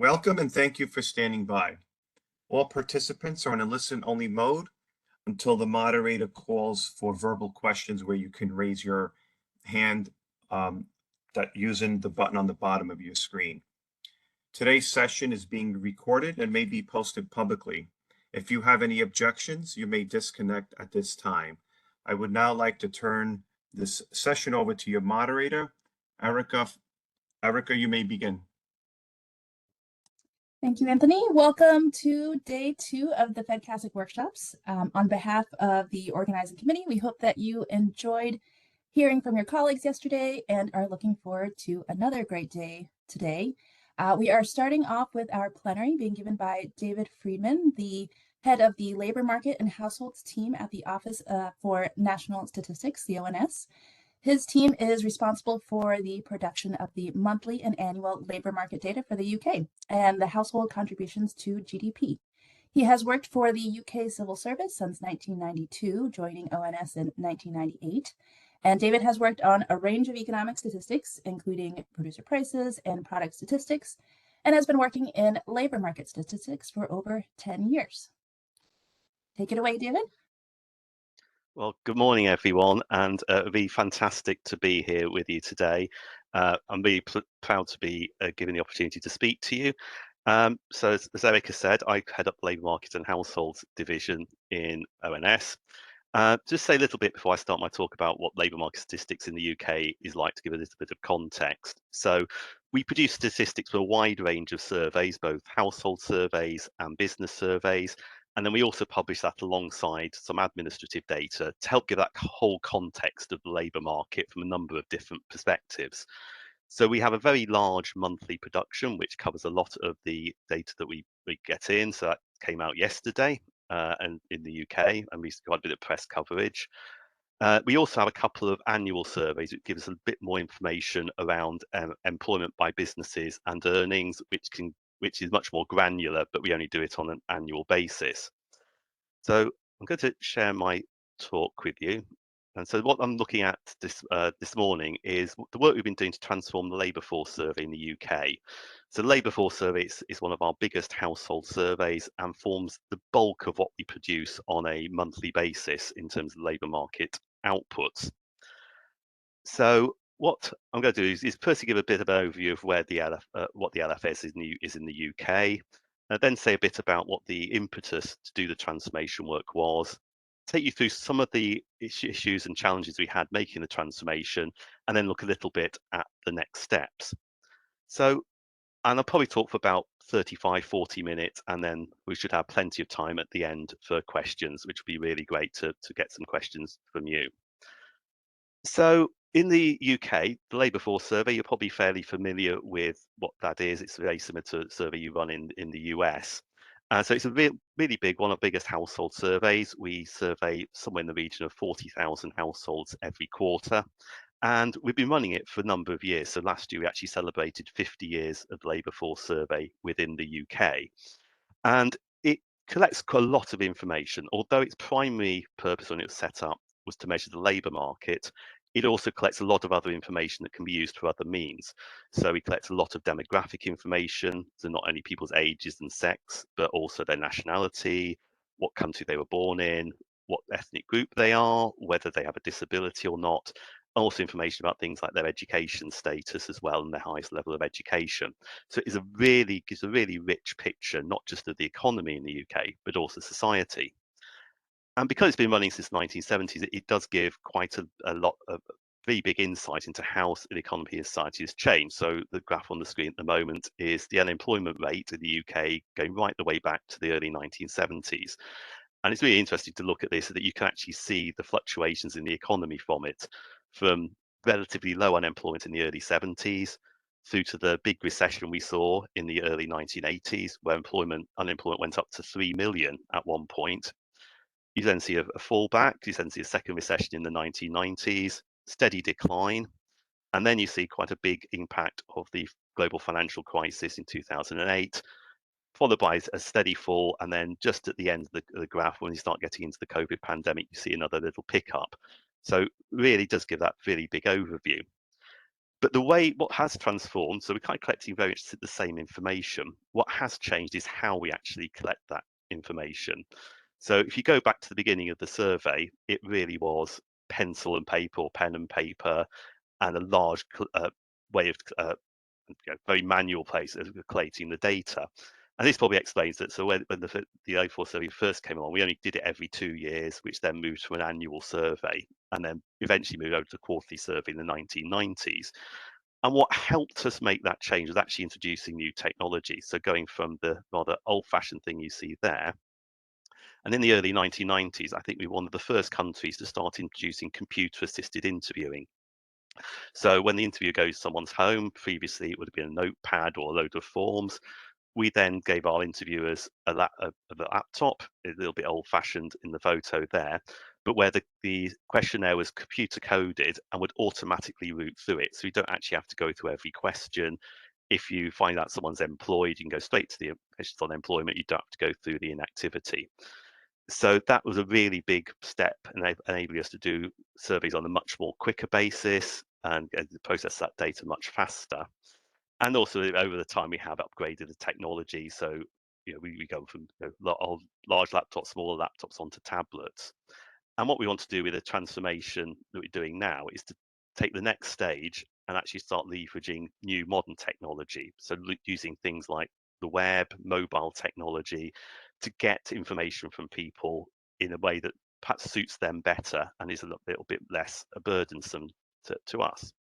Welcome and thank you for standing by. All participants are in a listen-only mode until the moderator calls for verbal questions where you can raise your hand that using the button on the bottom of your screen. Today's session is being recorded and may be posted publicly. If you have any objections, you may disconnect at this time. I would now like to turn this session over to your moderator, Erica. Erica, you may begin. Thank you, Anthony. Welcome to day 2 of the FedCASIC workshops. On behalf of the organizing committee, we hope that you enjoyed hearing from your colleagues yesterday and are looking forward to another great day today. We are starting off with our plenary being given by David Friedman, the head of the Labor Market and Households team at the Office for National Statistics, the ONS. His team is responsible for the production of the monthly and annual labor market data for the UK and the household contributions to GDP. He has worked for the UK Civil Service since 1992, joining ONS in 1998. And David has worked on a range of economic statistics, including producer prices and product statistics, and has been working in labor market statistics for over 10 years. Take it away, David. Well, good morning, everyone, and it'll be fantastic to be here with you today. I'm really proud to be given the opportunity to speak to you. So as Erica said, I head up the Labour Market and Households division in ONS. Just say a little bit before I start my talk about what labour market statistics in the UK is like to give a little bit of context. So we produce statistics for a wide range of surveys, both household surveys and business surveys. And then we also publish that alongside some administrative data to help give that whole context of the labour market from a number of different perspectives. So we have a very large monthly production, which covers a lot of the data that we get in. So that came out yesterday and in the UK, and we got a bit of press coverage. We also have a couple of annual surveys which give us a bit more information around employment by businesses and earnings, which is much more granular, but we only do it on an annual basis. So I'm going to share my talk with you. And so what I'm looking at this morning is the work we've been doing to transform the labour force survey in the UK. So the labour force survey is one of our biggest household surveys and forms the bulk of what we produce on a monthly basis in terms of labour market outputs. So what I'm going to do is firstly give a bit of an overview of where what the LFS is in the UK, then say a bit about what the impetus to do the transformation work was, take you through some of the issues and challenges we had making the transformation, and then look a little bit at the next steps. So, and I'll probably talk for about 35-40 minutes, and then we should have plenty of time at the end for questions, which would be really great to get some questions from you. So in the UK, the labour force survey, you're probably fairly familiar with what that is. It's very similar to a survey you run in the US. So it's a really big, one of the biggest household surveys. We survey somewhere in the region of 40,000 households every quarter. And we've been running it for a number of years. So last year, we actually celebrated 50 years of the labour force survey within the UK. And it collects a lot of information. Although its primary purpose when it was set up was to measure the labour market, it also collects a lot of other information that can be used for other means. So we collect a lot of demographic information, so not only people's ages and sex, but also their nationality, what country they were born in, what ethnic group they are, whether they have a disability or not, also information about things like their education status as well and their highest level of education. So it gives a really rich picture, not just of the economy in the UK, but also society. And because it's been running since the 1970s, it does give quite a lot of very big insight into how the economy and society has changed. So the graph on the screen at the moment is the unemployment rate in the UK going right the way back to the early 1970s. And it's really interesting to look at this so that you can actually see the fluctuations in the economy from it, from relatively low unemployment in the early 70s through to the big recession we saw in the early 1980s, where unemployment went up to 3 million at one point. You then see a fallback, you then see a second recession in the 1990s, steady decline, and then you see quite a big impact of the global financial crisis in 2008, followed by a steady fall, and then just at the end of the graph, when you start getting into the COVID pandemic, you see another little pickup. So really does give that really big overview. But what has transformed, so we're kind of collecting very much the same information. What has changed is how we actually collect that information. So if you go back to the beginning of the survey, it really was pencil and paper or pen and paper, and a large way of very manual place of collating the data. And this probably explains that. So when the O4 survey first came along, we only did it every 2 years, which then moved to an annual survey, and then eventually moved over to quarterly survey in the 1990s. And what helped us make that change was actually introducing new technology. So going from the rather old-fashioned thing you see there, and in the early 1990s, I think we were one of the first countries to start introducing computer-assisted interviewing. So when the interview goes to someone's home, previously it would have been a notepad or a load of forms. We then gave our interviewers a laptop, a little bit old-fashioned in the photo there, but where the questionnaire was computer coded and would automatically route through it. So you don't actually have to go through every question. If you find out someone's employed, you can go straight to the questions on employment. You don't have to go through the inactivity. So that was a really big step, enabling us to do surveys on a much more quicker basis and process that data much faster. And also over the time we have upgraded the technology. So we go from large laptops, smaller laptops onto tablets. And what we want to do with the transformation that we're doing now is to take the next stage and actually start leveraging new modern technology. So using things like the web, mobile technology to get information from people in a way that perhaps suits them better and is a little bit less burdensome to us.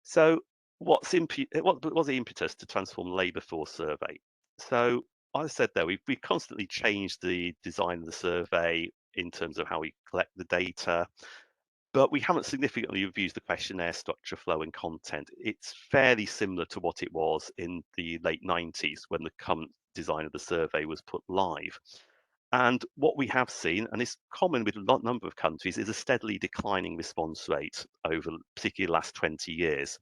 So what was the impetus to transform the labour force survey? So as I said there, we've constantly changed the design of the survey in terms of how we collect the data, but we haven't significantly reviewed the questionnaire structure, flow and content. It's fairly similar to what it was in the late 90s when the current design of the survey was put live. And what we have seen, and it's common with a number of countries, is a steadily declining response rate over particularly the last 20 years.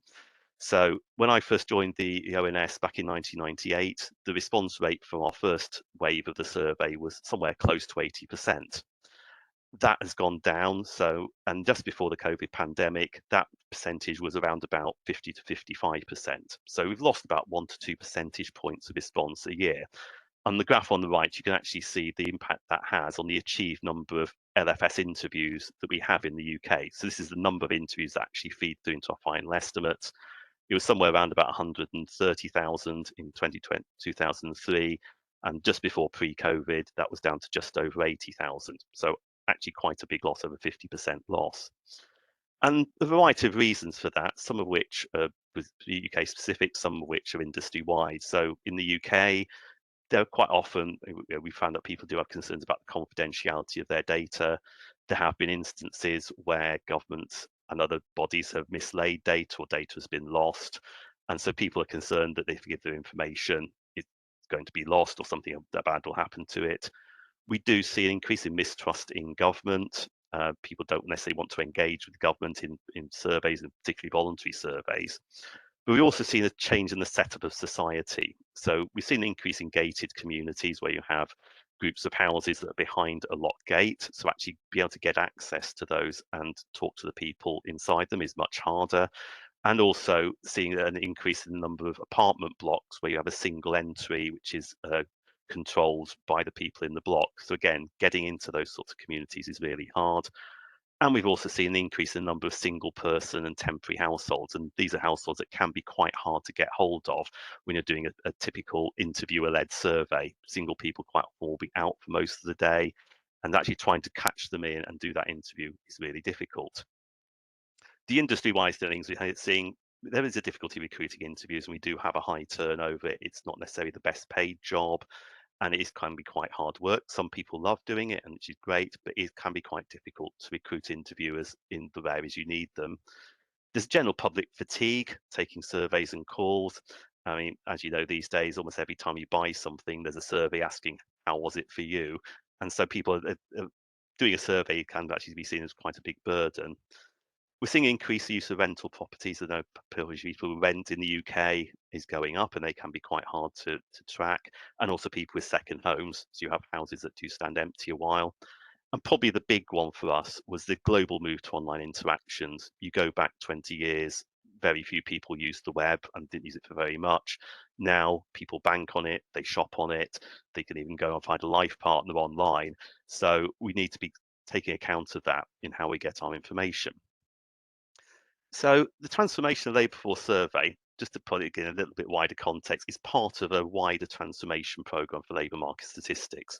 So when I first joined the ONS back in 1998, the response rate from our first wave of the survey was somewhere close to 80%. That has gone down. And just before the COVID pandemic, that percentage was around about 50 to 55%. So we've lost about 1 to 2 percentage points of response a year. On the graph on the right, you can actually see the impact that has on the achieved number of LFS interviews that we have in the UK. So this is the number of interviews that actually feed through into our final estimates. It was somewhere around about 130,000 in 2003. And just before pre-COVID, that was down to just over 80,000. So actually quite a big loss, over 50% loss. And a variety of reasons for that, some of which are UK specific, some of which are industry wide. So in the UK, there quite often we found that people do have concerns about the confidentiality of their data. There have been instances where governments and other bodies have mislaid data or data has been lost. And so people are concerned that if they give their information, it's going to be lost or something bad will happen to it. We do see an increase in mistrust in government. People don't necessarily want to engage with government in surveys, and particularly voluntary surveys. But we've also seen a change in the setup of society. So we've seen an increase in gated communities where you have groups of houses that are behind a locked gate. So actually be able to get access to those and talk to the people inside them is much harder. And also seeing an increase in the number of apartment blocks where you have a single entry, which is controlled by the people in the block. So again, getting into those sorts of communities is really hard. And we've also seen an increase in the number of single person and temporary households. And these are households that can be quite hard to get hold of when you're doing a typical interviewer-led survey. Single people quite often will be out for most of the day, and actually trying to catch them in and do that interview is really difficult. The industry-wise things we're seeing, there is a difficulty recruiting interviews, and we do have a high turnover. It's not necessarily the best paid job, and it can be quite hard work. Some people love doing it, and which is great, but it can be quite difficult to recruit interviewers in the areas you need them. There's general public fatigue, taking surveys and calls. I mean, as you know, these days, almost every time you buy something, there's a survey asking, how was it for you? And so people doing a survey can actually be seen as quite a big burden. We're seeing increased use of rental properties. I know people rent in the UK is going up, and they can be quite hard to track. And also people with second homes. So you have houses that do stand empty a while. And probably the big one for us was the global move to online interactions. You go back 20 years, very few people used the web and didn't use it for very much. Now people bank on it, they shop on it, they can even go and find a life partner online. So we need to be taking account of that in how we get our information. So the Transformation of Labour Force Survey, just to put it in a little bit wider context, is part of a wider transformation programme for labour market statistics.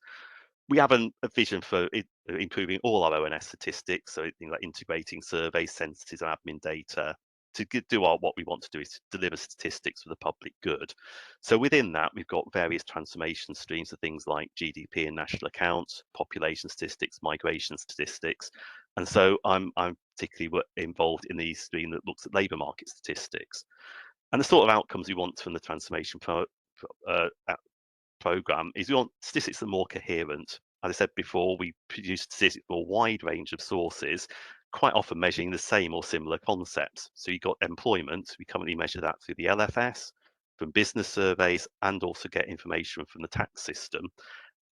We have a vision for improving all our ONS statistics, so things like integrating surveys, censuses, and admin data. To do what we want to do is to deliver statistics for the public good. So within that, we've got various transformation streams of things like GDP and national accounts, population statistics, migration statistics. And so I'm particularly involved in the stream that looks at labour market statistics. And the sort of outcomes we want from the transformation programme is we want statistics that are more coherent. As I said before, we produce statistics for a wide range of sources, quite often measuring the same or similar concepts. So you've got employment, we currently measure that through the LFS, from business surveys, and also get information from the tax system.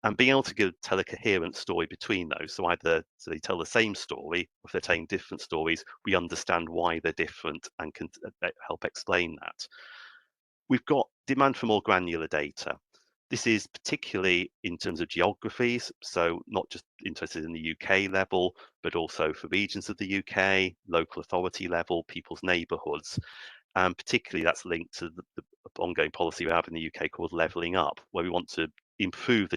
And being able to tell a coherent story between those, so either they tell the same story, or if they're telling different stories, we understand why they're different and can help explain that. We've got demand for more granular data. This is particularly in terms of geographies, so not just interested in the UK level, but also for regions of the UK, local authority level, people's neighbourhoods. And particularly that's linked to the ongoing policy we have in the UK called levelling up, where we want to improve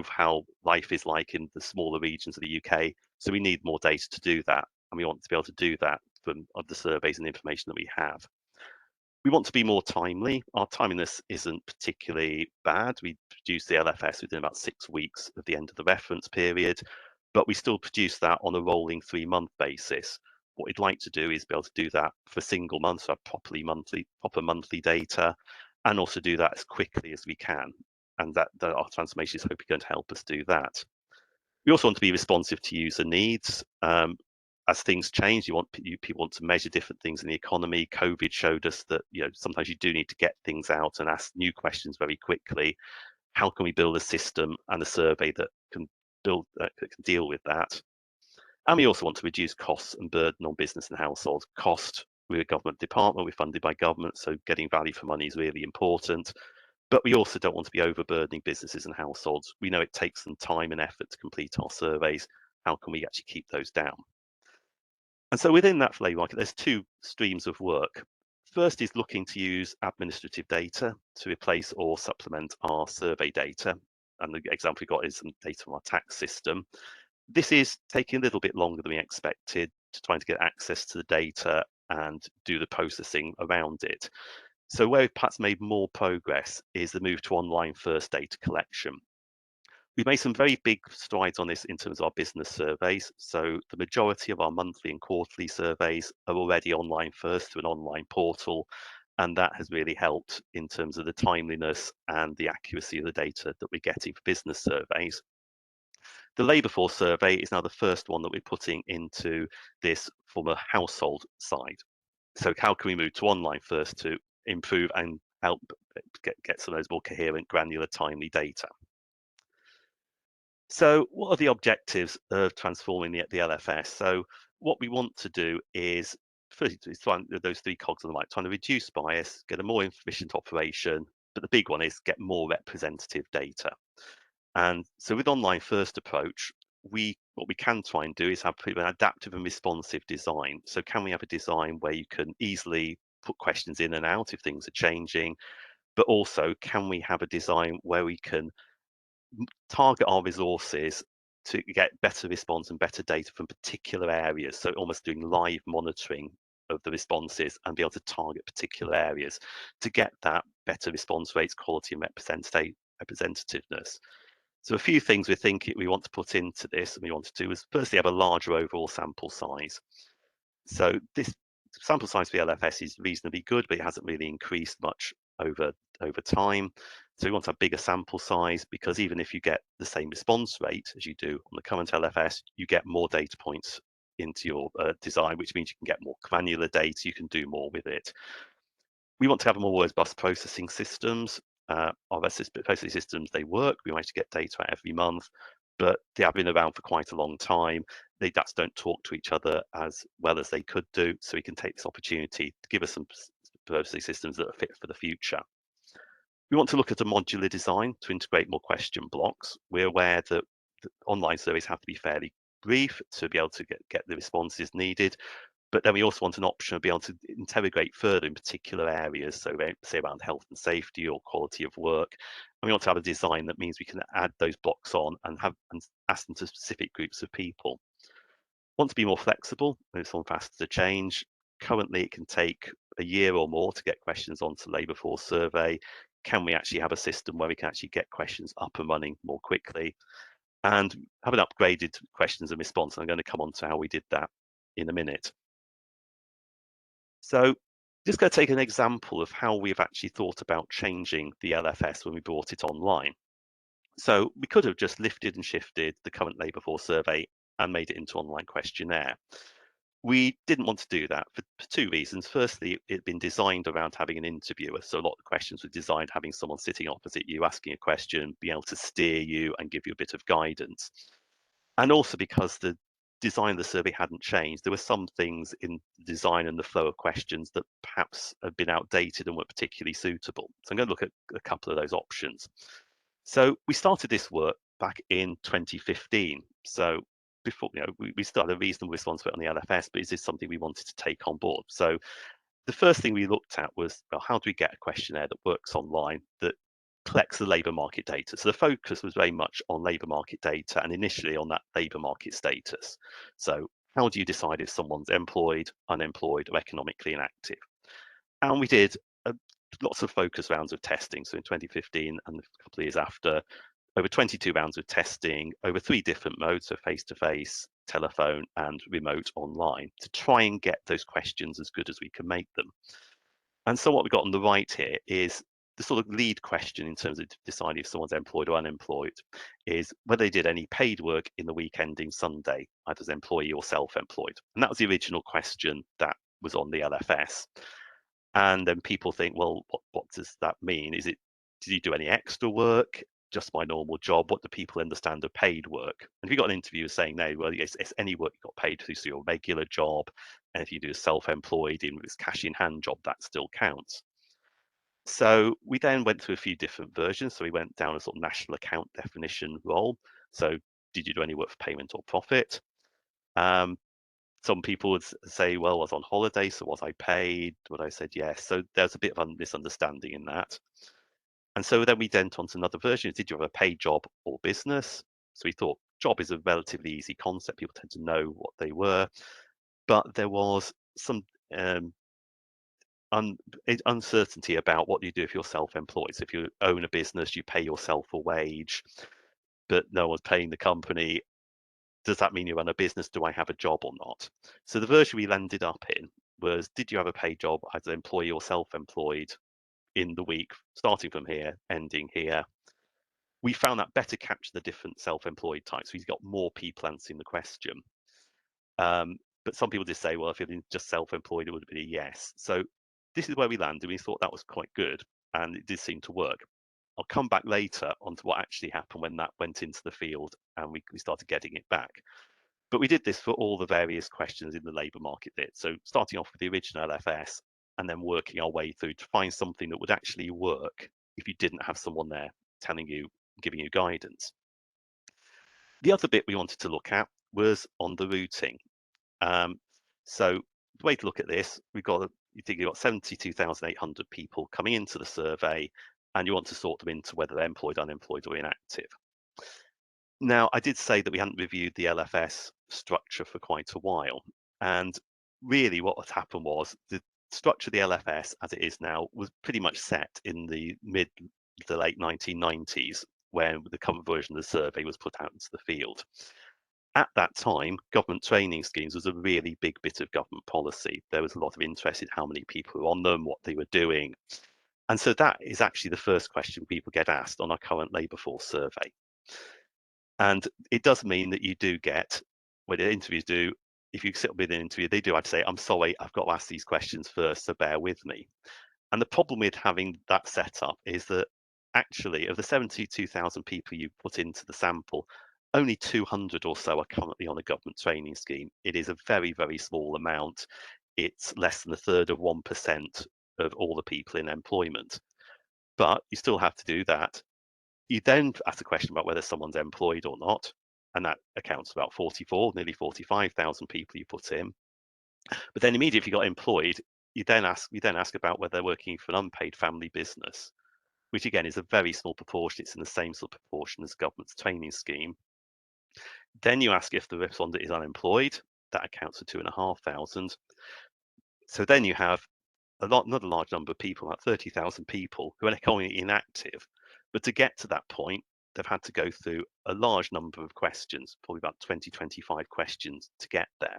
how life is like in the smaller regions of the UK. So we need more data to do that, and we want to be able to do that from the surveys and the information that we have. We want to be more timely. Our timeliness isn't particularly bad. We produce the LFS within about 6 weeks of the end of the reference period, but we still produce that on a rolling 3-month basis. What we'd like to do is be able to do that for single months, so proper monthly data, and also do that as quickly as we can. And that our transformation is hopefully going to help us do that. We also want to be responsive to user needs. As things change, people want to measure different things in the economy. COVID showed us that sometimes you do need to get things out and ask new questions very quickly. How can we build a system and a survey that can deal with that? And we also want to reduce costs and burden on business and households. Cost, we're a government department, we're funded by government, so getting value for money is really important. But we also don't want to be overburdening businesses and households. We know it takes some time and effort to complete our surveys. How can we actually keep those down? And so within that labour market, there's 2 streams of work. First is looking to use administrative data to replace or supplement our survey data. And the example we got is some data from our tax system. This is taking a little bit longer than we expected, trying to get access to the data and do the processing around it. So where we've perhaps made more progress is the move to online first data collection. We've made some very big strides on this in terms of our business surveys. So the majority of our monthly and quarterly surveys are already online first through an online portal. And that has really helped in terms of the timeliness and the accuracy of the data that we're getting for business surveys. The labour force survey is now the first one that we're putting into this from a household side. So how can we move to online first to improve and help get some of those more coherent, granular, timely data? So what are the objectives of transforming the LFS? So what we want to do is, first, is find those 3 cogs on the right, trying to reduce bias, get a more efficient operation, but the big one is get more representative data. And so with online first approach, what we can try and do is have an adaptive and responsive design. So can we have a design where you can easily put questions in and out if things are changing, but also can we have a design where we can target our resources to get better response and better data from particular areas. So almost doing live monitoring of the responses and be able to target particular areas to get that better response rates, quality and representativeness. So a few things we want to put into this and we want to do is firstly have a larger overall sample size. So this sample size for the LFS is reasonably good, but it hasn't really increased much over time. So we want to have bigger sample size because even if you get the same response rate as you do on the current LFS, you get more data points into your design, which means you can get more granular data, you can do more with it. We want to have more robust processing systems. Our processing systems, they work. We manage to get data out every month, but they have been around for quite a long time. They just don't talk to each other as well as they could do. So we can take this opportunity to give us some purposely systems that are fit for the future. We want to look at a modular design to integrate more question blocks. We're aware that online surveys have to be fairly brief to be able to get the responses needed. But then we also want an option of being able to interrogate further in particular areas, so say around health and safety or quality of work. And we want to have a design that means we can add those blocks on and ask them to specific groups of people. Want to be more flexible, move someone faster to change. Currently, it can take a year or more to get questions onto labour force survey. Can we actually have a system where we can actually get questions up and running more quickly? And have an upgraded questions and response. I'm going to come on to how we did that in a minute. So just going to take an example of how we've actually thought about changing the LFS when we brought it online. So we could have just lifted and shifted the current labour force survey and made it into an online questionnaire. We didn't want to do that for two reasons. Firstly, it had been designed around having an interviewer. So a lot of the questions were designed having someone sitting opposite you, asking a question, being able to steer you and give you a bit of guidance. And also because the design of the survey hadn't changed, there were some things in the design and the flow of questions that perhaps had been outdated and weren't particularly suitable. So I'm going to look at a couple of those options. So we started this work back in 2015. So before, we started a reasonable response rate on the LFS, but is this something we wanted to take on board? So the first thing we looked at was, well, how do we get a questionnaire that works online that collects the labour market data? So the focus was very much on labour market data and initially on that labour market status. So how do you decide if someone's employed, unemployed, or economically inactive? And we did lots of focus rounds of testing. So in 2015 and a couple of years after, over 22 rounds of testing over 3 different modes, so face-to-face, telephone, and remote online, to try and get those questions as good as we can make them. And so what we've got on the right here is the sort of lead question in terms of deciding if someone's employed or unemployed is whether they did any paid work in the week ending Sunday, either as employee or self-employed. And that was the original question that was on the LFS. And then people think, well, what does that mean? Did you do any extra work? Just my normal job? What do people understand of paid work? And if you've got an interviewer saying, no, well, it's any work you got paid through, so your regular job. And if you do a self-employed, in this cash in hand job, that still counts. So we then went through a few different versions. So we went down a sort of national account definition role. So did you do any work for payment or profit? Some people would say, well, I was on holiday, so was I paid? Would I said yes? So there's a bit of a misunderstanding in that. And so then we went on to another version. Did you have a paid job or business? So we thought job is a relatively easy concept. People tend to know what they were. But there was some uncertainty about what you do if you're self-employed. So if you own a business, you pay yourself a wage, but no one's paying the company. Does that mean you run a business? Do I have a job or not? So the version we landed up in was, did you have a paid job as an employee or self-employed in the week, starting from here, ending here? We found that better capture the different self-employed types. We've got more people answering the question. But some people just say, well, if you're just self-employed, it would be a yes. So this is where we landed. We thought that was quite good, and it did seem to work. I'll come back later onto what actually happened when that went into the field and we started getting it back. But we did this for all the various questions in the labour market bit. So starting off with the original LFS and then working our way through to find something that would actually work if you didn't have someone there telling you, giving you guidance. The other bit we wanted to look at was on the routing. So the way to look at this, you think you've got 72,800 people coming into the survey, and you want to sort them into whether they're employed, unemployed, or inactive. Now, I did say that we hadn't reviewed the LFS structure for quite a while. And really what had happened was the structure of the LFS as it is now was pretty much set in the mid to late 1990s when the current version of the survey was put out into the field. At that time, government training schemes was a really big bit of government policy. There was a lot of interest in how many people were on them, what they were doing. And so that is actually the first question people get asked on our current labour force survey. And it does mean that you do get, when the interviews do, if you sit with an interview, they do have to say, I'm sorry, I've got to ask these questions first, so bear with me. And the problem with having that set up is that actually of the 72,000 people you put into the sample, only 200 or so are currently on a government training scheme. It is a very, very small amount. It's less than a third of 1% of all the people in employment. But you still have to do that. You then ask the question about whether someone's employed or not, and that accounts for about 44, nearly 45,000 people you put in. But then immediately if you got employed, you then ask about whether they're working for an unpaid family business, which again is a very small proportion. It's in the same sort of proportion as government's training scheme. Then you ask if the respondent is unemployed. That accounts for 2,500. So then you have not a large number of people, about 30,000 people who are economically inactive. But to get to that point, they've had to go through a large number of questions, probably about 20, 25 questions to get there.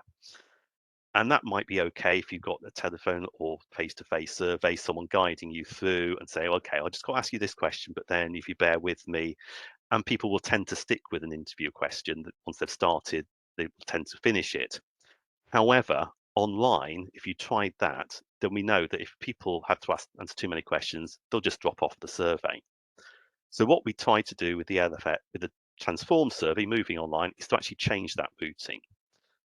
And that might be okay if you've got a telephone or face-to-face survey, someone guiding you through and say, okay, I'll just got to ask you this question, but then if you bear with me, and people will tend to stick with an interview question that once they've started, they tend to finish it. However, online, if you tried that, then we know that if people have to answer too many questions, they'll just drop off the survey. So what we try to do with the LFS, with the Transform survey moving online, is to actually change that routing.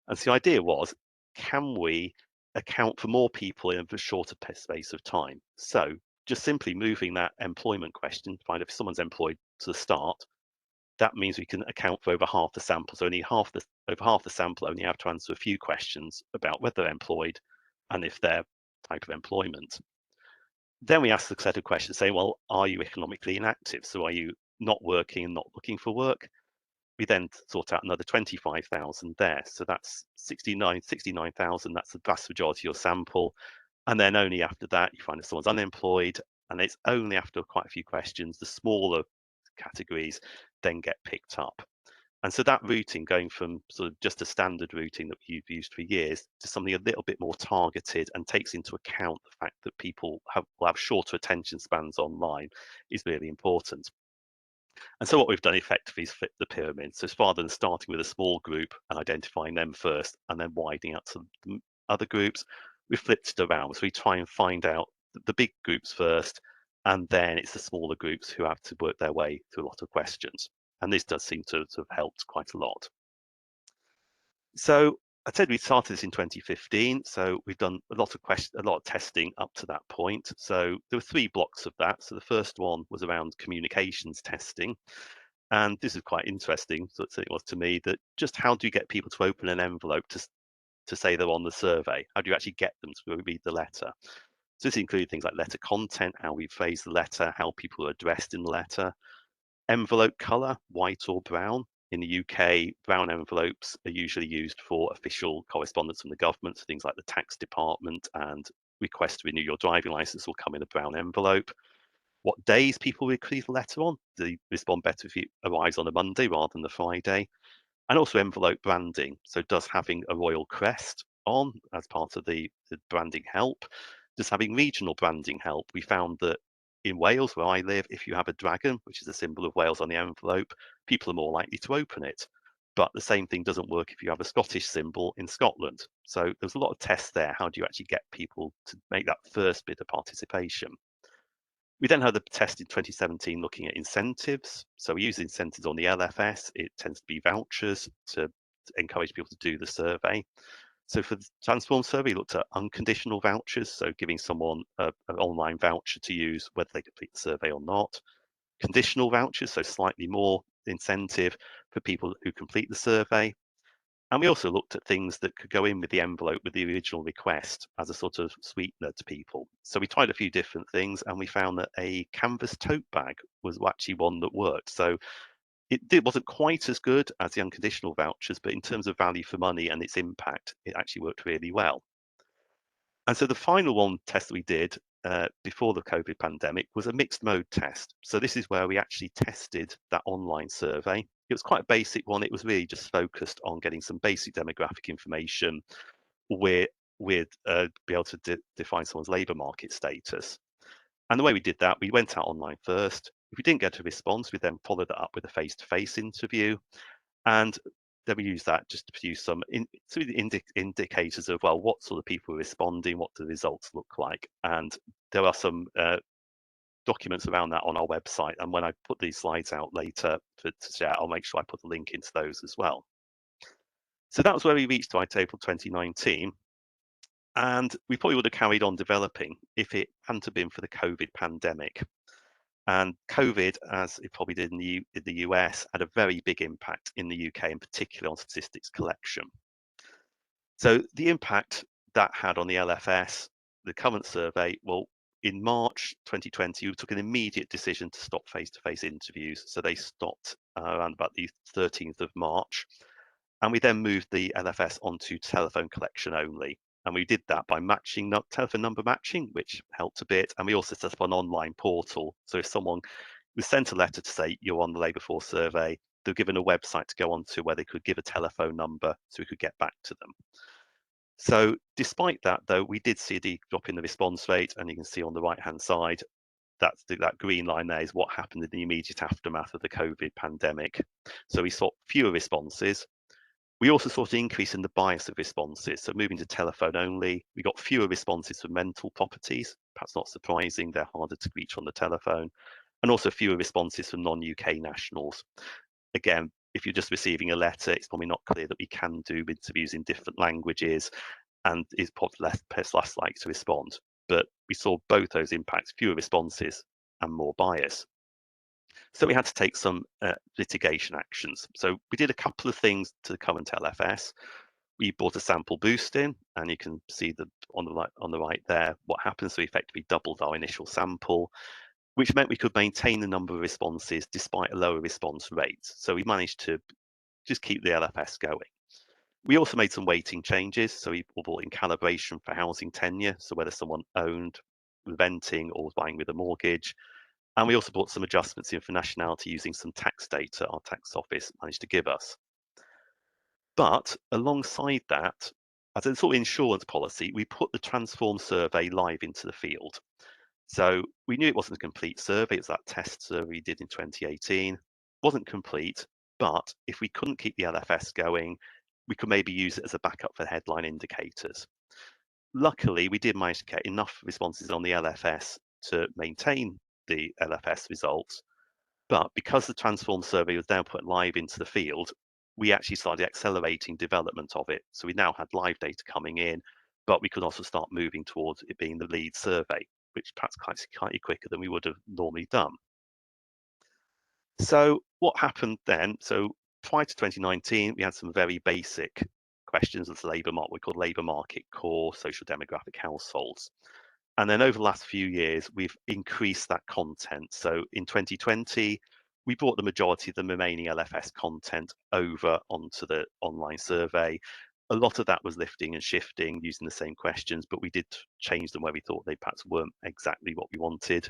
And so the idea was, can we account for more people in a shorter space of time? So just simply moving that employment question, find if someone's employed to the start, that means we can account for over half the sample. So over half the sample only have to answer a few questions about whether they're employed and if their type of employment. Then we ask the set of questions saying, well, are you economically inactive? So are you not working and not looking for work? We then sort out another 25,000 there. So that's 69,000. That's the vast majority of your sample. And then only after that, you find if someone's unemployed, and it's only after quite a few questions, the smaller categories then get picked up. And so that routing, going from sort of just a standard routing that you've used for years to something a little bit more targeted and takes into account the fact that people will have shorter attention spans online, is really important. And so what we've done effectively is flip the pyramid. So rather than starting with a small group and identifying them first and then widening out to other groups, we've flipped it around. So we try and find out the big groups first, and then it's the smaller groups who have to work their way through a lot of questions. And this does seem to have helped quite a lot. So I said we started this in 2015, so we've done a lot of testing up to that point. So there were 3 blocks of that. So the first one was around communications testing. And this is quite interesting, so it was to me, that just how do you get people to open an envelope to say they're on the survey? How do you actually get them to read the letter? So this included things like letter content, how we phrase the letter, how people are addressed in the letter, envelope colour, white or brown. In the UK, brown envelopes are usually used for official correspondence from the government, so things like the tax department and request to renew your driving licence will come in a brown envelope. What days people receive the letter on? Do they respond better if it arrives on a Monday rather than the Friday? And also envelope branding. So does having a royal crest on as part of the branding help? Does having regional branding help? We found that in Wales, where I live, if you have a dragon, which is a symbol of Wales on the envelope, people are more likely to open it. But the same thing doesn't work if you have a Scottish symbol in Scotland. So there's a lot of tests there. How do you actually get people to make that first bit of participation? We then had the test in 2017 looking at incentives. So we use incentives on the LFS. It tends to be vouchers to encourage people to do the survey. So for the Transform survey, we looked at unconditional vouchers, so giving someone an online voucher to use whether they complete the survey or not. Conditional vouchers, so slightly more incentive for people who complete the survey. And we also looked at things that could go in with the envelope with the original request as a sort of sweetener to people. So we tried a few different things and we found that a canvas tote bag was actually one that worked. So it wasn't quite as good as the unconditional vouchers, but in terms of value for money and its impact, it actually worked really well. And so the final one test that we did before the COVID pandemic was a mixed mode test. So this is where we actually tested that online survey. It was quite a basic one. It was really just focused on getting some basic demographic information with be able to define someone's labour market status. And the way we did that, we went out online first. If we didn't get a response, we then followed that up with a face-to-face interview. And then we use that just to produce some indicators of, well, what sort of people are responding, what do the results look like? And there are some documents around that on our website. And when I put these slides out later to share, I'll make sure I put a link into those as well. So that was where we reached by April 2019. And we probably would have carried on developing if it hadn't have been for the COVID pandemic. And COVID, as it probably did in the US, had a very big impact in the UK, in particular on statistics collection. So the impact that had on the LFS, the current survey, well, in March 2020, we took an immediate decision to stop face-to-face interviews. So they stopped around about the 13th of March. And we then moved the LFS onto telephone collection only. And we did that by matching telephone number matching, which helped a bit. And we also set up an online portal. So if someone was sent a letter to say you're on the labour force survey, they were given a website to go onto where they could give a telephone number so we could get back to them. So despite that, though, we did see a drop in the response rate. And you can see on the right-hand side, that green line there is what happened in the immediate aftermath of the COVID pandemic. So we saw fewer responses. We also saw an increase in the bias of responses. So moving to telephone only, we got fewer responses for mental properties. Perhaps not surprising, they're harder to reach on the telephone. And also fewer responses from non-UK nationals. Again, if you're just receiving a letter, it's probably not clear that we can do interviews in different languages and is probably less likely to respond. But we saw both those impacts, fewer responses and more bias. So we had to take some litigation actions. So we did a couple of things to the current LFS. We brought a sample boost in, and you can see on the right there what happens. So we effectively doubled our initial sample, which meant we could maintain the number of responses despite a lower response rate. So we managed to just keep the LFS going. We also made some weighting changes. So we brought in calibration for housing tenure, so whether someone owned, renting, or was buying with a mortgage. And we also brought some adjustments in for nationality using some tax data our tax office managed to give us. But alongside that, as a sort of insurance policy, we put the Transform survey live into the field. So we knew it wasn't a complete survey. It was that test survey we did in 2018. It wasn't complete, but if we couldn't keep the LFS going, we could maybe use it as a backup for headline indicators. Luckily, we did manage to get enough responses on the LFS to maintain the LFS results. But because the Transform survey was now put live into the field, we actually started accelerating development of it. So we now had live data coming in, but we could also start moving towards it being the lead survey, which perhaps slightly quicker than we would have normally done. So what happened then? So prior to 2019, we had some very basic questions of labour market, we called labour market core, social demographic households. And then over the last few years, we've increased that content. So in 2020, we brought the majority of the remaining LFS content over onto the online survey. A lot of that was lifting and shifting using the same questions, but we did change them where we thought they perhaps weren't exactly what we wanted.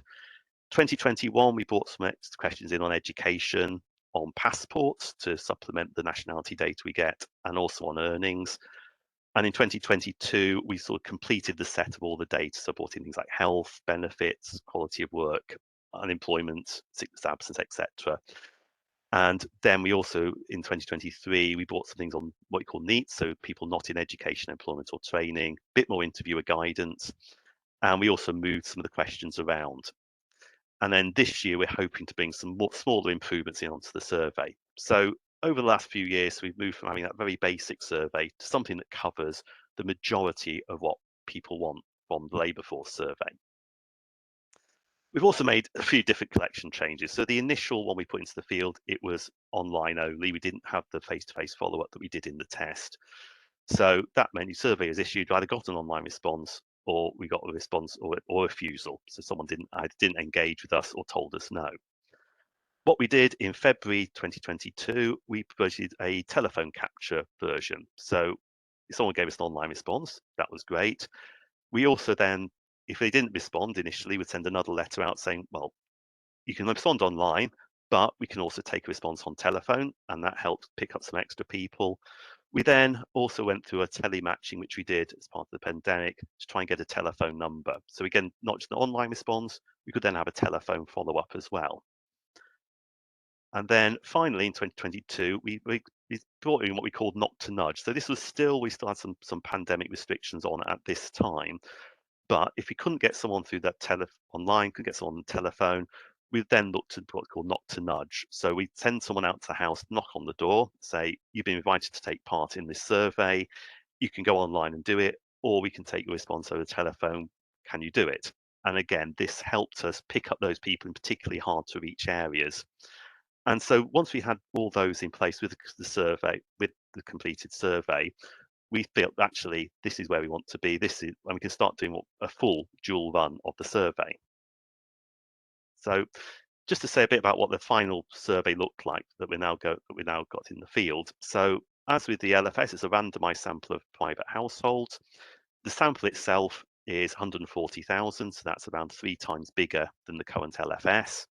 2021, we brought some extra questions in on education, on passports to supplement the nationality data we get, and also on earnings. And in 2022, we sort of completed the set of all the data, so brought in things like health, benefits, quality of work, unemployment, sickness absence, etc. And then we also, in 2023, we brought some things on what we call NEET, so people not in education, employment or training, a bit more interviewer guidance. And we also moved some of the questions around. And then this year, we're hoping to bring some more smaller improvements in onto the survey. So over the last few years, we've moved from having that very basic survey to something that covers the majority of what people want from the labour force survey. We've also made a few different collection changes. So the initial one we put into the field, it was online only. We didn't have the face-to-face follow-up that we did in the test. So that meant your survey is issued, either got an online response or we got a response or a refusal. So someone didn't engage with us or told us no. What we did in February 2022, we provided a telephone capture version. So if someone gave us an online response, that was great. We also then, if they didn't respond initially, we'd send another letter out saying, well, you can respond online, but we can also take a response on telephone, and that helped pick up some extra people. We then also went through a telematching, which we did as part of the pandemic, to try and get a telephone number. So again, not just an online response, we could then have a telephone follow-up as well. And then finally, in 2022, we brought in what we called knock to nudge. So this was still, we still had some pandemic restrictions on at this time, But if we couldn't get someone through that online, couldn't get someone on the telephone, we then looked at what's called knock to nudge. So we send someone out to the house, knock on the door, say, you've been invited to take part in this survey. You can go online and do it, or we can take your response over the telephone. Can you do it? And again, this helped us pick up those people in particularly hard to reach areas. And so once we had all those in place with the survey, with the completed survey, we felt actually this is where we want to be. This is when we can start doing a full dual run of the survey. So just to say a bit about what the final survey looked like that we now got in the field. So as with the LFS, it's a randomized sample of private households. The sample itself is 140,000, so that's around 3 times bigger than the current LFS.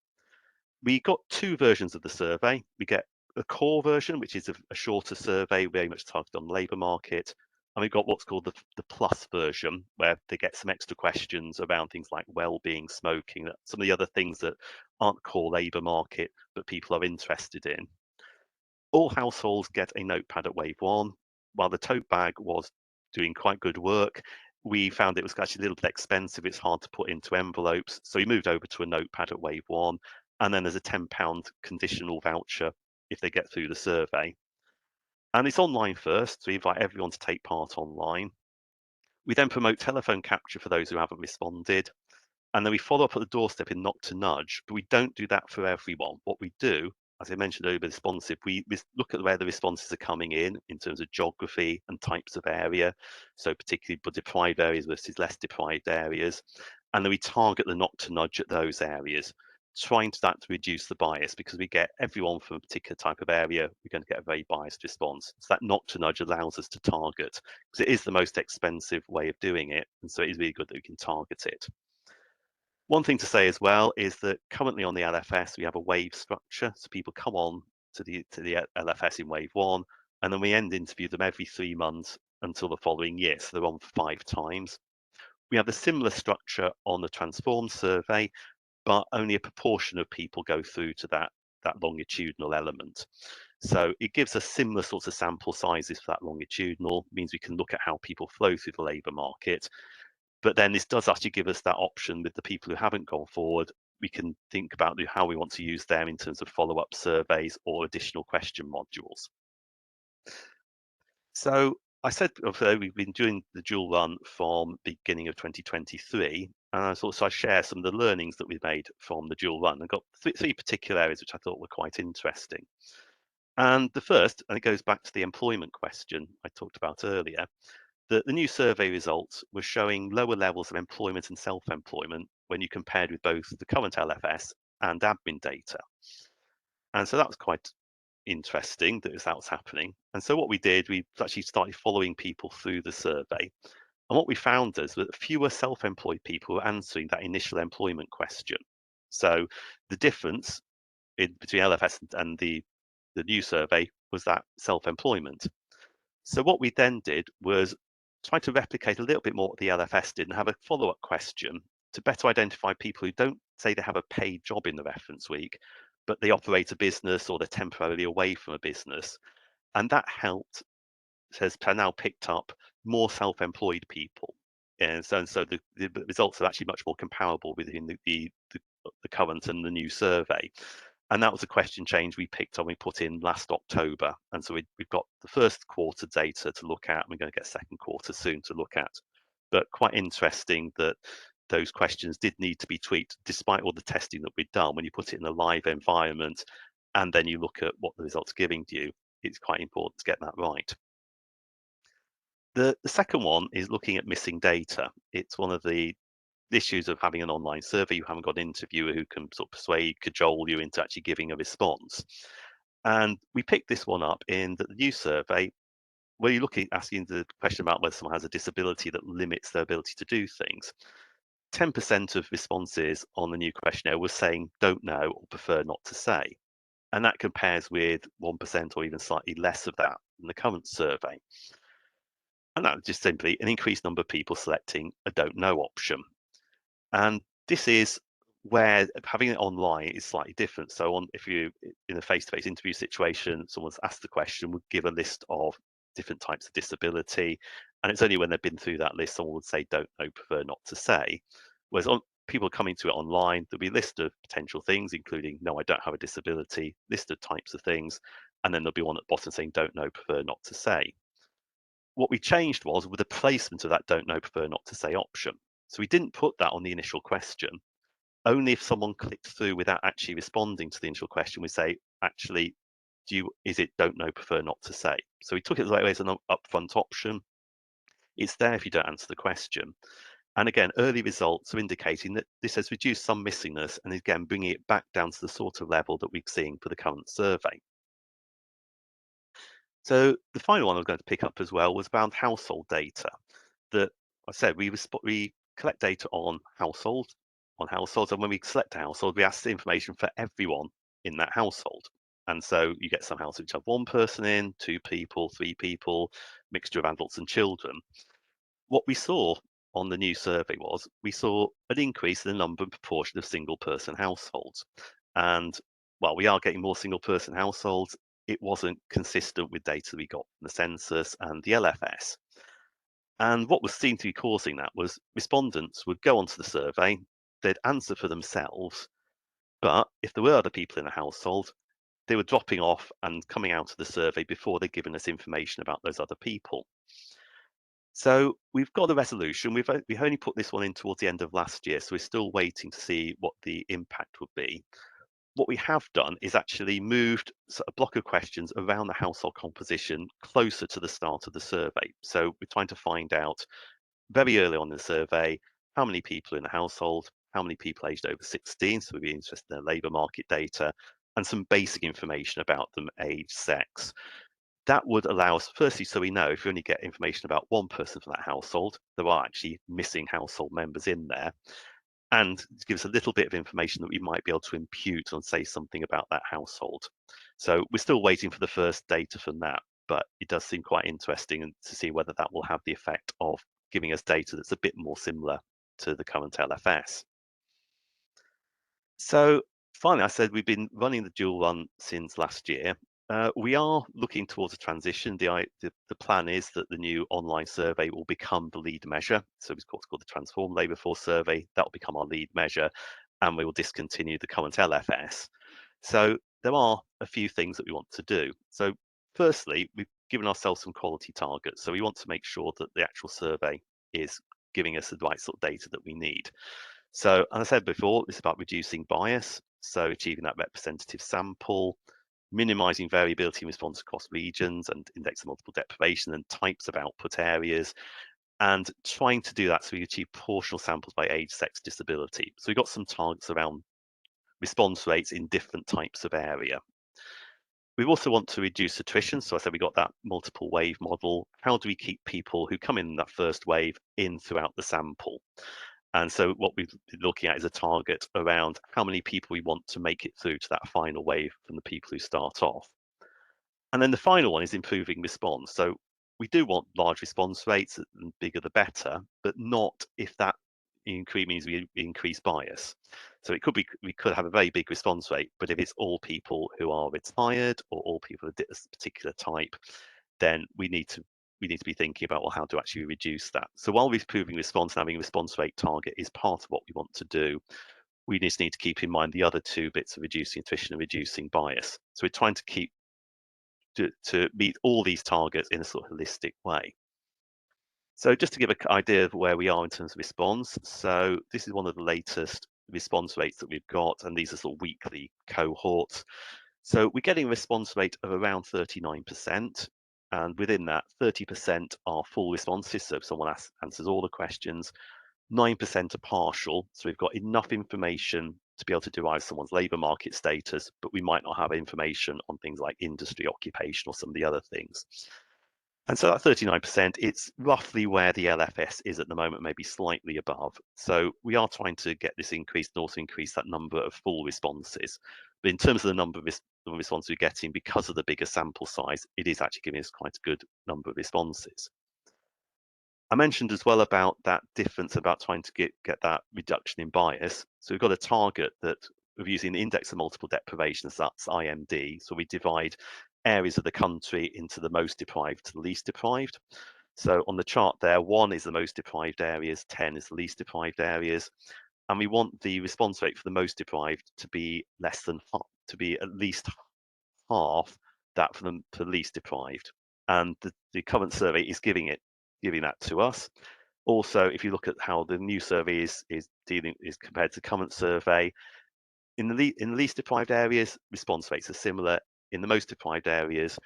We got 2 versions of the survey. We get a core version, which is a shorter survey, very much targeted on the labour market. And we've got what's called the plus version, where they get some extra questions around things like well-being, smoking, some of the other things that aren't core labour market, but people are interested in. All households get a notepad at wave 1. While the tote bag was doing quite good work, we found it was actually a little bit expensive. It's hard to put into envelopes. So we moved over to a notepad at wave 1. And then there's a £10 conditional voucher if they get through the survey. And it's online first, so we invite everyone to take part online. We then promote telephone capture for those who haven't responded. And then we follow up at the doorstep in knock to nudge, but we don't do that for everyone. What we do, as I mentioned earlier, responsive, we look at where the responses are coming in terms of geography and types of area, so particularly deprived areas versus less deprived areas. And then we target the knock to nudge at those areas, trying to reduce the bias, because we get everyone from a particular type of area, we're going to get a very biased response. So that knock to nudge allows us to target, because it is the most expensive way of doing it. And so it is really good that we can target it. One thing to say as well is that currently on the LFS, we have a wave structure. So people come on to the LFS in wave 1, and then we interview them every 3 months until the following year. So they're on 5 times. We have a similar structure on the Transform survey, but only a proportion of people go through to that longitudinal element. So it gives us similar sorts of sample sizes for that longitudinal, means we can look at how people flow through the labour market. But then this does actually give us that option with the people who haven't gone forward. We can think about how we want to use them in terms of follow-up surveys or additional question modules. So I said we've been doing the dual run from beginning of 2023, and so I share some of the learnings that we've made from the dual run. I've got 3 particular areas which I thought were quite interesting. And the first, and it goes back to the employment question I talked about earlier, the new survey results were showing lower levels of employment and self-employment when you compared with both the current LFS and admin data. And so that was quite interesting that was happening. And so what we did, we actually started following people through the survey. And what we found is that fewer self-employed people were answering that initial employment question. So the difference between LFS and the new survey was that self-employment. So what we then did was try to replicate a little bit more what the LFS did and have a follow-up question to better identify people who don't say they have a paid job in the reference week, but they operate a business or they're temporarily away from a business. And that has now picked up more self-employed people. And so the results are actually much more comparable within the current and the new survey. And that was a question change we picked on, we put in last October. And so we've got the first quarter data to look at. We're going to get second quarter soon to look at. But quite interesting that those questions did need to be tweaked despite all the testing that we'd done. When you put it in a live environment and then you look at what the results are giving you, it's quite important to get that right. The second one is looking at missing data. It's one of the issues of having an online survey. You haven't got an interviewer who can sort of persuade, cajole you into actually giving a response. And we picked this one up in the new survey, where you're asking the question about whether someone has a disability that limits their ability to do things. 10% of responses on the new questionnaire were saying don't know or prefer not to say. And that compares with 1% or even slightly less of that in the current survey. And that was just simply an increased number of people selecting a don't know option. And this is where having it online is slightly different. So if you're in a face-to-face interview situation, someone's asked the question, would give a list of different types of disability, And it's only when they've been through that list, someone would say, don't know, prefer not to say. Whereas people coming to it online, there'll be a list of potential things, including, no, I don't have a disability, list of types of things, and then there'll be one at the bottom saying, don't know, prefer not to say. What we changed was with the placement of that don't know, prefer not to say option. So we didn't put that on the initial question. Only if someone clicked through without actually responding to the initial question, we say, actually, is it don't know, prefer not to say? So we took it that way as an upfront option. It's there if you don't answer the question. And again, early results are indicating that this has reduced some missingness and again, bringing it back down to the sort of level that we're seeing for the current survey. So the final one I was going to pick up as well was around household data. That I said we collect data on households, and when we select a household, we ask the information for everyone in that household. And so you get some households which have one person in, 2 people, 3 people, mixture of adults and children. What we saw on the new survey was we saw an increase in the number and proportion of single person households. And while we are getting more single person households, it wasn't consistent with data we got from the census and the LFS. And what was seen to be causing that was respondents would go onto the survey, they'd answer for themselves, but if there were other people in the household, they were dropping off and coming out of the survey before they'd given us information about those other people. So we've got a resolution. We've only put this one in towards the end of last year, so we're still waiting to see what the impact would be. What we have done is actually moved a block of questions around the household composition closer to the start of the survey. So we're trying to find out very early on in the survey how many people are in the household, how many people aged over 16, so we'd be interested in their labour market data, and some basic information about them, age, sex. That would allow us, firstly, so we know if we only get information about one person from that household, there are actually missing household members in there, and to give us a little bit of information that we might be able to impute and say something about that household. So we're still waiting for the first data from that, but it does seem quite interesting to see whether that will have the effect of giving us data that's a bit more similar to the current LFS. So finally, I said we've been running the dual run since last year. We are looking towards a transition. The plan is that the new online survey will become the lead measure. So it's called the Transform Labour Force Survey. That will become our lead measure, and we will discontinue the current LFS. So there are a few things that we want to do. So firstly, we've given ourselves some quality targets. So we want to make sure that the actual survey is giving us the right sort of data that we need. So, as I said before, it's about reducing bias, so achieving that representative sample, minimizing variability in response across regions and index of multiple deprivation and types of output areas, and trying to do that so we achieve proportional samples by age, sex, disability. So we've got some targets around response rates in different types of area. We also want to reduce attrition. So I said we got that multiple wave model. How do we keep people who come in that first wave in throughout the sample? And so what we've been looking at is a target around how many people we want to make it through to that final wave from the people who start off. And then the final one is improving response. So we do want large response rates, and bigger the better, but not if that increase means we increase bias. So it could be we could have a very big response rate, but if it's all people who are retired or all people of a particular type, then we need to be thinking about, well, how to actually reduce that. So while we're improving response and having a response rate target is part of what we want to do, we just need to keep in mind the other two bits of reducing attrition and reducing bias. So we're trying to keep to meet all these targets in a sort of holistic way. So just to give an idea of where we are in terms of response, so this is one of the latest response rates that we've got, and these are sort of weekly cohorts. So we're getting a response rate of around 39%, and within that, 30% are full responses, so if someone answers all the questions, 9% are partial, so we've got enough information to be able to derive someone's labour market status, but we might not have information on things like industry, occupation, or some of the other things. And so that 39%, it's roughly where the LFS is at the moment, maybe slightly above. So we are trying to get this increased and also increase that number of full responses. But in terms of the number of responses we're getting, because of the bigger sample size, it is actually giving us quite a good number of responses. I mentioned as well about that difference about trying to get that reduction in bias. So we've got a target that we're using the index of multiple deprivations, that's IMD. So we divide areas of the country into the most deprived to the least deprived. So on the chart there, 1 is the most deprived areas, 10 is the least deprived areas. And we want the response rate for the most deprived to be less than to be at least half that for the least deprived. And the current survey is giving that to us. Also, if you look at how the new survey is compared to the current survey, in the least deprived areas, response rates are similar. In the most deprived areas,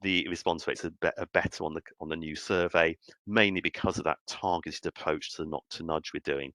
the response rates are better on the new survey, mainly because of that targeted approach to the not to nudge we're doing.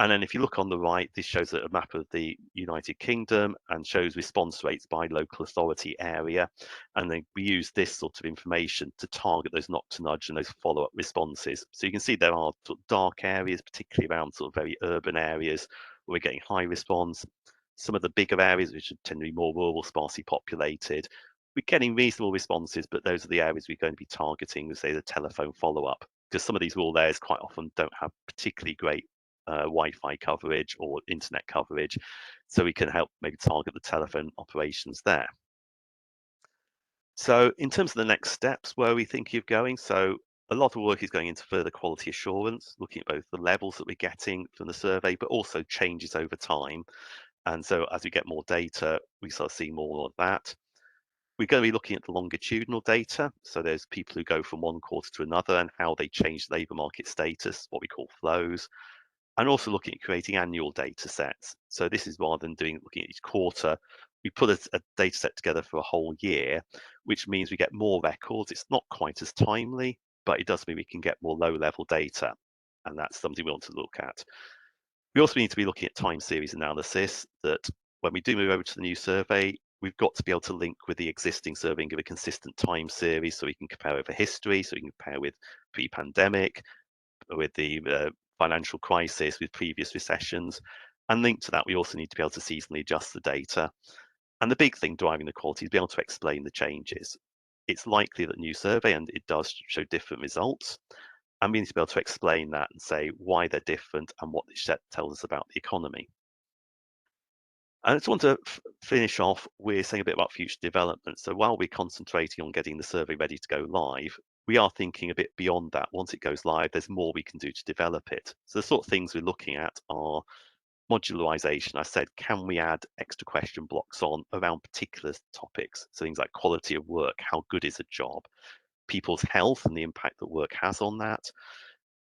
And then if you look on the right, this shows a map of the United Kingdom and shows response rates by local authority area. And then we use this sort of information to target those not to nudge and those follow-up responses. So you can see there are sort of dark areas, particularly around sort of very urban areas where we're getting high response. Some of the bigger areas, which tend to be more rural, sparsely populated, we're getting reasonable responses, but those are the areas we're going to be targeting with, say, the telephone follow-up, because some of these rural areas quite often don't have particularly great Wi-Fi coverage or internet coverage, so we can help maybe target the telephone operations there. So in terms of the next steps, where we think of going, so a lot of work is going into further quality assurance, looking at both the levels that we're getting from the survey, but also changes over time. And so as we get more data, we start seeing more of that. We're going to be looking at the longitudinal data. So there's people who go from one quarter to another and how they change labour market status, what we call flows, and also looking at creating annual data sets. So this is rather than looking at each quarter, we put a data set together for a whole year, which means we get more records. It's not quite as timely, but it does mean we can get more low-level data, and that's something we want to look at. We also need to be looking at time series analysis, that when we do move over to the new survey, we've got to be able to link with the existing survey and give a consistent time series so we can compare over history, so we can compare with pre-pandemic, with the financial crisis, with previous recessions. And linked to that, we also need to be able to seasonally adjust the data. And the big thing driving the quality is be able to explain the changes. It's likely that new survey, and it does show different results, and we need to be able to explain that and say why they're different and what this tells us about the economy. And I just want to finish off with saying a bit about future development. So while we're concentrating on getting the survey ready to go live, we are thinking a bit beyond that. Once it goes live, there's more we can do to develop it. So the sort of things we're looking at are modularization. I said, can we add extra question blocks on around particular topics? So things like quality of work, how good is a job, people's health and the impact that work has on that.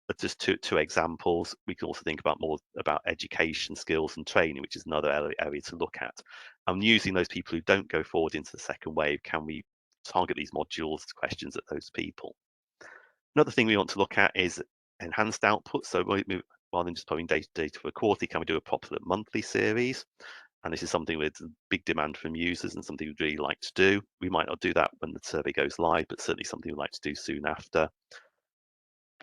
But just two examples. We can also think about more about education, skills and training, which is another area to look at. And using those people who don't go forward into the second wave, can we target these modules questions at those people? Another thing we want to look at is enhanced output. So rather than just putting data for a quarterly, can we do a proper monthly series? And this is something with big demand from users and something we'd really like to do. We might not do that when the survey goes live, but certainly something we'd like to do soon after.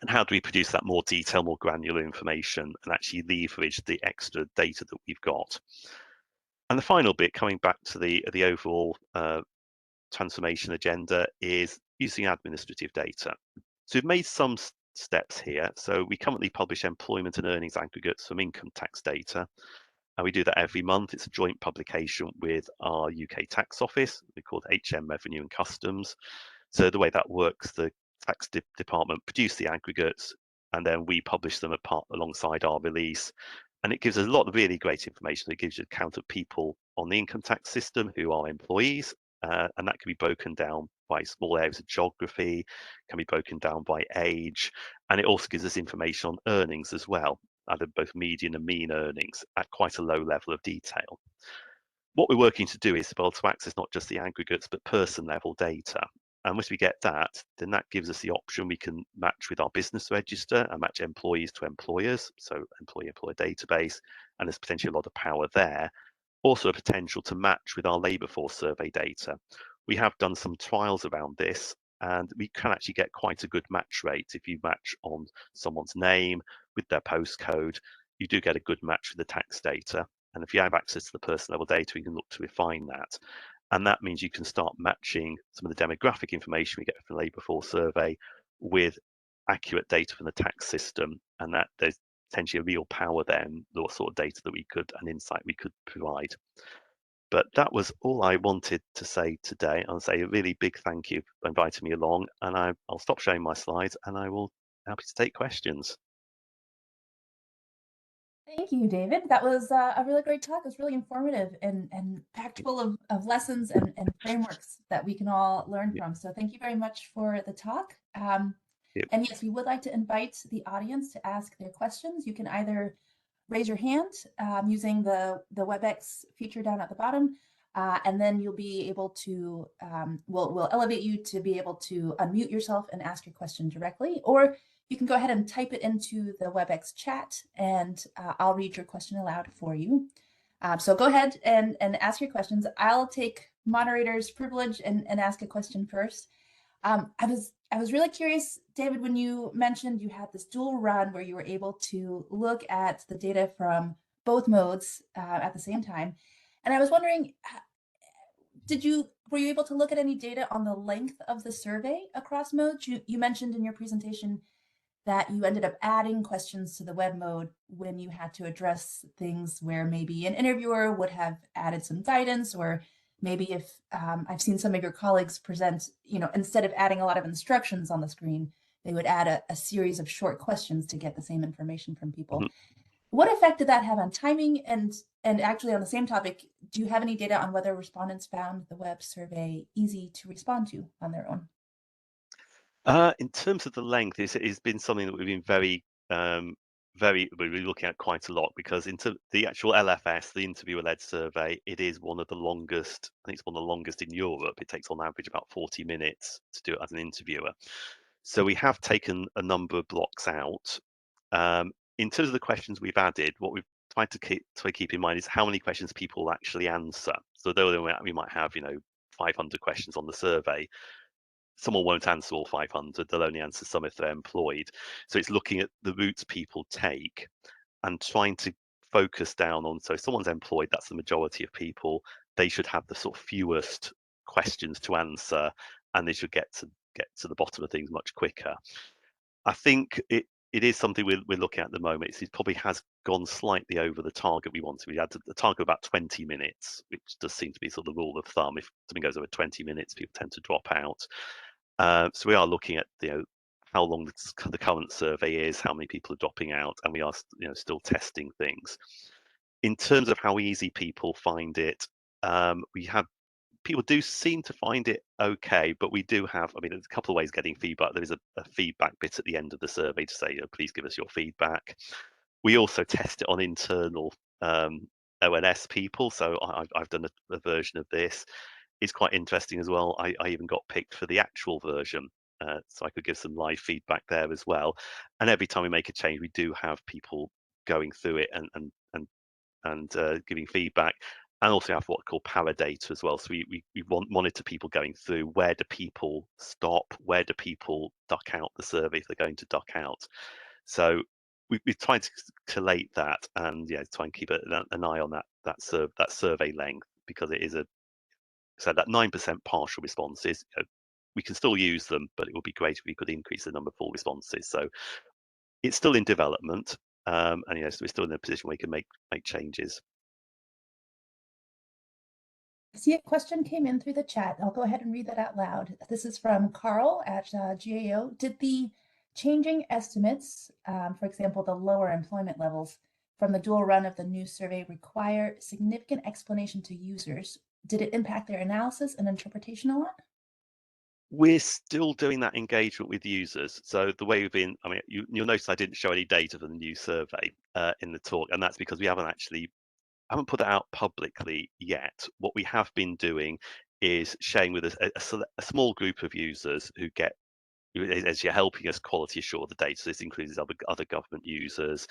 And how do we produce that more detailed, more granular information and actually leverage the extra data that we've got? And the final bit, coming back to the overall transformation agenda, is using administrative data. So we've made some steps here. So we currently publish employment and earnings aggregates from income tax data. And we do that every month. It's a joint publication with our UK tax office. We call it HM Revenue and Customs. So the way that works, the tax department produce the aggregates and then we publish them alongside our release. And it gives us a lot of really great information. It gives you a count of people on the income tax system who are employees, and that can be broken down by small areas of geography, can be broken down by age, and it also gives us information on earnings as well, either both median and mean earnings at quite a low level of detail. What we're working to do is to be able to access not just the aggregates, but person level data. And once we get that, then that gives us the option we can match with our business register and match employees to employers, so employee-employer database, and there's potentially a lot of power there. Also a potential to match with our labour force survey data. We have done some trials around this, and we can actually get quite a good match rate. If you match on someone's name with their postcode, you do get a good match with the tax data. And if you have access to the person level data, you can look to refine that. And that means you can start matching some of the demographic information we get from the labour force survey with accurate data from the tax system. And that there's potentially a real power then, the sort of data that we could, and insight we could provide. But that was all I wanted to say today. I'll say a really big thank you for inviting me along, and I'll stop showing my slides and I will be happy to take questions. Thank you, David. That was a really great talk. It was really informative and packed full of lessons and frameworks that we can all learn from. So thank you very much for the talk. And yes, we would like to invite the audience to ask their questions. You can either raise your hand using the WebEx feature down at the bottom, and then you'll be able to, we'll elevate you to be able to unmute yourself and ask your question directly, or you can go ahead and type it into the WebEx chat, and I'll read your question aloud for you. So go ahead and ask your questions. I'll take moderator's privilege and ask a question first. I was really curious, David, when you mentioned you had this dual run where you were able to look at the data from both modes at the same time. And I was wondering, were you able to look at any data on the length of the survey across modes? You mentioned in your presentation that you ended up adding questions to the web mode when you had to address things where maybe an interviewer would have added some guidance, or maybe if I've seen some of your colleagues present, instead of adding a lot of instructions on the screen, they would add a series of short questions to get the same information from people. Mm-hmm. What effect did that have on timing? And actually on the same topic, do you have any data on whether respondents found the web survey easy to respond to on their own? In terms of the length, it's been something that we've been we're looking at quite a lot, because into the actual LFS, the interviewer-led survey, it is one of the longest. I think it's one of the longest in Europe. It takes on average about 40 minutes to do it as an interviewer. So we have taken a number of blocks out. In terms of the questions we've added, what we've tried to keep in mind is how many questions people actually answer. So though we might have 500 questions on the survey, someone won't answer all 500, they'll only answer some if they're employed. So it's looking at the routes people take and trying to focus down on, so if someone's employed, that's the majority of people, they should have the sort of fewest questions to answer, and they should get to the bottom of things much quicker. I think it is something we're looking at the moment. It probably has gone slightly over the target we wanted. We had the target of about 20 minutes, which does seem to be sort of the rule of thumb. If something goes over 20 minutes, people tend to drop out. So we are looking at how long the current survey is, how many people are dropping out, and we are still testing things. In terms of how easy people find it, people do seem to find it okay, but we do have, there's a couple of ways getting feedback. There is a feedback bit at the end of the survey to say, please give us your feedback. We also test it on internal ONS people, so I've done a version of this. It's quite interesting as well. I even got picked for the actual version, so I could give some live feedback there as well. And every time we make a change, we do have people going through it and giving feedback, and also have what called paradata as well. So we monitor people going through. Where do people stop? Where do people duck out the survey if they're going to duck out? So we've tried to collate that and try and keep an eye on that survey length, because it is so that 9% partial responses, we can still use them, but it would be great if we could increase the number of full responses. So it's still in development, and so we're still in a position where we can make changes. I see a question came in through the chat. I'll go ahead and read that out loud. This is from Carl at GAO. Did the changing estimates, for example, the lower employment levels from the dual run of the new survey, require significant explanation to users? Did it impact their analysis and interpretation a lot? We're still doing that engagement with users. So the way we've been, you'll notice I didn't show any data for the new survey in the talk, and that's because we haven't put it out publicly yet. What we have been doing is sharing with a small group of users who as you're helping us quality assure the data. So this includes other government users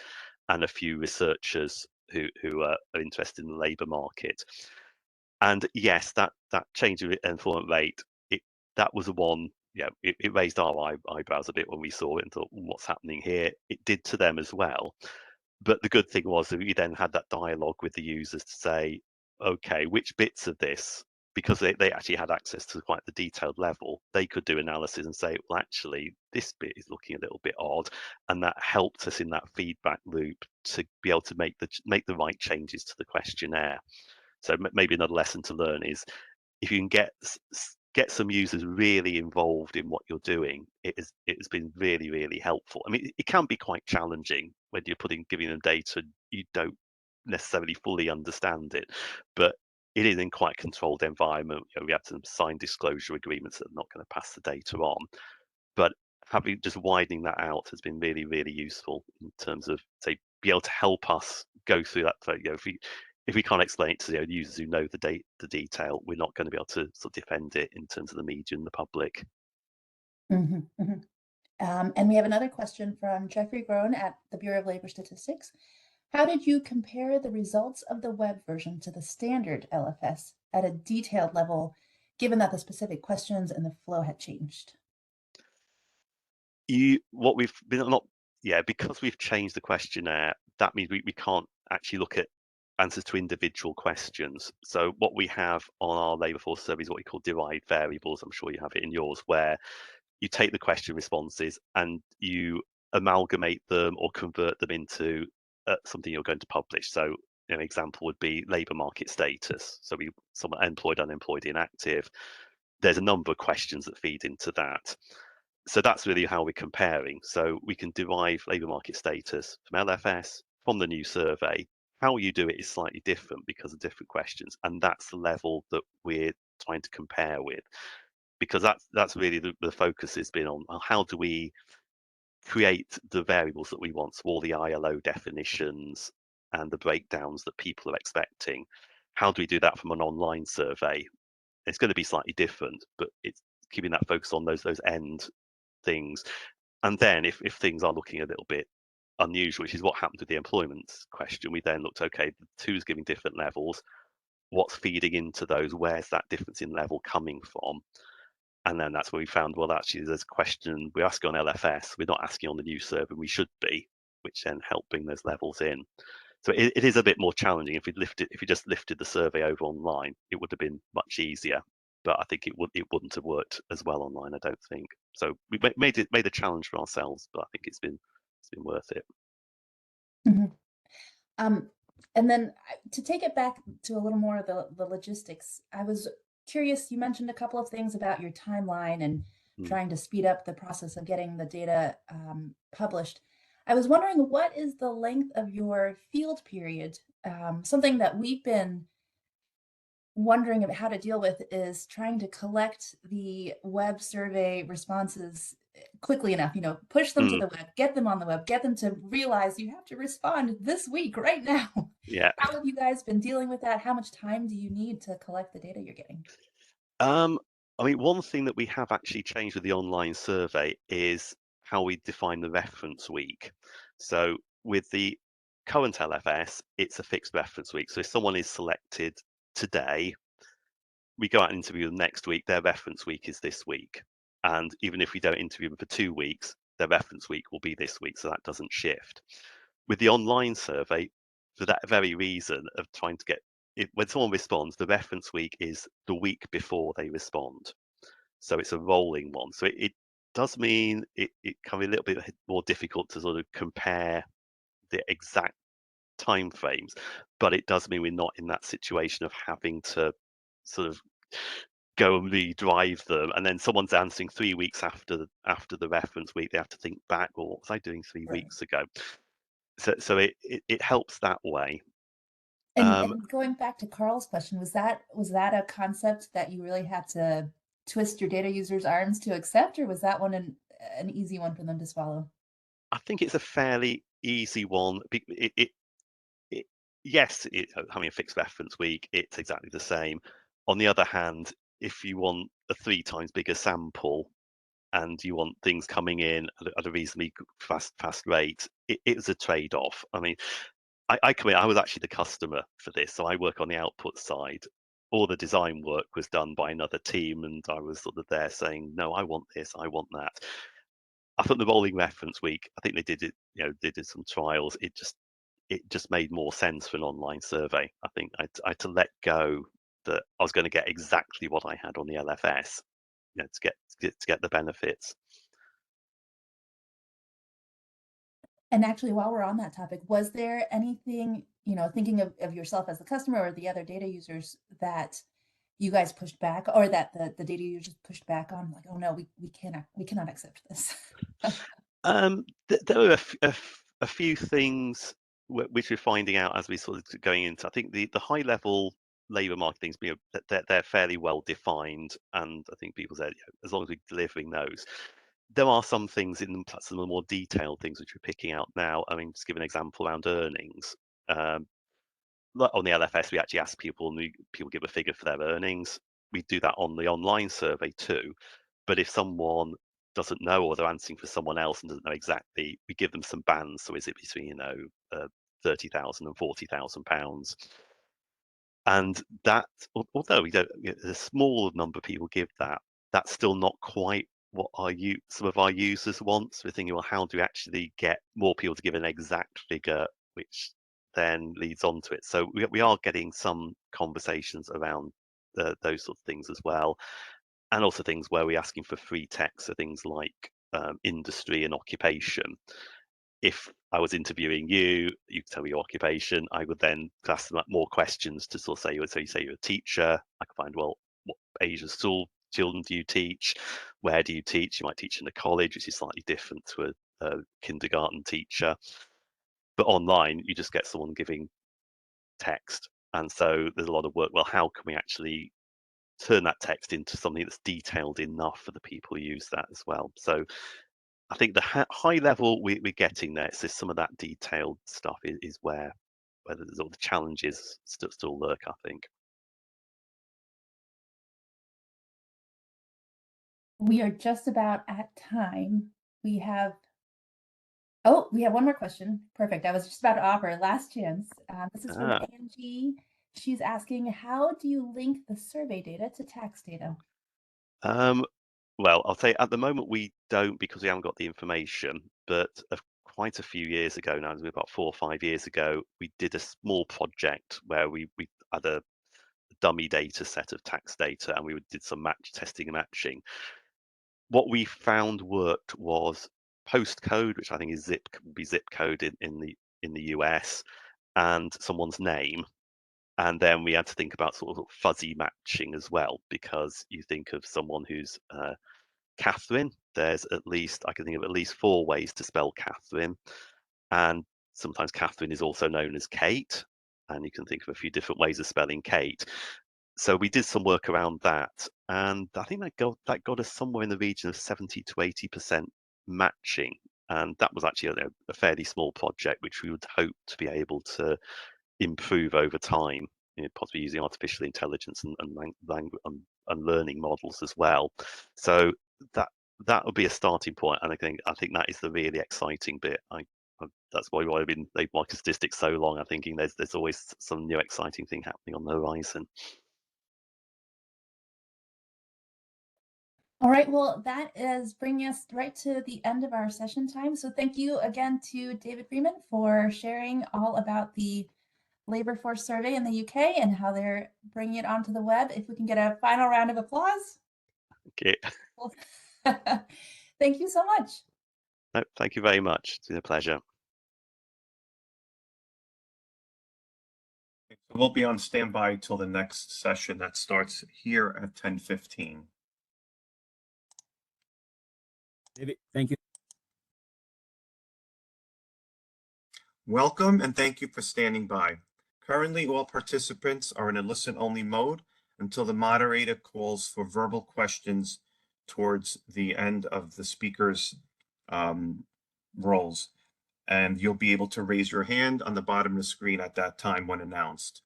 and a few researchers who are interested in the labour market. And yes, that change of employment rate, that was the one, it raised our eyebrows a bit when we saw it and thought, what's happening here? It did to them as well. But the good thing was that we then had that dialogue with the users to say, okay, which bits of this, because they actually had access to quite the detailed level, they could do analysis and say, well, actually, this bit is looking a little bit odd. And that helped us in that feedback loop to be able to make the right changes to the questionnaire. So maybe another lesson to learn is if you can get some users really involved in what you're doing, it has been really, really helpful. I mean, it can be quite challenging when you're giving them data and you don't necessarily fully understand it, but it is in quite a controlled environment. We have to sign disclosure agreements that are not going to pass the data on. But having just widening that out has been really, really useful in terms of, say, be able to help us go through that. So, if we can't explain it to users who know the detail, we're not going to be able to sort of defend it in terms of the media and the public. And we have another question from Jeffrey Groen at the Bureau of Labor Statistics. How did you compare the results of the web version to the standard LFS at a detailed level, given that the specific questions and the flow had changed? Because we've changed the questionnaire, that means we can't actually look at answers to individual questions. So what we have on our labour force survey is what we call derived variables. I'm sure you have it in yours, where you take the question responses and you amalgamate them or convert them into something you're going to publish. So an example would be labour market status. So someone employed, unemployed, inactive. There's a number of questions that feed into that. So that's really how we're comparing. So we can derive labour market status from LFS, from the new survey. How you do it is slightly different because of different questions. And that's the level that we're trying to compare with. Because that's really the focus has been on how do we create the variables that we want, so all the ILO definitions and the breakdowns that people are expecting. How do we do that from an online survey? It's going to be slightly different, but it's keeping that focus on those end things. And then if things are looking a little bit unusual, which is what happened with the employment question, we then looked, okay, the two's giving different levels. What's feeding into those? Where's that difference in level coming from? And then that's where we found, well, actually, there's a question we're asking on LFS, we're not asking on the new survey, we should be, which then helped bring those levels in. So it is a bit more challenging. If we just lifted the survey over online, it would have been much easier. But I think it wouldn't have worked as well online, I don't think. So we made a challenge for ourselves, but I think it's been worth it. And then to take it back to a little more of the logistics, I was curious, you mentioned a couple of things about your timeline and trying to speed up the process of getting the data published. I was wondering, what is the length of your field period? Something that we've been wondering about how to deal with is trying to collect the web survey responses quickly enough, push them to the web, get them on the web, get them to realize you have to respond this week, right now. Yeah. How have you guys been dealing with that? How much time do you need to collect the data you're getting? I mean, one thing that we have actually changed with the online survey is how we define the reference week. So with the current LFS, it's a fixed reference week. So if someone is selected today, we go out and interview them next week, their reference week is this week. And even if we don't interview them for 2 weeks, their reference week will be this week, so that doesn't shift. With the online survey, for that very reason of trying to get, when someone responds, the reference week is the week before they respond. So it's a rolling one. So it does mean it can be a little bit more difficult to sort of compare the exact time frames, but it does mean we're not in that situation of having to sort of go and re-drive them, and then someone's answering 3 weeks after the reference week. They have to think back, well, what was I doing 3 weeks ago? So it helps that way. And going back to Carl's question, was that a concept that you really had to twist your data users' arms to accept, or was that one an easy one for them to swallow? I think it's a fairly easy one. Yes, having a fixed reference week, it's exactly the same. On the other hand, if you want a 3 times bigger sample and you want things coming in at a reasonably fast rate, it was a trade-off. I mean, I was actually the customer for this, so I work on the output side. All the design work was done by another team, and I was sort of there saying, no, I want this, I want that. I thought the rolling reference week, I think they did it, they did some trials. It just made more sense for an online survey. I think I had to let go that I was going to get exactly what I had on the LFS, to get the benefits. And actually, while we're on that topic, was there anything thinking of yourself as the customer or the other data users that you guys pushed back, or that the data users pushed back on, like, oh no, we cannot accept this? There are a few things which we're finding out as we sort of going into. I think the high level labour market things, they're fairly well defined, and I think people said, as long as we're delivering those. There are some things in perhaps some of the more detailed things which we're picking out now. I mean, just give an example around earnings. Like on the LFS, we actually ask people, and people give a figure for their earnings. We do that on the online survey too. But if someone doesn't know, or they're answering for someone else and doesn't know exactly, we give them some bands. So is it between £30,000 and £40,000? And that, although we don't, a small number of people give that, that's still not quite what some of our users want. So we're thinking, well, how do we actually get more people to give an exact figure, which then leads on to it? So we are getting some conversations around those sort of things as well, and also things where we're asking for free text, so things like industry and occupation. If I was interviewing you, you could tell me your occupation. I would then ask them more questions to sort of say, so you say you're a teacher. I can find, well, what age of school children do you teach? Where do you teach? You might teach in a college, which is slightly different to a kindergarten teacher. But online, you just get someone giving text. And so there's a lot of work. Well, how can we actually turn that text into something that's detailed enough for the people who use that as well? So I think the high level we're getting there. So some of that detailed stuff is where there's all the challenges still lurk, I think. We are just about at time. We have one more question. Perfect. I was just about to offer last chance. This is from Angie. She's asking, how do you link the survey data to tax data? Well, I'll say at the moment we don't, because we haven't got the information, but quite a few years ago now, about 4 or 5 years ago, we did a small project where we had a dummy data set of tax data, and we did some testing and matching. What we found worked was postcode, which I think is zip code in the US, and someone's name. And then we had to think about sort of fuzzy matching as well, because you think of someone who's Catherine, I can think of at least 4 ways to spell Catherine. And sometimes Catherine is also known as Kate, and you can think of a few different ways of spelling Kate. So we did some work around that, and I think that got us somewhere in the region of 70 to 80% matching. And that was actually a fairly small project, which we would hope to be able to improve over time, possibly using artificial intelligence and learning models as well. So that would be a starting point, and I think that is the really exciting bit. That's why I've been labelled market statistics so long. I'm thinking there's always some new exciting thing happening on the horizon. All right, well, that is bringing us right to the end of our session time. So thank you again to David Freeman for sharing all about the labor force survey in the UK and how they're bringing it onto the web. If we can get a final round of applause. Okay. Well, thank you so much. No, thank you very much. It's been a pleasure. We'll be on standby till the next session that starts here at 10:15. Thank you. Welcome and thank you for standing by. Currently, all participants are in a listen-only mode until the moderator calls for verbal questions towards the end of the speaker's roles. And you'll be able to raise your hand on the bottom of the screen at that time when announced.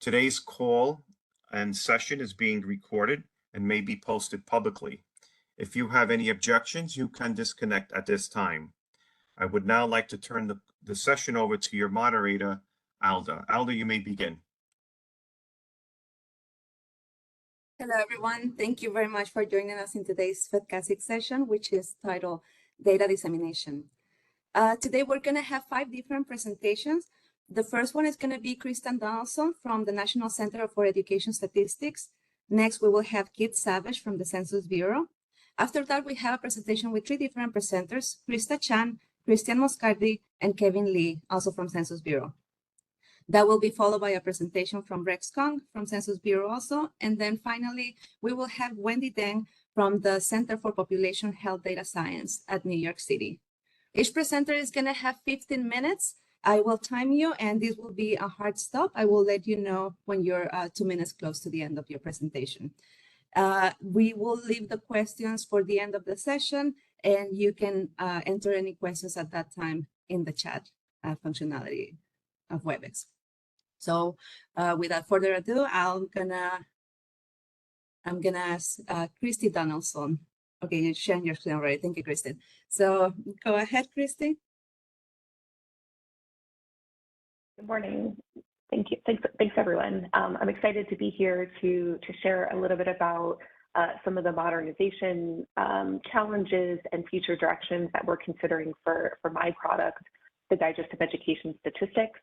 Today's call and session is being recorded and may be posted publicly. If you have any objections, you can disconnect at this time. I would now like to turn the session over to your moderator, Alda. Alda, you may begin. Hello, everyone. Thank you very much for joining us in today's FedCASIC session, which is titled Data Dissemination. Today, we're going to have 5 different presentations. The first one is going to be Kristen Donaldson from the National Center for Education Statistics. Next, we will have Keith Savage from the Census Bureau. After that, we have a presentation with 3 different presenters, Krista Chan, Christian Moscardi, and Kevin Lee, also from Census Bureau. That will be followed by a presentation from Rex Kong from Census Bureau also. And then finally, we will have Wendy Deng from the Center for Population Health Data Science at New York City. Each presenter is going to have 15 minutes. I will time you, and this will be a hard stop. I will let you know when you're 2 minutes close to the end of your presentation. We will leave the questions for the end of the session, and you can enter any questions at that time in the chat functionality of WebEx. So without further ado, I'm gonna ask Christy Donaldson. Okay, you're sharing your screen already. Thank you, Christy. So go ahead, Christy. Good morning. Thank you. Thanks everyone. I'm excited to be here to share a little bit about some of the modernization challenges and future directions that we're considering for my product, the Digest of Education Statistics,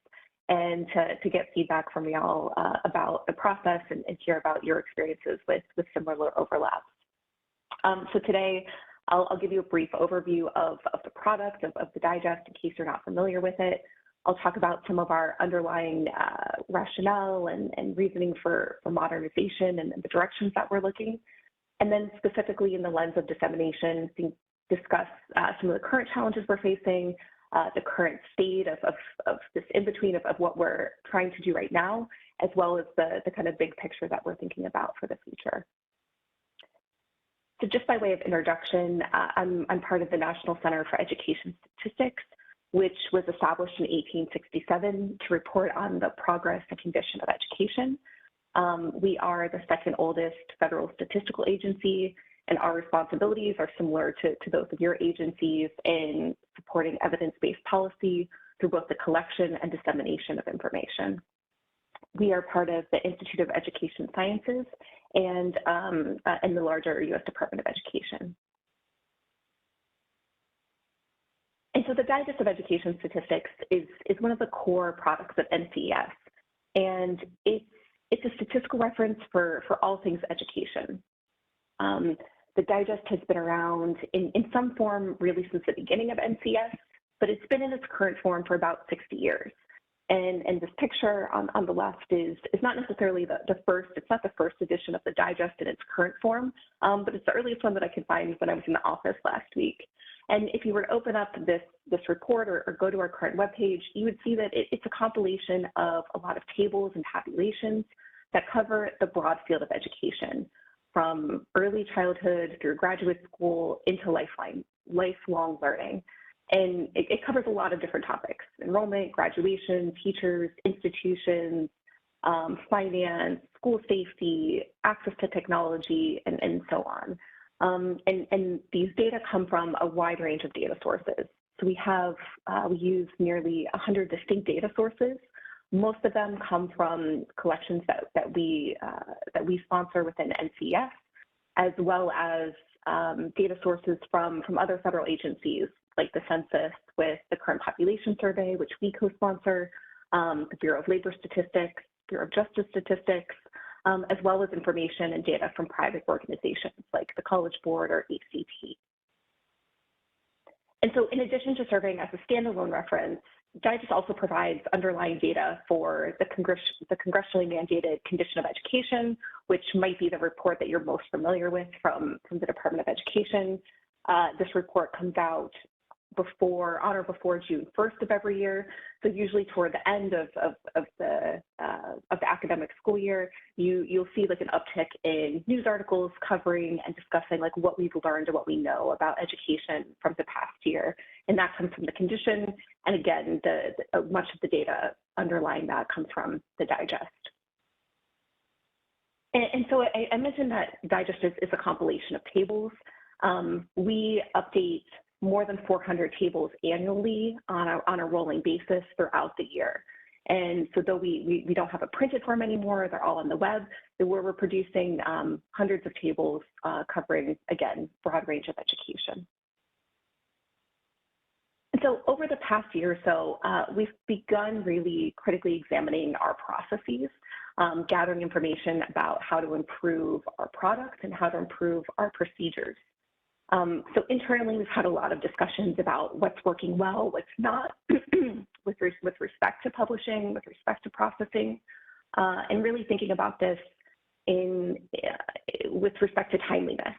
and to get feedback from y'all about the process and hear about your experiences with similar overlaps. So today, I'll give you a brief overview of the product, of the Digest, in case you're not familiar with it. I'll talk about some of our underlying rationale and reasoning for modernization and the directions that we're looking. And then specifically in the lens of dissemination, discuss some of the current challenges we're facing, the current state of this in-between of what we're trying to do right now, as well as the kind of big picture that we're thinking about for the future. So just by way of introduction, I'm part of the National Center for Education Statistics, which was established in 1867 to report on the progress and condition of education. We are the second oldest federal statistical agency, and our responsibilities are similar to those of your agencies in supporting evidence-based policy through both the collection and dissemination of information. We are part of the Institute of Education Sciences and the larger U.S. Department of Education. And so the Digest of Education Statistics is one of the core products of NCES, and it's a statistical reference for all things education. The Digest has been around in some form really since the beginning of NCES, but it's been in its current form for about 60 years. And this picture on the left is not necessarily the first, it's not the first edition of the Digest in its current form, but it's the earliest one that I could find when I was in the office last week. And if you were to open up this report or go to our current webpage, you would see that it's a compilation of a lot of tables and tabulations that cover the broad field of education, from early childhood through graduate school into lifelong learning. And it covers a lot of different topics: enrollment, graduation, teachers, institutions, finance, school safety, access to technology, and so on. And these data come from a wide range of data sources. So we use nearly 100 distinct data sources. Most of them come from collections that we sponsor within NCES, as well as data sources from other federal agencies, like the Census with the Current Population Survey, which we co-sponsor, the Bureau of Labor Statistics, Bureau of Justice Statistics, as well as information and data from private organizations like the College Board or ACT. And so in addition to serving as a standalone reference, Digest also provides underlying data for the congressionally mandated condition of education, which might be the report that you're most familiar with from the Department of Education. This report comes out on or before June 1st of every year. So usually toward the end of the academic school year, you'll see like an uptick in news articles covering and discussing like what we've learned and what we know about education from the past year. And that comes from the condition. And again, much of the data underlying that comes from the Digest. And so I mentioned that Digest is a compilation of tables. We update more than 400 tables annually on a rolling basis throughout the year. And so though we don't have a printed form anymore, they're all on the web, we're producing hundreds of tables covering, again, broad range of education. And so over the past year or so, we've begun really critically examining our processes, gathering information about how to improve our products and how to improve our procedures. So internally, we've had a lot of discussions about what's working well, what's not, with respect to publishing, with respect to processing, and really thinking about this with respect to timeliness.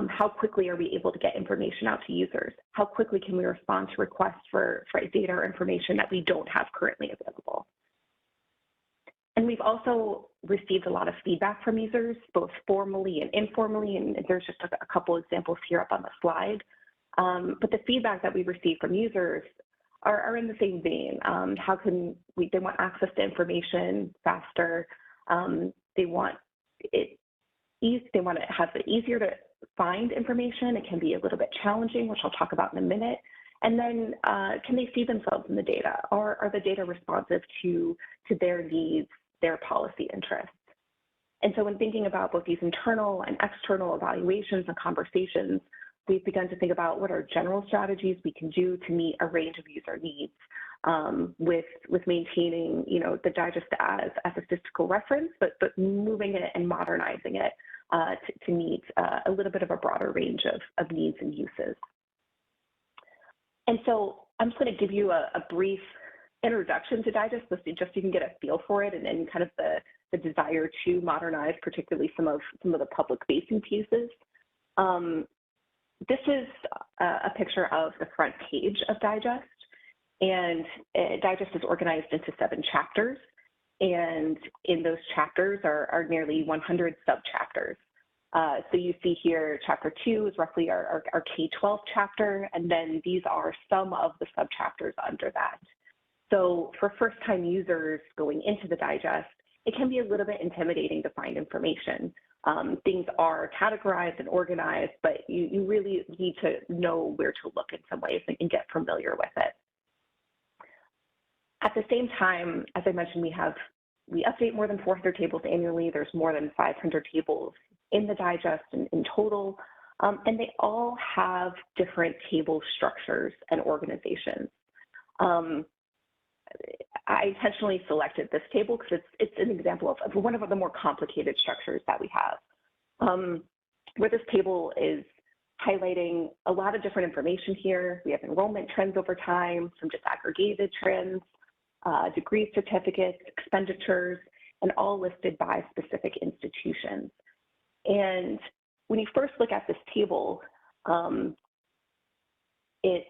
How quickly are we able to get information out to users? How quickly can we respond to requests for data or information that we don't have currently available? And we've also received a lot of feedback from users, both formally and informally, and there's just a couple examples here up on the slide. But the feedback that we receive from users are in the same vein. They want access to information faster. They want to have it easier to find information. It can be a little bit challenging, which I'll talk about in a minute. And then can they see themselves in the data? Or are the data responsive to their needs, their policy interests? And so when thinking about both these internal and external evaluations and conversations, we've begun to think about what are general strategies we can do to meet a range of user needs, with maintaining, the digest as a statistical reference, but moving it and modernizing it to meet a little bit of a broader range of needs and uses. And so I'm just going to give you a brief introduction to digest, just so you can get a feel for it and kind of the desire to modernize, particularly some of the public-facing pieces. This is a picture of the front page of Digest, and Digest is organized into 7 chapters, and in those chapters are nearly 100 sub-chapters. So you see here, Chapter 2 is roughly our K-12 chapter, and then these are some of the sub-chapters under that. So for first-time users going into the Digest, it can be a little bit intimidating to find information. Things are categorized and organized, but you really need to know where to look in some ways and get familiar with it. At the same time, as I mentioned, we update more than 400 tables annually. There's more than 500 tables in the Digest in total, and they all have different table structures and organizations. I intentionally selected this table because it's an example of one of the more complicated structures that we have, where this table is highlighting a lot of different information here. We have enrollment trends over time, some disaggregated trends, degree certificates, expenditures, and all listed by specific institutions. And when you first look at this table, it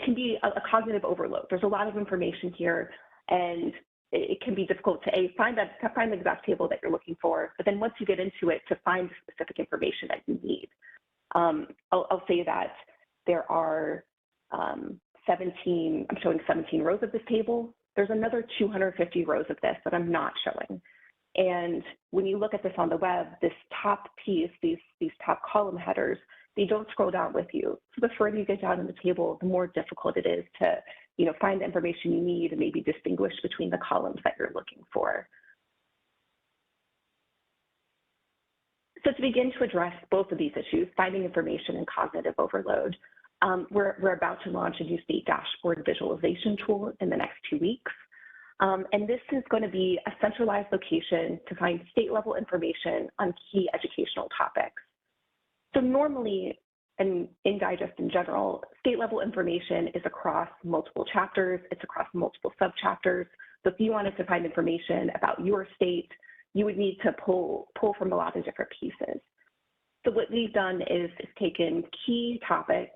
can be a cognitive overload. There's a lot of information here, and it can be difficult to find the exact table that you're looking for, but then once you get into it, to find the specific information that you need. I'll say that there are 17, I'm showing 17 rows of this table. There's another 250 rows of this that I'm not showing. And when you look at this on the web, this top piece, these top column headers, they don't scroll down with you. So the further you get down in the table, the more difficult it is to find the information you need and maybe distinguish between the columns that you're looking for. So to begin to address both of these issues, finding information and cognitive overload, we're about to launch a new state dashboard visualization tool in the next 2 weeks. And this is going to be a centralized location to find state-level information on key educational topics. So normally, and in Digest in general, state-level information is across multiple chapters, it's across multiple sub-chapters. So if you wanted to find information about your state, you would need to pull from a lot of different pieces. So what we've done is taken key topic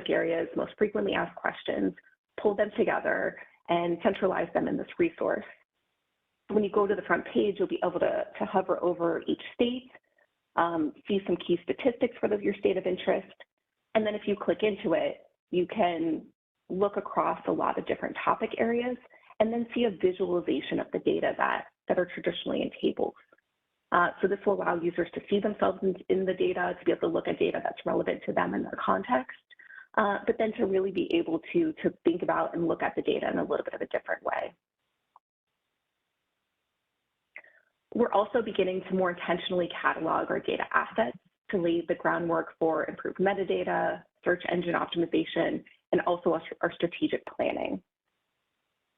areas, most frequently asked questions, pulled them together, and centralized them in this resource. When you go to the front page, you'll be able to hover over each state, see some key statistics for your state of interest. And then if you click into it, you can look across a lot of different topic areas and then see a visualization of the data that are traditionally in tables. So this will allow users to see themselves in the data, to be able to look at data that's relevant to them in their context, but then to really be able to think about and look at the data in a little bit of a different way. We're also beginning to more intentionally catalog our data assets to lay the groundwork for improved metadata, search engine optimization, and also our strategic planning.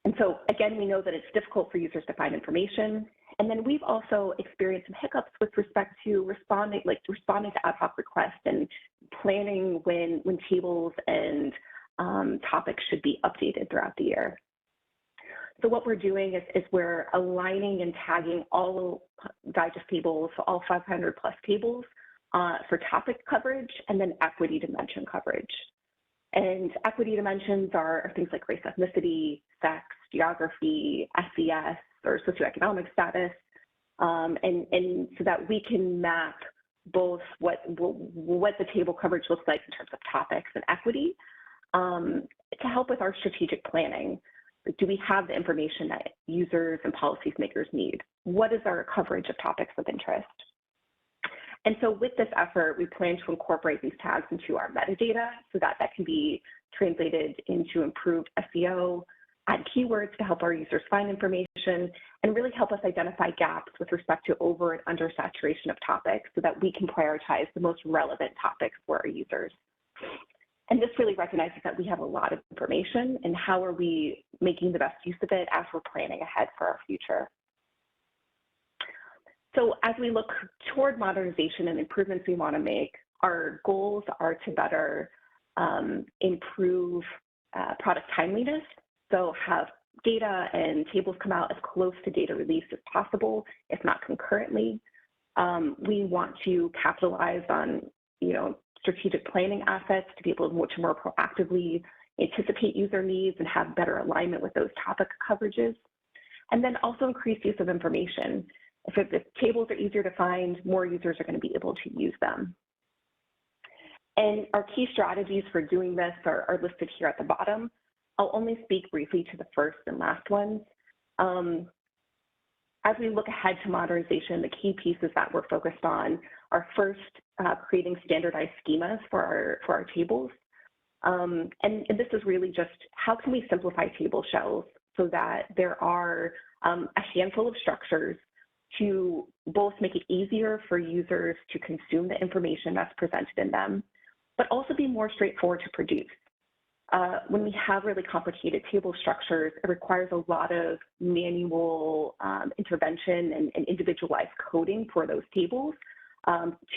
And so again, we know that it's difficult for users to find information. And then we've also experienced some hiccups with respect to responding to ad hoc requests and planning when tables and topics should be updated throughout the year. So what we're doing is we're aligning and tagging all digest tables, so all 500 plus tables for topic coverage, and then equity dimension coverage. And equity dimensions are things like race, ethnicity, sex, geography, SES, or socioeconomic status, and so that we can map both what the table coverage looks like in terms of topics and equity to help with our strategic planning. Do we have the information that users and policymakers need? What is our coverage of topics of interest? And so with this effort, we plan to incorporate these tags into our metadata so that can be translated into improved SEO, add keywords to help our users find information, and really help us identify gaps with respect to over and under saturation of topics so that we can prioritize the most relevant topics for our users. And this really recognizes that we have a lot of information, and how are we making the best use of it as we're planning ahead for our future. So as we look toward modernization and improvements we want to make, our goals are to better improve product timeliness, so have data and tables come out as close to data release as possible, if not concurrently. We want to capitalize on, strategic planning assets to be able to more proactively anticipate user needs and have better alignment with those topic coverages. And then also increase use of information. If tables are easier to find, more users are going to be able to use them. And our key strategies for doing this are listed here at the bottom. I'll only speak briefly to the first and last ones. As we look ahead to modernization, the key pieces that we're focused on are first, creating standardized schemas for our tables. And this is really just how can we simplify table shells so that there are a handful of structures to both make it easier for users to consume the information that's presented in them, but also be more straightforward to produce. When we have really complicated table structures, it requires a lot of manual intervention and individualized coding for those tables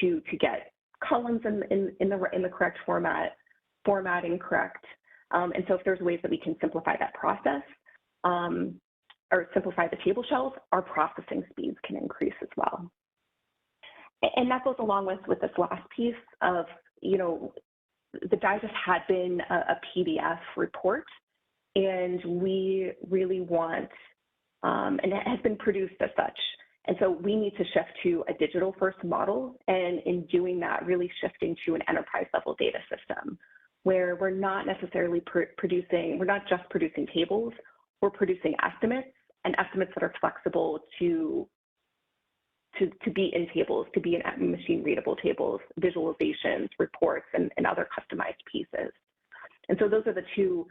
to get columns in the correct formatting correct. And so if there's ways that we can simplify that process or simplify the table shells, our processing speeds can increase as well. And that goes along with this last piece of, the digest had been a PDF report, and we really want, and it has been produced as such. And so we need to shift to a digital first model, and in doing that, really shifting to an enterprise level data system where we're not necessarily we're not just producing tables, we're producing estimates, and estimates that are flexible to be in tables, to be in machine readable tables, visualizations, reports, and other customized pieces. And so those are the two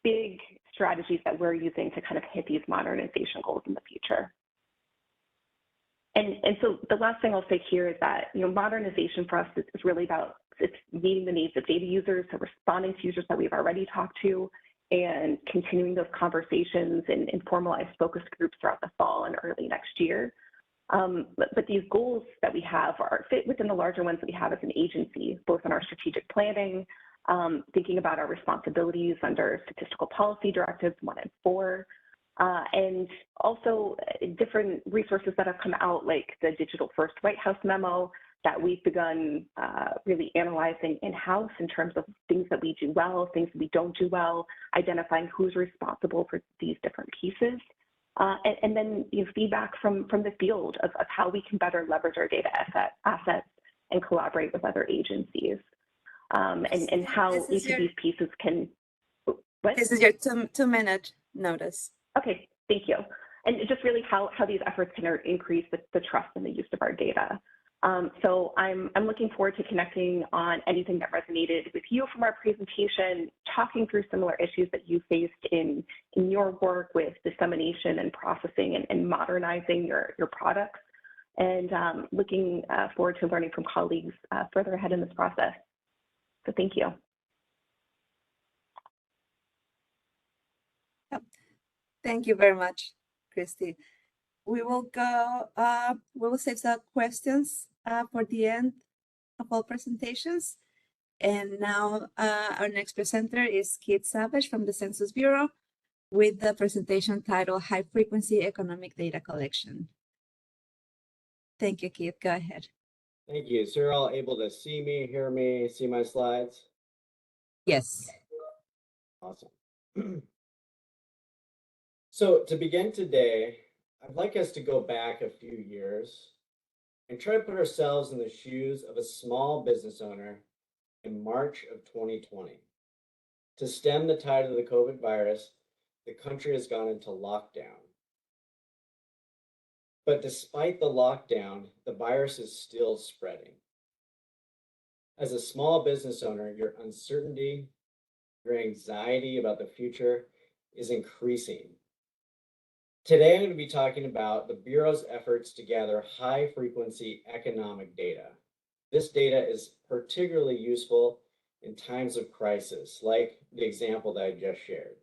big strategies that we're using to kind of hit these modernization goals in the future. And so the last thing I'll say here is that, modernization for us is really about, it's meeting the needs of data users, so responding to users that we've already talked to, and continuing those conversations in formalized focus groups throughout the fall and early next year. But these goals that we have are fit within the larger ones that we have as an agency, both in our strategic planning, thinking about our responsibilities under statistical policy directives 1 and 4, and also different resources that have come out, like the Digital First White House memo that we've begun really analyzing in-house in terms of things that we do well, things that we don't do well, identifying who's responsible for these different pieces, and then feedback from the field of how we can better leverage our data assets and collaborate with other agencies, and how each of these pieces can. What? This is your two-minute notice. Okay, thank you. And just really how these efforts can increase the trust and the use of our data. So I'm looking forward to connecting on anything that resonated with you from our presentation, talking through similar issues that you faced in your work with dissemination and processing and modernizing your products, and looking forward to learning from colleagues further ahead in this process. So thank you. Thank you very much, Christy. we will save some questions for the end of all presentations. And now our next presenter is Keith Savage from the Census Bureau with the presentation titled High Frequency Economic Data Collection. Thank you, Keith. Go ahead. Thank you. So you're all able to see me, hear me, see my slides? Yes. Awesome. So to begin today, I'd like us to go back a few years and try to put ourselves in the shoes of a small business owner in March of 2020. To stem the tide of the COVID virus, the country has gone into lockdown. But despite the lockdown, the virus is still spreading. As a small business owner, your uncertainty, your anxiety about the future is increasing. Today, I'm going to be talking about the Bureau's efforts to gather high-frequency economic data. This data is particularly useful in times of crisis, like the example that I just shared.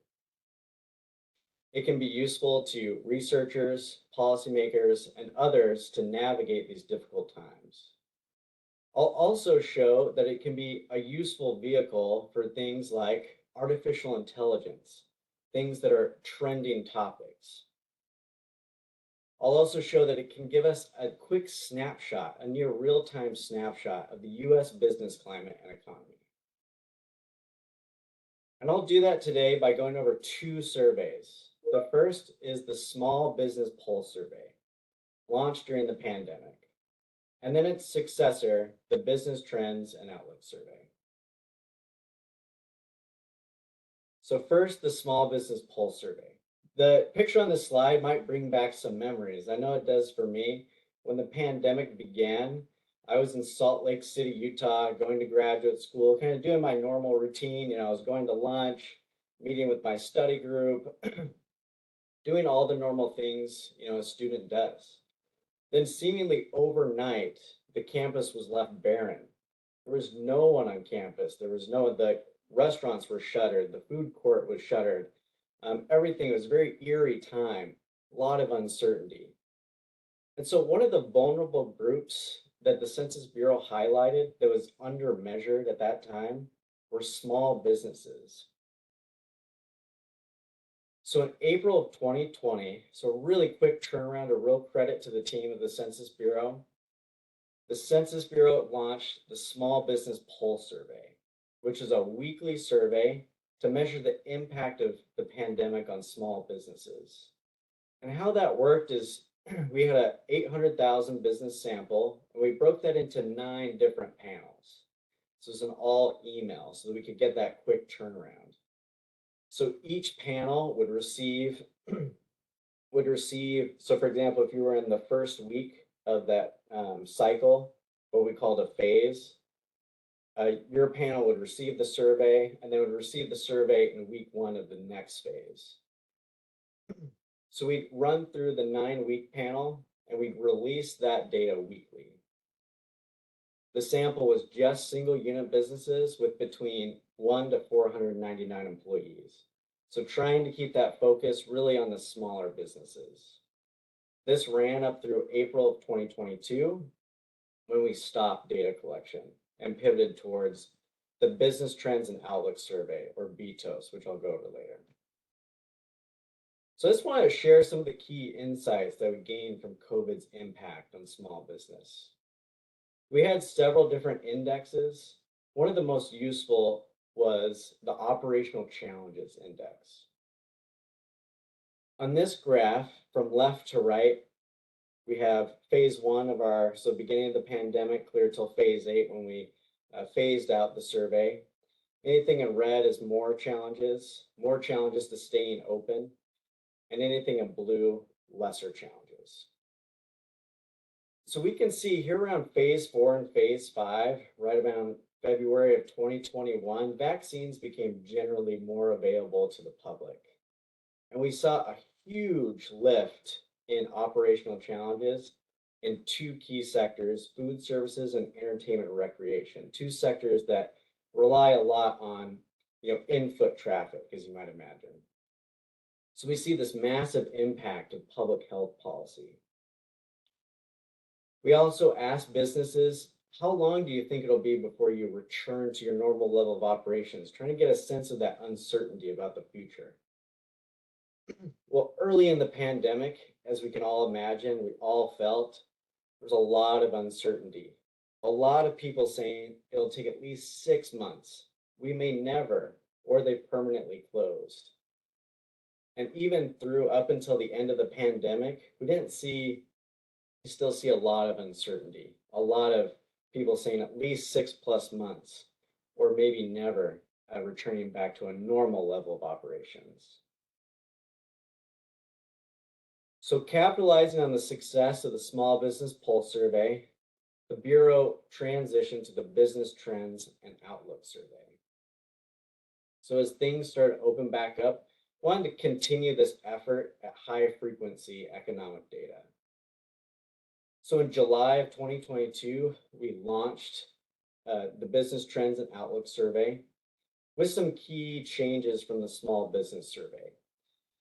It can be useful to researchers, policymakers, and others to navigate these difficult times. I'll also show that it can be a useful vehicle for things like artificial intelligence, things that are trending topics. I'll also show that it can give us a quick snapshot, a near real-time snapshot of the US business climate and economy. And I'll do that today by going over two surveys. The first is the Small Business Pulse Survey, launched during the pandemic, and then its successor, the Business Trends and Outlook Survey. So first, the Small Business Pulse Survey. The picture on the slide might bring back some memories. I know it does for me. When the pandemic began, I was in Salt Lake City, Utah, going to graduate school, kind of doing my normal routine. I was going to lunch, meeting with my study group, doing all the normal things, a student does. Then seemingly overnight, the campus was left barren. There was no one on campus. The restaurants were shuttered. The food court was shuttered. Everything was a very eerie time, a lot of uncertainty. And so one of the vulnerable groups that the Census Bureau highlighted that was undermeasured at that time were small businesses. So in April of 2020, so a really quick turnaround, a real credit to the team of the Census Bureau, the Census Bureau launched the Small Business Pulse Survey, which is a weekly survey to measure the impact of the pandemic on small businesses. And how that worked is we had a 800,000 business sample, and we broke that into 9 different panels. So it's an all email so that we could get that quick turnaround. So each panel would receive, so for example, if you were in the first week of that cycle, what we called a phase, your panel would receive the survey and then would receive the survey in week 1 of the next phase. So we'd run through the 9-week panel and we'd release that data weekly. The sample was just single unit businesses with between 1 to 499 employees. So trying to keep that focus really on the smaller businesses. This ran up through April of 2022 when we stopped data collection and pivoted towards the Business Trends and Outlook Survey, or BTOS, which I'll go over later. So I just want to share some of the key insights that we gained from COVID's impact on small business. We had several different indexes. One of the most useful was the Operational Challenges Index. On this graph, from left to right, we have phase 1 of our, so beginning of the pandemic, clear till phase 8 when we phased out the survey. Anything in red is more challenges to staying open, and anything in blue, lesser challenges. So we can see here around phase 4 and phase 5, right around February of 2021, vaccines became generally more available to the public. And we saw a huge lift in operational challenges in 2 key sectors, food services and entertainment and recreation, 2 sectors that rely a lot on in-foot traffic, as you might imagine. So we see this massive impact of public health policy. We also ask businesses, how long do you think it'll be before you return to your normal level of operations? Trying to get a sense of that uncertainty about the future. Well, early in the pandemic, as we can all imagine, we all felt there's a lot of uncertainty. A lot of people saying it'll take at least 6 months. We may never, or they've permanently closed. And even through up until the end of the pandemic, we still see a lot of uncertainty. A lot of people saying at least 6+ months, or maybe never returning back to a normal level of operations. So capitalizing on the success of the Small Business Pulse Survey, the Bureau transitioned to the Business Trends and Outlook Survey. So as things start to open back up, I wanted to continue this effort at high frequency economic data. So in July of 2022, we launched the Business Trends and Outlook Survey with some key changes from the Small Business Survey.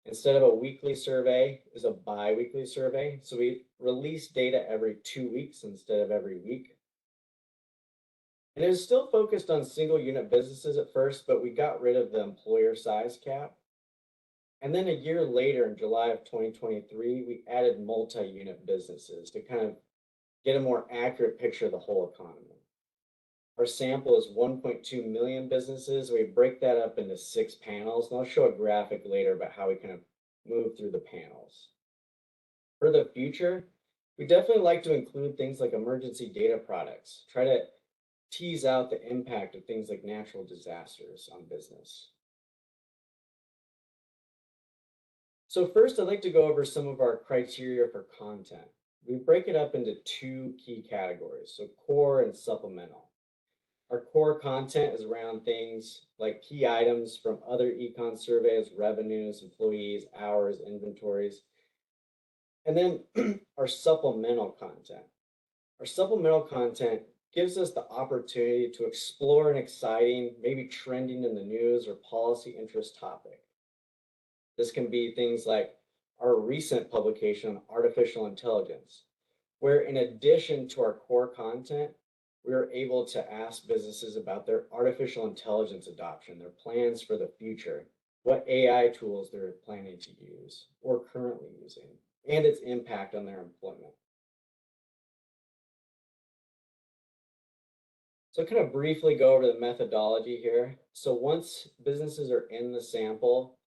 Instead of a weekly survey, is a bi-weekly survey. So we release data every 2 weeks instead of every week. And it was still focused on single unit businesses at first, but we got rid of the employer size cap. And then a year later, in July of 2023, we added multi-unit businesses to kind of get a more accurate picture of the whole economy. Our sample is 1.2 million businesses. We break that up into 6 panels, and I'll show a graphic later about how we kind of move through the panels. For the future, we definitely like to include things like emergency data products, try to tease out the impact of things like natural disasters on business. So first, I'd like to go over some of our criteria for content. We break it up into 2 key categories, so core and supplemental. Our core content is around things like key items from other econ surveys, revenues, employees, hours, inventories. And then our supplemental content. Our supplemental content gives us the opportunity to explore an exciting, maybe trending in the news or policy interest topic. This can be things like our recent publication on artificial intelligence, where in addition to our core content, we are able to ask businesses about their artificial intelligence adoption, their plans for the future, what AI tools they're planning to use or currently using, and its impact on their employment. So kind of briefly go over the methodology here. So once businesses are in the sample,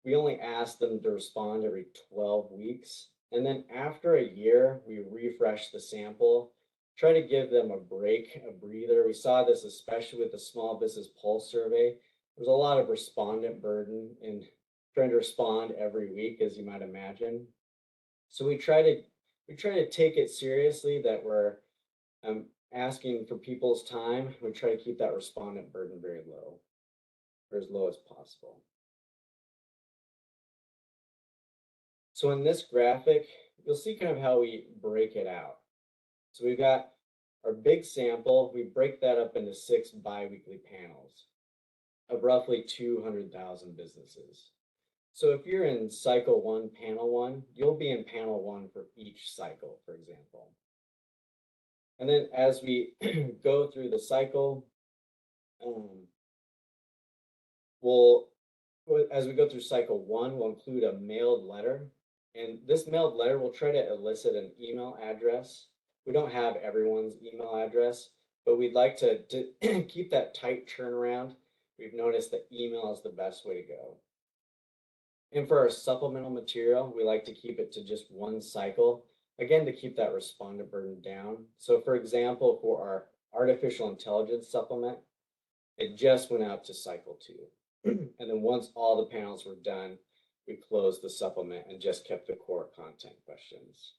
we only ask them to respond every 12 weeks. And then after a year, we refresh the sample, try to give them a break, a breather. We saw this especially with the Small Business Pulse Survey. There's a lot of respondent burden in trying to respond every week, as you might imagine. So we try to take it seriously that we're asking for people's time. We try to keep that respondent burden very low, or as low as possible. So in this graphic, you'll see kind of how we break it out. So we've got our big sample. We break that up into 6 bi-weekly panels of roughly 200,000 businesses. So if you're in cycle 1, panel 1, you'll be in panel 1 for each cycle, for example. And then as we go through the cycle, as we go through cycle 1, we'll include a mailed letter. And this mailed letter will try to elicit an email address. We don't have everyone's email address, but we'd like to keep that tight turnaround. We've noticed that email is the best way to go. And for our supplemental material, we like to keep it to just 1 cycle, again, to keep that respondent burden down. So for example, for our artificial intelligence supplement, it just went out to cycle 2. And then once all the panels were done, we closed the supplement and just kept the core content questions.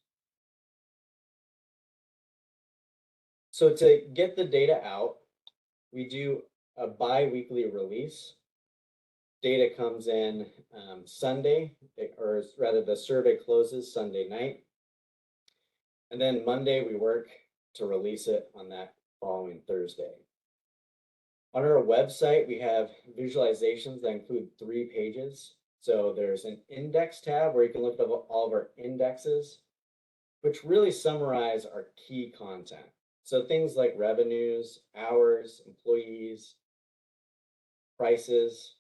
So to get the data out, we do a bi-weekly release. Data comes in Sunday, or rather the survey closes Sunday night. And then Monday, we work to release it on that following Thursday. On our website, we have visualizations that include 3 pages. So there's an index tab where you can look at all of our indexes, which really summarize our key content. So things like revenues, hours, employees, prices.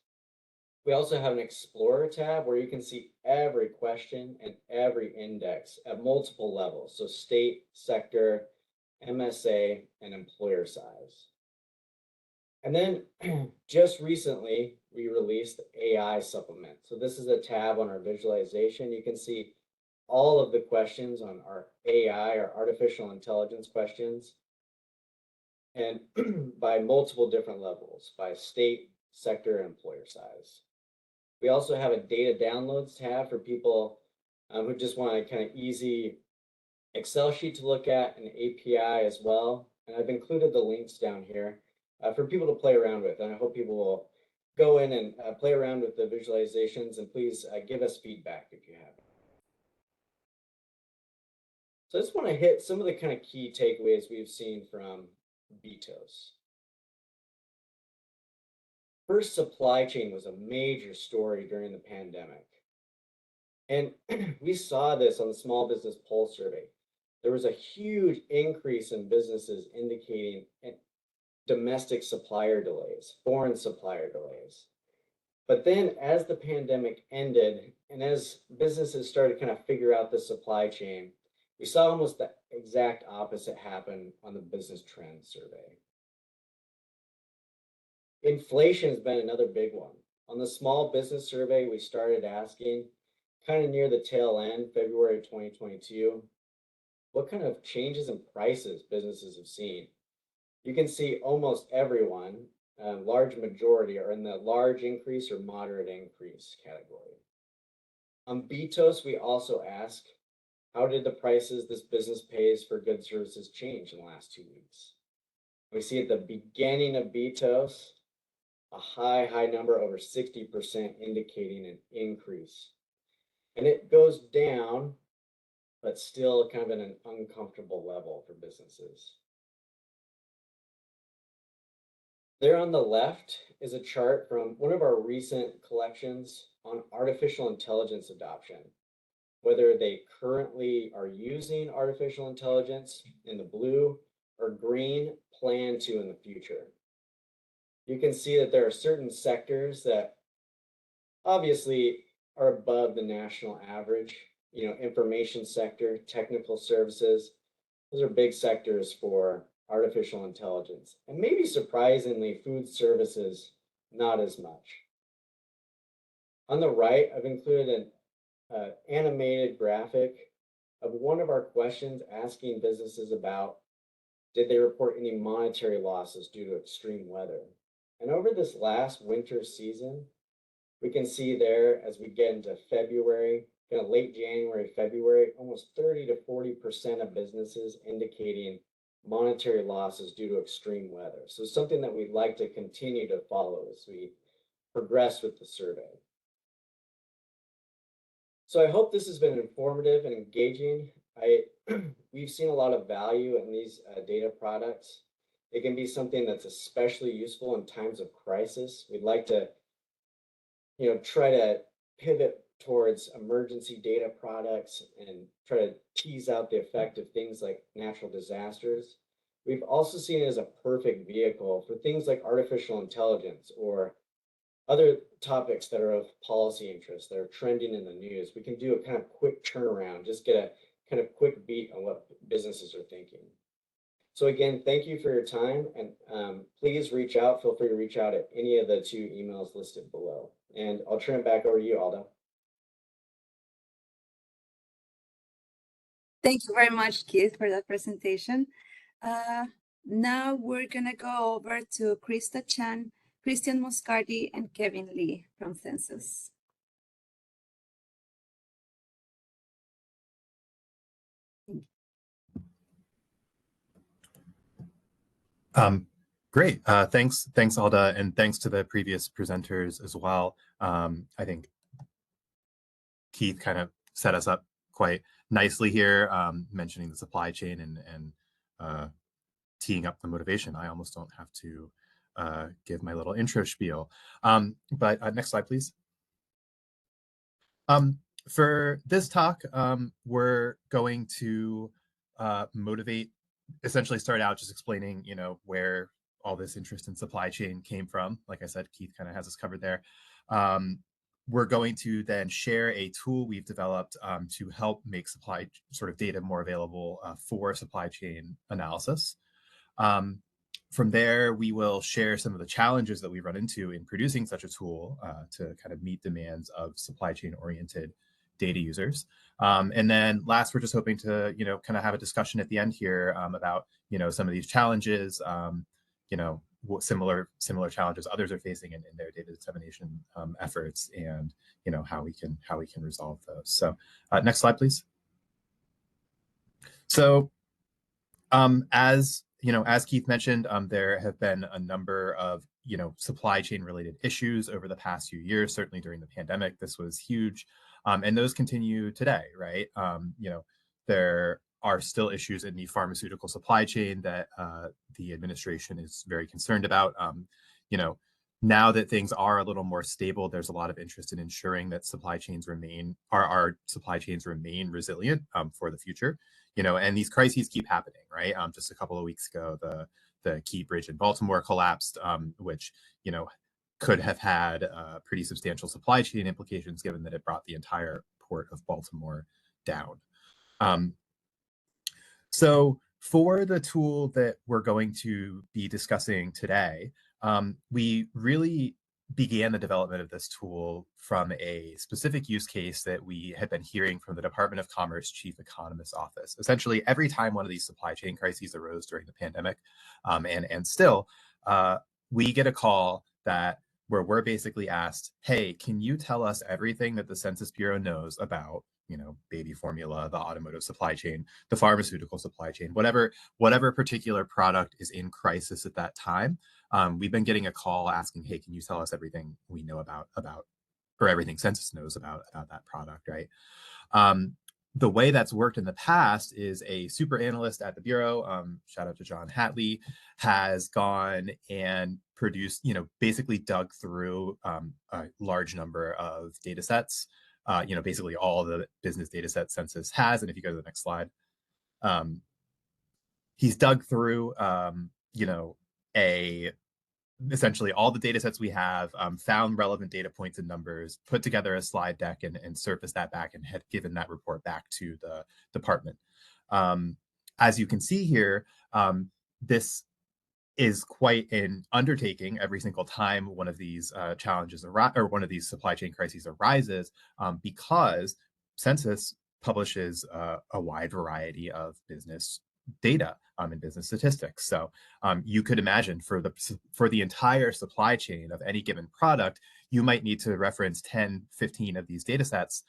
We also have an Explorer tab where you can see every question and every index at multiple levels. So state, sector, MSA, and employer size. And then just recently, we released the AI supplement. So this is a tab on our visualization. You can see all of the questions on our AI, our artificial intelligence questions, and by multiple different levels, by state, sector, and employer size. We also have a data downloads tab for people who just want a kind of easy Excel sheet to look at, an API as well. And I've included the links down here for people to play around with. And I hope people will go in and play around with the visualizations, and please give us feedback if you have. So I just want to hit some of the kind of key takeaways we've seen from BTOS. First, supply chain was a major story during the pandemic. And we saw this on the Small Business Pulse Survey. There was a huge increase in businesses indicating domestic supplier delays, foreign supplier delays. But then as the pandemic ended and as businesses started to kind of figure out the supply chain, we saw almost the exact opposite happen on the Business Trends Survey. Inflation has been another big one. On the Small Business Survey, we started asking kind of near the tail end, February 2022, what kind of changes in prices businesses have seen. You can see almost everyone, large majority, are in the large increase or moderate increase category. On BTOS, we also ask, how did the prices this business pays for goods and services change in the last 2 weeks? We see at the beginning of BTOS, a high number, over 60%, indicating an increase. And it goes down, but still kind of in an uncomfortable level for businesses. There on the left is a chart from one of our recent collections on artificial intelligence adoption, whether they currently are using artificial intelligence in the blue or green, plan to in the future. You can see that there are certain sectors that obviously are above the national average. You know, information sector, technical services, those are big sectors for artificial intelligence. And maybe surprisingly, food services, not as much. On the right, I've included an animated graphic of one of our questions asking businesses about, did they report any monetary losses due to extreme weather? And over this last winter season, we can see there as we get into February, kind of late January, February, almost 30 to 40% of businesses indicating monetary losses due to extreme weather. So something that we'd like to continue to follow as we progress with the survey. So I hope this has been informative and engaging. We've seen a lot of value in these data products. It can be something that's especially useful in times of crisis. We'd like to, try to pivot towards emergency data products and try to tease out the effect of things like natural disasters. We've also seen it as a perfect vehicle for things like artificial intelligence or other topics that are of policy interest that are trending in the news. We can do a kind of quick turnaround, just get a kind of quick beat on what businesses are thinking. So again, thank you for your time, and please reach out. Feel free to reach out at any of the 2 emails listed below. And I'll turn it back over to you, Alda. Thank you very much, Keith, for that presentation. Now we're gonna go over to Krista Chan, Christian Moscardi, and Kevin Lee from Census. Great. Thanks, Alda, and thanks to the previous presenters as well. I think Keith kind of set us up quite nicely here, mentioning the supply chain and teeing up the motivation. I almost don't have to give my little intro spiel. But next slide, please. For this talk, we're going to essentially start out just explaining, where all this interest in supply chain came from. Like I said, Keith kind of has us covered there. We're going to then share a tool we've developed to help make supply sort of data more available for supply chain analysis. From there, we will share some of the challenges that we run into in producing such a tool to kind of meet demands of supply chain oriented data users. And then last, we're just hoping to, kind of have a discussion at the end here about, some of these challenges, what similar challenges others are facing in their data dissemination efforts, and, how we can resolve those. So next slide, please. So as Keith mentioned, there have been a number of, supply chain related issues over the past few years. Certainly during the pandemic, this was huge. And those continue today, right? There are still issues in the pharmaceutical supply chain that the administration is very concerned about. Now that things are a little more stable, there's a lot of interest in ensuring that our supply chains remain resilient for the future. And these crises keep happening, right? Just a couple of weeks ago, the Key Bridge in Baltimore collapsed, which, could have had pretty substantial supply chain implications, given that it brought the entire port of Baltimore down. So for the tool that we're going to be discussing today, we really began the development of this tool from a specific use case that we had been hearing from the Department of Commerce Chief Economist's office. Essentially, every time one of these supply chain crises arose during the pandemic, and still, we get a call where we're basically asked, hey, can you tell us everything that the Census Bureau knows about, baby formula, the automotive supply chain, the pharmaceutical supply chain, whatever particular product is in crisis at that time. We've been getting a call asking, hey, can you tell us everything we know about or everything Census knows about that product, right? The way that's worked in the past is a super analyst at the Bureau, shout out to John Hatley, has gone and produced, basically dug through a large number of data sets, basically all the business data sets Census has. And if you go to the next slide, he's dug through, essentially all the data sets we have, found relevant data points and numbers, put together a slide deck and surfaced that back and had given that report back to the department. As you can see here, this is quite an undertaking every single time one of these one of these supply chain crises arises, because Census publishes a wide variety of business data and business statistics. So you could imagine for the entire supply chain of any given product, you might need to reference 10, 15 of these data sets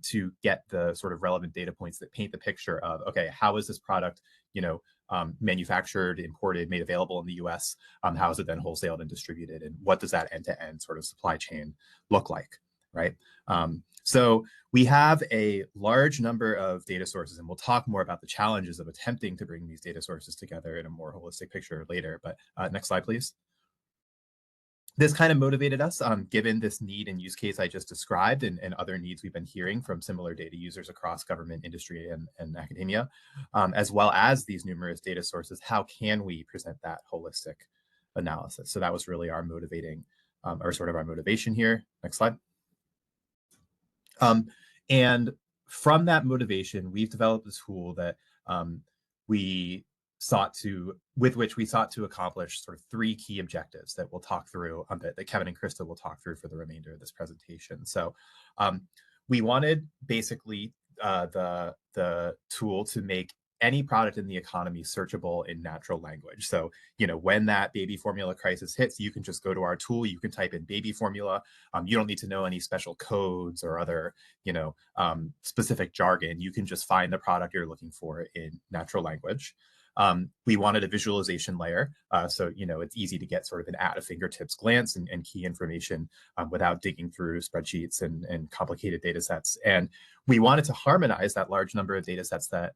to get the sort of relevant data points that paint the picture of, okay, how is this product, manufactured, imported, made available in the US? How is it then wholesaled and distributed? And what does that end-to-end sort of supply chain look like, right? So we have a large number of data sources, and we'll talk more about the challenges of attempting to bring these data sources together in a more holistic picture later. But next slide, please. This kind of motivated us, given this need and use case I just described, and other needs we've been hearing from similar data users across government, industry, and academia, as well as these numerous data sources. How can we present that holistic analysis? So that was really our motivation here. Next slide. And from that motivation, we've developed a tool that with which we sought to accomplish sort of 3 key objectives that we'll talk through, that Kevin and Krista will talk through for the remainder of this presentation. So we wanted basically the tool to make any product in the economy searchable in natural language. So, when that baby formula crisis hits, you can just go to our tool, you can type in baby formula. You don't need to know any special codes or other, specific jargon. You can just find the product you're looking for in natural language. We wanted a visualization layer, so it's easy to get sort of an at a fingertips glance and key information without digging through spreadsheets and complicated data sets. And we wanted to harmonize that large number of data sets that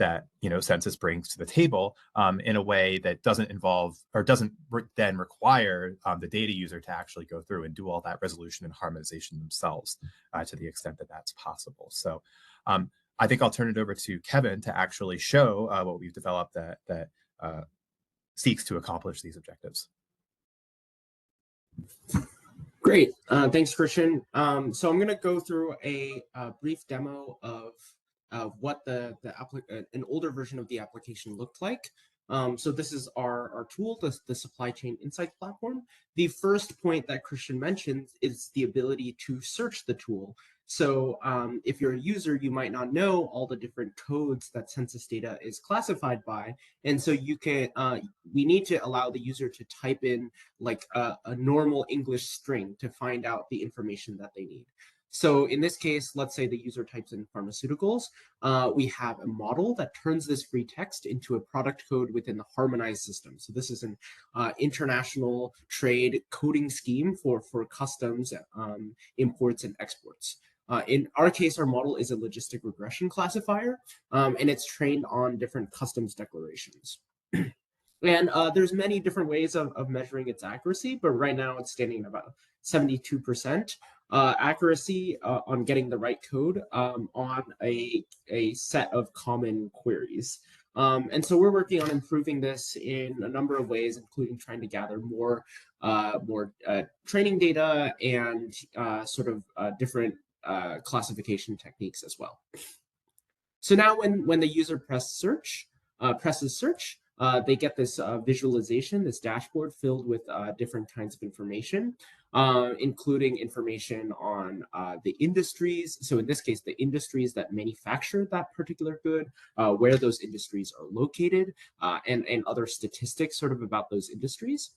that census brings to the table in a way that doesn't involve or doesn't then require the data user to actually go through and do all that resolution and harmonization themselves to the extent that that's possible. So I think I'll turn it over to Kevin to actually show what we've developed that seeks to accomplish these objectives. Great, thanks, Christian. So I'm going to go through a brief demo of what an older version of the application looked like. So this is our tool, the Supply Chain Insights platform. The first point that Christian mentioned is the ability to search the tool. So if you're a user, you might not know all the different codes that census data is classified by. And so you can, we need to allow the user to type in like a normal English string to find out the information that they need. So in this case, let's say the user types in pharmaceuticals. We have a model that turns this free text into a product code within the harmonized system. So this is an international trade coding scheme for customs, imports, and exports. In our case, our model is a logistic regression classifier, and it's trained on different customs declarations. And there's many different ways of measuring its accuracy, but right now it's standing at about 72% accuracy on getting the right code on a set of common queries. And so we're working on improving this in a number of ways, including trying to gather more training data and different classification techniques as well. So now when the user presses search, they get this visualization, this dashboard filled with different kinds of information, including information on the industries. So in this case, the industries that manufacture that particular good, where those industries are located, and other statistics sort of about those industries.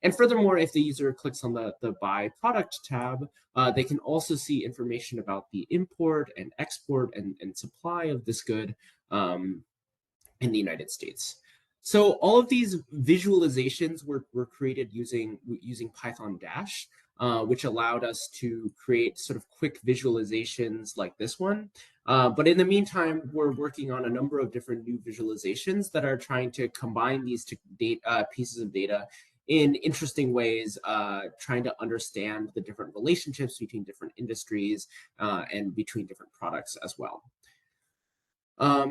And furthermore, if the user clicks on the By Product tab, they can also see information about the import and export and supply of this good in the United States. So all of these visualizations were created using Python Dash, which allowed us to create sort of quick visualizations like this one. But in the meantime, we're working on a number of different new visualizations that are trying to combine these pieces of data in interesting ways, trying to understand the different relationships between different industries and between different products as well.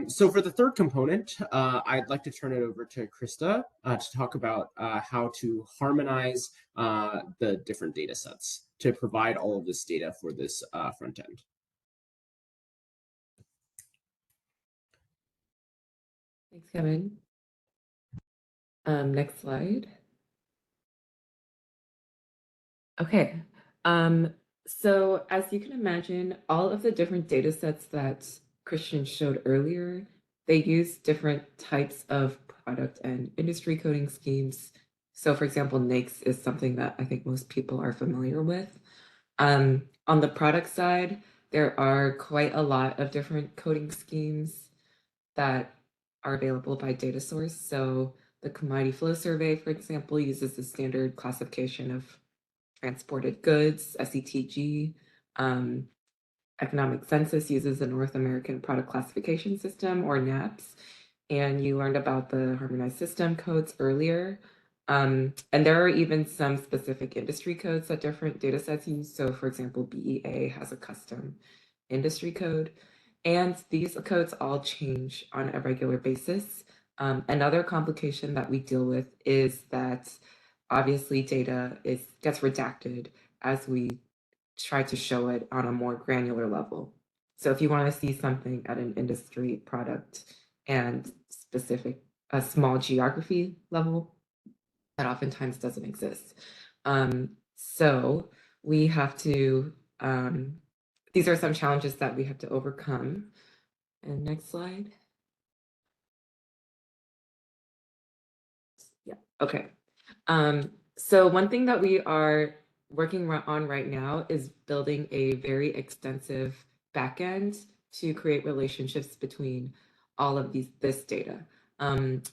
So for the third component, I'd like to turn it over to Krista to talk about how to harmonize the different data sets to provide all of this data for this front end. Thanks, Kevin. Next slide. Okay. So as you can imagine, all of the different data sets that Christian showed earlier, they use different types of product and industry coding schemes. So for example, NAICS is something that I think most people are familiar with. On the product side, there are quite a lot of different coding schemes that are available by data source. So the Commodity Flow Survey, for example, uses the standard classification of transported goods, SETG. Economic Census uses the North American Product Classification System, or NAPS, and you learned about the harmonized system codes earlier. And there are even some specific industry codes that different data sets use. So for example, BEA has a custom industry code, and these codes all change on a regular basis. Another complication that we deal with is that obviously data gets redacted as we try to show it on a more granular level. So if you want to see something at an industry, product, and a small geography level, that oftentimes doesn't exist. So we have to, these are some challenges that we have to overcome. And next slide. Yeah, okay. So one thing that we are working on right now is building a very extensive backend to create relationships between all of this data.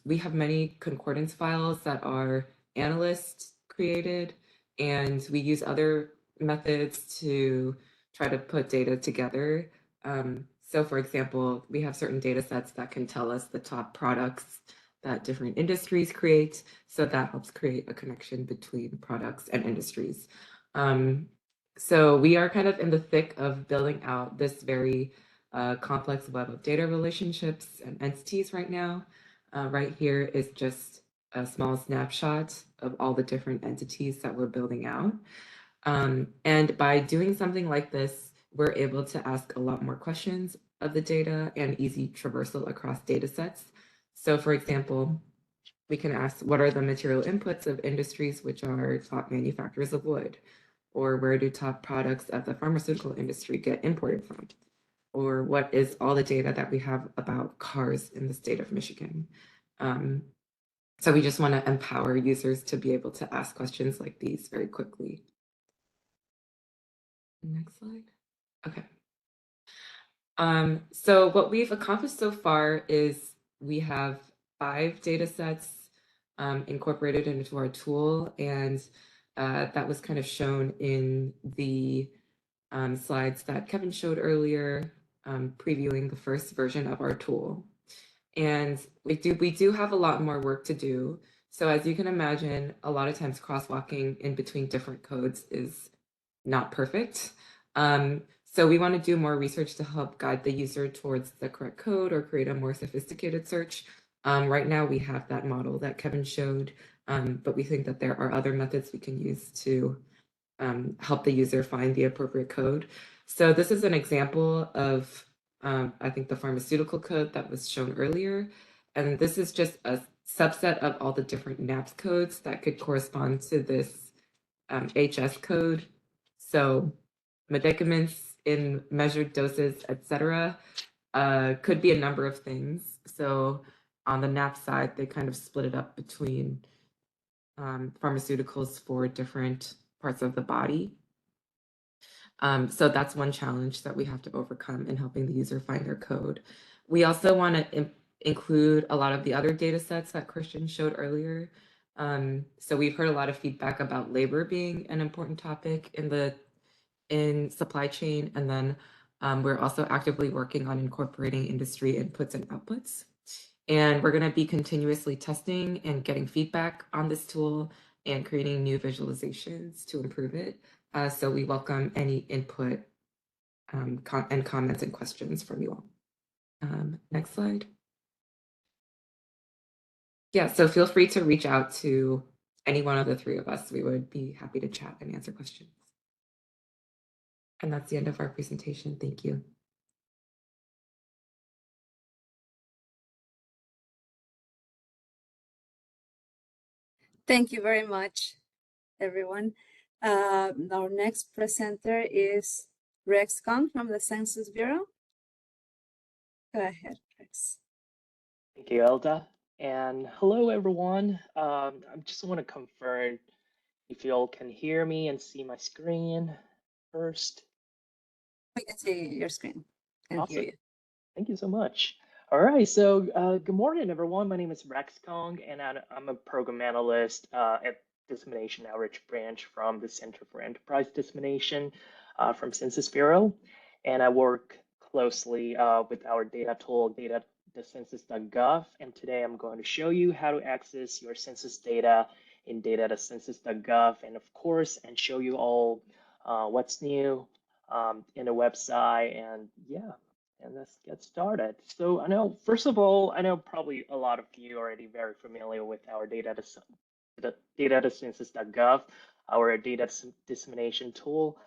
We have many concordance files that are analysts created, and we use other methods to try to put data together. So for example, we have certain data sets that can tell us the top products that different industries create. So that helps create a connection between products and industries. So we are kind of in the thick of building out this very complex web of data relationships and entities right now. Right here is just a small snapshot of all the different entities that we're building out. And by doing something like this, we're able to ask a lot more questions of the data and easy traversal across data sets. So for example, we can ask, what are the material inputs of industries which are top manufacturers of wood? Or where do top products of the pharmaceutical industry get imported from? Or what is all the data that we have about cars in the state of Michigan? So we just want to empower users to be able to ask questions like these very quickly. Next slide. Okay. So what we've accomplished so far is we have 5 data sets incorporated into our tool, and that was kind of shown in the slides that Kevin showed earlier, previewing the first version of our tool. And we do have a lot more work to do. So as you can imagine, a lot of times crosswalking in between different codes is not perfect. So we want to do more research to help guide the user towards the correct code or create a more sophisticated search. Right now we have that model that Kevin showed, but we think that there are other methods we can use to help the user find the appropriate code. So this is an example of, I think, the pharmaceutical code that was shown earlier. And this is just a subset of all the different NAPS codes that could correspond to this HS code. So medicaments in measured doses, etc., could be a number of things. So on the NAP side, they kind of split it up between pharmaceuticals for different parts of the body. So that's one challenge that we have to overcome in helping the user find their code. We also want to include a lot of the other data sets that Christian showed earlier. So we've heard a lot of feedback about labor being an important topic in supply chain, and then we're also actively working on incorporating industry inputs and outputs. And we're going to be continuously testing and getting feedback on this tool and creating new visualizations to improve it. So we welcome any input and comments and questions from you all. Next slide. Yeah, so feel free to reach out to any one of the 3 of us. We would be happy to chat and answer questions. And that's the end of our presentation. Thank you. Thank you very much, everyone. Our next presenter is Rex Kong from the Census Bureau. Go ahead, Rex. Thank you, Elda. And hello, everyone. I just want to confirm if you all can hear me and see my screen first. We can see your screen and Awesome. hear you. Thank you so much. All right, so good morning, everyone. My name is Rex Kong, and I'm a program analyst at Dissemination Outreach Branch from the Center for Enterprise Dissemination from Census Bureau. And I work closely with our data tool, data.census.gov. And today I'm going to show you how to access your census data in data.census.gov, and of course, and show you all what's new in the website. And yeah. And let's get started. So I know, first of all, I know probably a lot of you are already very familiar with our data.census.gov, our data dissemination tool.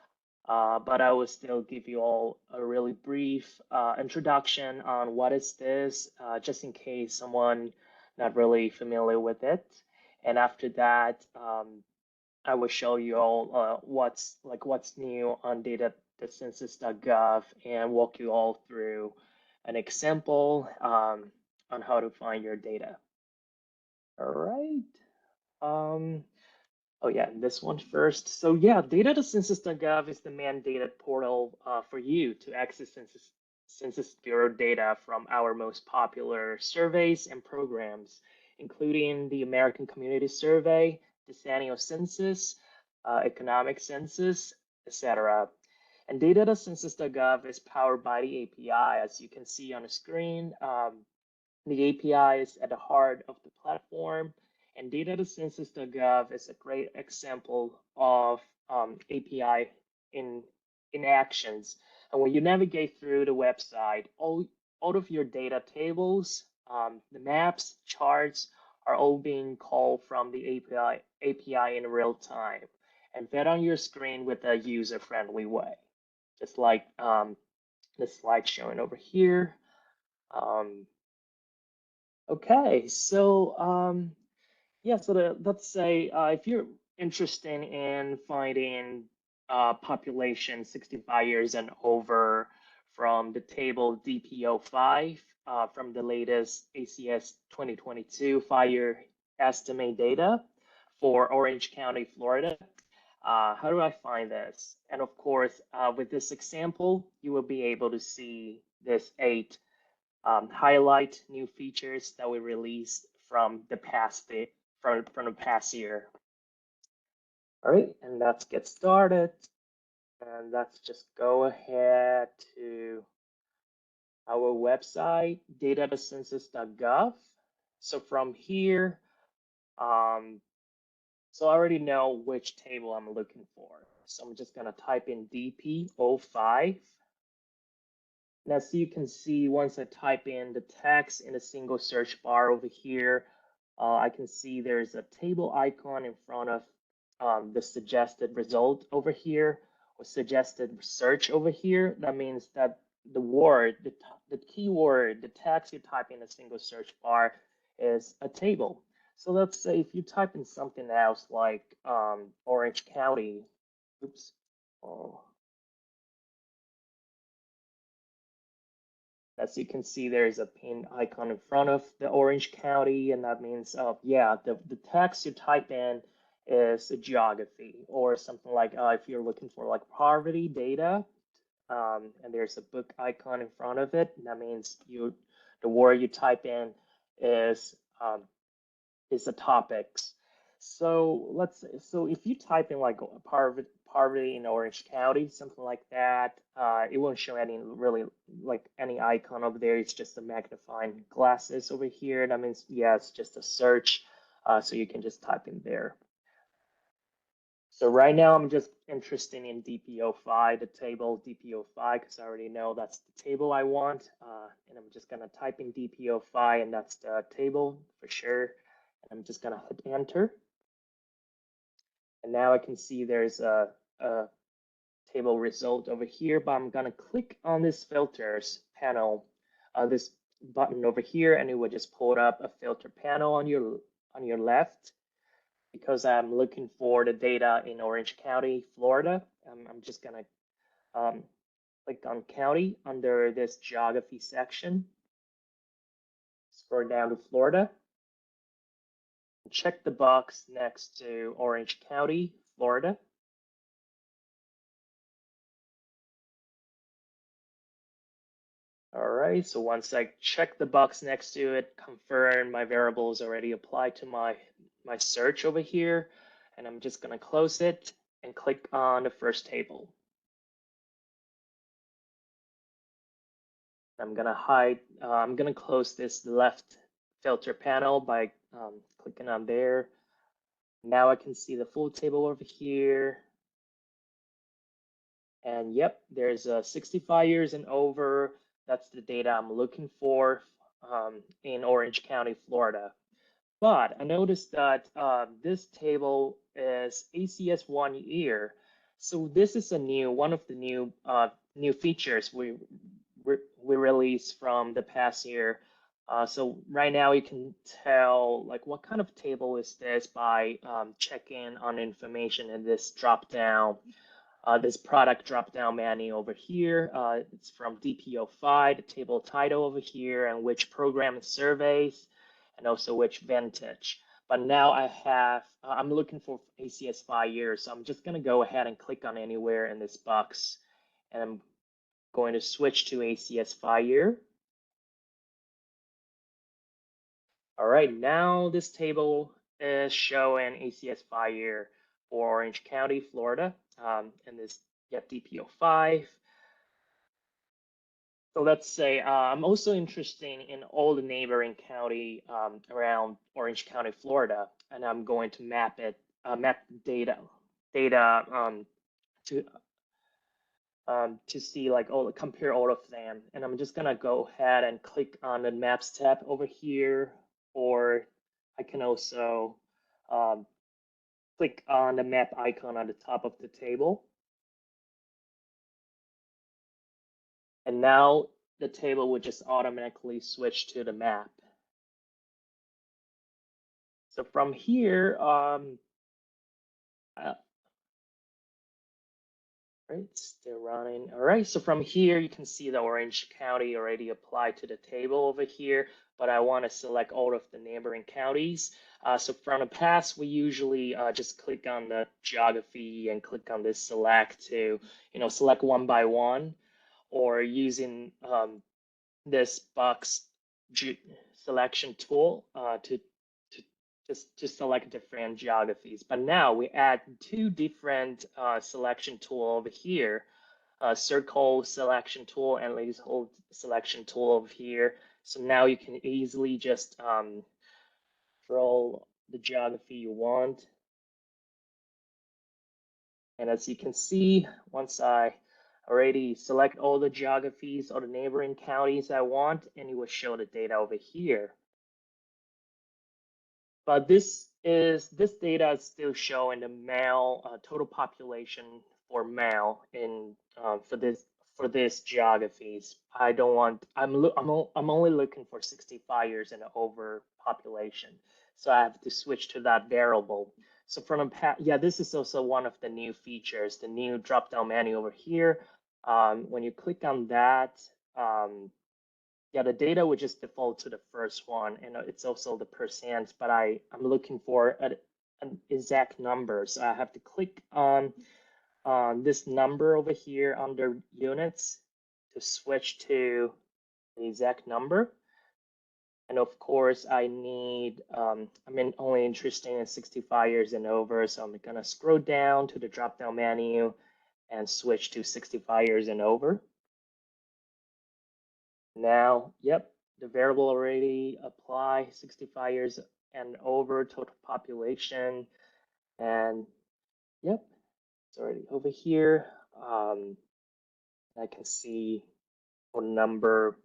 But I will still give you all a really brief introduction on what is this, just in case someone not really familiar with it. And after that, I will show you all what's new on data.census.gov and walk you all through an example on how to find your data. All right. Oh yeah, this one first. So yeah, data.census.gov is the mandated portal for you to access Census Bureau data from our most popular surveys and programs, including the American Community Survey, Decennial Census, Economic Census, etc. And data.census.gov is powered by the API. As you can see on the screen, the API is at the heart of the platform, and data.census.gov is a great example of API in actions. And when you navigate through the website, all of your data tables, the maps, charts are all being called from the API in real time and fed on your screen with a user-friendly way, just like the slide showing over here. Okay, so yeah, so let's say if you're interested in finding population 65 years and over from the table DPO5 from the latest ACS 2022 5-year estimate data for Orange County, Florida, how do I find this? And of course, with this example, you will be able to see this 8 highlight new features that we released from the past from the past year. All right, and let's get started. And let's just go ahead to our website, data.census.gov. So from here, so I already know which table I'm looking for. So I'm just gonna type in DP05. And as you can see, once I type in the text in a single search bar over here, I can see there's a table icon in front of the suggested result over here, or suggested search over here. That means that the word, the keyword, the text you type in a single search bar is a table. So let's say if you type in something else like Orange County, oops, oh. As you can see, there's a pin icon in front of the Orange County, and that means, yeah, the text you type in is a geography or something like if you're looking for like poverty data, and there's a book icon in front of it, that means the word you type in is the topics. So if you type in like poverty in Orange County, something like that, it won't show any really like any icon over there. It's just the magnifying glasses over here. That means, yeah, it's just a search. So you can just type in there. So right now I'm just interested in DPO5, the table DPO5, because I already know that's the table I want. And I'm just gonna type in DPO5 and that's the table for sure. And I'm just gonna hit enter. And now I can see there's a table result over here, but I'm gonna click on this filters panel, this button over here, and it will just pull up a filter panel on your left. Because I'm looking for the data in Orange County, Florida, I'm just gonna click on county under this geography section. Scroll down to Florida. Check the box next to Orange County, Florida. All right, so once I check the box next to it, confirm my variables already applied to my search over here, and I'm just gonna close it and click on the first table. I'm gonna close this left filter panel by clicking on there. Now I can see the full table over here. And yep, there's 65 years and over. That's the data I'm looking for in Orange County, Florida. But I noticed that this table is ACS 1 year. So this is one of the new features we released from the past year. So right now you can tell like what kind of table is this by checking on information in this drop down. This product drop-down menu over here, it's from DPO5, the table title over here, and which program and surveys, and also which vintage. But now I'm looking for ACS 5 years, so I'm just gonna go ahead and click on anywhere in this box, and I'm going to switch to ACS 5 year. All right, now this table is showing ACS 5 year for Orange County, Florida. And this get DP05. So let's say I'm also interested in all the neighboring county around Orange County, Florida, and I'm going to map data to see like compare all of them. And I'm just gonna go ahead and click on the Maps tab over here, or I can also click on the map icon on the top of the table. And now the table would just automatically switch to the map. So from here, right, still running. All right, so from here, you can see the Orange County already applied to the table over here, but I want to select all of the neighboring counties. So from the past, we usually just click on the geography and click on this select to, select one by one, or using this box selection tool to select different geographies. But now we add two different selection tool over here, circle selection tool and leasehold selection tool over here. So now you can easily just draw the geography you want. And as you can see, once I already select all the geographies or the neighboring counties I want, and it will show the data over here. But this data is still showing the male total population for male in for this geographies. I don't want. I'm only looking for 65 years and over population, so I have to switch to that variable. So from this is also one of the new features, the new drop-down menu over here. When you click on that, the data would just default to the first one, and it's also the percent, but I'm looking for an exact number. So I have to click on this number over here under units to switch to the exact number. And of course, I need, I'm only interested in 65 years and over, so I'm gonna scroll down to the drop-down menu and switch to 65 years and over. Now, yep, the variable already apply 65 years and over total population. And yep, it's already over here. I can see a number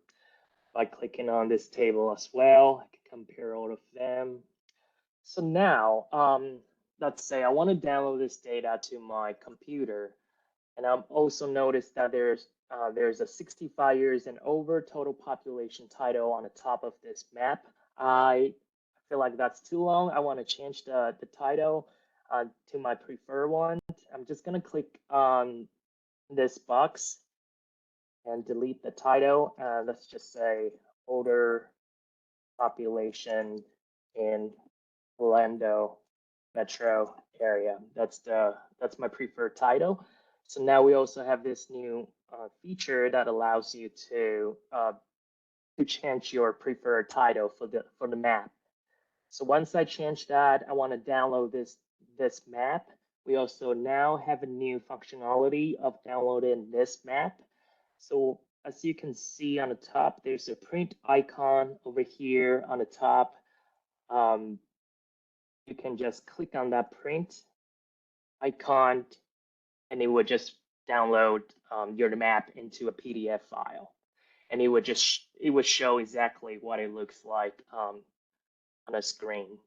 by clicking on this table as well. I can compare all of them. So now, let's say I want to download this data to my computer. And I've also noticed that there's a 65 years and over total population title on the top of this map. I feel like that's too long. I want to change the title to my preferred one. I'm just going to click on this box and delete the title. Let's just say older population in Orlando metro area. That's my preferred title. So now we also have this new feature that allows you to change your preferred title for the map. So once I change that, I want to download this map. We also now have a new functionality of downloading this map. So as you can see on the top, there's a print icon over here on the top. You can just click on that print icon and it would just download your map into a PDF file. And it would show exactly what it looks like on a screen.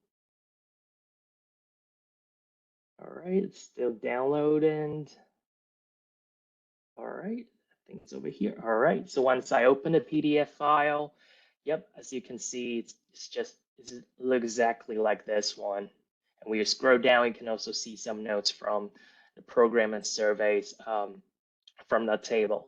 All right, it's still downloading. All right, I think it's over here. All right, so once I open the PDF file, yep, as you can see, it looks exactly like this one. And when you scroll down, you can also see some notes from the program and surveys from that table.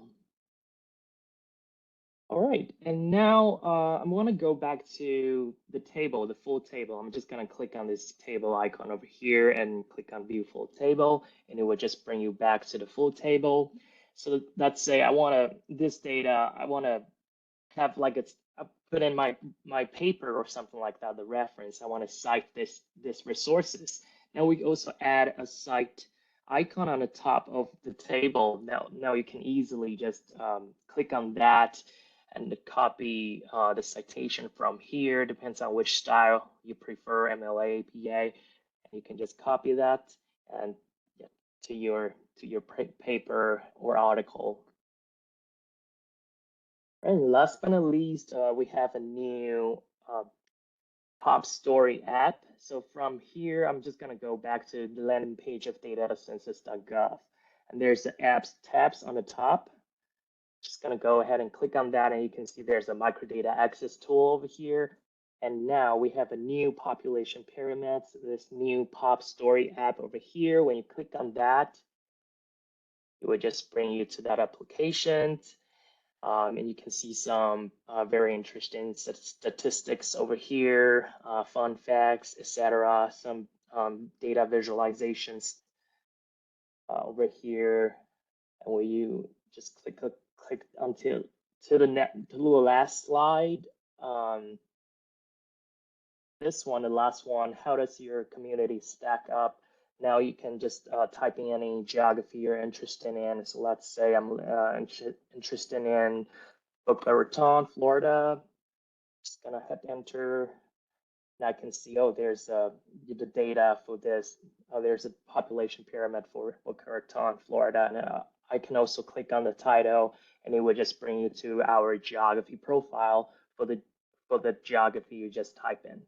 All right, and now I'm going to go back to the table, the full table. I'm just going to click on this table icon over here and click on view full table, and it will just bring you back to the full table. So let's say I want this data, I want to have like put in my paper or something like that, the reference. I want to cite this resources. Now we also add a cite icon on the top of the table. Now you can easily just click on that and copy the citation from here. Depends on which style you prefer, MLA, APA, and you can just copy that and to your paper or article. And last but not least, we have a new Pop Story app. So from here, I'm just going to go back to the landing page of data.census.gov. And there's the apps tabs on the top. Just going to go ahead and click on that, and you can see there's a microdata access tool over here. And now we have a new population pyramids, this new Pop Story app over here. When you click on that, it would just bring you to that application. And you can see some very interesting statistics over here, fun facts, etc. Some data visualizations over here. And when you just click until to the last slide, this one, the last one, how does your community stack up? Now you can just type in any geography you're interested in. So let's say I'm interested in Boca Raton, Florida. Just gonna hit enter. And I can see, oh, there's the data for this. There's a population pyramid for Boca Raton, Florida. And I can also click on the title, and it would just bring you to our geography profile for the geography you just type in.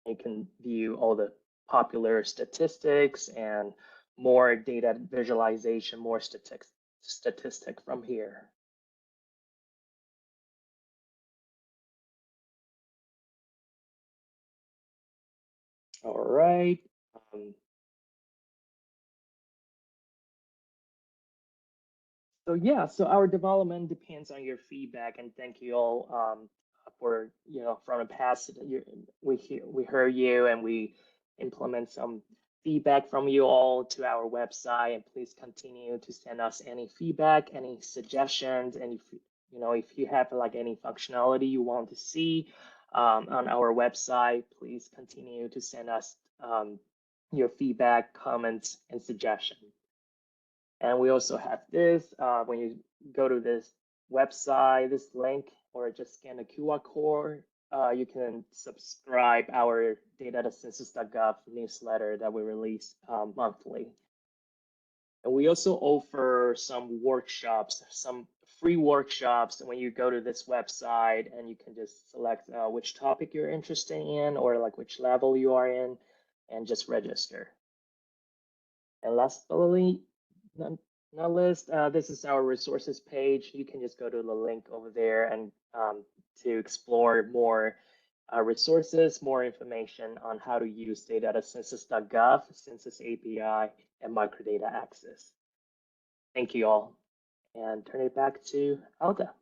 You can view all the popular statistics and more data visualization, more statistic from here. All right. So yeah, so our development depends on your feedback, and thank you all for, from the past, we heard you and we implement some feedback from you all to our website, and please continue to send us any feedback, any suggestions, and if you have like any functionality you want to see on our website, please continue to send us your feedback, comments, and suggestions. And we also have this, when you go to this website, this link, or just scan the QR code, you can subscribe our data.census.gov newsletter that we release monthly. And we also offer some workshops, some free workshops when you go to this website, and you can just select which topic you're interested in or like which level you are in and just register. And last but not least, this is our resources page. You can just go to the link over there and to explore more resources, more information on how to use data.census.gov, Census API, and microdata access. Thank you all, and turn it back to Alda.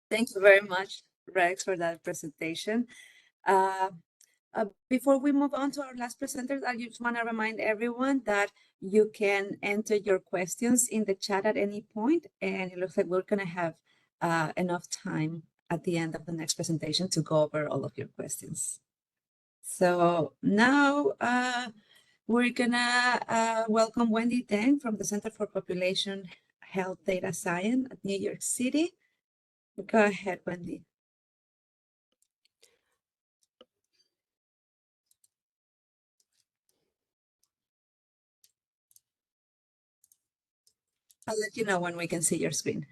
Thank you very much, Rex, for that presentation. Before we move on to our last presenters, I just want to remind everyone that you can enter your questions in the chat at any point, and it looks like we're going to have enough time at the end of the next presentation to go over all of your questions. So now we're going to welcome Wendy Deng from the Center for Population Health Data Science at New York City. Go ahead, Wendy. I'll let you know when we can see your screen.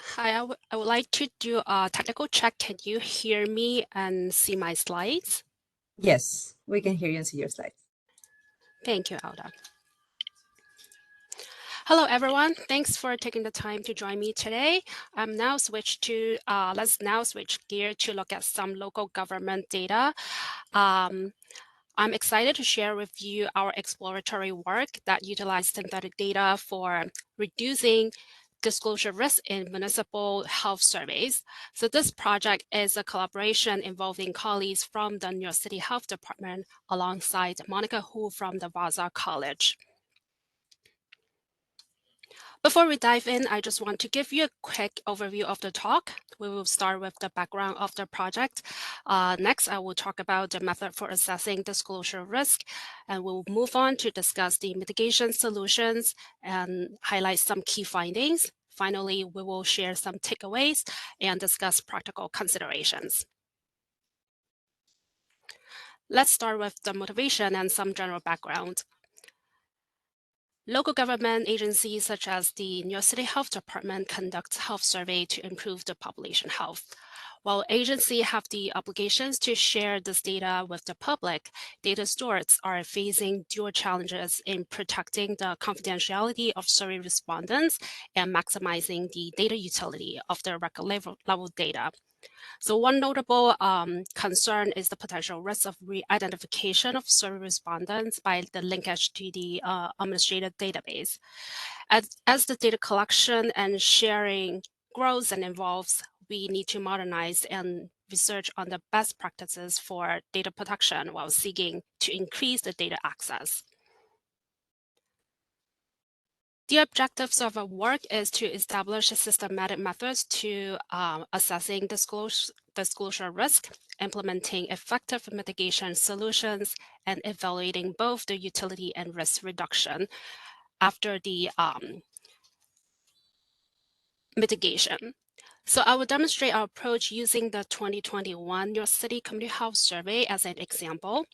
Hi, I would like to do a technical check. Can you hear me and see my slides? Yes, we can hear you and see your slides. Thank you, Alda. Hello, everyone. Thanks for taking the time to join me today. Let's now switch gear to look at some local government data. I'm excited to share with you our exploratory work that utilized synthetic data for reducing disclosure risk in municipal health surveys. So this project is a collaboration involving colleagues from the New York City Health Department alongside Monica Hu from the Vassar College. Before we dive in, I just want to give you a quick overview of the talk. We will start with the background of the project. Next, I will talk about the method for assessing disclosure risk, and we'll move on to discuss the mitigation solutions and highlight some key findings. Finally, we will share some takeaways and discuss practical considerations. Let's start with the motivation and some general background. Local government agencies such as the New York City Health Department conduct health survey to improve the population health. While agencies have the obligations to share this data with the public, data stewards are facing dual challenges in protecting the confidentiality of survey respondents and maximizing the data utility of the record level data. So one notable concern is the potential risk of re-identification of survey respondents by the linkage to the administrative database. As the data collection and sharing grows and evolves, we need to modernize and research on the best practices for data protection while seeking to increase the data access. The objectives of our work is to establish systematic methods to assessing disclosure risk, implementing effective mitigation solutions, and evaluating both the utility and risk reduction after the mitigation. So I will demonstrate our approach using the 2021 New York City Community Health Survey as an example.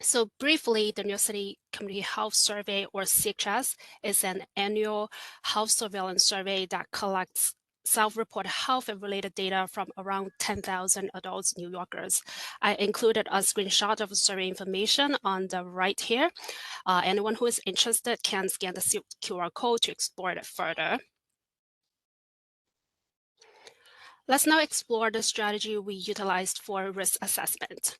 So briefly, the New York City Community Health Survey, or CHS, is an annual health surveillance survey that collects self-reported health and related data from around 10,000 adults New Yorkers. I included a screenshot of survey information on the right here. Anyone who is interested can scan the QR code to explore it further. Let's now explore the strategy we utilized for risk assessment.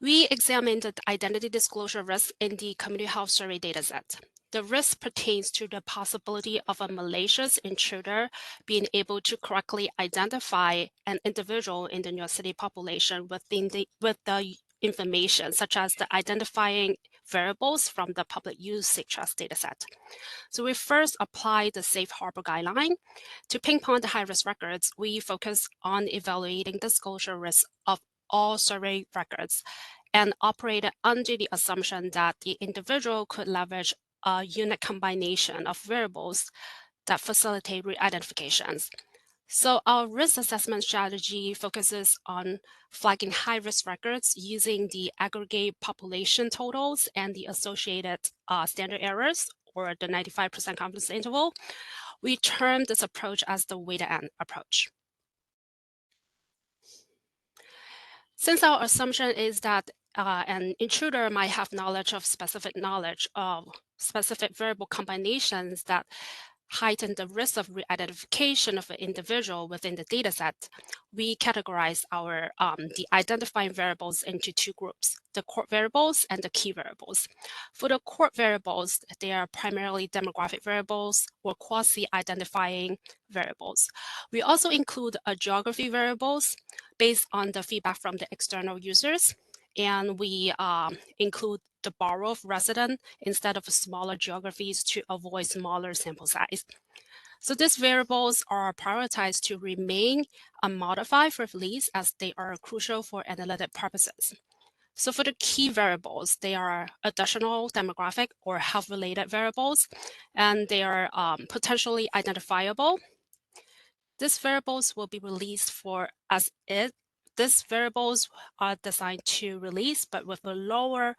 We examined the identity disclosure risk in the Community Health Survey dataset. The risk pertains to the possibility of a malicious intruder being able to correctly identify an individual in the New York City population with the information, such as the identifying variables from the public use CHS dataset. So we first applied the safe harbor guideline. To pinpoint the high-risk records, we focus on evaluating disclosure risk of all survey records and operated under the assumption that the individual could leverage a unique combination of variables that facilitate re-identifications. So our risk assessment strategy focuses on flagging high-risk records using the aggregate population totals and the associated standard errors, or the 95% confidence interval. We term this approach as the weighted N approach. Since our assumption is that an intruder might have knowledge of specific variable combinations that heighten the risk of re-identification of an individual within the dataset, we categorize our the identifying variables into two groups: the core variables and the key variables. For the core variables, they are primarily demographic variables or quasi-identifying variables. We also include geography variables based on the feedback from the external users, and we include the borrow of resident instead of smaller geographies to avoid smaller sample size. So these variables are prioritized to remain unmodified for release as they are crucial for analytic purposes. So for the key variables, they are additional demographic or health-related variables, and they are potentially identifiable. These variables will be released for as is. These variables are designed to release, but with a lower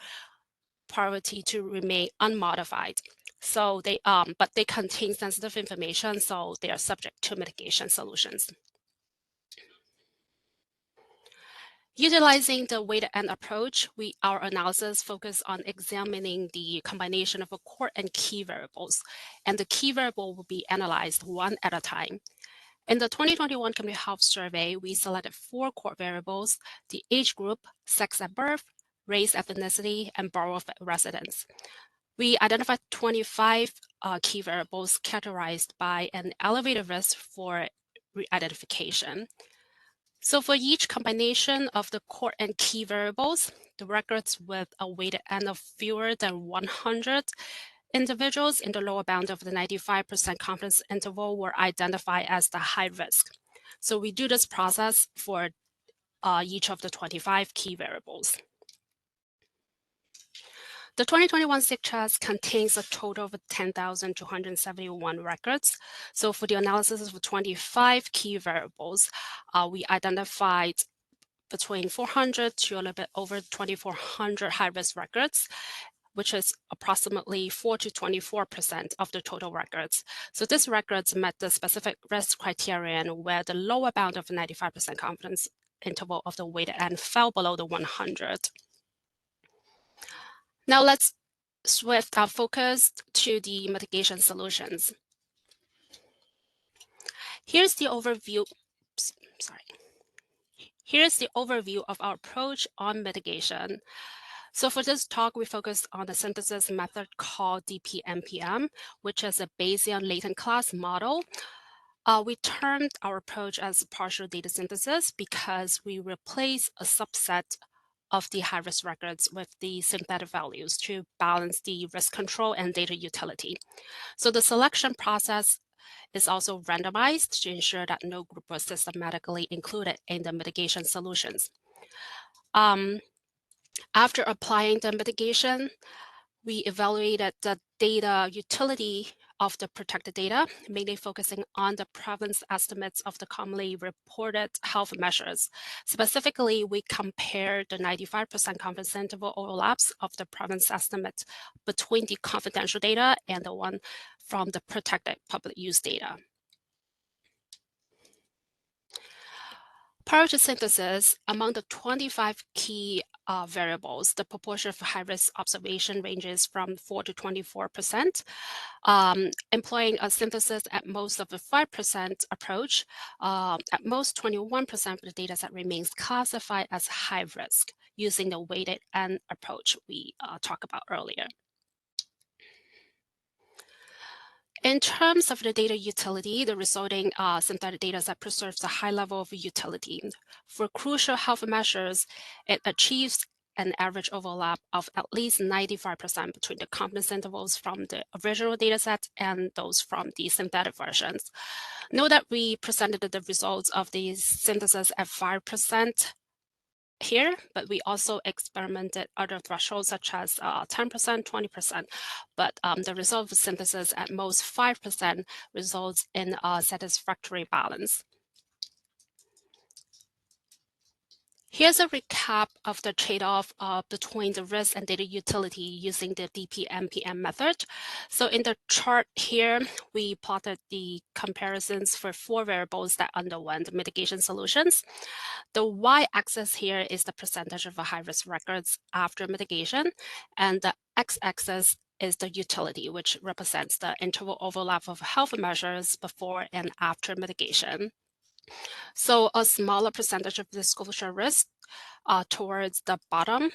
priority to remain unmodified. So but they contain sensitive information, so they are subject to mitigation solutions. Utilizing the weighted N approach, our analysis focused on examining the combination of core and key variables, and the key variable will be analyzed one at a time. In the 2021 Community Health Survey, we selected 4 core variables: the age group, sex at birth, race, ethnicity, and borough of residence. We identified 25 key variables categorized by an elevated risk for re-identification. So for each combination of the core and key variables, the records with a weighted N of fewer than 100 individuals in the lower bound of the 95% confidence interval were identified as the high risk. So we do this process for each of the 25 key variables. The 2021 SIGCHAS contains a total of 10,271 records. So for the analysis of 25 key variables, we identified between 400 to a little bit over 2,400 high-risk records, which is approximately 4 to 24% of the total records. So these records met the specific risk criterion where the lower bound of 95% confidence interval of the weighted N fell below the 100. Now let's shift our focus to the mitigation solutions. Here's the overview. Here's the overview of our approach on mitigation. So for this talk, we focused on the synthesis method called DPMPM, which is a Bayesian latent class model. We termed our approach as partial data synthesis because we replace a subset of the high-risk records with the synthetic values to balance the risk control and data utility. So the selection process is also randomized to ensure that no group was systematically included in the mitigation solutions. After applying the mitigation, we evaluated the data utility of the protected data, mainly focusing on the prevalence estimates of the commonly reported health measures. Specifically, we compared the 95% confidence interval overlaps of the prevalence estimate between the confidential data and the one from the protected public use data. Prior to synthesis, among the 25 key variables, the proportion of high-risk observation ranges from 4 to 24%. Employing a synthesis at most of a 5% approach, at most 21% of the data set remains classified as high risk using the weighted N approach we talked about earlier. In terms of the data utility, the resulting synthetic data set preserves a high level of utility. For crucial health measures, it achieves an average overlap of at least 95% between the confidence intervals from the original data set and those from the synthetic versions. Note that we presented the results of the synthesis at 5% here, but we also experimented other thresholds such as 10%, 20%, but the result of synthesis at most 5% results in a satisfactory balance. Here's a recap of the trade-off between the risk and data utility using the DPMPM method. So in the chart here, we plotted the comparisons for 4 variables that underwent mitigation solutions. The y-axis here is the percentage of high-risk records after mitigation, and the x-axis is the utility, which represents the interval overlap of health measures before and after mitigation. So a smaller percentage of disclosure risk towards the bottom,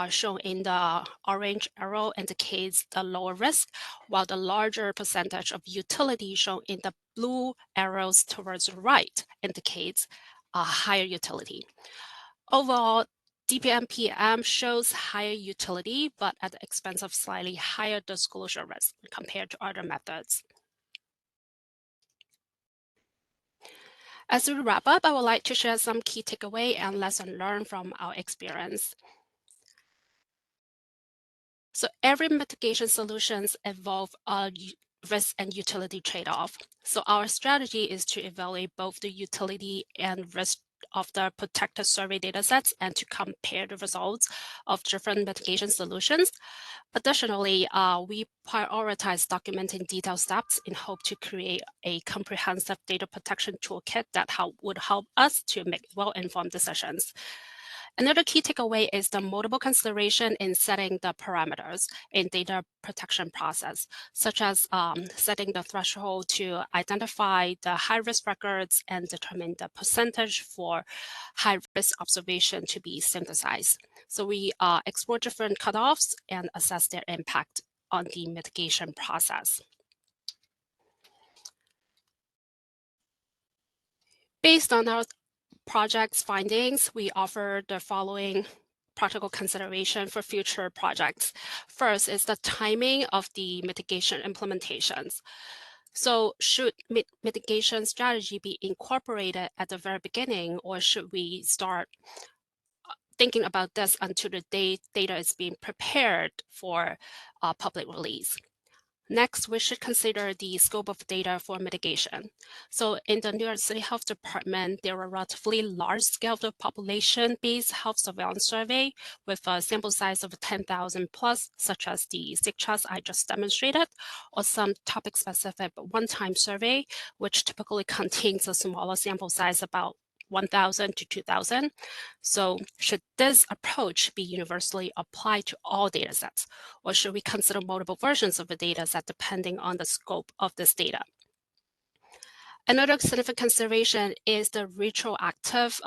shown in the orange arrow, indicates the lower risk, while the larger percentage of utility shown in the blue arrows towards the right indicates a higher utility. Overall, DPMPM shows higher utility, but at the expense of slightly higher disclosure risk compared to other methods. As we wrap up, I would like to share some key takeaway and lesson learned from our experience. So every mitigation solutions involve a risk and utility trade-off. So our strategy is to evaluate both the utility and risk of the protected survey datasets and to compare the results of different mitigation solutions. Additionally, we prioritize documenting detailed steps in hope to create a comprehensive data protection toolkit that would help us to make well-informed decisions. Another key takeaway is the multiple consideration in setting the parameters in data protection process, such as setting the threshold to identify the high-risk records and determine the percentage for high-risk observation to be synthesized. So we explore different cutoffs and assess their impact on the mitigation process. Based on our project's findings, we offer the following practical consideration for future projects. First is the timing of the mitigation implementations. So should mitigation strategy be incorporated at the very beginning, or should we start thinking about this until the data is being prepared for public release? Next, we should consider the scope of data for mitigation. So in the New York City Health Department, there were relatively large scale of population-based health surveillance survey with a sample size of 10,000 plus, such as the SIGCHAS I just demonstrated, or some topic-specific one-time survey, which typically contains a smaller sample size, about 1,000 to 2,000. So should this approach be universally applied to all data sets, or should we consider multiple versions of the data set depending on the scope of this data? Another significant consideration is the retroactive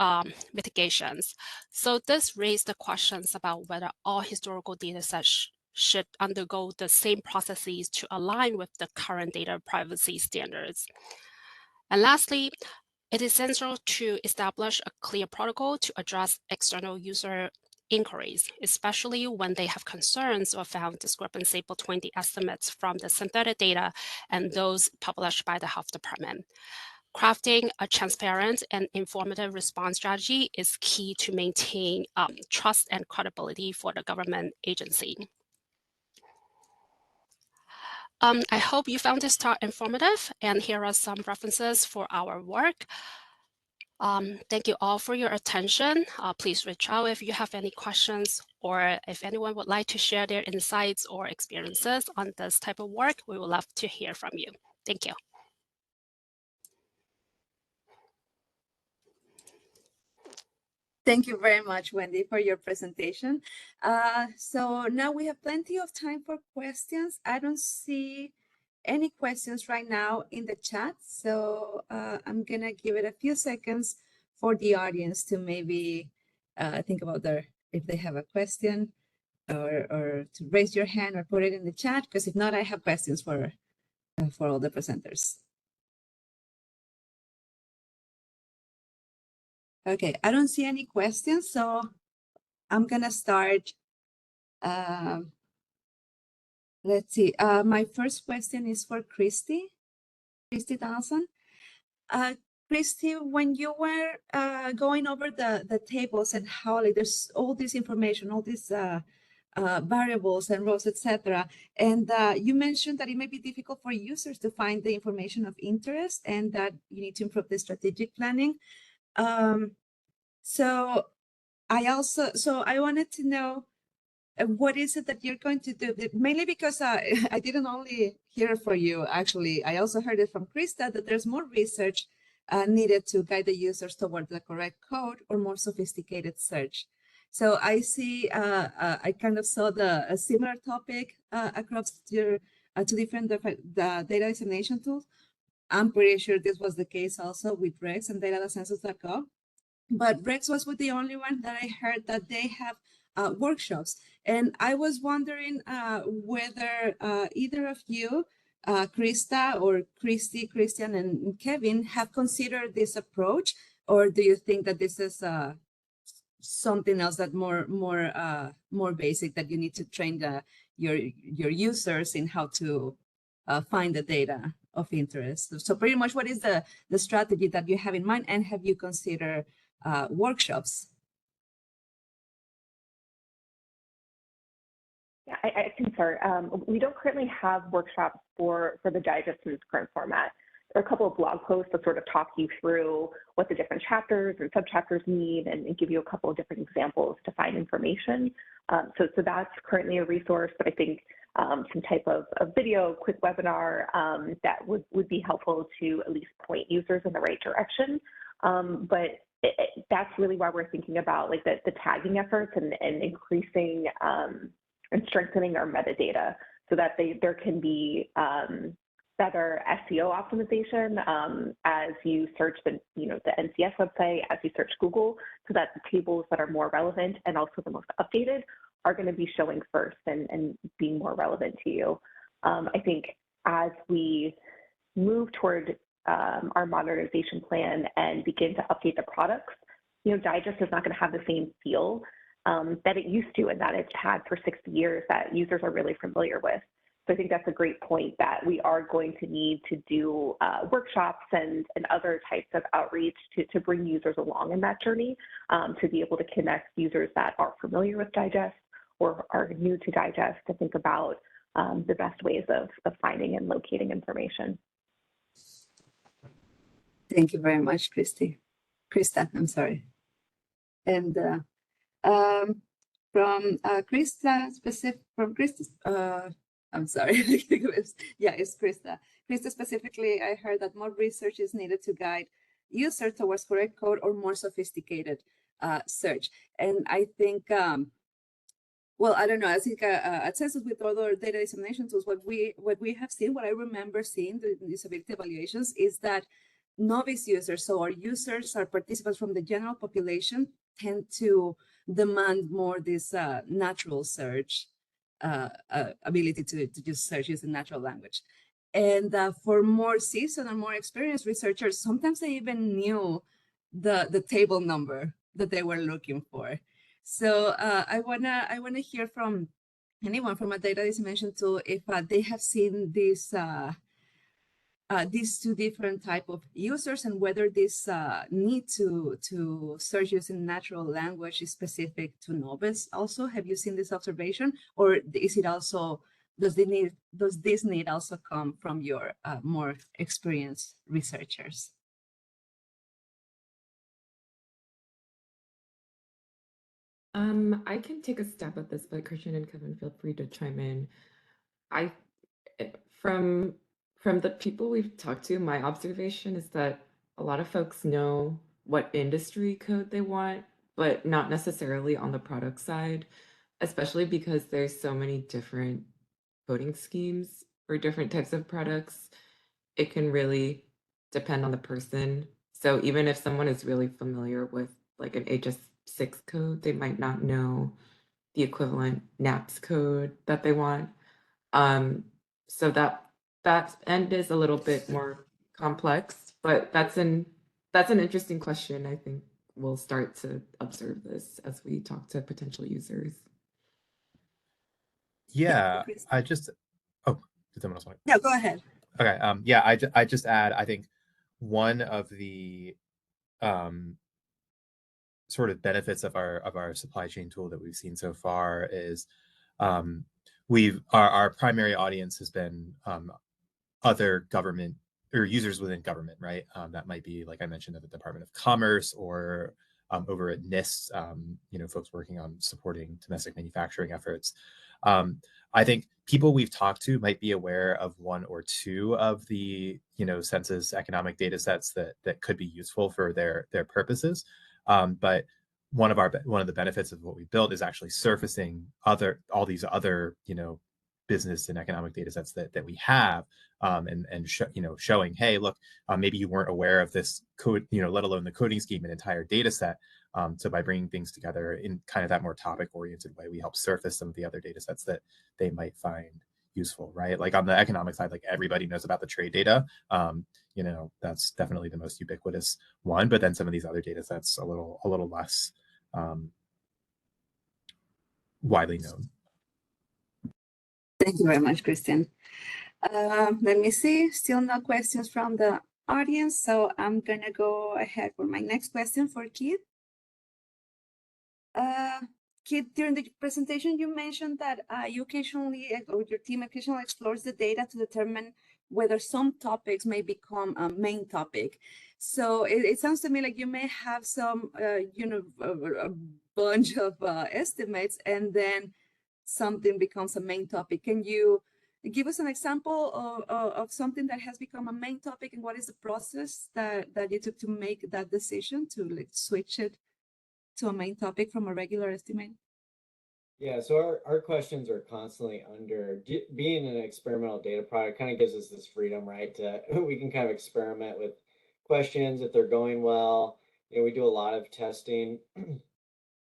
mitigations. So this raised the questions about whether all historical data sets should undergo the same processes to align with the current data privacy standards. And lastly, it is essential to establish a clear protocol to address external user inquiries, especially when they have concerns or found discrepancy between the estimates from the synthetic data and those published by the health department. Crafting a transparent and informative response strategy is key to maintain trust and credibility for the government agency. I hope you found this talk informative, and here are some references for our work. Thank you all for your attention. Please reach out if you have any questions, or if anyone would like to share their insights or experiences on this type of work, we would love to hear from you. Thank you. Thank you very much, Wendy, for your presentation. So now we have plenty of time for questions. I don't see any questions right now in the chat, so I'm gonna give it a few seconds for the audience to maybe think about if they have a question, or to raise your hand or put it in the chat, because if not, I have questions for all the presenters. Okay, I don't see any questions, so I'm gonna start. Let's see. My first question is for Christy Donaldson. Christy, when you were going over the tables and how like there's all this information, all these variables and rows, etc., and you mentioned that it may be difficult for users to find the information of interest, and that you need to improve the strategic planning. So I wanted to know what is it that you're going to do? Mainly because I didn't only hear it for you, actually. I also heard it from Krista that there's more research needed to guide the users toward the correct code or more sophisticated search. So I see, I kind of saw a similar topic across your two different data dissemination tools. I'm pretty sure this was the case also with Rex and data.census.gov. But Rex was with the only one that I heard that they have workshops. And I was wondering whether either of you, Krista or Christy, Christian, and Kevin, have considered this approach, or do you think that this is something else that more basic, that you need to train your users in how to find the data of interest? So pretty much, what is the strategy that you have in mind, and have you considered workshops? Yeah, I can start. We don't currently have workshops for the digest in its current format. There are a couple of blog posts that sort of talk you through what the different chapters and subchapters need, and give you a couple of different examples to find information. So that's currently a resource, but I think some type of video, quick webinar that would be helpful to at least point users in the right direction. But that's really why we're thinking about like the tagging efforts and increasing and strengthening our metadata, so that there can be better SEO optimization as you search the NCS website, as you search Google, so that the tables that are more relevant and also the most updated are going to be showing first and being more relevant to you. I think as we move toward our modernization plan and begin to update the products, digest is not going to have the same feel that it used to and that it's had for 60 years that users are really familiar with. So I think that's a great point that we are going to need to do workshops and other types of outreach to bring users along in that journey, to be able to connect users that are familiar with Digest or are new to Digest to think about the best ways of finding and locating information. Thank you very much, Krista, I'm sorry. And from Krista, I'm sorry. Yeah, it's Krista. Krista specifically, I heard that more research is needed to guide users towards correct code or more sophisticated search. And I think, well, I don't know. I think at Census with other data dissemination tools, what we have seen, what I remember seeing the usability evaluations is that novice users, so our users, our participants from the general population, tend to demand more this natural search ability to just search using natural language. And for more seasoned and more experienced researchers, sometimes they even knew the table number that they were looking for. So I wanna hear from anyone from a data dissemination tool if they have seen this these two different type of users and whether this need to search using natural language is specific to novice also. Have you seen this observation, or is it also, does this need also come from your more experienced researchers? I can take a stab at this, but Christian and Kevin, feel free to chime in. From the people we've talked to, my observation is that a lot of folks know what industry code they want, but not necessarily on the product side, especially because there's so many different coding schemes for different types of products. It can really depend on the person. So even if someone is really familiar with like an HS6 code, they might not know the equivalent NAPS code that they want. So that end is a little bit more complex, but that's an interesting question. I think we'll start to observe this as we talk to potential users. Yeah, I just, oh, did someone else want to? No, go ahead. Okay, yeah, I just add, I think one of the sort of benefits of our supply chain tool that we've seen so far is our primary audience has been other government or users within government, right? That might be, like I mentioned, at the Department of Commerce or over at NIST, folks working on supporting domestic manufacturing efforts. I think people we've talked to might be aware of one or two of the, census economic data sets that could be useful for their purposes. But one of the benefits of what we built is actually surfacing all these other, business and economic data sets that we have, and showing, hey, look, maybe you weren't aware of this code, let alone the coding scheme and entire data set. So by bringing things together in kind of that more topic-oriented way, we help surface some of the other data sets that they might find useful, right? Like on the economic side, like everybody knows about the trade data. That's definitely the most ubiquitous one. But then some of these other data sets a little less widely known. Thank you very much, Christian. Let me see, still no questions from the audience. So I'm gonna go ahead for my next question for Keith. Keith, during the presentation, you mentioned that you occasionally, or your team occasionally explores the data to determine whether some topics may become a main topic. So it sounds to me like you may have some, a bunch of estimates, and then something becomes a main topic. Can you give us an example of something that has become a main topic, and what is the process that you took to make that decision to like switch it to a main topic from a regular estimate? Yeah, so our questions are constantly under, being an experimental data product kind of gives us this freedom, right? We can kind of experiment with questions if they're going well. We do a lot of testing.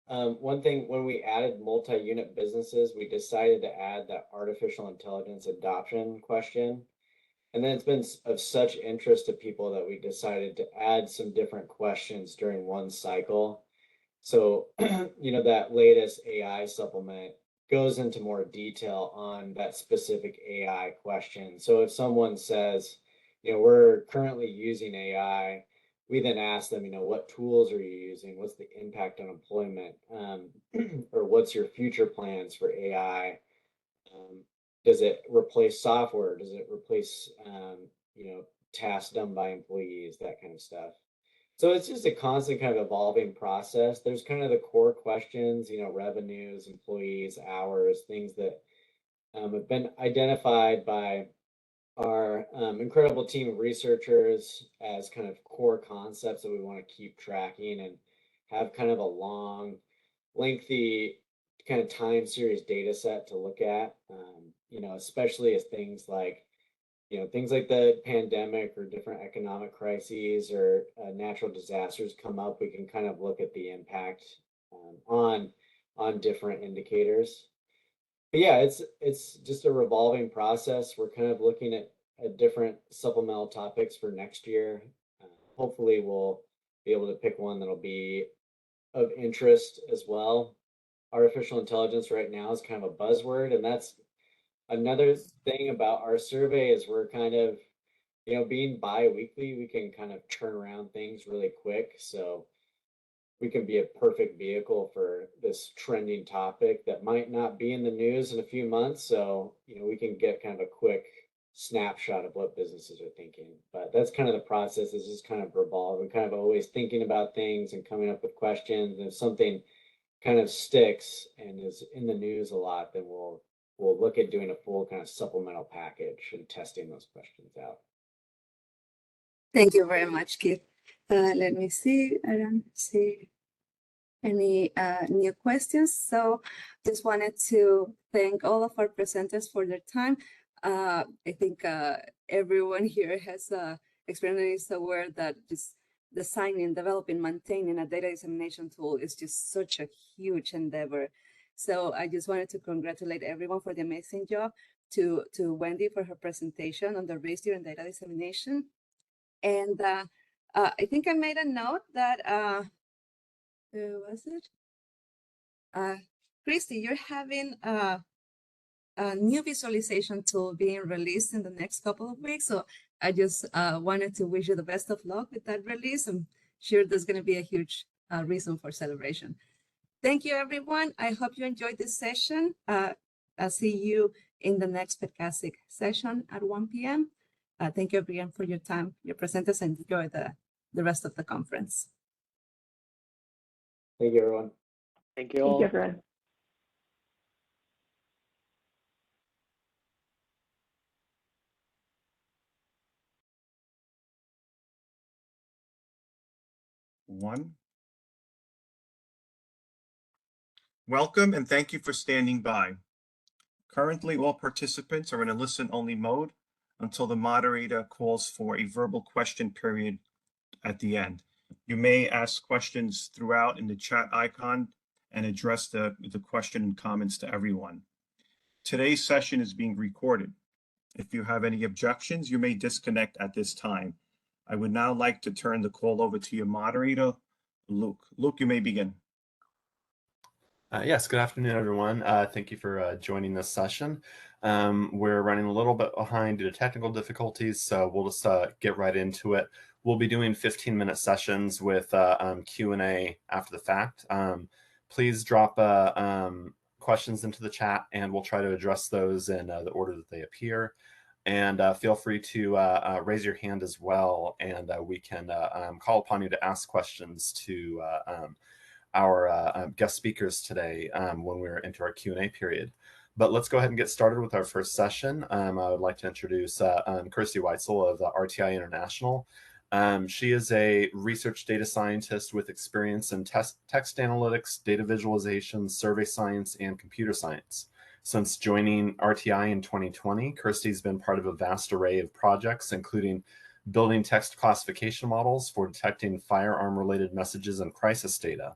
One thing, when we added multi-unit businesses, we decided to add that artificial intelligence adoption question. And then it's been of such interest to people that we decided to add some different questions during one cycle. So, that latest AI supplement goes into more detail on that specific AI question. So if someone says, we're currently using AI, we then ask them, what tools are you using? What's the impact on employment? Or what's your future plans for AI? Does it replace software? Does it replace, tasks done by employees, that kind of stuff? So it's just a constant kind of evolving process. There's kind of the core questions, revenues, employees, hours, things that have been identified by our incredible team of researchers as kind of core concepts that we want to keep tracking and have kind of a long, lengthy kind of time series data set to look at, especially as things like the pandemic or different economic crises or natural disasters come up, we can kind of look at the impact on different indicators. But yeah, it's just a revolving process. We're kind of looking at different supplemental topics for next year. Hopefully, we'll be able to pick one that'll be of interest as well. Artificial intelligence right now is kind of a buzzword, and that's another thing about our survey is we're kind of, being bi-weekly, we can kind of turn around things really quick. So we can be a perfect vehicle for this trending topic that might not be in the news in a few months. So, we can get kind of a quick snapshot of what businesses are thinking. But that's kind of the process, is just kind of revolving, kind of always thinking about things and coming up with questions. And if something kind of sticks and is in the news a lot, then we'll look at doing a full kind of supplemental package and testing those questions out. Thank you very much, Keith. Let me see. I don't see any new questions. So just wanted to thank all of our presenters for their time. I think everyone here has experience, is aware that just designing, developing, maintaining a data dissemination tool is just such a huge endeavor. So I just wanted to congratulate everyone for the amazing job, to Wendy for her presentation on the race during data dissemination. And I think I made a note that, was it? Christy, you're having a new visualization tool being released in the next couple of weeks. So I just wanted to wish you the best of luck with that release. I'm sure there's going to be a huge reason for celebration. Thank you, everyone. I hope you enjoyed this session. I'll see you in the next FedCASIC session at 1 p.m. Thank you again for your time, your presenters, and enjoy the rest of the conference. Thank you, everyone. Thank you all. Thank you, everyone. One. Welcome and thank you for standing by. Currently, all participants are in a listen-only mode until the moderator calls for a verbal question period at the end. You may ask questions throughout in the chat icon and address the question and comments to everyone. Today's session is being recorded. If you have any objections, you may disconnect at this time. I would now like to turn the call over to your moderator, Luke. Luke, you may begin. Yes, good afternoon, everyone. Thank you for joining this session. We're running a little bit behind due to technical difficulties, so we'll just get right into it. We'll be doing 15-minute sessions with Q&A after the fact. Please drop questions into the chat, and we'll try to address those in the order that they appear. And feel free to raise your hand as well, and we can call upon you to ask questions to our guest speakers today when we're into our Q&A period. But let's go ahead and get started with our first session. I would like to introduce Kirsty Weitzel of RTI International. She is a research data scientist with experience in text analytics, data visualization, survey science, and computer science. Since joining RTI in 2020, Kirsty's been part of a vast array of projects, including building text classification models for detecting firearm-related messages and crisis data,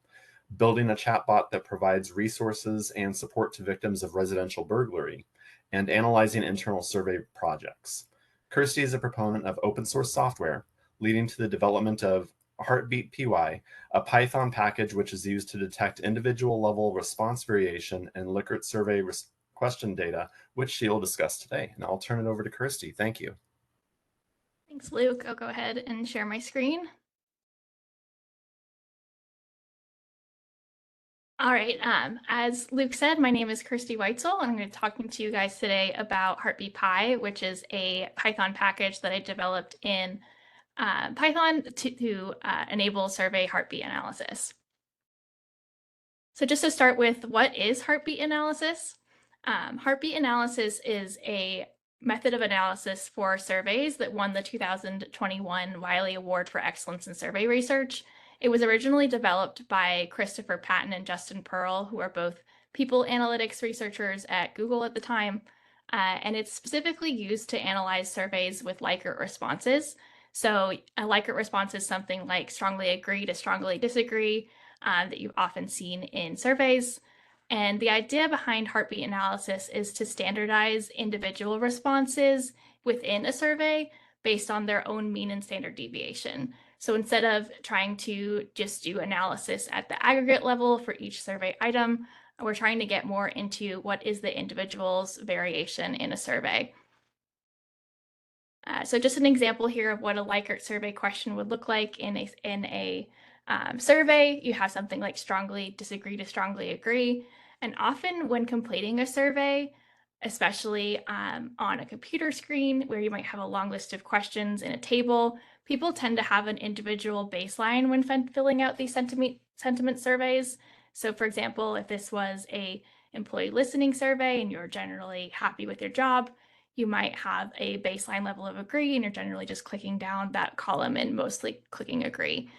building a chatbot that provides resources and support to victims of residential burglary, and analyzing internal survey projects. Kirsty is a proponent of open source software, leading to the development of Heartbeat PY, a Python package which is used to detect individual level response variation in Likert survey question data, which she will discuss today. And I'll turn it over to Kirsty. Thank you. Thanks, Luke. I'll go ahead and share my screen. All right, as Luke said, my name is Kirsty Weitzel, and I'm going to be talking to you guys today about Heartbeat Pi, which is a Python package that I developed in Python to enable survey heartbeat analysis. So just to start with, what is heartbeat analysis? Heartbeat analysis is a method of analysis for surveys that won the 2021 Wiley Award for Excellence in Survey Research. It was originally developed by Christopher Patton and Justin Pearl, who are both people analytics researchers at Google at the time, and it's specifically used to analyze surveys with Likert responses. So a Likert response is something like strongly agree to strongly disagree that you've often seen in surveys. And the idea behind heartbeat analysis is to standardize individual responses within a survey based on their own mean and standard deviation. So instead of trying to just do analysis at the aggregate level for each survey item, we're trying to get more into what is the individual's variation in a survey. So just an example here of what a Likert survey question would look like in a survey. You have something like strongly disagree to strongly agree. And often when completing a survey, especially on a computer screen where you might have a long list of questions in a table, people tend to have an individual baseline when filling out these sentiment surveys. So for example, if this was a employee listening survey and you're generally happy with your job, you might have a baseline level of agree and you're generally just clicking down that column and mostly clicking agree.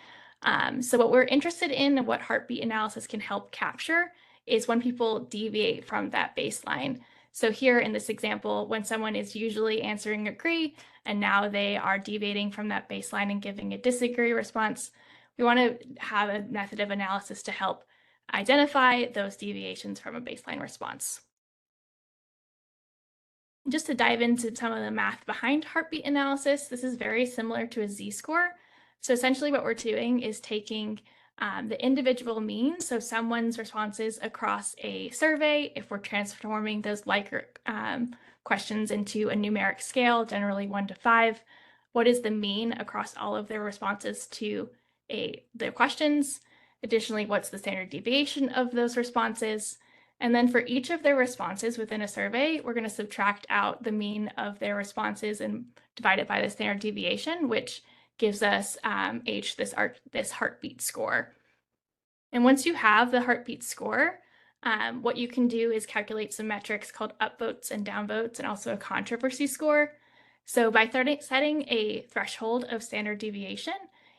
So what we're interested in and what heartbeat analysis can help capture is when people deviate from that baseline. So here in this example, when someone is usually answering agree and now they are deviating from that baseline and giving a disagree response, we want to have a method of analysis to help identify those deviations from a baseline response. Just to dive into some of the math behind heartbeat analysis, this is very similar to a z-score. So essentially what we're doing is taking the individual mean, so someone's responses across a survey, if we're transforming those Likert questions into a numeric scale, generally 1 to 5, what is the mean across all of their responses to their questions? Additionally, what's the standard deviation of those responses? And then for each of their responses within a survey, we're going to subtract out the mean of their responses and divide it by the standard deviation, which gives us this heartbeat score. And once you have the heartbeat score, what you can do is calculate some metrics called upvotes and downvotes and also a controversy score. So by setting a threshold of standard deviation,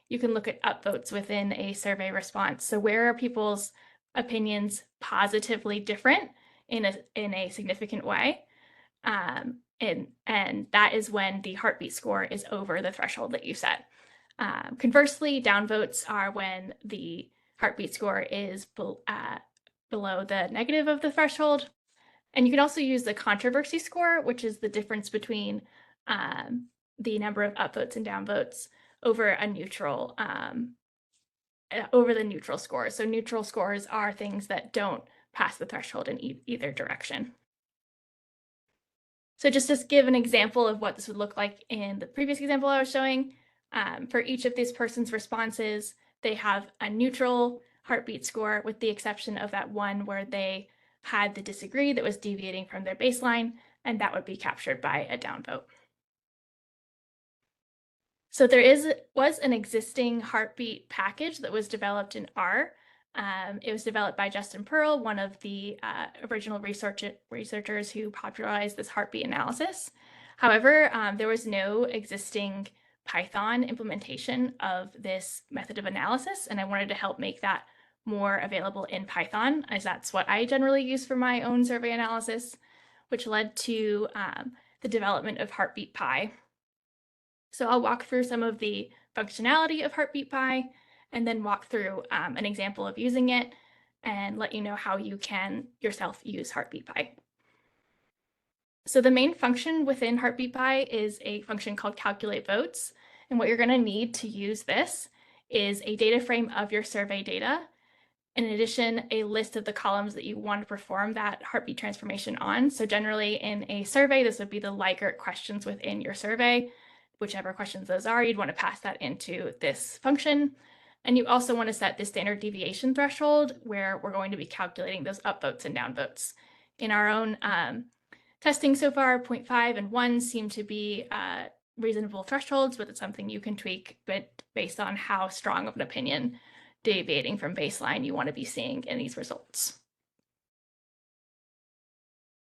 you can look at upvotes within a survey response. So where are people's opinions positively different in a significant way? And that is when the heartbeat score is over the threshold that you set. Conversely, downvotes are when the heartbeat score is below the negative of the threshold. And you can also use the controversy score, which is the difference between the number of upvotes and downvotes over a neutral over the neutral score. So neutral scores are things that don't pass the threshold in either direction. So just to give an example of what this would look like in the previous example I was showing, for each of these person's responses, they have a neutral heartbeat score with the exception of that one where they had the disagree that was deviating from their baseline, and that would be captured by a downvote. So there was an existing heartbeat package that was developed in R. It was developed by Justin Pearl, one of the original researchers who popularized this heartbeat analysis. However, there was no existing Python implementation of this method of analysis, and I wanted to help make that more available in Python, as that's what I generally use for my own survey analysis, which led to the development of Heartbeat Pi. So I'll walk through some of the functionality of Heartbeat Pi and then walk through an example of using it and let you know how you can yourself use Heartbeat Pi. So the main function within Heartbeat Pi is a function called calculate votes. And what you're going to need to use this is a data frame of your survey data. In addition, a list of the columns that you want to perform that heartbeat transformation on. So generally in a survey, this would be the Likert questions within your survey. Whichever questions those are, you'd want to pass that into this function. And you also want to set the standard deviation threshold where we're going to be calculating those upvotes and downvotes. In our own testing so far, 0.5 and 1 seem to be reasonable thresholds, but it's something you can tweak based on how strong of an opinion deviating from baseline you want to be seeing in these results.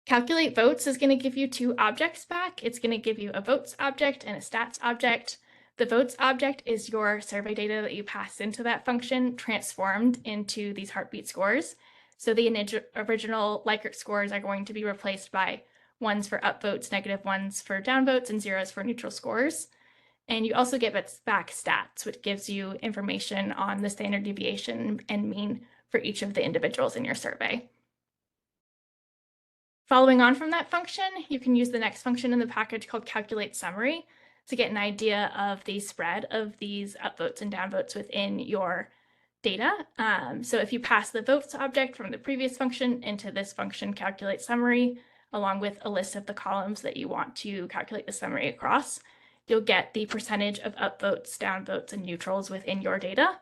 Calculate votes is going to give you two objects back. It's going to give you a votes object and a stats object. The votes object is your survey data that you pass into that function transformed into these heartbeat scores. So the original Likert scores are going to be replaced by 1s for upvotes, -1s for downvotes, and 0s for neutral scores. And you also get back stats, which gives you information on the standard deviation and mean for each of the individuals in your survey. Following on from that function, you can use the next function in the package called calculate summary to get an idea of the spread of these upvotes and downvotes within your data. So if you pass the votes object from the previous function into this function calculate summary, along with a list of the columns that you want to calculate the summary across, you'll get the percentage of upvotes, downvotes, and neutrals within your data.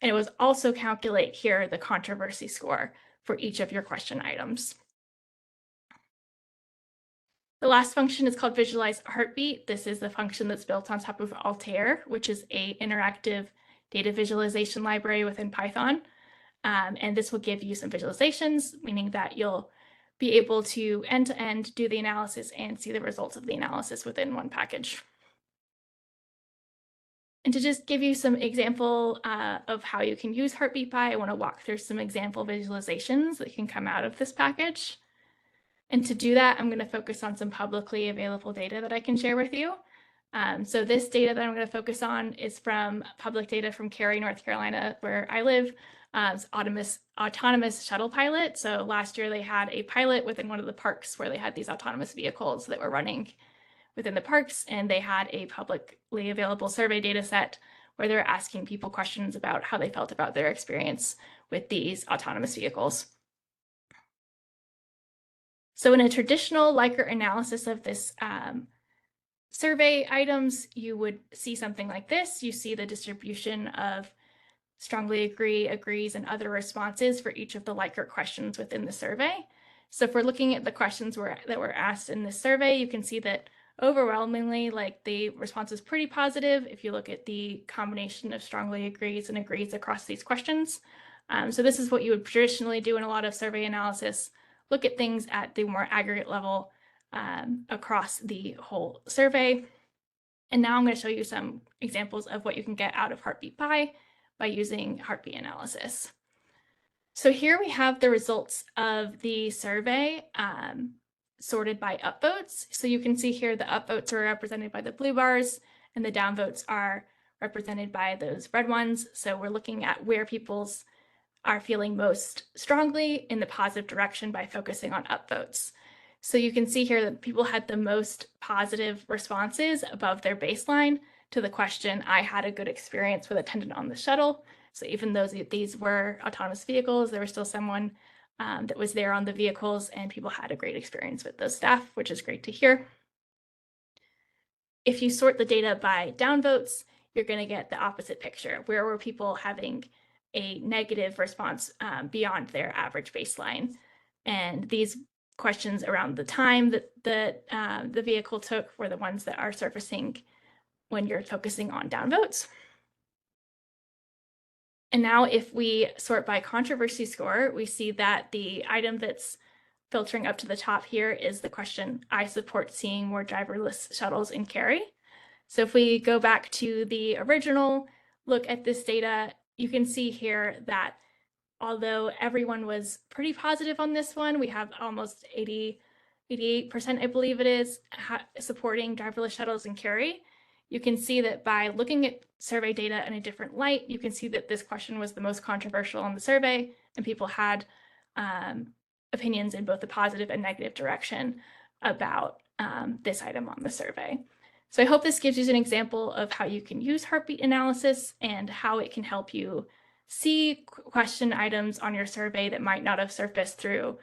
And it was also calculate here the controversy score for each of your question items. The last function is called visualize heartbeat. This is the function that's built on top of Altair, which is an interactive data visualization library within Python. And this will give you some visualizations, meaning that you'll be able to end-to-end do the analysis and see the results of the analysis within one package. And to just give you some example of how you can use HeartbeatPy, I want to walk through some example visualizations that can come out of this package. And to do that, I'm going to focus on some publicly available data that I can share with you. So this data that I'm going to focus on is from public data from Cary, North Carolina, where I live. It's autonomous shuttle pilot. So last year they had a pilot within one of the parks where they had these autonomous vehicles that were running within the parks, and they had a publicly available survey data set where they're asking people questions about how they felt about their experience with these autonomous vehicles. So in a traditional Likert analysis of this survey items, you would see something like this. You see the distribution of strongly agree, agrees, and other responses for each of the Likert questions within the survey. So if we're looking at the questions that were asked in this survey, you can see that overwhelmingly, like, the response is pretty positive if you look at the combination of strongly agrees and agrees across these questions. So this is what you would traditionally do in a lot of survey analysis, look at things at the more aggregate level across the whole survey. And now I'm going to show you some examples of what you can get out of HeartbeatPy by using heartbeat analysis. So here we have the results of the survey sorted by upvotes. So you can see here the upvotes are represented by the blue bars and the downvotes are represented by those red ones. So we're looking at where people's are feeling most strongly in the positive direction by focusing on upvotes. So you can see here that people had the most positive responses above their baseline to the question, I had a good experience with attendant on the shuttle. So even though these were autonomous vehicles, there was still someone that was there on the vehicles, and people had a great experience with those staff, which is great to hear. If you sort the data by downvotes, you're going to get the opposite picture. Where were people having a negative response beyond their average baseline? And these questions around the time that the vehicle took were the ones that are surfacing when you're focusing on downvotes. And now if we sort by controversy score, we see that the item that's filtering up to the top here is the question, I support seeing more driverless shuttles in Cary. So if we go back to the original look at this data, you can see here that although everyone was pretty positive on this one, we have almost 88%, I believe it is, supporting driverless shuttles in Cary. You can see that by looking at survey data in a different light, you can see that this question was the most controversial in the survey, and people had opinions in both the positive and negative direction about this item on the survey. So I hope this gives you an example of how you can use heartbeat analysis and how it can help you see question items on your survey that might not have surfaced through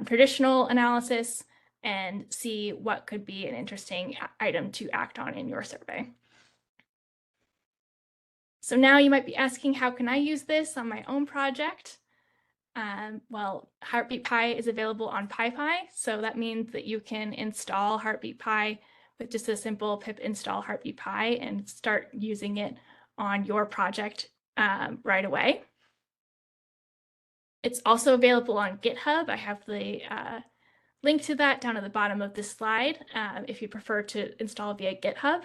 traditional analysis, and see what could be an interesting item to act on in your survey. So now you might be asking, how can I use this on my own project? Well, Heartbeat Pi is available on PyPI, so that means that you can install Heartbeat Pi with just a simple pip install Heartbeat Pi and start using it on your project right away. It's also available on GitHub. I have the link to that down at the bottom of this slide if you prefer to install via GitHub.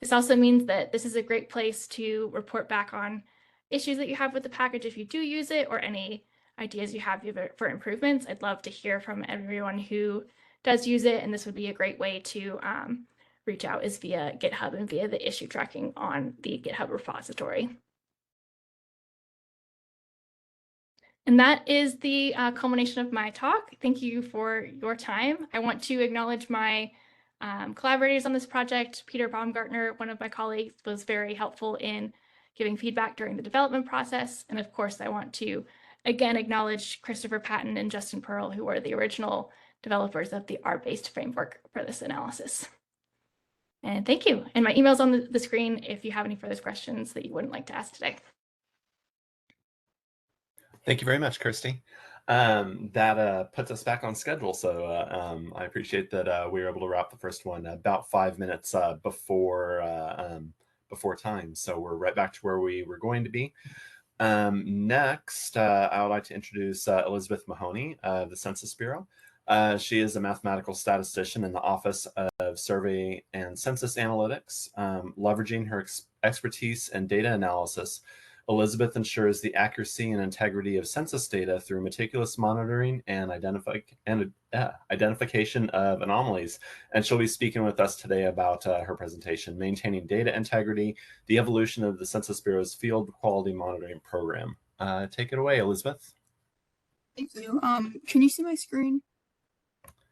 This also means that this is a great place to report back on issues that you have with the package if you do use it, or any ideas you have for improvements. I'd love to hear from everyone who does use it, and this would be a great way to reach out is via GitHub and via the issue tracking on the GitHub repository. And that is the culmination of my talk. Thank you for your time. I want to acknowledge my collaborators on this project. Peter Baumgartner, one of my colleagues, was very helpful in giving feedback during the development process. And of course, I want to again acknowledge Christopher Patton and Justin Pearl, who were the original developers of the R-based framework for this analysis. And thank you. And my email's on the screen if you have any further questions that you wouldn't like to ask today. Thank you very much, Kirsty. That puts us back on schedule. So I appreciate that we were able to wrap the first one about 5 minutes before time. So we're right back to where we were going to be. Next, I would like to introduce Elizabeth Mahoney of the Census Bureau. She is a mathematical statistician in the Office of Survey and Census Analytics. Leveraging her expertise in data analysis, Elizabeth ensures the accuracy and integrity of census data through meticulous monitoring and identification of anomalies. And she'll be speaking with us today about her presentation, Maintaining Data Integrity, the Evolution of the Census Bureau's Field Quality Monitoring Program. Take it away, Elizabeth. Thank you. Can you see my screen?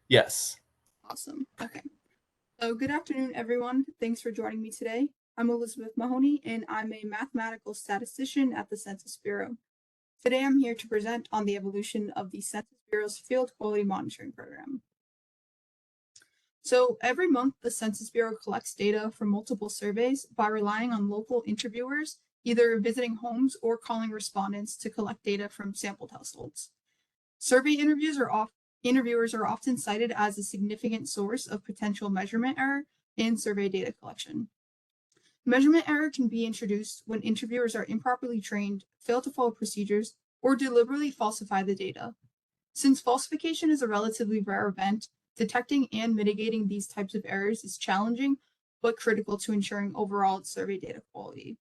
Yes. Awesome. Okay. So good afternoon, everyone. Thanks for joining me today. I'm Elizabeth Mahoney, and I'm a mathematical statistician at the Census Bureau. Today, I'm here to present on the evolution of the Census Bureau's Field Quality Monitoring Program. So every month, the Census Bureau collects data from multiple surveys by relying on local interviewers, either visiting homes or calling respondents to collect data from sampled households. Survey interviewers are often cited as a significant source of potential measurement error in survey data collection. Measurement error can be introduced when interviewers are improperly trained, fail to follow procedures, or deliberately falsify the data. Since falsification is a relatively rare event, detecting and mitigating these types of errors is challenging, but critical to ensuring overall survey data quality.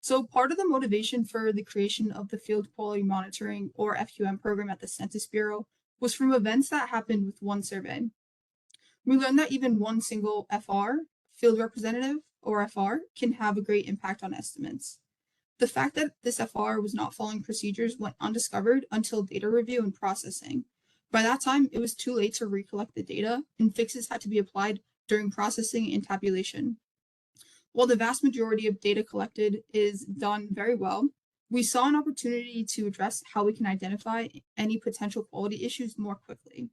So part of the motivation for the creation of the Field Quality Monitoring, or FQM program at the Census Bureau, was from events that happened with one survey. We learned that even one single FR, field representative, or FR, can have a great impact on estimates. The fact that this FR was not following procedures went undiscovered until data review and processing. By that time, it was too late to recollect the data, and fixes had to be applied during processing and tabulation. While the vast majority of data collected is done very well, we saw an opportunity to address how we can identify any potential quality issues more quickly.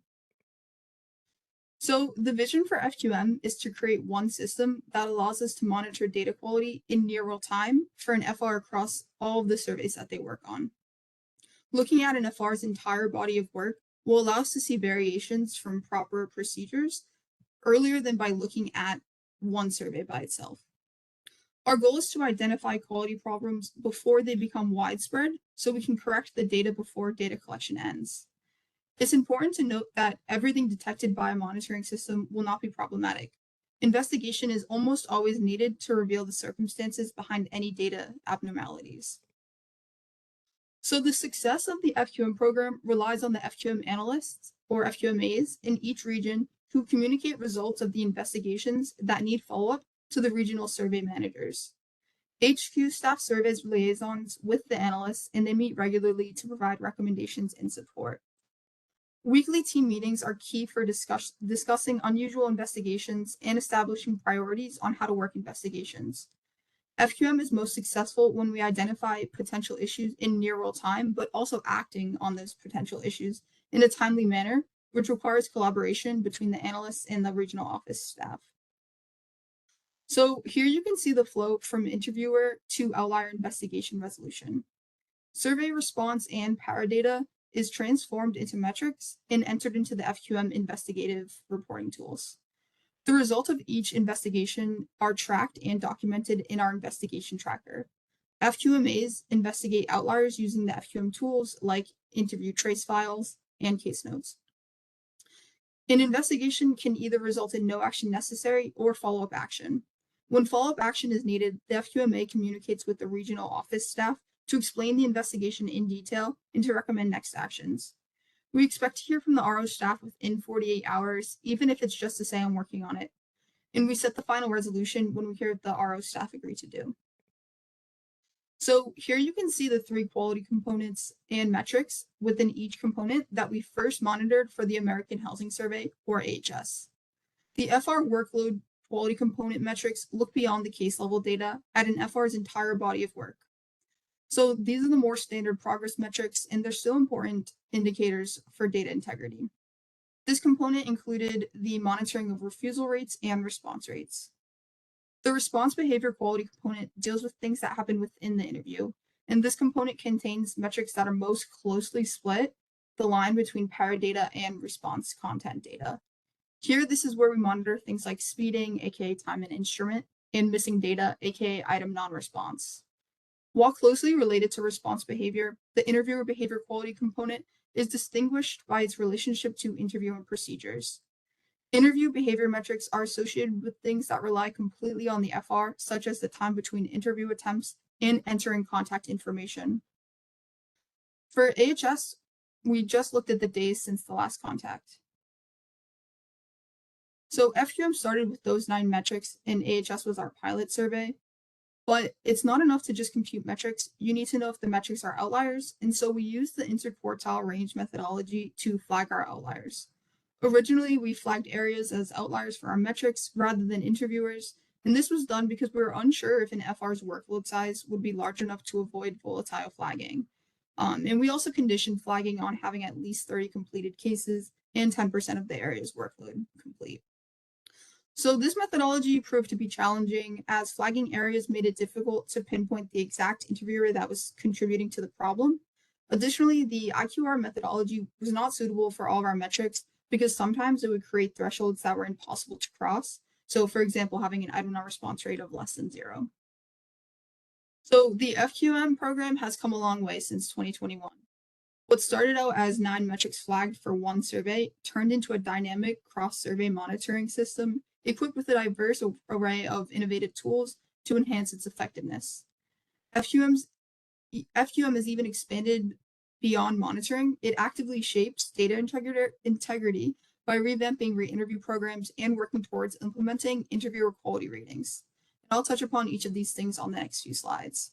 So the vision for FQM is to create one system that allows us to monitor data quality in near real time for an FR across all of the surveys that they work on. Looking at an FR's entire body of work will allow us to see variations from proper procedures earlier than by looking at one survey by itself. Our goal is to identify quality problems before they become widespread, so we can correct the data before data collection ends. It's important to note that everything detected by a monitoring system will not be problematic. Investigation is almost always needed to reveal the circumstances behind any data abnormalities. So the success of the FQM program relies on the FQM analysts, or FQMAs, in each region who communicate results of the investigations that need follow-up to the regional survey managers. HQ staff serve as liaisons with the analysts, and they meet regularly to provide recommendations and support. Weekly team meetings are key for discussing unusual investigations and establishing priorities on how to work investigations. FQM is most successful when we identify potential issues in near real time, but also acting on those potential issues in a timely manner, which requires collaboration between the analysts and the regional office staff. So here you can see the flow from interviewer to outlier investigation resolution. Survey response and paradata is transformed into metrics and entered into the FQM investigative reporting tools. The results of each investigation are tracked and documented in our investigation tracker. FQMAs investigate outliers using the FQM tools like interview trace files and case notes. An investigation can either result in no action necessary or follow-up action. When follow-up action is needed, the FQMA communicates with the regional office staff to explain the investigation in detail and to recommend next actions. We expect to hear from the RO staff within 48 hours, even if it's just to say I'm working on it. And we set the final resolution when we hear the RO staff agree to do. So here you can see the 3 quality components and metrics within each component that we first monitored for the American Housing Survey, or AHS. The FR workload quality component metrics look beyond the case level data at an FR's entire body of work. So these are the more standard progress metrics, and they're still important indicators for data integrity. This component included the monitoring of refusal rates and response rates. The response behavior quality component deals with things that happen within the interview, and this component contains metrics that are most closely split the line between paradata and response content data. Here, this is where we monitor things like speeding, aka time and instrument, and missing data, aka item non-response. While closely related to response behavior, the interviewer behavior quality component is distinguished by its relationship to interviewing procedures. Interview behavior metrics are associated with things that rely completely on the FR, such as the time between interview attempts and entering contact information. For AHS, we just looked at the days since the last contact. So FQM started with those 9 metrics, and AHS was our pilot survey. But it's not enough to just compute metrics. You need to know if the metrics are outliers, and so we use the interquartile range methodology to flag our outliers. Originally, we flagged areas as outliers for our metrics rather than interviewers, and this was done because we were unsure if an FR's workload size would be large enough to avoid volatile flagging. And we also conditioned flagging on having at least 30 completed cases and 10% of the area's workload complete. So this methodology proved to be challenging as flagging areas made it difficult to pinpoint the exact interviewer that was contributing to the problem. Additionally, the IQR methodology was not suitable for all of our metrics because sometimes it would create thresholds that were impossible to cross. So for example, having an item non-response rate of less than 0. So the FQM program has come a long way since 2021. What started out as 9 metrics flagged for one survey turned into a dynamic cross-survey monitoring system equipped with a diverse array of innovative tools to enhance its effectiveness. FQM has even expanded beyond monitoring. It actively shapes data integrity by revamping re-interview programs and working towards implementing interviewer quality ratings. And I'll touch upon each of these things on the next few slides.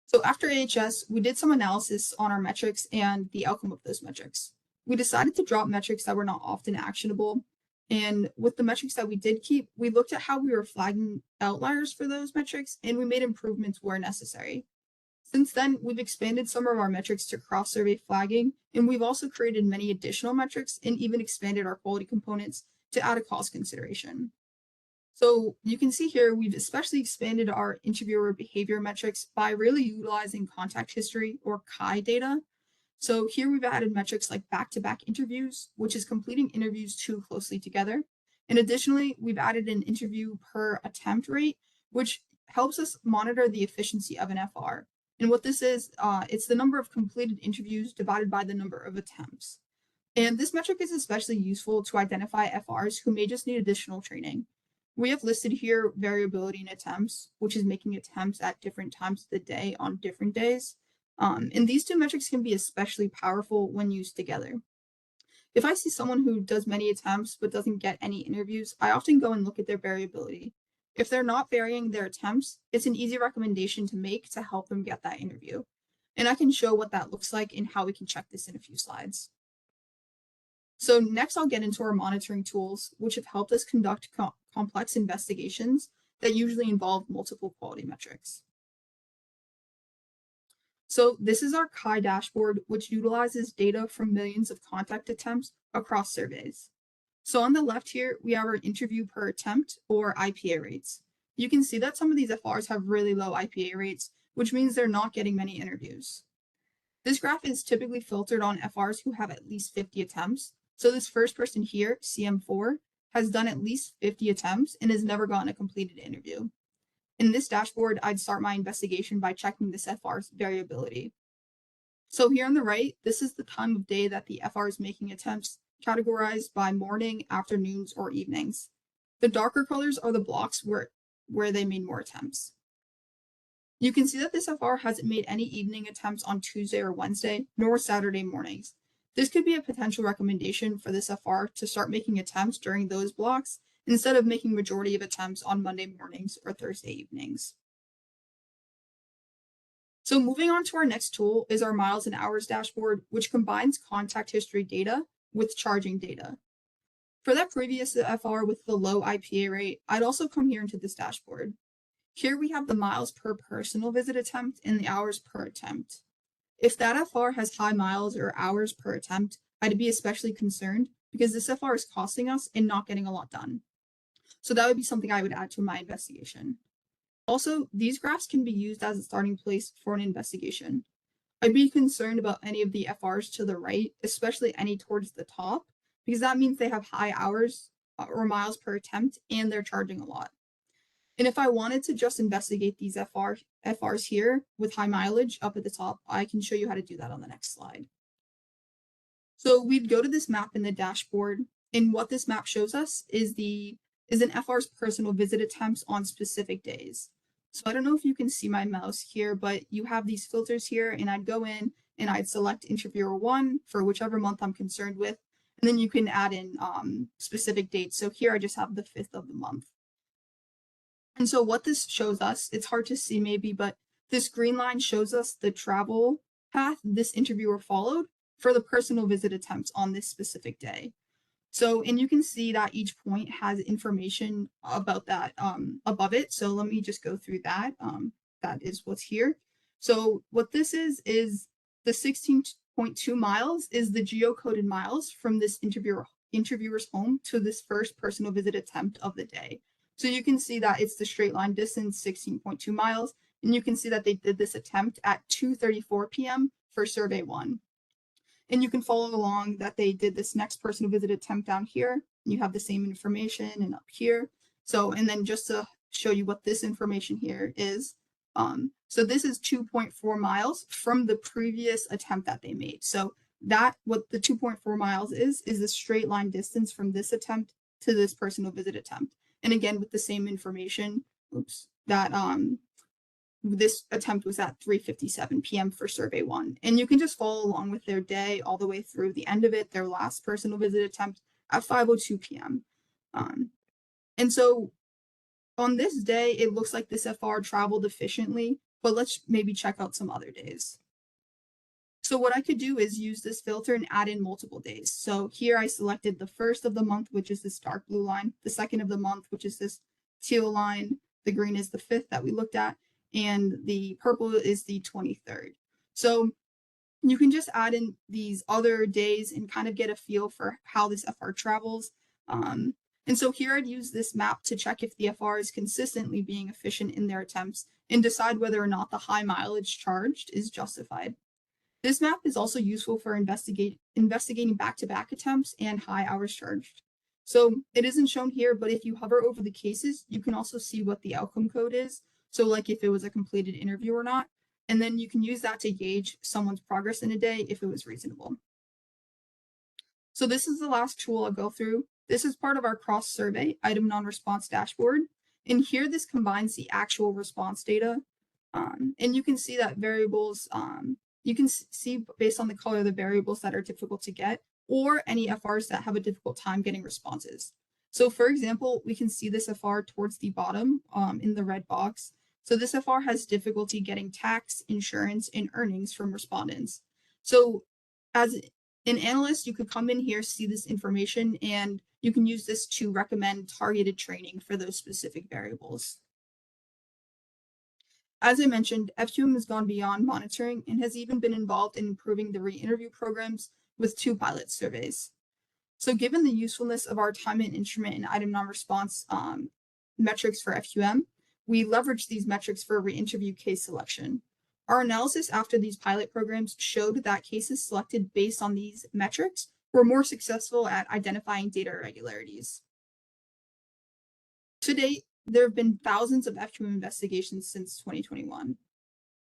So after AHS, we did some analysis on our metrics and the outcome of those metrics. We decided to drop metrics that were not often actionable. And with the metrics that we did keep, we looked at how we were flagging outliers for those metrics, and we made improvements where necessary. Since then, we've expanded some of our metrics to cross-survey flagging, and we've also created many additional metrics and even expanded our quality components to add a cost consideration. So you can see here, we've especially expanded our interviewer behavior metrics by really utilizing contact history or CHI data. So here we've added metrics like back-to-back interviews, which is completing interviews too closely together. And additionally, we've added an interview per attempt rate, which helps us monitor the efficiency of an FR. And what this is, it's the number of completed interviews divided by the number of attempts. And this metric is especially useful to identify FRs who may just need additional training. We have listed here variability in attempts, which is making attempts at different times of the day on different days. And these 2 metrics can be especially powerful when used together. If I see someone who does many attempts but doesn't get any interviews, I often go and look at their variability. If they're not varying their attempts, it's an easy recommendation to make to help them get that interview. And I can show what that looks like and how we can check this in a few slides. So next I'll get into our monitoring tools, which have helped us conduct complex investigations that usually involve multiple quality metrics. So this is our Chi dashboard, which utilizes data from millions of contact attempts across surveys. So on the left here, we have our interview per attempt, or IPA rates. You can see that some of these FRs have really low IPA rates, which means they're not getting many interviews. This graph is typically filtered on FRs who have at least 50 attempts. So this first person here, CM4, has done at least 50 attempts and has never gotten a completed interview. In this dashboard, I'd start my investigation by checking this FR's variability. So here on the right, this is the time of day that the FR is making attempts, categorized by morning, afternoons, or evenings. The darker colors are the blocks where they made more attempts. You can see that this FR hasn't made any evening attempts on Tuesday or Wednesday, nor Saturday mornings. This could be a potential recommendation for this FR to start making attempts during those blocks instead of making majority of attempts on Monday mornings or Thursday evenings. So moving on to our next tool is our miles and hours dashboard, which combines contact history data with charging data. For that previous FR with the low IPA rate, I'd also come here into this dashboard. Here we have the miles per personal visit attempt and the hours per attempt. If that FR has high miles or hours per attempt, I'd be especially concerned because this FR is costing us and not getting a lot done. So that would be something I would add to my investigation. Also, these graphs can be used as a starting place for an investigation. I'd be concerned about any of the FRs to the right, especially any towards the top, because that means they have high hours or miles per attempt and they're charging a lot. And if I wanted to just investigate these FRs here with high mileage up at the top, I can show you how to do that on the next slide. So we'd go to this map in the dashboard, and what this map shows us is an FR's personal visit attempts on specific days. So I don't know if you can see my mouse here, but you have these filters here, and I'd go in and I'd select interviewer 1 for whichever month I'm concerned with, and then you can add in specific dates. So here I just have the 5th of the month. And so what this shows us, it's hard to see maybe, but this green line shows us the travel path this interviewer followed for the personal visit attempts on this specific day. So, and you can see that each point has information about that above it. So let me just go through that. That is what's here. So what this is the 16.2 miles is the geocoded miles from this interviewer's home to this first personal visit attempt of the day. So you can see that it's the straight line distance, 16.2 miles, and you can see that they did this attempt at 2:34 p.m. for survey 1. And you can follow along that they did this next personal visit attempt down here. You have the same information and up here. So, and then just to show you what this information here is, so this is 2.4 miles from the previous attempt that they made. So that, what the 2.4 miles is the straight line distance from this attempt to this personal visit attempt. And again, with the same information, that this attempt was at 3:57 p.m. for survey 1. And you can just follow along with their day all the way through the end of it, their last personal visit attempt at 5:02 p.m. And so on this day, it looks like this FR traveled efficiently, but let's maybe check out some other days. So what I could do is use this filter and add in multiple days. So here I selected the 1st of the month, which is this dark blue line, the 2nd of the month, which is this teal line, the green is the 5th that we looked at, and the purple is the 23rd. So you can just add in these other days and kind of get a feel for how this FR travels. And so here I'd use this map to check if the FR is consistently being efficient in their attempts and decide whether or not the high mileage charged is justified. This map is also useful for investigating back-to-back attempts and high hours charged. So it isn't shown here, but if you hover over the cases, you can also see what the outcome code is. So like if it was a completed interview or not, and then you can use that to gauge someone's progress in a day if it was reasonable. So this is the last tool I'll go through. This is part of our cross-survey item non-response dashboard. And here this combines the actual response data. And you can see that variables, you can see based on the color of the variables that are difficult to get, or any FRs that have a difficult time getting responses. So for example, we can see this FR towards the bottom in the red box. So this FR has difficulty getting tax, insurance, and earnings from respondents. So as An analyst, you could come in here, see this information, and you can use this to recommend targeted training for those specific variables. As I mentioned, FQM has gone beyond monitoring and has even been involved in improving the re-interview programs with 2 pilot surveys. So given the usefulness of our time and instrument and item non-response metrics for FQM, we leverage these metrics for re-interview case selection. Our analysis after these pilot programs showed that cases selected based on these metrics were more successful at identifying data irregularities. To date, there have been thousands of FQM investigations since 2021.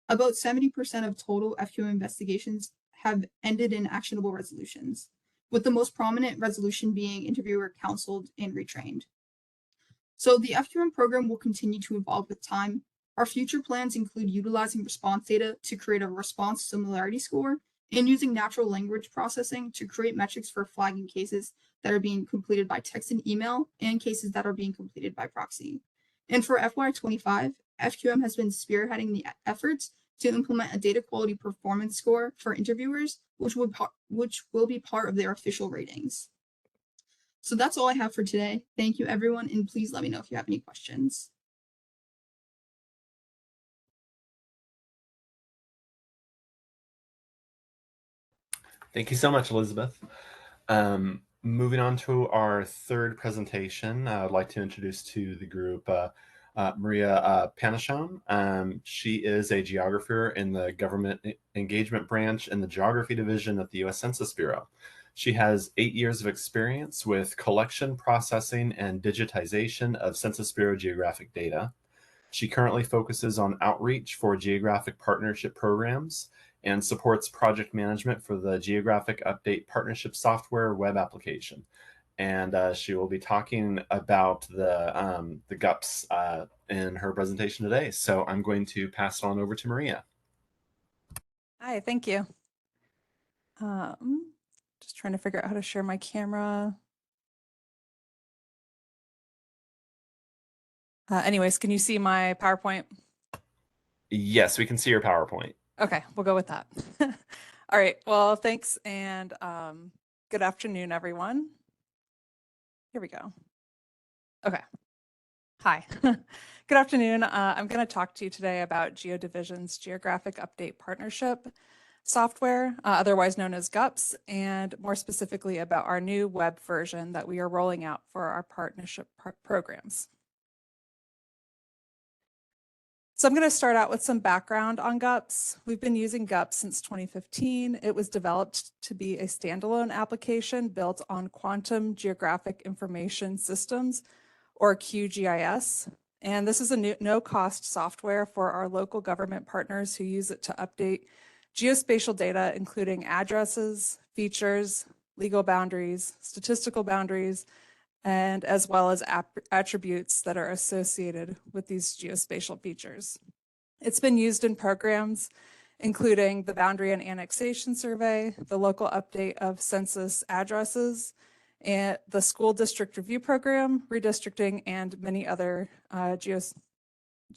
About 70% of total FQM investigations have ended in actionable resolutions, with the most prominent resolution being interviewer counseled and retrained. So the FQM program will continue to evolve with time. Our future plans include utilizing response data to create a response similarity score and using natural language processing to create metrics for flagging cases that are being completed by text and email and cases that are being completed by proxy. And for FY25, FQM has been spearheading the efforts to implement a data quality performance score for interviewers, which will be part of their official ratings. So that's all I have for today. Thank you, everyone, and please let me know if you have any questions. Thank you so much, Elizabeth. Moving on to our third presentation, I'd like to introduce to the group Maria Panachon. She is a geographer in the Government Engagement Branch in the Geography Division at the U.S. Census Bureau. She has 8 years of experience with collection, processing, and digitization of Census Bureau geographic data. She currently focuses on outreach for geographic partnership programs and supports project management for the Geographic Update Partnership Software web application. And she will be talking about the GUPS in her presentation today. So I'm going to pass it on over to Maria. Hi, thank you. Just trying to figure out how to share my camera. Anyways, can you see my PowerPoint? Yes, we can see your PowerPoint. Okay, we'll go with that. All right, well, thanks and good afternoon, everyone. Here we go. Okay. Hi. Good afternoon. I'm going to talk to you today about GeoDivision's Geographic Update Partnership software, otherwise known as GUPS, and more specifically about our new web version that we are rolling out for our partnership programs. So I'm going to start out with some background on GUPS. We've been using GUPS since 2015. It was developed to be a standalone application built on Quantum Geographic Information Systems, or QGIS. And this is a no-cost software for our local government partners who use it to update geospatial data, including addresses, features, legal boundaries, statistical boundaries, and as well as attributes that are associated with these geospatial features. It's been used in programs including the Boundary and Annexation Survey, the local update of census addresses, and the School District Review Program, redistricting, and many other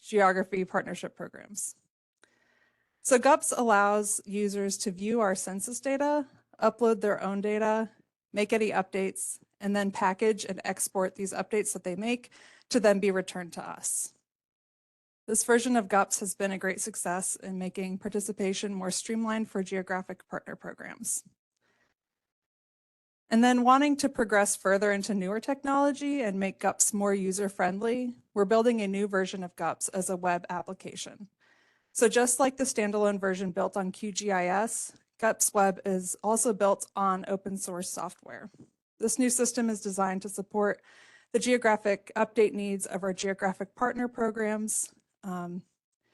geography partnership programs. So GUPS allows users to view our census data, upload their own data, make any updates, and then package and export these updates that they make to then be returned to us. This version of GUPS has been a great success in making participation more streamlined for geographic partner programs. And then wanting to progress further into newer technology and make GUPS more user-friendly, we're building a new version of GUPS as a web application. So just like the standalone version built on QGIS, GUPS Web is also built on open source software. This new system is designed to support the geographic update needs of our geographic partner programs.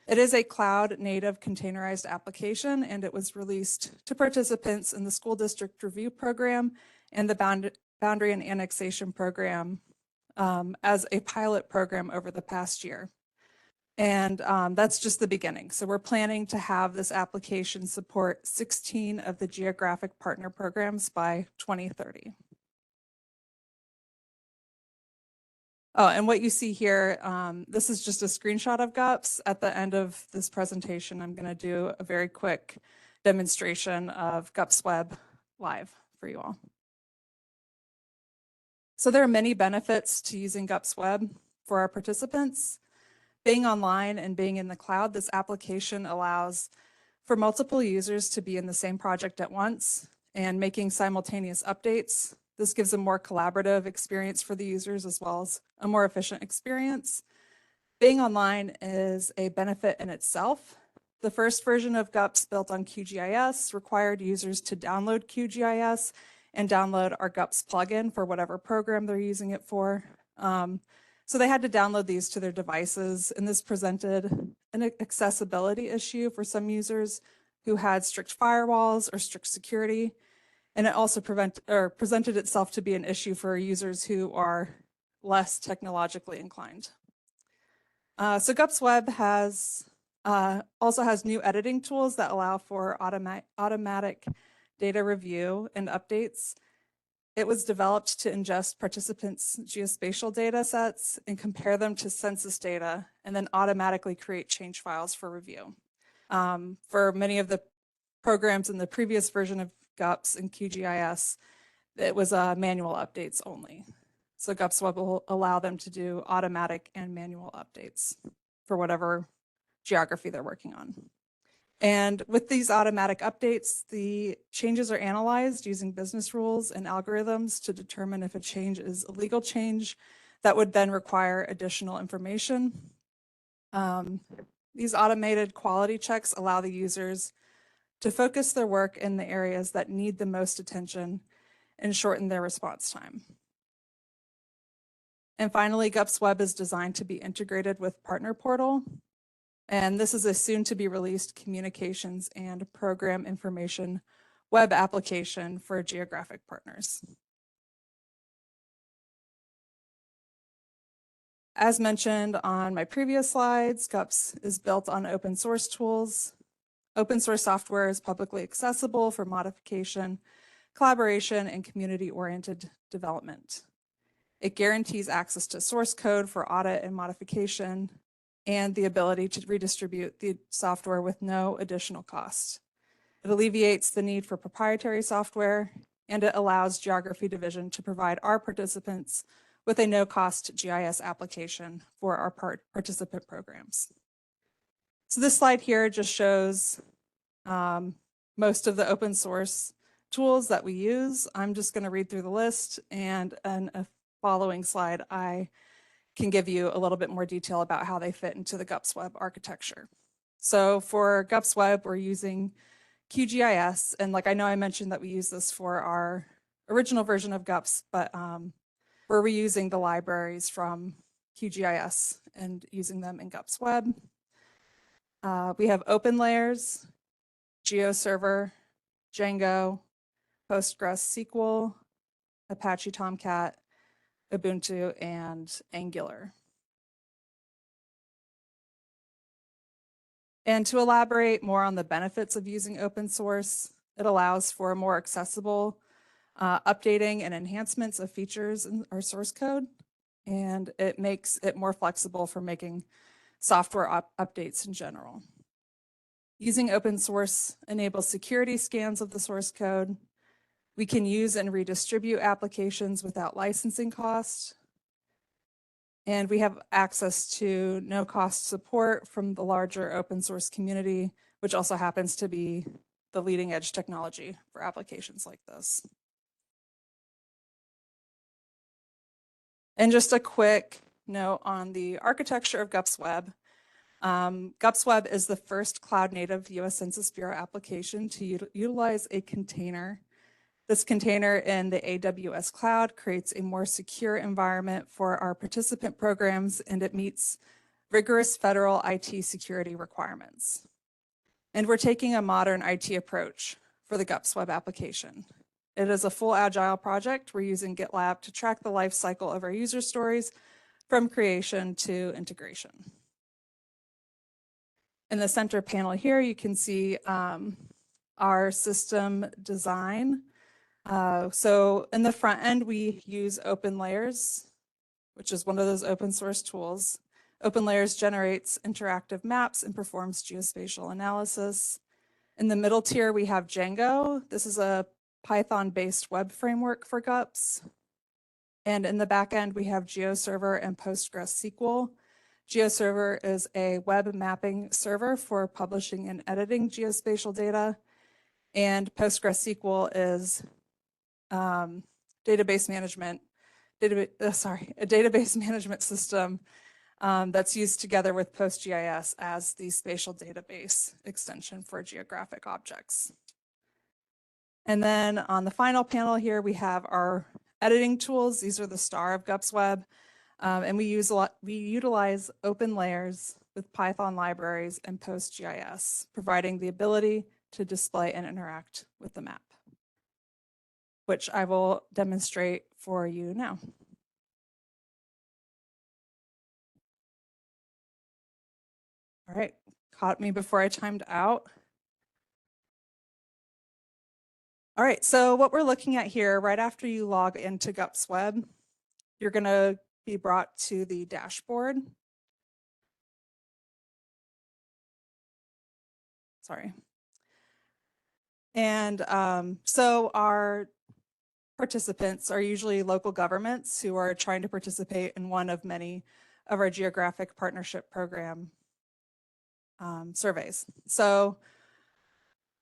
It is a cloud native containerized application, and it was released to participants in the School District Review Program and the Boundary and Annexation Program as a pilot program over the past year. And that's just the beginning. So we're planning to have this application support 16 of the geographic partner programs by 2030. Oh, and what you see here, this is just a screenshot of GUPS. At the end of this presentation, I'm going to do a very quick demonstration of GUPS Web live. for you all. So there are many benefits to using GUPS Web for our participants. Being online and being in the cloud, this application allows for multiple users to be in the same project at once and making simultaneous updates. This gives a more collaborative experience for the users as well as a more efficient experience. Being online is a benefit in itself. The first version of GUPS built on QGIS required users to download QGIS and download our GUPS plugin for whatever program they're using it for. So they had to download these to their devices, and this presented an accessibility issue for some users who had strict firewalls or strict security. And it also presented itself to be an issue for users who are less technologically inclined. So GUPS Web also has new editing tools that allow for automatic data review and updates. It was developed to ingest participants' geospatial data sets and compare them to census data, and then automatically create change files for review. For many of the programs in the previous version of GUPS and QGIS, it was manual updates only. So GUPS Web will allow them to do automatic and manual updates for whatever geography they're working on. And with these automatic updates, the changes are analyzed using business rules and algorithms to determine if a change is a legal change that would then require additional information. These automated quality checks allow the users to focus their work in the areas that need the most attention and shorten their response time. And finally, GUPS Web is designed to be integrated with Partner Portal. And this is a soon to be released communications and program information web application for geographic partners. As mentioned on my previous slides, GUPS is built on open source tools. Open source software is publicly accessible for modification, collaboration, and community-oriented development. It guarantees access to source code for audit and modification, and the ability to redistribute the software with no additional cost. It alleviates the need for proprietary software, and it allows Geography Division to provide our participants with a no-cost GIS application for our participant programs. So this slide here just shows most of the open source tools that we use. I'm just going to read through the list, and in a following slide, I can give you a little bit more detail about how they fit into the GUPS Web architecture. So for GUPS Web, we're using QGIS, and like I know I mentioned that we use this for our original version of GUPS, but we're reusing the libraries from QGIS and using them in GUPS Web. We have open layers, GeoServer, Django, PostgreSQL, Apache Tomcat, Ubuntu, and Angular. And to elaborate more on the benefits of using open source, it allows for more accessible updating and enhancements of features in our source code, and it makes it more flexible for making software updates in general. Using open source enables security scans of the source code. We can use and redistribute applications without licensing costs. And we have access to no-cost support from the larger open source community, which also happens to be the leading edge technology for applications like this. And just a quick note on the architecture of GUPS Web. GUPS Web is the first cloud-native U.S. Census Bureau application to utilize a container. This container in the AWS cloud creates a more secure environment for our participant programs, and it meets rigorous federal IT security requirements. And we're taking a modern IT approach for the GUPS Web application. It is a full agile project. We're using GitLab to track the life cycle of our user stories from creation to integration. In the center panel here, you can see our system design. So in the front end, we use Open Layers, which is one of those open source tools. Open Layers generates interactive maps and performs geospatial analysis. In the middle tier, we have Django. This is a Python-based web framework for GUPS. And in the back end, we have GeoServer and PostgreSQL. GeoServer is a web mapping server for publishing and editing geospatial data. And PostgreSQL is a database management system that's used together with PostGIS as the spatial database extension for geographic objects. And then on the final panel here, we have our editing tools. These are the star of GUPS Web. And we utilize open layers with Python libraries and PostGIS, providing the ability to display and interact with the map, which I will demonstrate for you now. All right, caught me before I timed out. All right, so what we're looking at here, right after you log into GUPS Web, you're going to be brought to the dashboard. Sorry. And so our participants are usually local governments who are trying to participate in one of many of our geographic partnership program surveys. So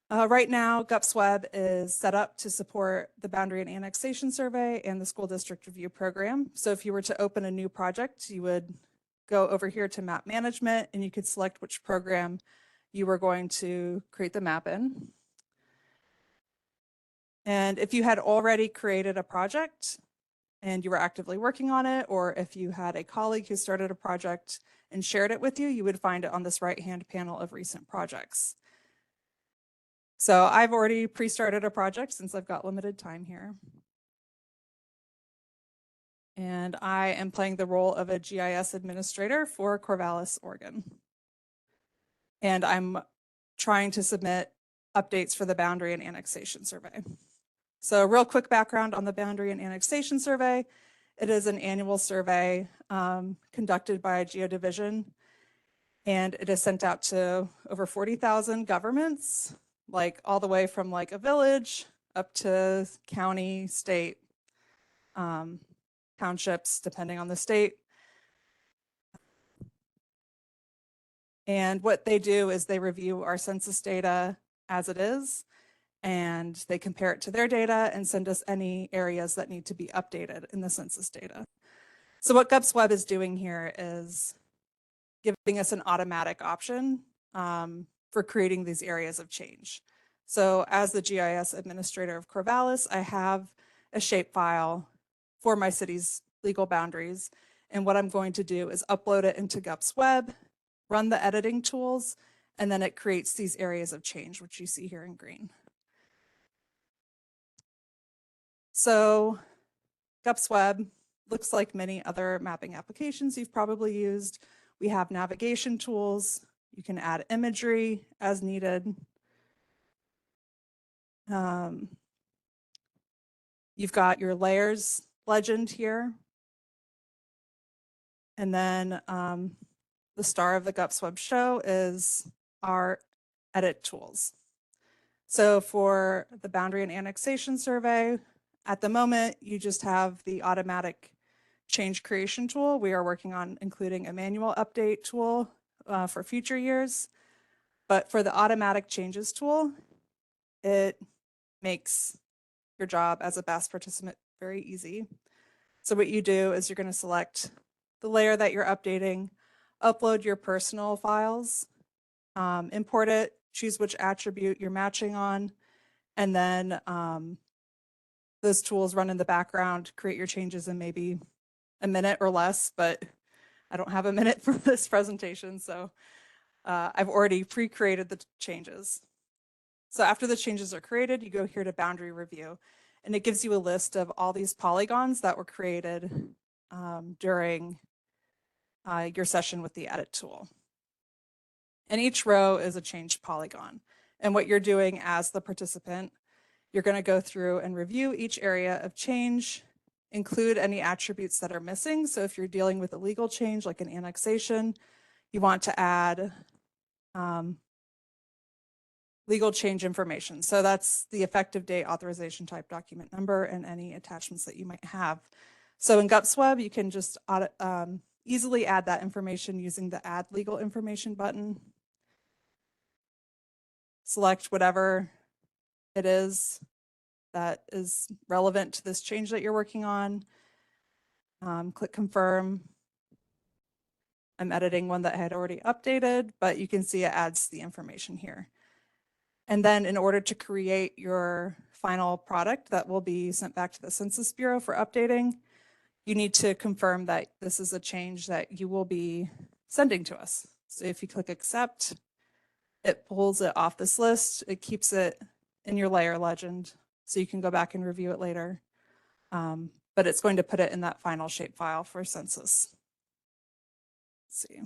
right now, GUPS Web is set up to support the Boundary and Annexation Survey and the School District Review Program. So if you were to open a new project, you would go over here to Map Management, and you could select which program you were going to create the map in. And if you had already created a project and you were actively working on it, or if you had a colleague who started a project and shared it with you, you would find it on this right-hand panel of recent projects. So I've already pre-started a project since I've got limited time here. And I am playing the role of a GIS administrator for Corvallis, Oregon. And I'm trying to submit updates for the Boundary and Annexation Survey. So real quick background on the Boundary and Annexation Survey. It is an annual survey conducted by GeoDivision, and it is sent out to over 40,000 governments, like all the way from like a village up to county, state, townships, depending on the state. And what they do is they review our census data as it is, and they compare it to their data and send us any areas that need to be updated in the census data. So what GUPS Web is doing here is giving us an automatic option for creating these areas of change. So as the GIS administrator of Corvallis, I have a shapefile for my city's legal boundaries. And what I'm going to do is upload it into GUPS Web, run the editing tools, and then it creates these areas of change, which you see here in green. So GUPS Web looks like many other mapping applications you've probably used. We have navigation tools. You can add imagery as needed. You've got your layers legend here. And then the star of the GUPS Web show is our edit tools. So for the Boundary and Annexation Survey, at the moment, you just have the automatic change creation tool. We are working on including a manual update tool for future years. But for the automatic changes tool, it makes your job as a BAS participant very easy. So what you do is you're going to select the layer that you're updating, upload your personal files, import it, choose which attribute you're matching on, and then those tools run in the background, create your changes in maybe a minute or less, but I don't have a minute for this presentation, so I've already pre-created the changes. So after the changes are created, you go here to Boundary Review, and it gives you a list of all these polygons that were created during your session with the edit tool. And each row is a changed polygon. And what you're doing as the participant, you're going to go through and review each area of change, include any attributes that are missing. So if you're dealing with a legal change like an annexation, you want to add legal change information. So that's the effective date, authorization type, document number, and any attachments that you might have. So in GUPS Web, you can just easily add that information using the Add Legal Information button. Select whatever it is that is relevant to this change that you're working on. Click Confirm. I'm editing one that I had already updated, but you can see it adds the information here. And then in order to create your final product that will be sent back to the Census Bureau for updating, you need to confirm that this is a change that you will be sending to us. So if you click Accept, it pulls it off this list. It keeps it in your layer legend, so you can go back and review it later. But it's going to put it in that final shapefile for Census. Let's see.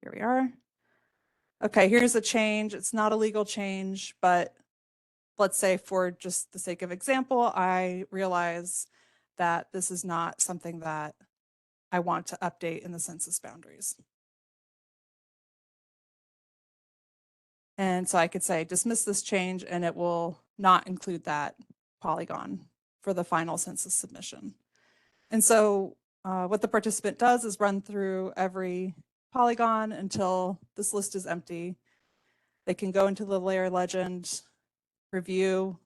Here we are. Okay, here's a change. It's not a legal change, but let's say for just the sake of example, I realize that this is not something that I want to update in the census boundaries. And so I could say dismiss this change and it will not include that polygon for the final census submission. And so what the participant does is run through every polygon until this list is empty. They can go into the layer legend, review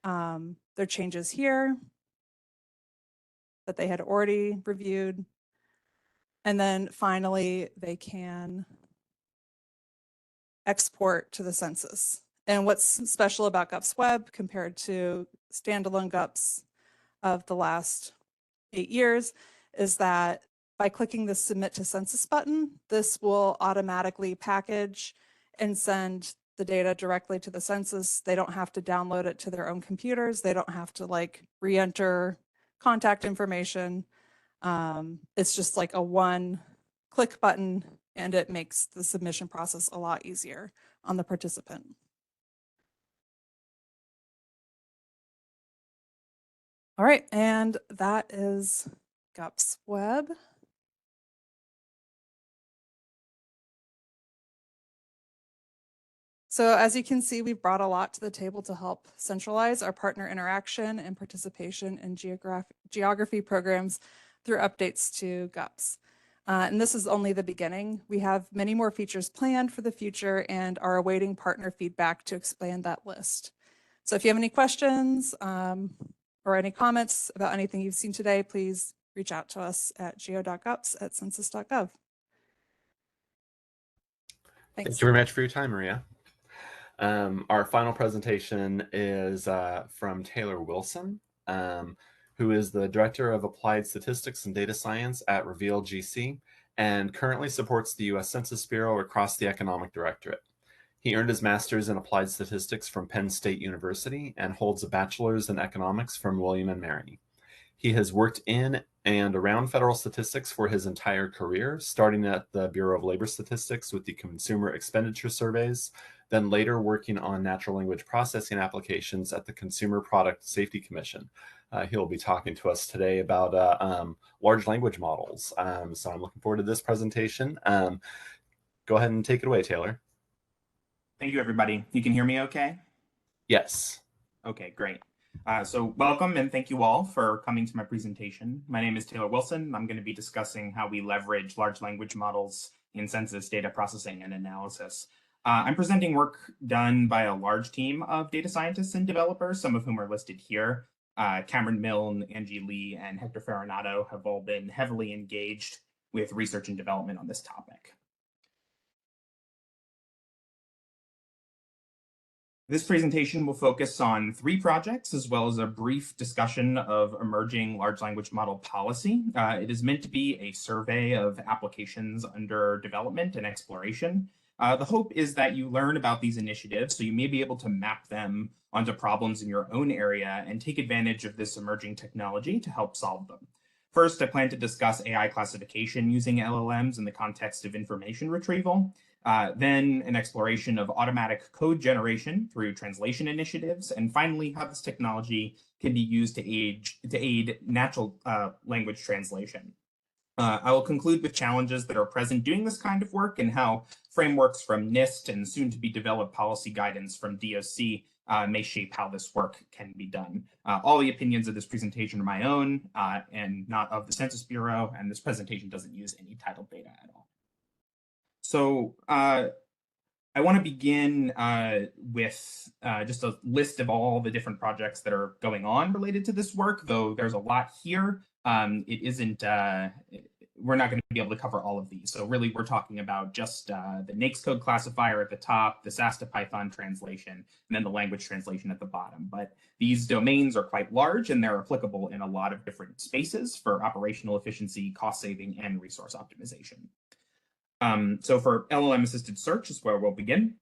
their changes here that they had already reviewed. And then finally, they can export to the census. And what's special about GUPS Web compared to standalone GUPS of the last 8 years is that by clicking the Submit to Census button, this will automatically package and send the data directly to the census. They don't have to download it to their own computers. They don't have to like re-enter contact information. It's just like a one-click button, and it makes the submission process a lot easier on the participant. All right, and that is GUPS Web. So as you can see, we've brought a lot to the table to help centralize our partner interaction and participation in geography programs through updates to GUPS. And this is only the beginning. We have many more features planned for the future and are awaiting partner feedback to expand that list. So if you have any questions or any comments about anything you've seen today, please reach out to us at geo.gups@census.gov. Thank you very much for your time, Maria. Our final presentation is from Taylor Wilson, who is the Director of Applied Statistics and Data Science at Reveal GC and currently supports the U.S. Census Bureau across the Economic Directorate. He earned his master's in Applied Statistics from Penn State University and holds a bachelor's in economics from William & Mary. He has worked in and around federal statistics for his entire career, starting at the Bureau of Labor Statistics with the Consumer Expenditure Surveys, then later working on natural language processing applications at the Consumer Product Safety Commission. He'll be talking to us today about large language models. So I'm looking forward to this presentation. Go ahead and take it away, Taylor. Thank you, everybody. You can hear me okay? Yes. Okay, great. So welcome and thank you all for coming to my presentation. My name is Taylor Wilson. I'm going to be discussing how we leverage large language models in census data processing and analysis. I'm presenting work done by a large team of data scientists and developers, some of whom are listed here. Cameron Milne, Angie Lee, and Hector Farinato have all been heavily engaged with research and development on this topic. This presentation will focus on 3 projects as well as a brief discussion of emerging large language model policy. It is meant to be a survey of applications under development and exploration. The hope is that you learn about these initiatives so you may be able to map them onto problems in your own area and take advantage of this emerging technology to help solve them. First, I plan to discuss AI classification using LLMs in the context of information retrieval. Then an exploration of automatic code generation through translation initiatives, and finally how this technology can be used to aid natural language translation. I will conclude with challenges that are present doing this kind of work and how frameworks from NIST and soon to be developed policy guidance from DOC may shape how this work can be done. All the opinions of this presentation are my own and not of the Census Bureau, and this presentation doesn't use any title data at all. So I want to begin with just a list of all the different projects that are going on related to this work, though there's a lot here. It isn't, we're not going to be able to cover all of these. So really, we're talking about just the NAICS code classifier at the top, the SAS to Python translation, and then the language translation at the bottom. But these domains are quite large, and they're applicable in a lot of different spaces for operational efficiency, cost saving, and resource optimization. So for LLM assisted search is where we'll begin.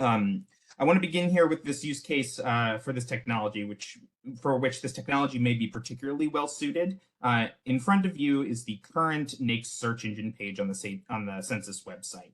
I want to begin here with this use case for this technology, for which this technology may be particularly well suited. In front of you is the current NAICS search engine page on the Census website.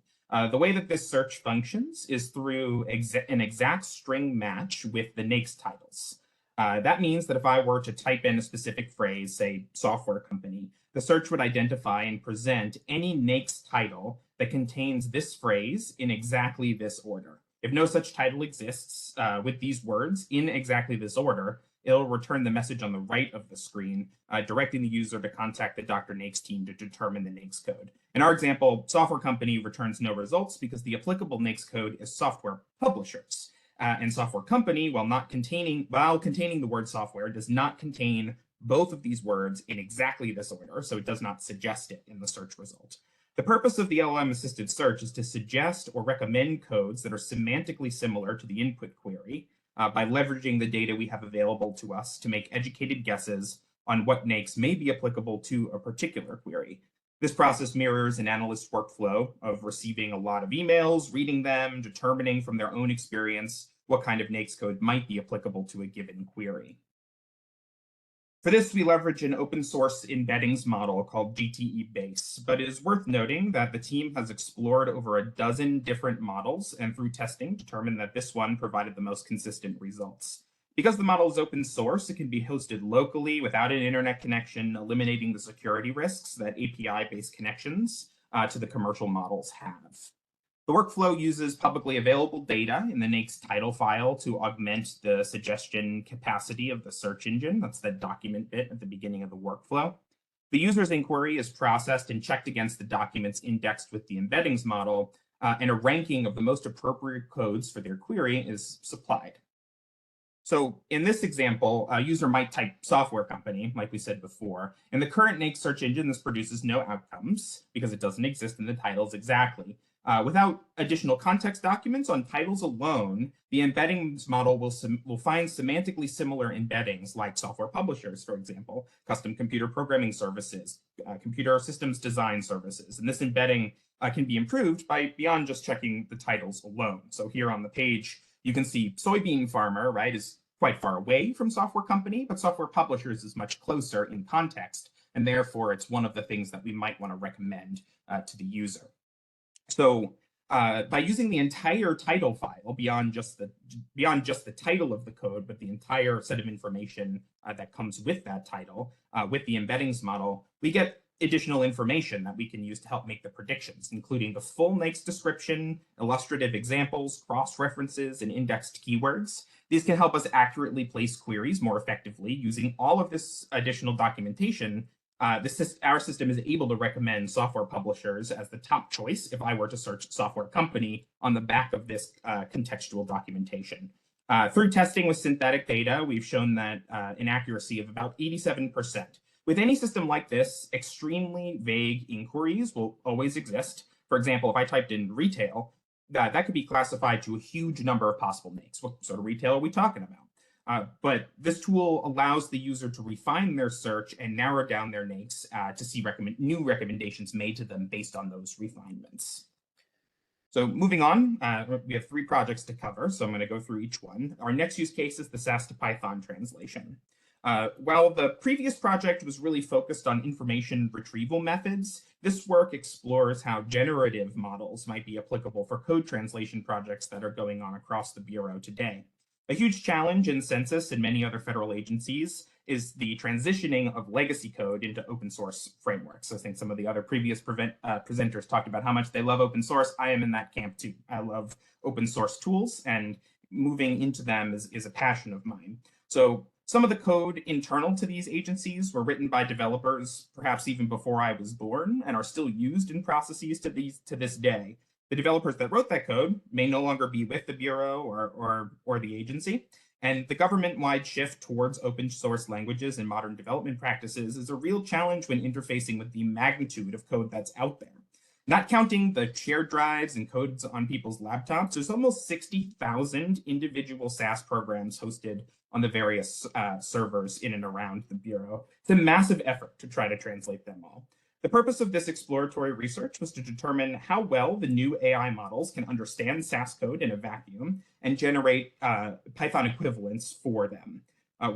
The way that this search functions is through an exact string match with the NAICS titles. That means that if I were to type in a specific phrase, say software company, the search would identify and present any NAICS title that contains this phrase in exactly this order. If no such title exists with these words in exactly this order, it'll return the message on the right of the screen, directing the user to contact the Dr. NAICS team to determine the NAICS code. In our example, software company returns no results because the applicable NAICS code is software publishers. And software company, while containing the word software, does not contain both of these words in exactly this order, so it does not suggest it in the search result. The purpose of the LLM-assisted search is to suggest or recommend codes that are semantically similar to the input query by leveraging the data we have available to us to make educated guesses on what NAICS may be applicable to a particular query. This process mirrors an analyst's workflow of receiving a lot of emails, reading them, determining from their own experience what kind of NAICS code might be applicable to a given query. For this, we leverage an open source embeddings model called GTE Base, but it is worth noting that the team has explored over a dozen different models and through testing determined that this one provided the most consistent results. Because the model is open source, it can be hosted locally without an internet connection, eliminating the security risks that API-based connections to the commercial models have. The workflow uses publicly available data in the NAICS title file to augment the suggestion capacity of the search engine. That's the document bit at the beginning of the workflow. The user's inquiry is processed and checked against the documents indexed with the embeddings model, and a ranking of the most appropriate codes for their query is supplied. So in this example, a user might type software company, like we said before. In the current NAICS search engine, this produces no outcomes because it doesn't exist in the titles exactly. Without additional context documents on titles alone, the embeddings model will find semantically similar embeddings like software publishers, for example, custom computer programming services, computer systems design services. And this embedding can be improved beyond just checking the titles alone. So here on the page, you can see soybean farmer, right, is quite far away from software company, but software publishers is much closer in context. And therefore, it's one of the things that we might want to recommend to the user. So by using the entire title file beyond just the title of the code, but the entire set of information that comes with that title, with the embeddings model, we get additional information that we can use to help make the predictions, including the full NAICS description, illustrative examples, cross-references, and indexed keywords. These can help us accurately place queries more effectively. Using all of this additional documentation, our system is able to recommend software publishers as the top choice if I were to search software company on the back of this contextual documentation. Through testing with synthetic data, we've shown that an accuracy of about 87%. With any system like this, extremely vague inquiries will always exist. For example, if I typed in retail, that could be classified to a huge number of possible NAICS. What sort of retail are we talking about? But this tool allows the user to refine their search and narrow down their NAICS to see new recommendations made to them based on those refinements. So moving on, we have 3 projects to cover, so I'm going to go through each one. Our next use case is the SAS to Python translation. While the previous project was really focused on information retrieval methods, this work explores how generative models might be applicable for code translation projects that are going on across the Bureau today. A huge challenge in Census and many other federal agencies is the transitioning of legacy code into open source frameworks. So I think some of the other previous presenters talked about how much they love open source. I am in that camp too. I love open source tools, and moving into them is a passion of mine. So some of the code internal to these agencies were written by developers perhaps even before I was born and are still used in processes to this day. The developers that wrote that code may no longer be with the Bureau or the agency, and the government-wide shift towards open source languages and modern development practices is a real challenge when interfacing with the magnitude of code that's out there. Not counting the shared drives and codes on people's laptops, there's almost 60,000 individual SAS programs hosted on the various servers in and around the Bureau. It's a massive effort to try to translate them all. The purpose of this exploratory research was to determine how well the new AI models can understand SAS code in a vacuum and generate Python equivalents for them.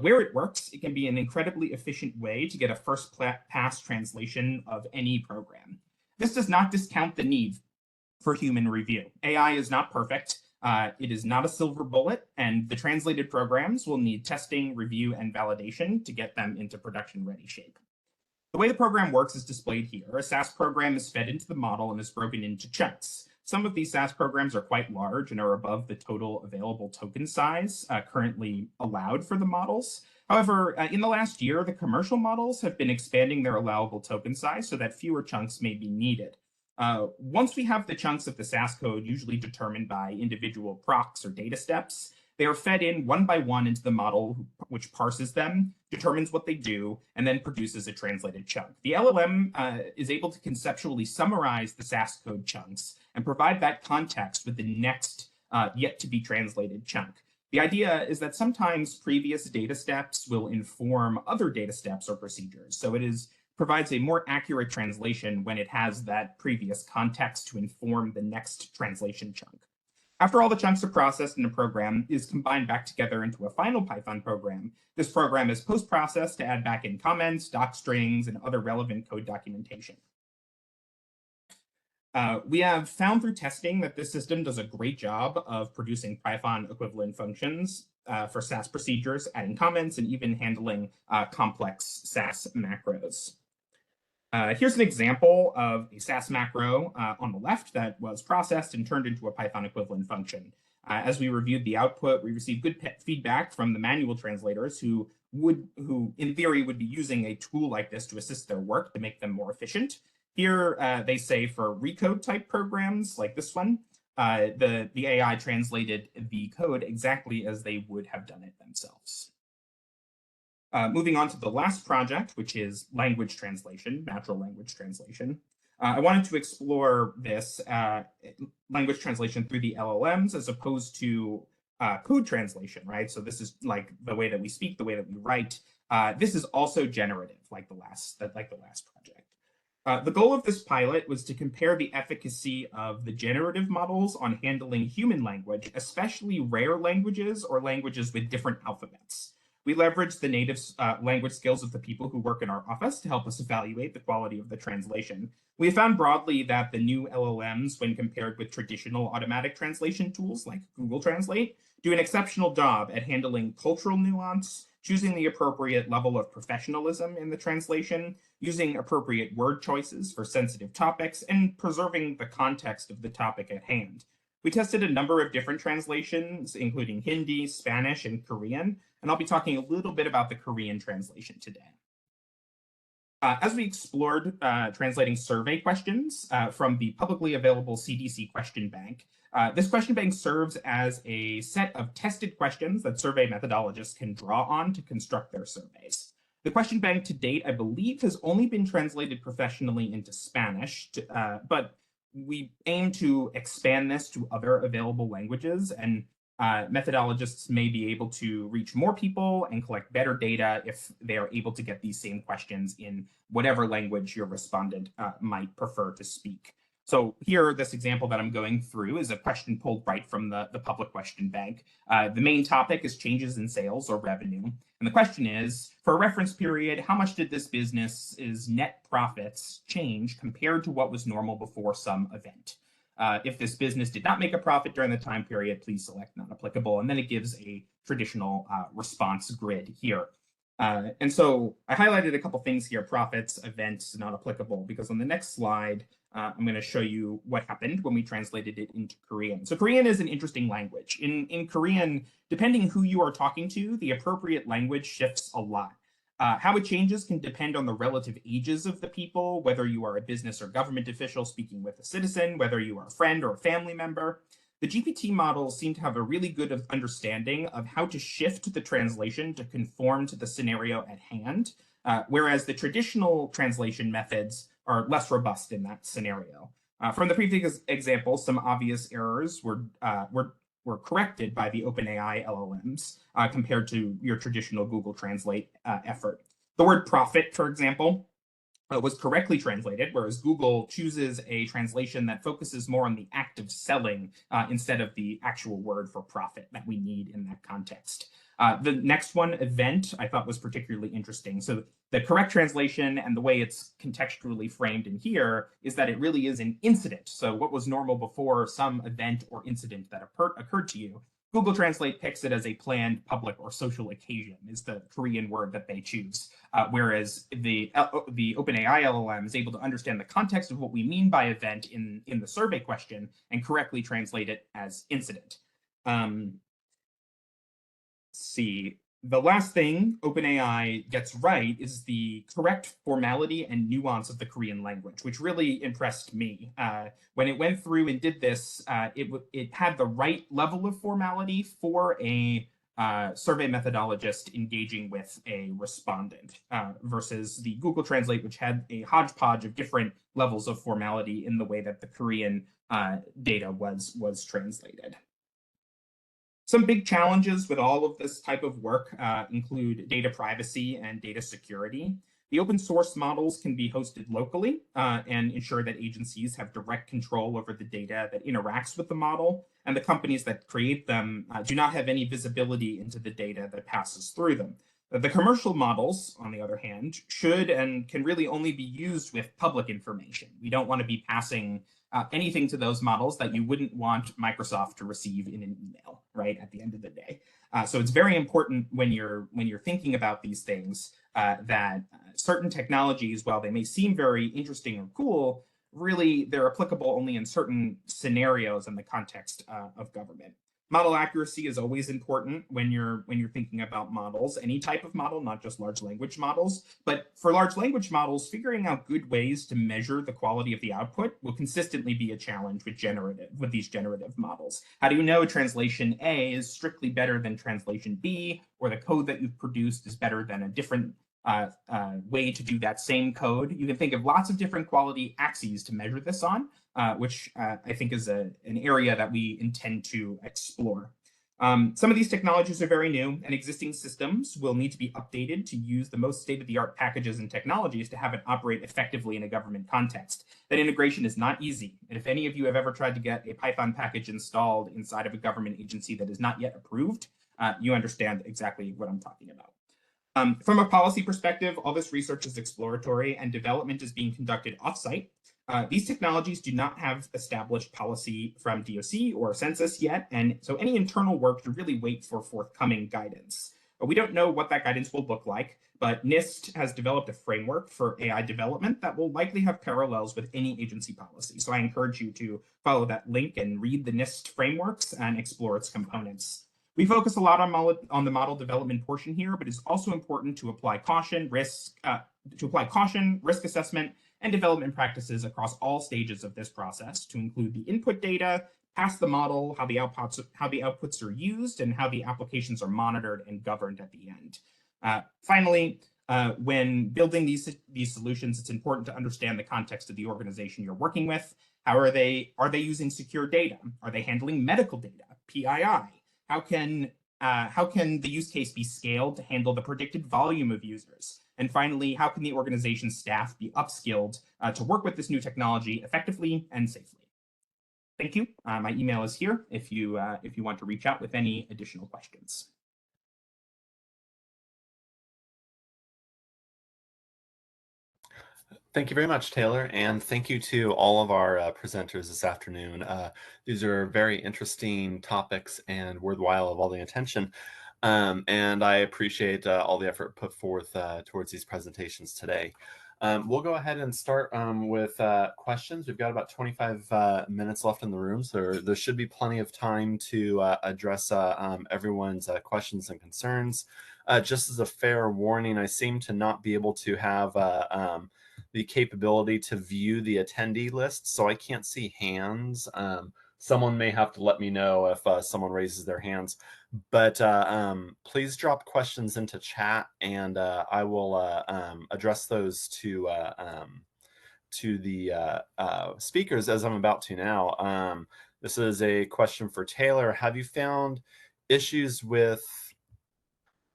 Where it works, it can be an incredibly efficient way to get a first pass translation of any program. This does not discount the need for human review. AI is not perfect. It is not a silver bullet, and the translated programs will need testing, review, and validation to get them into production-ready shape. The way the program works is displayed here. A SAS program is fed into the model and is broken into chunks. Some of these SAS programs are quite large and are above the total available token size currently allowed for the models. However, in the last year, the commercial models have been expanding their allowable token size so that fewer chunks may be needed. Once we have the chunks of the SAS code, usually determined by individual procs or data steps, they are fed in one by one into the model, which parses them, determines what they do, and then produces a translated chunk. The LLM is able to conceptually summarize the SAS code chunks and provide that context with the next yet to be translated chunk. The idea is that sometimes previous data steps will inform other data steps or procedures. So it provides a more accurate translation when it has that previous context to inform the next translation chunk. After all the chunks are processed in a program is combined back together into a final Python program, this program is post-processed to add back in comments, doc strings, and other relevant code documentation. We have found through testing that this system does a great job of producing Python equivalent functions for SAS procedures, adding comments, and even handling complex SAS macros. Here's an example of a SAS macro on the left that was processed and turned into a Python equivalent function. As we reviewed the output, we received good feedback from the manual translators who in theory would be using a tool like this to assist their work to make them more efficient. Here, they say for recode type programs like this one, the AI translated the code exactly as they would have done it themselves. Moving on to the last project, which is language translation, natural language translation. I wanted to explore this language translation through the LLMs as opposed to code translation, right? So this is like the way that we speak, the way that we write. This is also generative, like the last project. The goal of this pilot was to compare the efficacy of the generative models on handling human language, especially rare languages or languages with different alphabets. We leveraged the native language skills of the people who work in our office to help us evaluate the quality of the translation. We found broadly that the new LLMs, when compared with traditional automatic translation tools like Google Translate, do an exceptional job at handling cultural nuance, choosing the appropriate level of professionalism in the translation, using appropriate word choices for sensitive topics, and preserving the context of the topic at hand. We tested a number of different translations, including Hindi, Spanish, and Korean, and I'll be talking a little bit about the Korean translation today. As we explored translating survey questions from the publicly available CDC question bank, this question bank serves as a set of tested questions that survey methodologists can draw on to construct their surveys. The question bank to date, I believe, has only been translated professionally into Spanish, but we aim to expand this to other available languages, and methodologists may be able to reach more people and collect better data if they are able to get these same questions in whatever language your respondent might prefer to speak. So here, this example that I'm going through is a question pulled right from the public question bank. The main topic is changes in sales or revenue. And the question is, for a reference period, how much did this business's net profits change compared to what was normal before some event? If this business did not make a profit during the time period, please select not applicable. And then it gives a traditional response grid here. And so I highlighted a couple things here: profits, events, not applicable, because on the next slide, I'm going to show you what happened when we translated it into Korean. So Korean is an interesting language. In Korean, depending who you are talking to, the appropriate language shifts a lot. How it changes can depend on the relative ages of the people, whether you are a business or government official speaking with a citizen, whether you are a friend or a family member. The GPT models seem to have a really good understanding of how to shift the translation to conform to the scenario at hand, whereas the traditional translation methods are less robust in that scenario. From the previous example, some obvious errors were corrected by the OpenAI LLMs compared to your traditional Google Translate effort. The word profit, for example, was correctly translated, whereas Google chooses a translation that focuses more on the act of selling instead of the actual word for profit that we need in that context. The next one, event, I thought was particularly interesting. So the correct translation and the way it's contextually framed in here is that it really is an incident. So what was normal before, some event or incident that occurred to you, Google Translate picks it as a planned public or social occasion is the Korean word that they choose. Whereas the OpenAI LLM is able to understand the context of what we mean by event in the survey question and correctly translate it as incident. Let's see. The last thing OpenAI gets right is the correct formality and nuance of the Korean language, which really impressed me. When it went through and did this, it had the right level of formality for a survey methodologist engaging with a respondent versus the Google Translate, which had a hodgepodge of different levels of formality in the way that the Korean data was translated. Some big challenges with all of this type of work include data privacy and data security. The open source models can be hosted locally and ensure that agencies have direct control over the data that interacts with the model, and the companies that create them do not have any visibility into the data that passes through them. The commercial models, on the other hand, should and can really only be used with public information. We don't want to be passing anything to those models that you wouldn't want Microsoft to receive in an email, right, at the end of the day. So it's very important when you're thinking about these things that certain technologies, while they may seem very interesting or cool, really they're applicable only in certain scenarios in the context of government. Model accuracy is always important when you're thinking about models, any type of model, not just large language models. But for large language models, figuring out good ways to measure the quality of the output will consistently be a challenge with these generative models. How do you know translation A is strictly better than translation B, or the code that you've produced is better than a different way to do that same code? You can think of lots of different quality axes to measure this on, which I think is an area that we intend to explore. Some of these technologies are very new, and existing systems will need to be updated to use the most state-of-the-art packages and technologies to have it operate effectively in a government context. That integration is not easy, and if any of you have ever tried to get a Python package installed inside of a government agency that is not yet approved, you understand exactly what I'm talking about. From a policy perspective, all this research is exploratory and development is being conducted offsite. These technologies do not have established policy from DOC or census yet, and so any internal work should really wait for forthcoming guidance. We don't know what that guidance will look like, but NIST has developed a framework for AI development that will likely have parallels with any agency policy. So I encourage you to follow that link and read the NIST frameworks and explore its components. We focus a lot on the model development portion here, but it's also important to apply caution, risk assessment, and development practices across all stages of this process to include the input data, past the model, how the outputs are used, and how the applications are monitored and governed at the end. Finally, when building these solutions, it's important to understand the context of the organization you're working with. Are they using secure data? Are they handling medical data, PII? How can the use case be scaled to handle the predicted volume of users? And finally, how can the organization's staff be upskilled to work with this new technology effectively and safely? Thank you. My email is here if you want to reach out with any additional questions. Thank you very much, Taylor, and thank you to all of our presenters this afternoon. These are very interesting topics and worthwhile of all the attention. And I appreciate all the effort put forth towards these presentations today. We'll go ahead and start with questions. We've got about 25 minutes left in the room, so there should be plenty of time to address everyone's questions and concerns. Just as a fair warning, I seem to not be able to have the capability to view the attendee list, so I can't see hands. Someone may have to let me know if someone raises their hands. But please drop questions into chat, and I will address those to the speakers as I'm about to now. This is a question for Taylor. Have you found issues with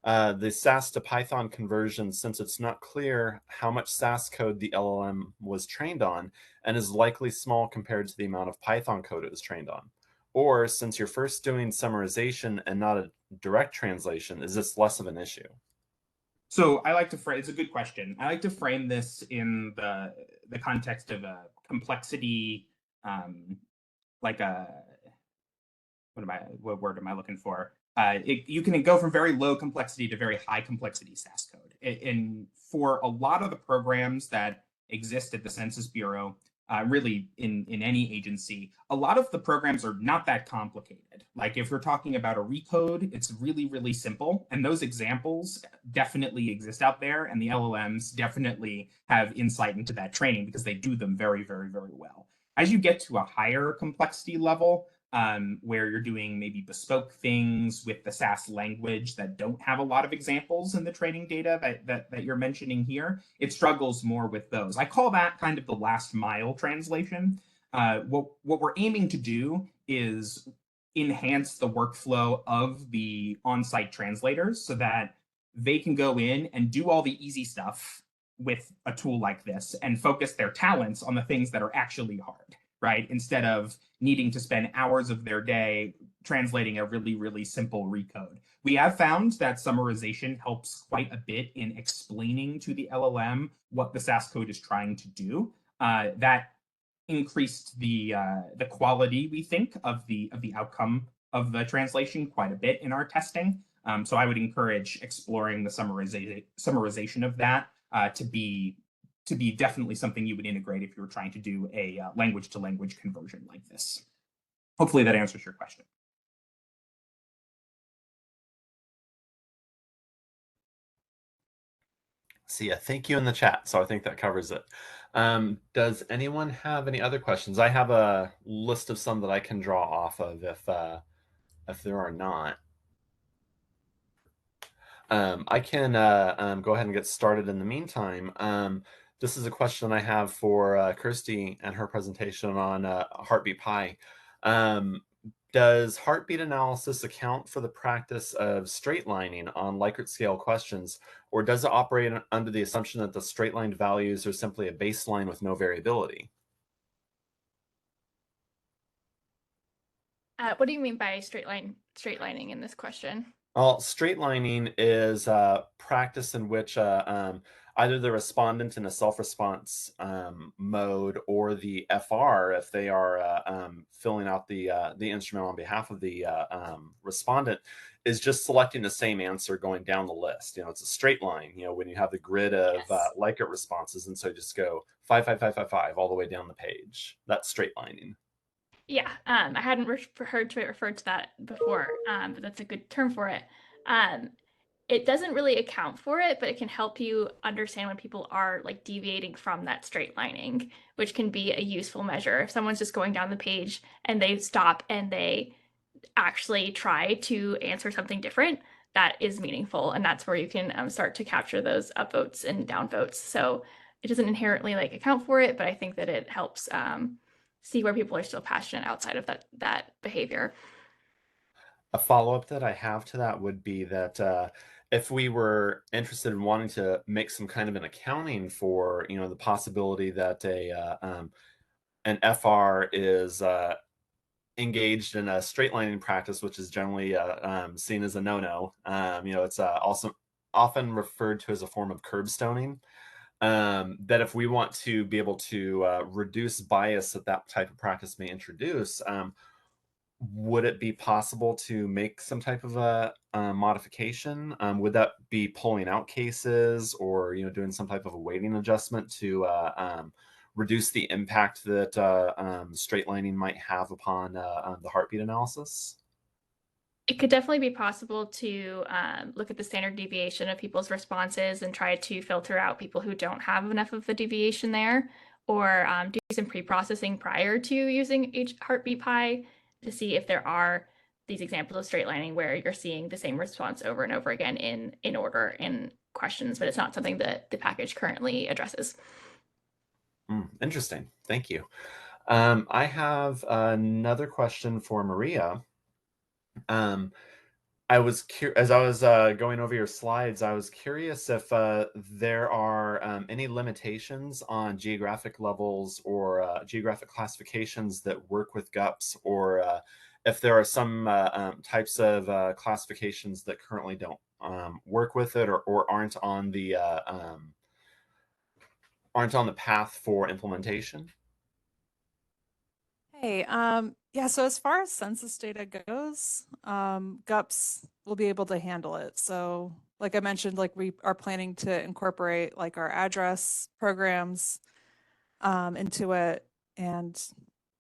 the SAS to Python conversion, since it's not clear how much SAS code the LLM was trained on and is likely small compared to the amount of Python code it was trained on? Or since you're first doing summarization and not a direct translation, is this less of an issue? So I like to frame, it's a good question. I like to frame this in the context of a complexity, like a, what word am I looking for? You can go from very low complexity to very high complexity SAS code. And for a lot of the programs that exist at the Census Bureau, really in any agency, a lot of the programs are not that complicated. Like if we're talking about a recode, it's really, really simple. And those examples definitely exist out there. And the LLMs definitely have insight into that training because they do them very, very, very well. As you get to a higher complexity level, where you're doing maybe bespoke things with the SAS language that don't have a lot of examples in the training data that you're mentioning here, it struggles more with those. I call that kind of the last mile translation. What we're aiming to do is enhance the workflow of the on-site translators so that they can go in and do all the easy stuff with a tool like this and focus their talents on the things that are actually hard, right? Instead of needing to spend hours of their day translating a really, really simple recode. We have found that summarization helps quite a bit in explaining to the LLM what the SAS code is trying to do. That increased the quality, we think, of the outcome of the translation quite a bit in our testing. So I would encourage exploring the summarization of that to be definitely something you would integrate if you were trying to do a language-to-language conversion like this. Hopefully that answers your question. See ya. Thank you in the chat. So I think that covers it. Does anyone have any other questions? I have a list of some that I can draw off of if there are not. I can go ahead and get started in the meantime. This is a question I have for Kirsty and her presentation on Heartbeat Pi. Does heartbeat analysis account for the practice of straightlining on Likert scale questions, or does it operate under the assumption that the straightlined values are simply a baseline with no variability? What do you mean by straightlining in this question? Well, straightlining is a practice in which either the respondent in a self-response mode or the FR, if they are filling out the instrument on behalf of the respondent, is just selecting the same answer going down the list. You know, it's a straight line, you know, when you have the grid of Likert responses. And so you just go 5, 5, 5, 5, 5 all the way down the page. That's straightlining. Yeah, I hadn't heard it referred to that before, but that's a good term for it. It doesn't really account for it, but it can help you understand when people are like deviating from that straightlining, which can be a useful measure. If someone's just going down the page and they stop and they actually try to answer something different, that is meaningful, and that's where you can start to capture those upvotes and downvotes. So it doesn't inherently like account for it, but I think that it helps see where people are still passionate outside of that behavior. A follow-up that I have to that would be that if we were interested in wanting to make some kind of an accounting for, you know, the possibility that an FR is engaged in a straightlining practice, which is generally seen as a no-no. You know, it's also often referred to as a form of curbstoning. That if we want to be able to reduce bias that type of practice may introduce, would it be possible to make some type of a modification? Would that be pulling out cases, or doing some type of a weighting adjustment to reduce the impact that straight lining might have upon the heartbeat analysis? It could definitely be possible to look at the standard deviation of people's responses and try to filter out people who don't have enough of the deviation there, or do some pre-processing prior to using heartbeat pi to see if there are these examples of straight lining where you're seeing the same response over and over again in order in questions, but it's not something that the package currently addresses. Interesting. Thank you. I have another question for Maria. As I was going over your slides, I was curious if there are any limitations on geographic levels or geographic classifications that work with GUPS, or if there are some types of classifications that currently don't work with it, or aren't on the path for implementation. Hey, yeah, so as far as census data goes, GUPS will be able to handle it. So like I mentioned, like we are planning to incorporate like our address programs into it, and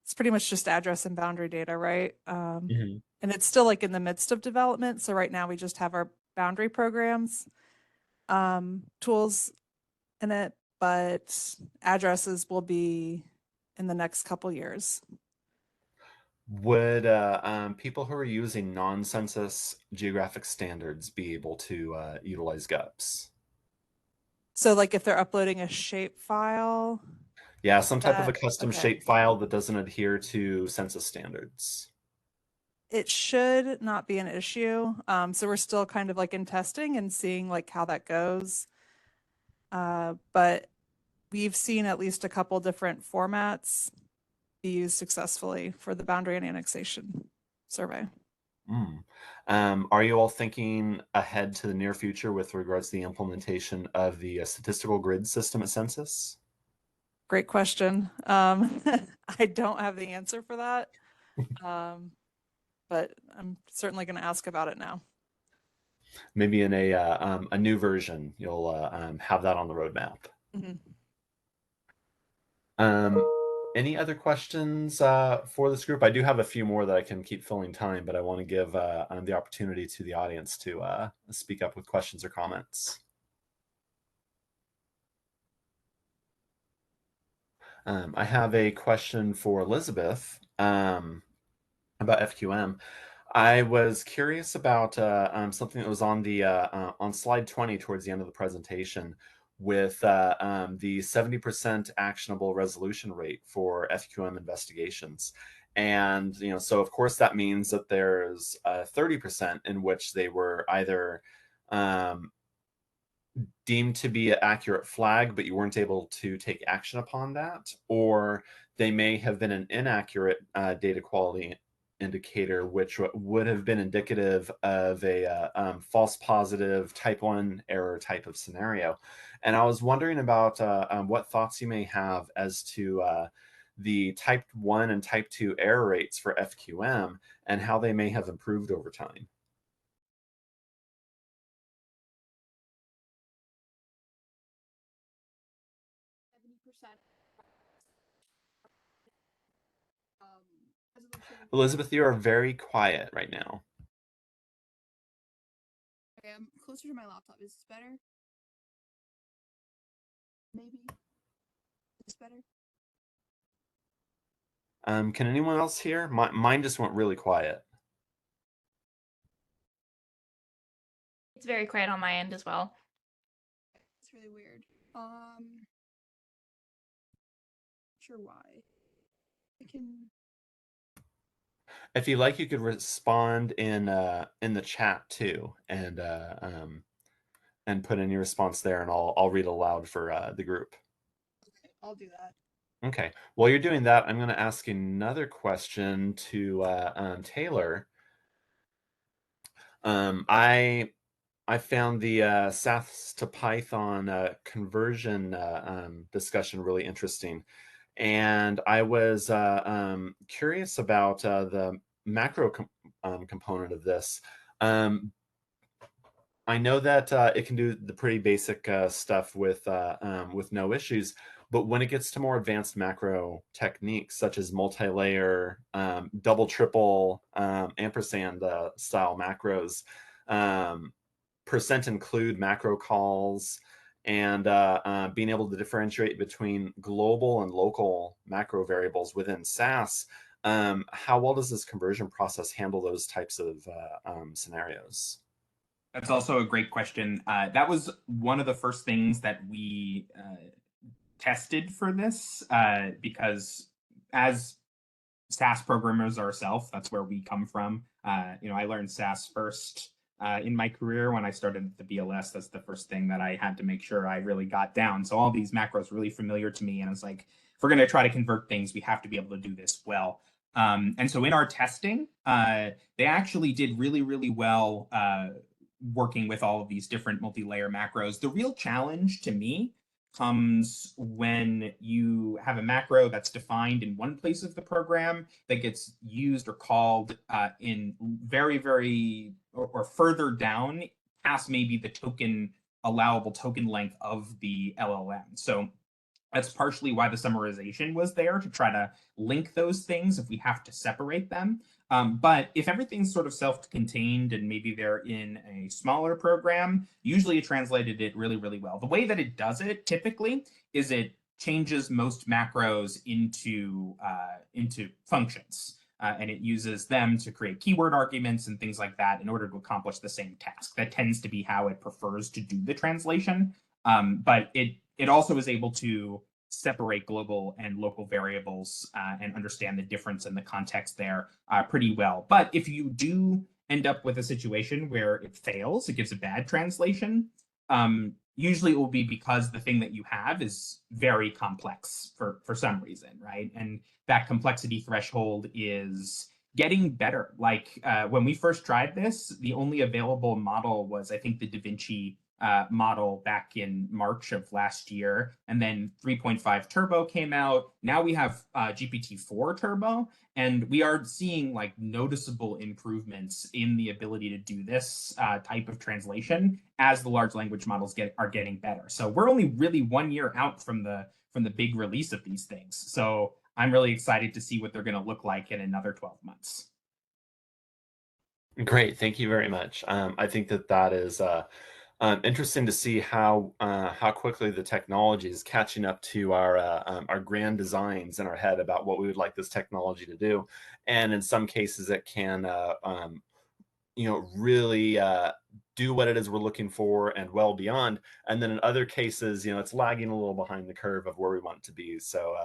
it's pretty much just address and boundary data, right? And it's still like in the midst of development. So right now we just have our boundary programs tools in it, but addresses will be in the next couple years. Would people who are using non-census geographic standards be able to utilize GUPS? So like if they're uploading a shape file? Yeah, some type of a custom okay. shape file that doesn't adhere to census standards. It should not be an issue. So we're still kind of like in testing and seeing like how that goes. But we've seen at least a couple different formats be used successfully for the boundary and annexation survey. Are you all thinking ahead to the near future with regards to the implementation of the statistical grid system at census? Great question. I don't have the answer for that, but I'm certainly going to ask about it now. Maybe in a new version, you'll have that on the roadmap. Any other questions for this group? I do have a few more that I can keep filling time, but I want to give the opportunity to the audience to speak up with questions or comments. I have a question for Elizabeth about FQM. I was curious about something that was on the on slide 20 towards the end of the presentation, with the 70% actionable resolution rate for FQM investigations. And so of course that means that there's 30% in which they were either deemed to be an accurate flag, but you weren't able to take action upon that, or they may have been an inaccurate data quality indicator, which would have been indicative of a false positive type 1 error type of scenario. And I was wondering about what thoughts you may have as to the type 1 and type 2 error rates for FQM and how they may have improved over time. Elizabeth, you are very quiet right now. Okay, I'm closer to my laptop. Is this better? Maybe. Is this better? Can anyone else hear? Mine just went really quiet. It's very quiet on my end as well. It's really weird. Sure why. I can. If you like, you could respond in the chat too, and put in your response there, and I'll read aloud for the group. Okay, I'll do that. Okay. While you're doing that, I'm going to ask another question to Taylor. I found the SAS to Python conversion discussion really interesting. And I was curious about the macro component of this. I know that it can do the pretty basic stuff with no issues, but when it gets to more advanced macro techniques such as multi-layer, double, triple, ampersand style macros, percent include macro calls, and being able to differentiate between global and local macro variables within SAS, how well does this conversion process handle those types of scenarios? That's also a great question. That was one of the first things that we tested for this because as SAS programmers ourselves, that's where we come from. You know, I learned SAS first in my career when I started at the BLS. That's the first thing that I had to make sure I really got down. So all these macros really familiar to me. And I was like, if we're going to try to convert things, we have to be able to do this well. And so in our testing, they actually did really, really well working with all of these different multi-layer macros. The real challenge to me comes when you have a macro that's defined in one place of the program that gets used or called in very or further down past maybe the allowable token length of the LLM. So that's partially why the summarization was there, to try to link those things if we have to separate them. But if everything's sort of self-contained and maybe they're in a smaller program, usually it translated it really, really well. The way that it does it typically is it changes most macros into functions. And it uses them to create keyword arguments and things like that in order to accomplish the same task. That tends to be how it prefers to do the translation. But it also is able to separate global and local variables and understand the difference in the context there pretty well. But if you do end up with a situation where it fails, it gives a bad translation, usually it will be because the thing that you have is very complex for some reason, right? And that complexity threshold is getting better. Like when we first tried this, the only available model was, I think, the DaVinci model back in March of last year. And then 3.5 Turbo came out. Now we have GPT-4 Turbo, and we are seeing like noticeable improvements in the ability to do this type of translation as the large language models are getting better. So we're only really 1 year out from the big release of these things. So I'm really excited to see what they're going to look like in another 12 months. Great, thank you very much. I think that is interesting to see how quickly the technology is catching up to our grand designs in our head about what we would like this technology to do, and in some cases it can really do what it is we're looking for and well beyond, and then in other cases it's lagging a little behind the curve of where we want it to be. So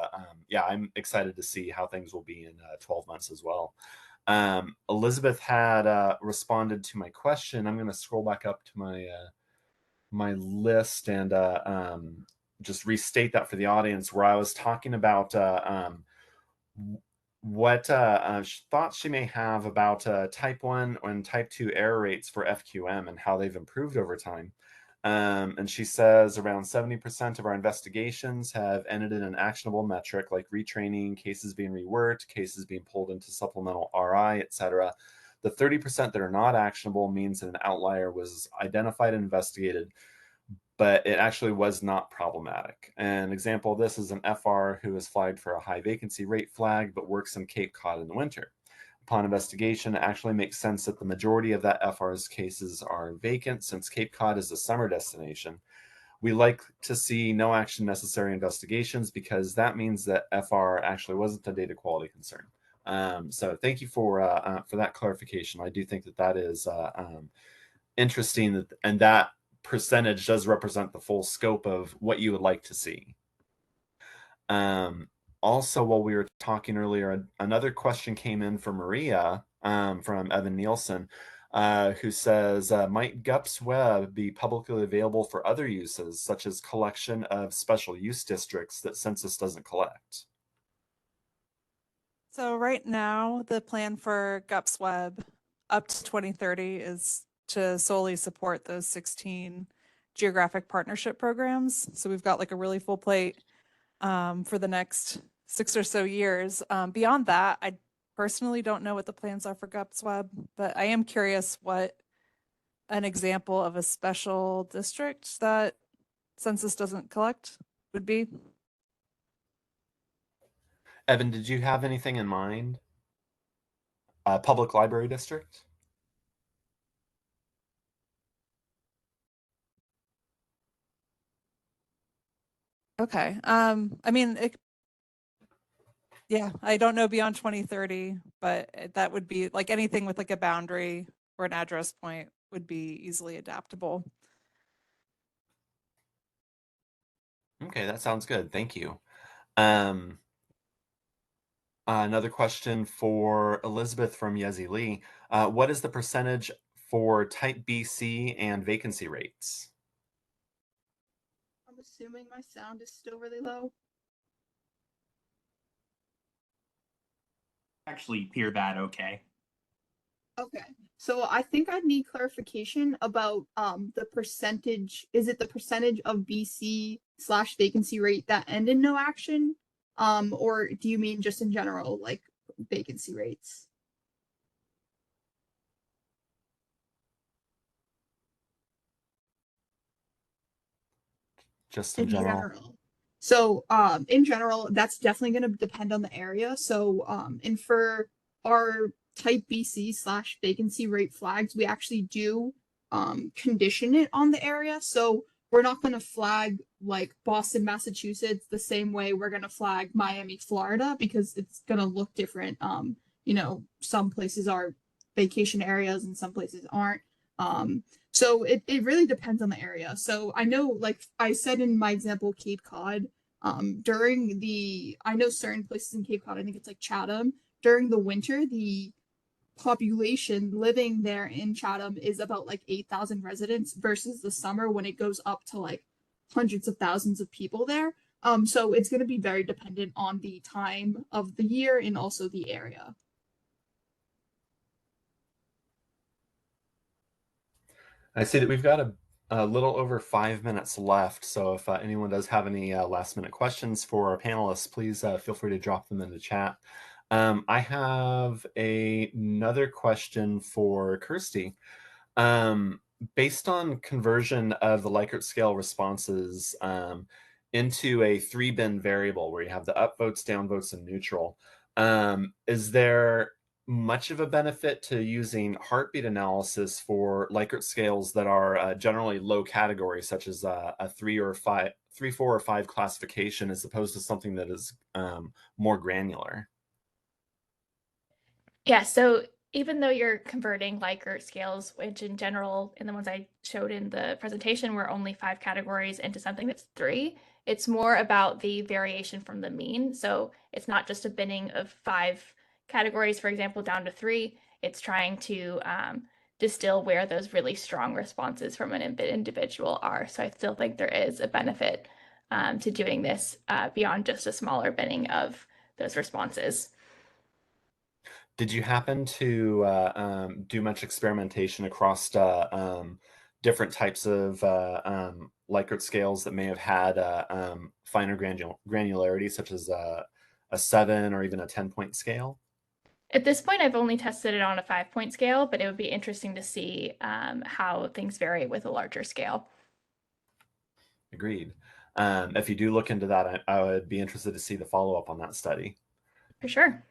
yeah, I'm excited to see how things will be in 12 months as well. Elizabeth had responded to my question. I'm going to scroll back up to my list and just restate that for the audience, where I was talking about what thoughts she may have about type 1 and type 2 error rates for FQM and how they've improved over time. And she says around 70% of our investigations have ended in an actionable metric like retraining, cases being reworked, cases being pulled into supplemental RI, etc. The 30% that are not actionable means that an outlier was identified and investigated, but it actually was not problematic. An example of this is an FR who is flagged for a high vacancy rate flag, but works in Cape Cod in the winter. Upon investigation, it actually makes sense that the majority of that FR's cases are vacant, since Cape Cod is a summer destination. We like to see no action necessary investigations, because that means that FR actually wasn't a data quality concern. So thank you for that clarification. I do think that is interesting, and that percentage does represent the full scope of what you would like to see. Also, while we were talking earlier, another question came in from Maria from Evan Nielsen, who says, might GUPS Web be publicly available for other uses, such as collection of special use districts that census doesn't collect? So right now, the plan for GUPS Web up to 2030 is to solely support those 16 geographic partnership programs. So we've got like a really full plate for the next 6 or so years. Beyond that, I personally don't know what the plans are for GUPS Web, but I am curious what an example of a special district that census doesn't collect would be. Evan, did you have anything in mind? Public library district? Okay. I mean, yeah, I don't know beyond 2030, but that would be like anything with like a boundary or an address point would be easily adaptable. Okay, that sounds good. Thank you. Another question for Elizabeth from Yezi Lee. What is the percentage for type BC and vacancy rates? I'm assuming my sound is still really low. Actually hear that okay. Okay, so I think I'd need clarification about the percentage. Is it the percentage of BC/vacancy rate that end in no action? Or do you mean just in general, like vacancy rates? Just in general. So in general, that's definitely going to depend on the area. So and for our type BC/vacancy rate flags, we actually do condition it on the area. So we're not going to flag like Boston, Massachusetts the same way we're going to flag Miami, Florida, because it's going to look different. You know, some places are vacation areas and some places aren't. So it really depends on the area. So I know, like I said in my example, Cape Cod, I know certain places in Cape Cod, I think it's like Chatham, during the winter, the population living there in Chatham is about like 8,000 residents versus the summer when it goes up to like hundreds of thousands of people there. So it's going to be very dependent on the time of the year and also the area. I see that we've got a little over 5 minutes left. So if anyone does have any last minute questions for our panelists, please feel free to drop them in the chat. I have another question for Kirsty. Based on conversion of the Likert scale responses into a 3-bin variable where you have the upvotes, downvotes, and neutral, is there much of a benefit to using heartbeat analysis for Likert scales that are generally low category, such as a 3 or 5, 3, 4, or 5 classification, as opposed to something that is more granular? Yeah, so even though you're converting Likert scales, which in general, in the ones I showed in the presentation, were only 5 categories, into something that's 3, it's more about the variation from the mean. So it's not just a binning of 5 categories, for example, down to 3. It's trying to distill where those really strong responses from an individual are. So I still think there is a benefit to doing this beyond just a smaller binning of those responses. Did you happen to do much experimentation across different types of Likert scales that may have had finer granularity, such as a 7 or even a 10-point scale? At this point, I've only tested it on a 5-point scale, but it would be interesting to see how things vary with a larger scale. Agreed. If you do look into that, I would be interested to see the follow-up on that study. For sure.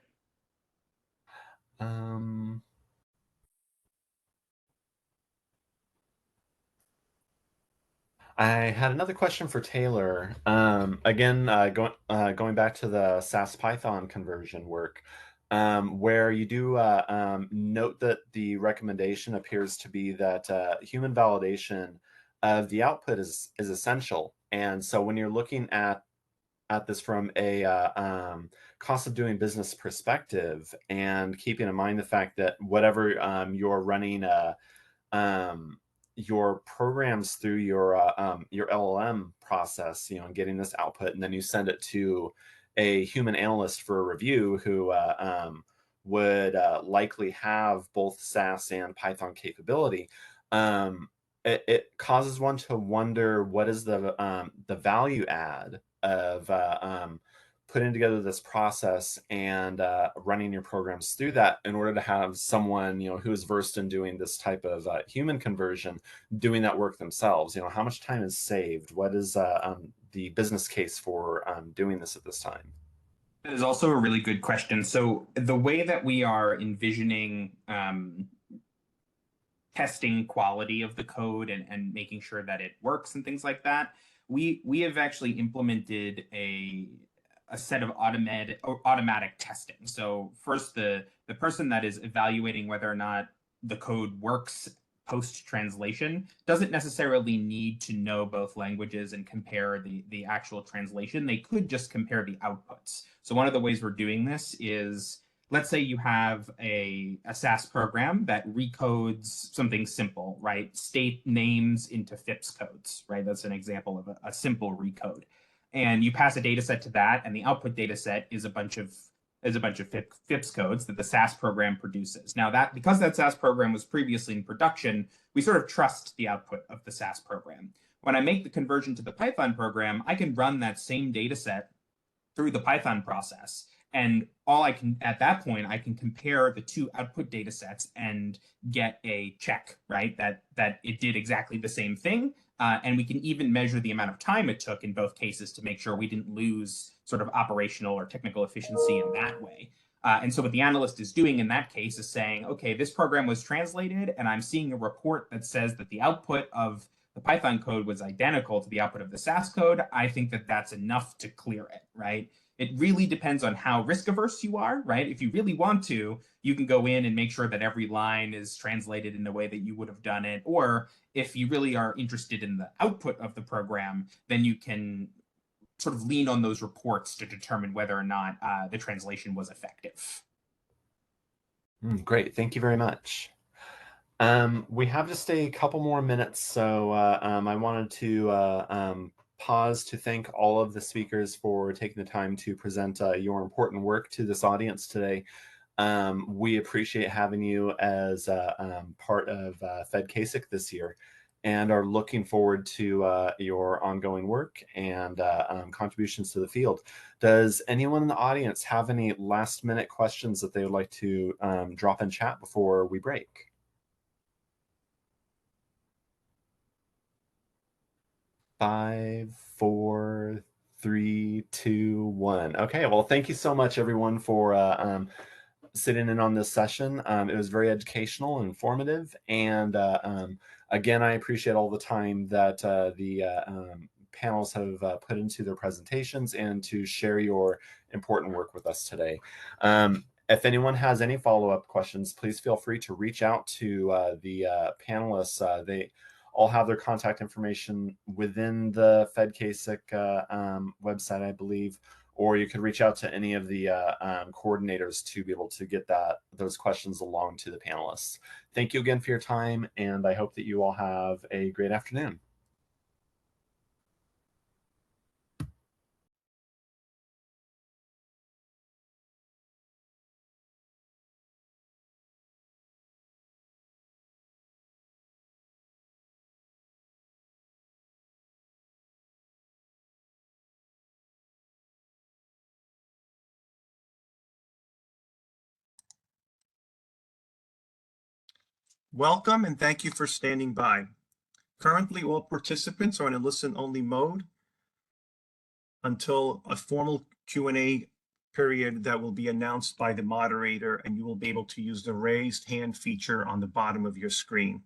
I had another question for Taylor. Again, going back to the SAS Python conversion work, where you do note that the recommendation appears to be that human validation of the output is essential. And so when you're looking at this from a cost of doing business perspective, and keeping in mind the fact that whatever you're running your programs through your LLM process, and getting this output, and then you send it to a human analyst for a review who would likely have both SAS and Python capability. It causes one to wonder, what is the value add of putting together this process and running your programs through that in order to have someone, who is versed in doing this type of human conversion, doing that work themselves? How much time is saved? What is the business case for doing this at this time? That is also a really good question. So the way that we are envisioning testing quality of the code and making sure that it works and things like that, we have actually implemented a set of automatic testing. So first, the person that is evaluating whether or not the code works post-translation doesn't necessarily need to know both languages and compare the actual translation. They could just compare the outputs. So one of the ways we're doing this is, let's say you have a SAS program that recodes something simple, right? State names into FIPS codes, right? That's an example of a simple recode. And you pass a data set to that, and the output data set is a bunch of FIPS codes that the SAS program produces. Now, because that SAS program was previously in production, we sort of trust the output of the SAS program. When I make the conversion to the Python program, I can run that same data set through the Python process. And at that point, I can compare the two output data sets and get a check, right? That it did exactly the same thing. And we can even measure the amount of time it took in both cases to make sure we didn't lose sort of operational or technical efficiency in that way. And so what the analyst is doing in that case is saying, okay, this program was translated, and I'm seeing a report that says that the output of the Python code was identical to the output of the SAS code. I think that that's enough to clear it, right? It really depends on how risk averse you are, right? If you really want to, you can go in and make sure that every line is translated in the way that you would have done it. Or if you really are interested in the output of the program, then you can sort of lean on those reports to determine whether or not the translation was effective. Great, thank you very much. We have just a couple more minutes, so I wanted to pause to thank all of the speakers for taking the time to present your important work to this audience today. We appreciate having you as part of FedCASIC this year, and are looking forward to your ongoing work and contributions to the field. Does anyone in the audience have any last-minute questions that they would like to drop in chat before we break? Five, four, three, two, one. Okay, well, thank you so much, everyone, for sitting in on this session. It was very educational and informative. And again, I appreciate all the time that the panels have put into their presentations and to share your important work with us today. If anyone has any follow-up questions, please feel free to reach out to the panelists. They all have their contact information within the FedCASIC website, I believe, or you could reach out to any of the coordinators to be able to get those questions along to the panelists. Thank you again for your time, and I hope that you all have a great afternoon. Welcome and thank you for standing by. Currently, all participants are in a listen-only mode until a formal Q&A period that will be announced by the moderator, and you will be able to use the raised hand feature on the bottom of your screen.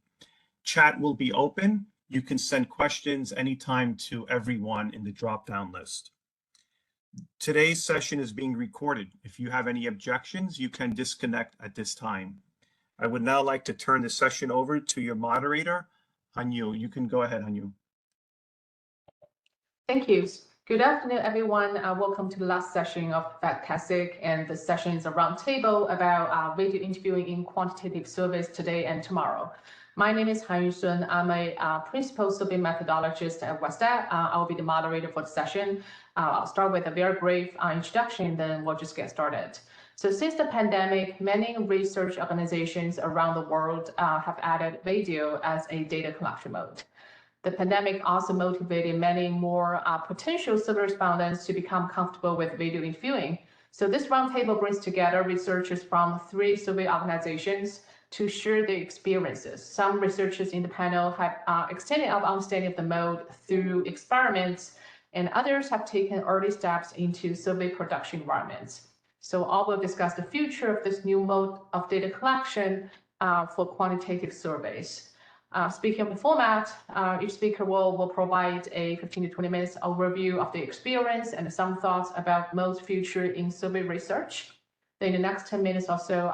Chat will be open. You can send questions anytime to everyone in the drop-down list. Today's session is being recorded. If you have any objections, you can disconnect at this time. I would now like to turn the session over to your moderator, Hanyu. You can go ahead, Hanyu. Thank you. Good afternoon, everyone. Welcome to the last session of FedCASIC, and the session is a roundtable about video interviewing in quantitative surveys today and tomorrow. My name is Hanyu Sun. I'm a principal survey methodologist at WestEd. I will be the moderator for the session. I'll start with a very brief introduction, then we'll just get started. So since the pandemic, many research organizations around the world have added video as a data collection mode. The pandemic also motivated many more potential survey respondents to become comfortable with video interviewing. So this roundtable brings together researchers from 3 survey organizations to share their experiences. Some researchers in the panel have extended our understanding of the mode through experiments, and others have taken early steps into survey production environments. So all will discuss the future of this new mode of data collection for quantitative surveys. Speaking of the format, each speaker will provide a 15 to 20 minutes overview of the experience and some thoughts about mode's future in survey research. Then in the next 10 minutes or so,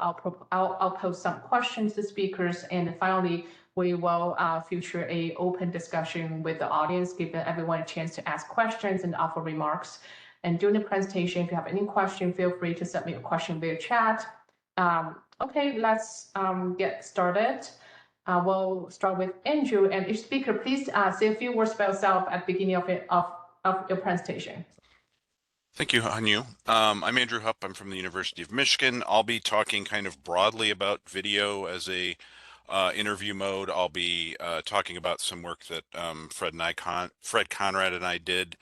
I'll pose some questions to speakers, and finally, we will feature an open discussion with the audience, giving everyone a chance to ask questions and offer remarks. And during the presentation, if you have any question, feel free to submit a question via chat. Okay, let's get started. We'll start with Andrew, and each speaker, please say a few words about yourself at the beginning of your presentation. Thank you, Hanyu. I'm Andrew Hupp. I'm from the University of Michigan. I'll be talking kind of broadly about video as a interview mode. I'll be talking about some work that Fred Conrad and I did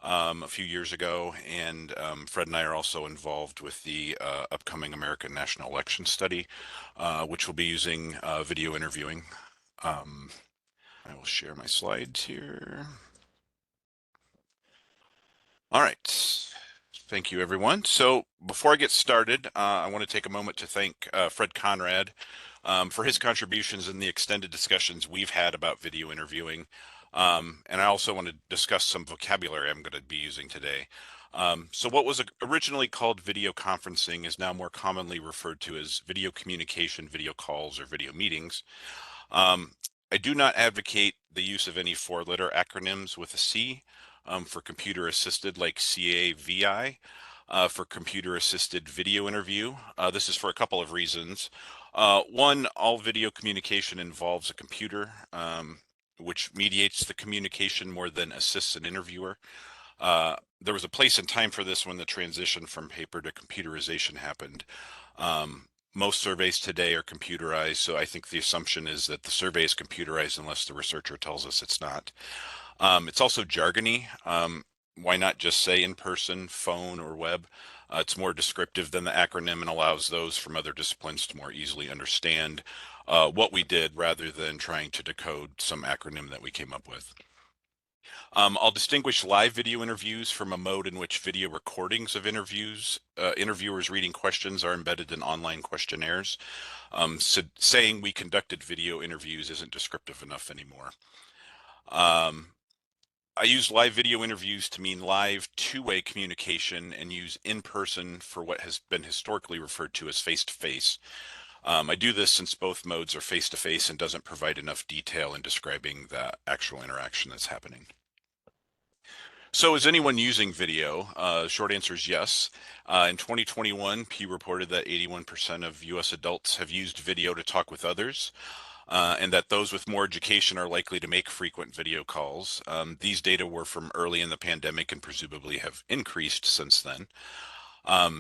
a few years ago, and Fred and I are also involved with the upcoming American National Election Study, which will be using video interviewing. I will share my slides here. All right. Thank you, everyone. So before I get started, I want to take a moment to thank Fred Conrad for his contributions in the extended discussions we've had about video interviewing. And I also want to discuss some vocabulary I'm going to be using today. So what was originally called video conferencing is now more commonly referred to as video communication, video calls, or video meetings. I do not advocate the use of any 4-letter acronyms with a C. For computer assisted, like CAVI, for computer assisted video interview. This is for a couple of reasons. One, all video communication involves a computer, which mediates the communication more than assists an interviewer. There was a place and time for this when the transition from paper to computerization happened. Most surveys today are computerized, so I think the assumption is that the survey is computerized unless the researcher tells us it's not. It's also jargony. Why not just say in person, phone, or web? It's more descriptive than the acronym and allows those from other disciplines to more easily understand what we did rather than trying to decode some acronym that we came up with. I'll distinguish live video interviews from a mode in which video recordings of interviewers reading questions are embedded in online questionnaires. So saying we conducted video interviews isn't descriptive enough anymore. I use live video interviews to mean live two-way communication and use in person for what has been historically referred to as face-to-face. I do this since both modes are face-to-face and doesn't provide enough detail in describing the actual interaction that's happening. So is anyone using video? Short answer is yes. In 2021, Pew reported that 81% of US adults have used video to talk with others. And that those with more education are likely to make frequent video calls. These data were from early in the pandemic and presumably have increased since then.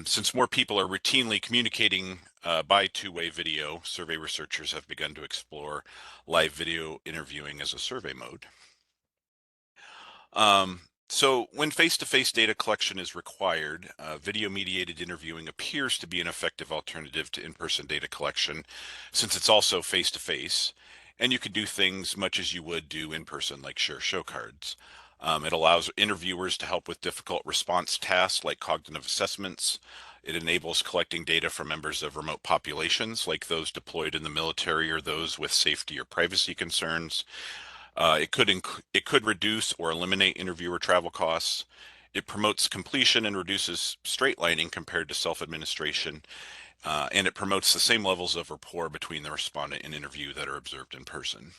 Since more people are routinely communicating by two-way video, survey researchers have begun to explore live video interviewing as a survey mode. So when face-to-face data collection is required, video-mediated interviewing appears to be an effective alternative to in-person data collection, since it's also face-to-face, and you can do things much as you would do in person, like share show cards. It allows interviewers to help with difficult response tasks like cognitive assessments. It enables collecting data from members of remote populations, like those deployed in the military or those with safety or privacy concerns. It could reduce or eliminate interviewer travel costs. It promotes completion and reduces straight lining compared to self-administration. And it promotes the same levels of rapport between the respondent and interview that are observed in person.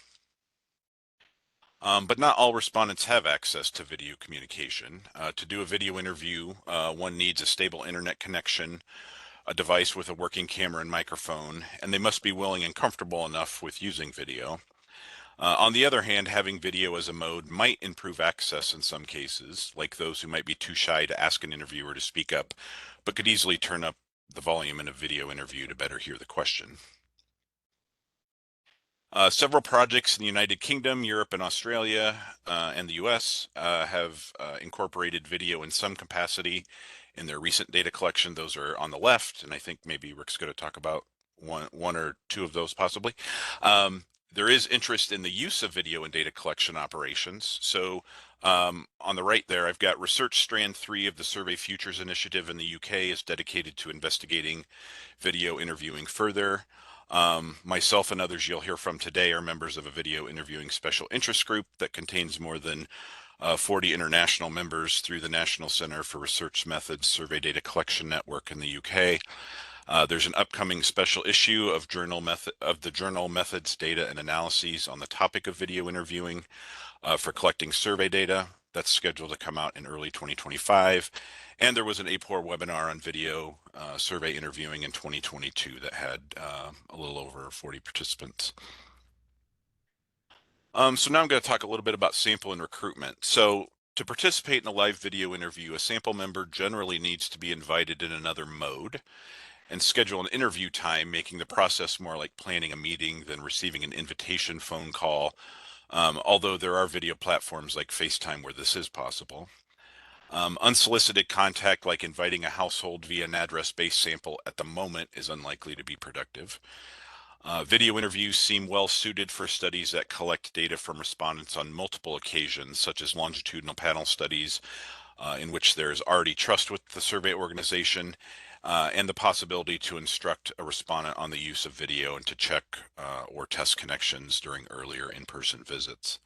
But not all respondents have access to video communication. To do a video interview, one needs a stable internet connection, a device with a working camera and microphone, and they must be willing and comfortable enough with using video. On the other hand, having video as a mode might improve access in some cases, like those who might be too shy to ask an interviewer to speak up, but could easily turn up the volume in a video interview to better hear the question. Several projects in the United Kingdom, Europe, and Australia, and the US have incorporated video in some capacity in their recent data collection. Those are on the left, and I think maybe Rick's going to talk about one or two of those possibly. There is interest in the use of video in data collection operations. So on the right there, I've got Research Strand 3 of the Survey Futures Initiative in the UK is dedicated to investigating video interviewing further. Myself and others you'll hear from today are members of a video interviewing special interest group that contains more than 40 international members through the National Center for Research Methods Survey Data Collection Network in the UK. There's an upcoming special issue of the journal Methods, Data, and Analyses on the topic of video interviewing for collecting survey data. That's scheduled to come out in early 2025. And there was an APOR webinar on video survey interviewing in 2022 that had a little over 40 participants. So now I'm going to talk a little bit about sample and recruitment. So to participate in a live video interview, a sample member generally needs to be invited in another mode and schedule an interview time, making the process more like planning a meeting than receiving an invitation phone call, although there are video platforms like FaceTime where this is possible. Unsolicited contact, like inviting a household via an address-based sample at the moment, is unlikely to be productive. Video interviews seem well suited for studies that collect data from respondents on multiple occasions, such as longitudinal panel studies in which there is already trust with the survey organization, and the possibility to instruct a respondent on the use of video and to check or test connections during earlier in-person visits.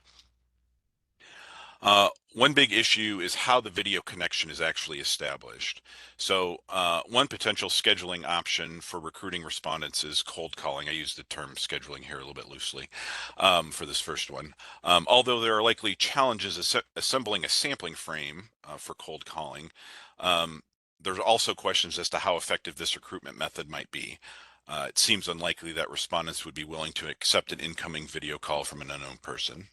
One big issue is how the video connection is actually established. So one potential scheduling option for recruiting respondents is cold calling. I use the term scheduling here a little bit loosely for this first one. Although there are likely challenges assembling a sampling frame for cold calling, there's also questions as to how effective this recruitment method might be. It seems unlikely that respondents would be willing to accept an incoming video call from an unknown person.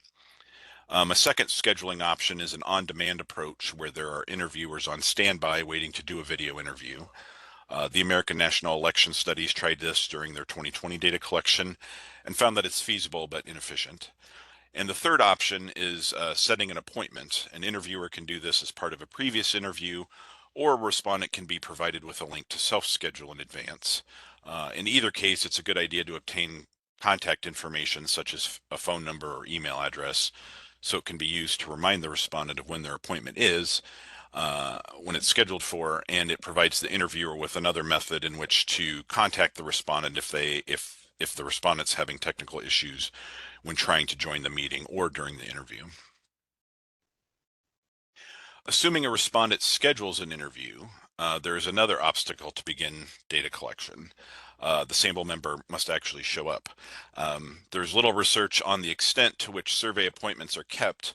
A second scheduling option is an on-demand approach where there are interviewers on standby waiting to do a video interview. The American National Election Studies tried this during their 2020 data collection and found that it's feasible but inefficient. And the third option is setting an appointment. An interviewer can do this as part of a previous interview, or a respondent can be provided with a link to self-schedule in advance. In either case, it's a good idea to obtain contact information such as a phone number or email address, so it can be used to remind the respondent of when their appointment is, when it's scheduled for, and it provides the interviewer with another method in which to contact the respondent if the respondent's having technical issues when trying to join the meeting or during the interview. Assuming a respondent schedules an interview, there is another obstacle to begin data collection. The sample member must actually show up. There's little research on the extent to which survey appointments are kept,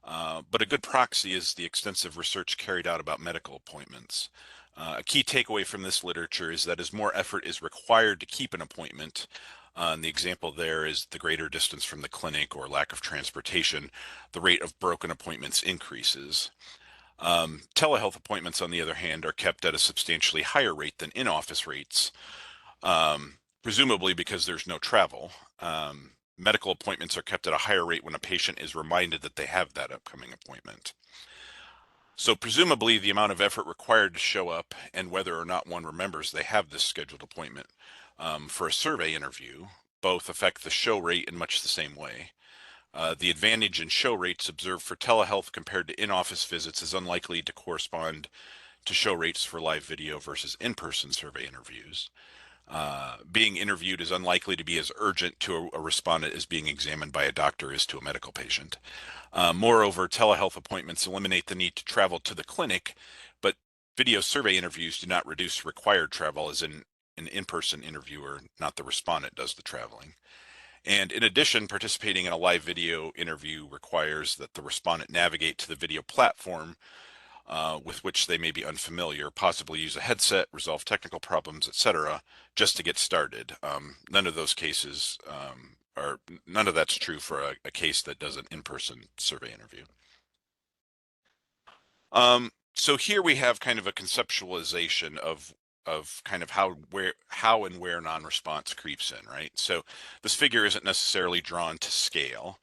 but a good proxy is the extensive research carried out about medical appointments. A key takeaway from this literature is that as more effort is required to keep an appointment, and the example there is the greater distance from the clinic or lack of transportation, the rate of broken appointments increases. Telehealth appointments, on the other hand, are kept at a substantially higher rate than in-office rates, presumably because there's no travel. Medical appointments are kept at a higher rate when a patient is reminded that they have that upcoming appointment. So presumably the amount of effort required to show up and whether or not one remembers they have this scheduled appointment for a survey interview both affect the show rate in much the same way. The advantage in show rates observed for telehealth compared to in-office visits is unlikely to correspond to show rates for live video versus in-person survey interviews. Being interviewed is unlikely to be as urgent to a respondent as being examined by a doctor is to a medical patient. Moreover, telehealth appointments eliminate the need to travel to the clinic, but video survey interviews do not reduce required travel, as in an in-person interviewer, not the respondent, does the traveling. And in addition, participating in a live video interview requires that the respondent navigate to the video platform with which they may be unfamiliar, possibly use a headset, resolve technical problems, etc., just to get started. None of those cases none of that's true for a case that does an in-person survey interview. So here we have kind of a conceptualization of kind of how and where non-response creeps in, right? So this figure isn't necessarily drawn to scale,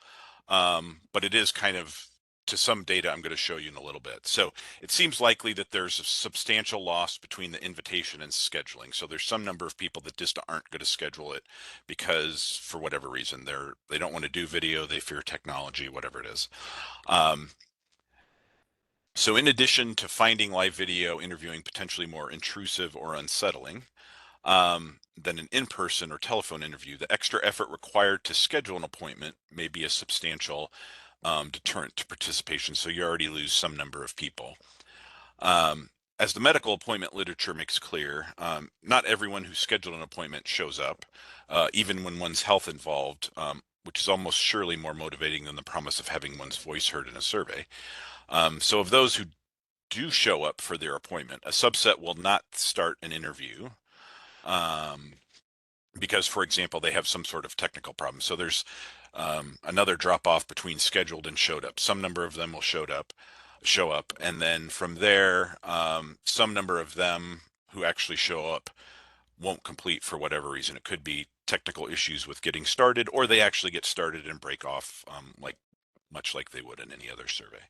but it is kind of to some data I'm going to show you in a little bit. So it seems likely that there's a substantial loss between the invitation and scheduling. So there's some number of people that just aren't going to schedule it because for whatever reason they don't want to do video, they fear technology, whatever it is. So in addition to finding live video interviewing potentially more intrusive or unsettling than an in-person or telephone interview, the extra effort required to schedule an appointment may be a substantial deterrent to participation. So you already lose some number of people. As the medical appointment literature makes clear, not everyone who scheduled an appointment shows up, even when one's health involved, which is almost surely more motivating than the promise of having one's voice heard in a survey. So of those who do show up for their appointment, a subset will not start an interview because, for example, they have some sort of technical problem. So there's another drop off between scheduled and showed up. Some number of them will show up, and then from there, some number of them who actually show up won't complete for whatever reason. It could be technical issues with getting started, or they actually get started and break off, much like they would in any other survey.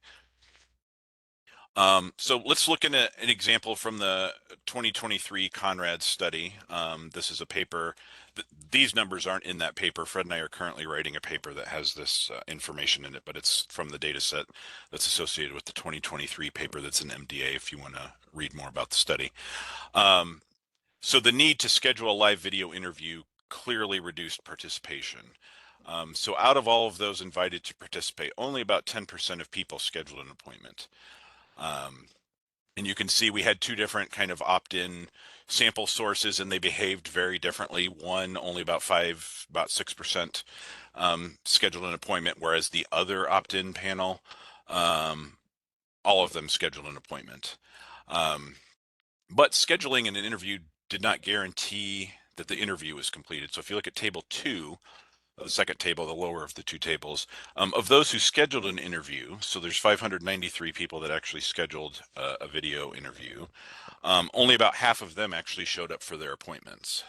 So let's look at an example from the 2023 Conrad study. This is a paper. These numbers aren't in that paper. Fred and I are currently writing a paper that has this information in it, but it's from the data set that's associated with the 2023 paper that's in MDA if you want to read more about the study. So the need to schedule a live video interview clearly reduced participation. So out of all of those invited to participate, only about 10% of people scheduled an appointment. And you can see we had two different kind of opt-in sample sources, and they behaved very differently. One, only about 6% scheduled an appointment, whereas the other opt-in panel, all of them scheduled an appointment. But scheduling an interview did not guarantee that the interview was completed. So if you look at table 2, the second table, the lower of the two tables, of those who scheduled an interview, so there's 593 people that actually scheduled a video interview, only about half of them actually showed up for their appointments,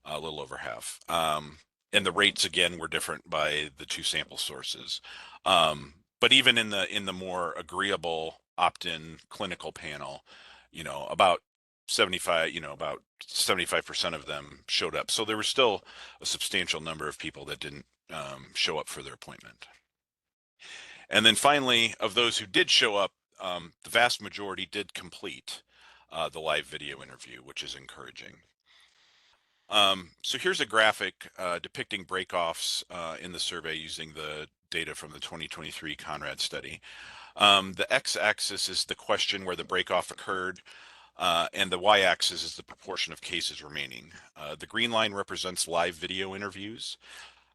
a little over half. And the rates, again, were different by the two sample sources. But even in the more agreeable opt-in clinical panel, about 75% of them showed up. So there was still a substantial number of people that didn't show up for their appointment. And then finally, of those who did show up, the vast majority did complete the live video interview, which is encouraging. So here's a graphic depicting break-offs in the survey using the data from the 2023 Conrad study. The x-axis is the question where the break-off occurred. And the y-axis is the proportion of cases remaining. The green line represents live video interviews.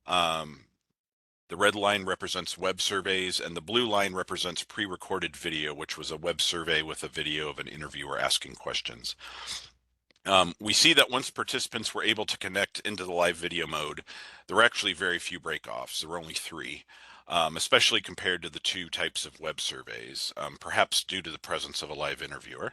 The red line represents web surveys, and the blue line represents pre-recorded video, which was a web survey with a video of an interviewer asking questions. We see that once participants were able to connect into the live video mode, there were actually very few break-offs. There were only 3. Especially compared to the 2 types of web surveys, perhaps due to the presence of a live interviewer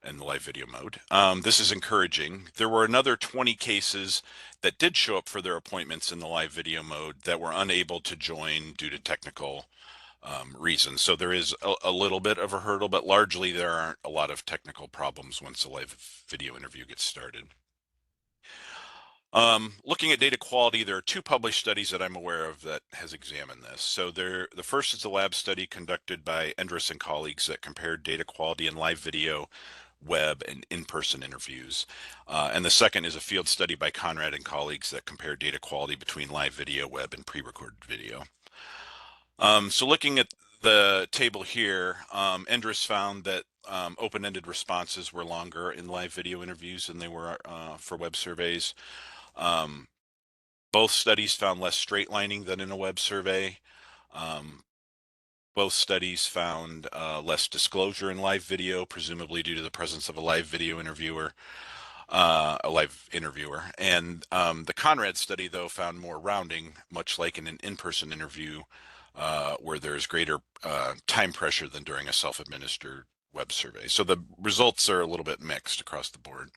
in the live video mode. This is encouraging. There were another 20 cases that did show up for their appointments in the live video mode that were unable to join due to technical reasons. So there is a little bit of a hurdle, but largely there aren't a lot of technical problems once a live video interview gets started. Looking at data quality, there are 2 published studies that I'm aware of that has examined this. So the first is a lab study conducted by Endres and colleagues that compared data quality in live video, web, and in-person interviews. And the second is a field study by Conrad and colleagues that compared data quality between live video, web, and pre-recorded video. So looking at the table here, Endres found that open-ended responses were longer in live video interviews than they were for web surveys. Both studies found less straight lining than in a web survey. Both studies found less disclosure in live video, presumably due to the presence of a live video interviewer, And the Conrad study, though, found more rounding, much like in an in-person interview, where there's greater time pressure than during a self-administered web survey. So the results are a little bit mixed across the board.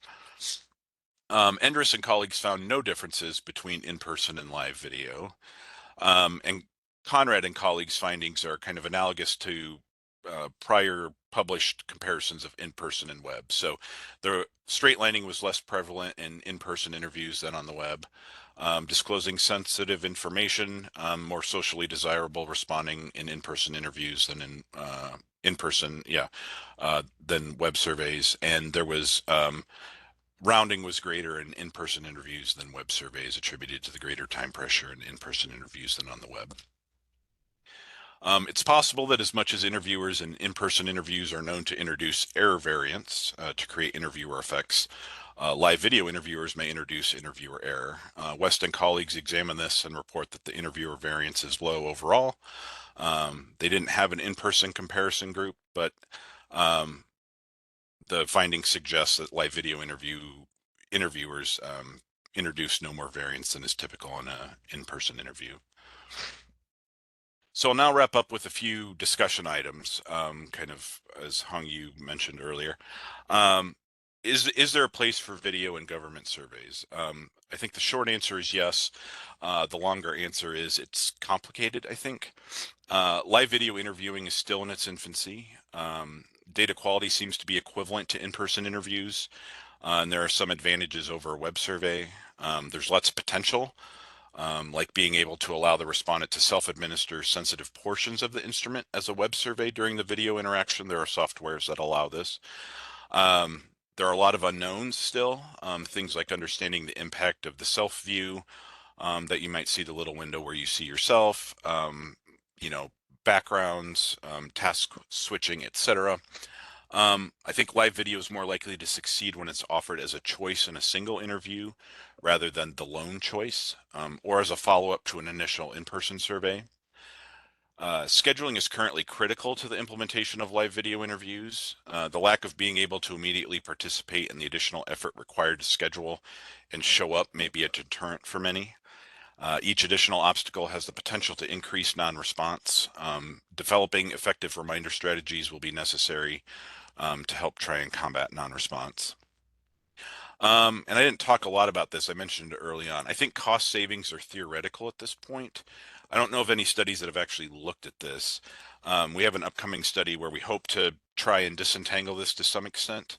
Endress and colleagues found no differences between in-person and live video. And Conrad and colleagues' findings are kind of analogous to prior published comparisons of in-person and web. So the straight lining was less prevalent in in-person interviews than on the web. Disclosing sensitive information, more socially desirable responding in in-person interviews than in than web surveys. And there was rounding was greater in in-person interviews than web surveys, attributed to the greater time pressure in in-person interviews than on the web. It's possible that as much as interviewers in in-person interviews are known to introduce error variants to create interviewer effects, live video interviewers may introduce interviewer error. West and colleagues examine this and report that the interviewer variance is low overall. They didn't have an in-person comparison group, but the findings suggest that live video interviewers introduce no more variance than is typical in an in-person interview. So I'll now wrap up with a few discussion items, kind of as Hung Yu mentioned earlier. Is there a place for video in government surveys? I think the short answer is yes. The longer answer is it's complicated, I think. Live video interviewing is still in its infancy. Data quality seems to be equivalent to in-person interviews, and there are some advantages over a web survey. There's lots of potential, like being able to allow the respondent to self-administer sensitive portions of the instrument as a web survey during the video interaction. There are softwares that allow this. There are a lot of unknowns still, things like understanding the impact of the self-view, that you might see the little window where you see yourself, backgrounds, task switching, etc. I think live video is more likely to succeed when it's offered as a choice in a single interview rather than the lone choice, or as a follow-up to an initial in-person survey. Scheduling is currently critical to the implementation of live video interviews. The lack of being able to immediately participate in the additional effort required to schedule and show up may be a deterrent for many. Each additional obstacle has the potential to increase non-response. Developing effective reminder strategies will be necessary to help try and combat non-response. And I didn't talk a lot about this, I mentioned early on. I think cost savings are theoretical at this point. I don't know of any studies that have actually looked at this. We have an upcoming study where we hope to try and disentangle this to some extent.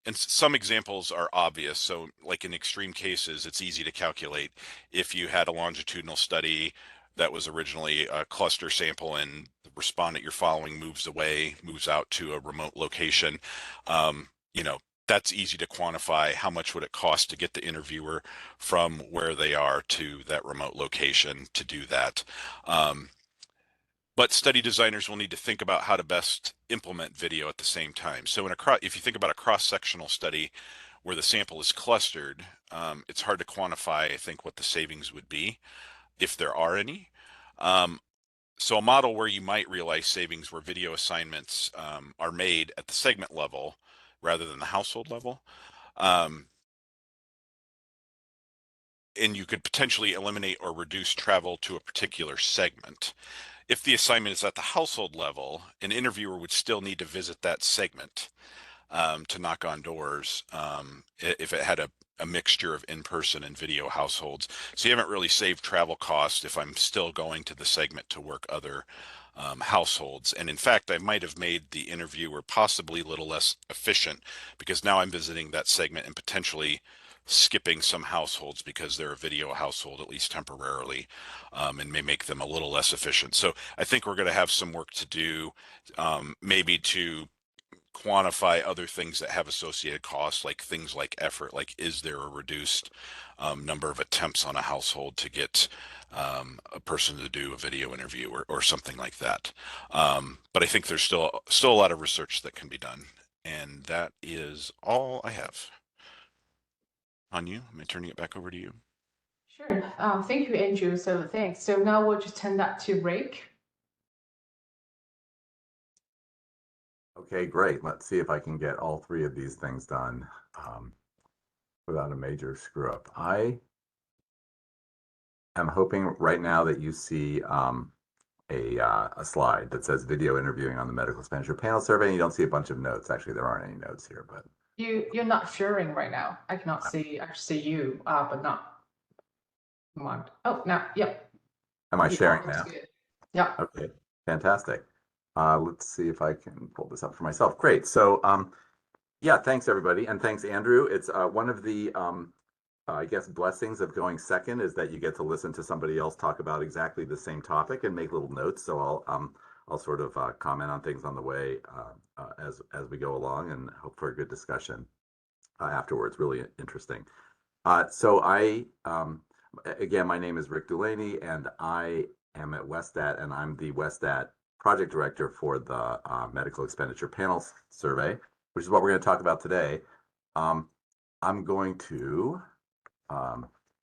And some examples are obvious. So like in extreme cases, it's easy to calculate. If you had a longitudinal study that was originally a cluster sample and the respondent you're following moves away, moves out to a remote location, that's easy to quantify. How much would it cost to get the interviewer from where they are to that remote location to do that? But study designers will need to think about how to best implement video at the same time. So if you think about a cross-sectional study where the sample is clustered, it's hard to quantify, I think, what the savings would be, if there are any. So a model where you might realize savings where video assignments are made at the segment level rather than the household level. And you could potentially eliminate or reduce travel to a particular segment. If the assignment is at the household level, an interviewer would still need to visit that segment to knock on doors if it had a mixture of in-person and video households. So you haven't really saved travel costs if I'm still going to the segment to work other households. And in fact, I might have made the interviewer possibly a little less efficient because now I'm visiting that segment and potentially skipping some households because they're a video household, at least temporarily, and may make them a little less efficient. So I think we're going to have some work to do, maybe to quantify other things that have associated costs, like things like effort, like is there a reduced number of attempts on a household to get a person to do a video interview or something like that. But I think there's still a lot of research that can be done. And that is all I have. Hanyu, I'm turning it back over to you. Sure. Thank you, Andrew. So thanks. So now we'll just turn that to Rick. Okay, great. Let's see if I can get all three of these things done without a major screw up. I am hoping right now that you see a slide that says video interviewing on the medical expenditure panel survey, and you don't see a bunch of notes. Actually, there aren't any notes here, but You're not sharing right now. I cannot see. I see you, but not. Come on. Oh, now, yep. am I Your sharing looks now? good. Yep. Okay, fantastic. Let's see if I can pull this up for myself. Great. So, yeah, thanks everybody, and thanks Andrew. It's one of the I guess blessings of going second is that you get to listen to somebody else talk about exactly the same topic and make little notes. So I'll sort of comment on things on the way as we go along, and hope for a good discussion afterwards. Really interesting. So again, my name is Rick Delaney, and I am at Westat, and I'm the Westat project director for the medical expenditure panel survey, which is what we're going to talk about today. I'm going to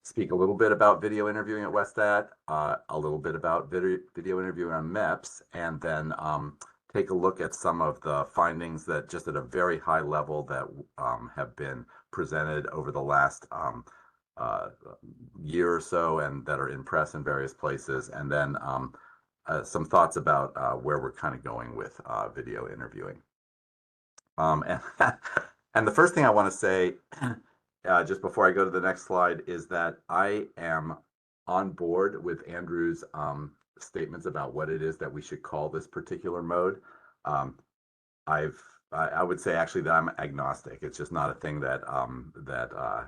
speak a little bit about video interviewing at Westat, a little bit about video interviewing on MEPS, and then take a look at some of the findings that just at a very high level that have been presented over the last year or so, and that are in press in various places, and then some thoughts about where we're kind of going with video interviewing. And the first thing I want to say just before I go to the next slide is that I am on board with Andrew's statements about what it is that we should call this particular mode. I would say actually that I'm agnostic. It's just not a thing that I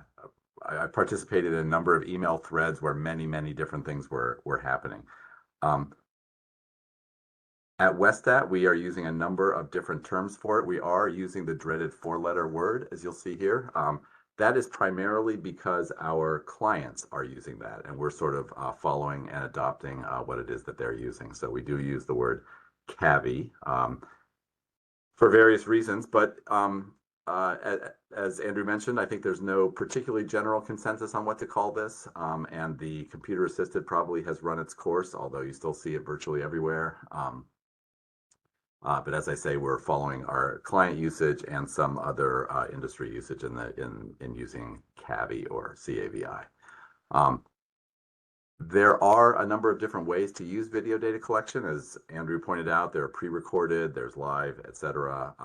participated in a number of email threads where many different things were happening. At Westat, we are using a number of different terms for it. We are using the dreaded 4-letter word, as you'll see here. That is primarily because our clients are using that, and we're sort of following and adopting what it is that they're using. So we do use the word CAVI for various reasons, but as Andrew mentioned, I think there's no particularly general consensus on what to call this, and the computer-assisted probably has run its course, although you still see it virtually everywhere. But as I say, we're following our client usage and some other industry usage in using CAVI or CAVI. There are a number of different ways to use video data collection. As Andrew pointed out, there are pre-recorded, there's live, etc.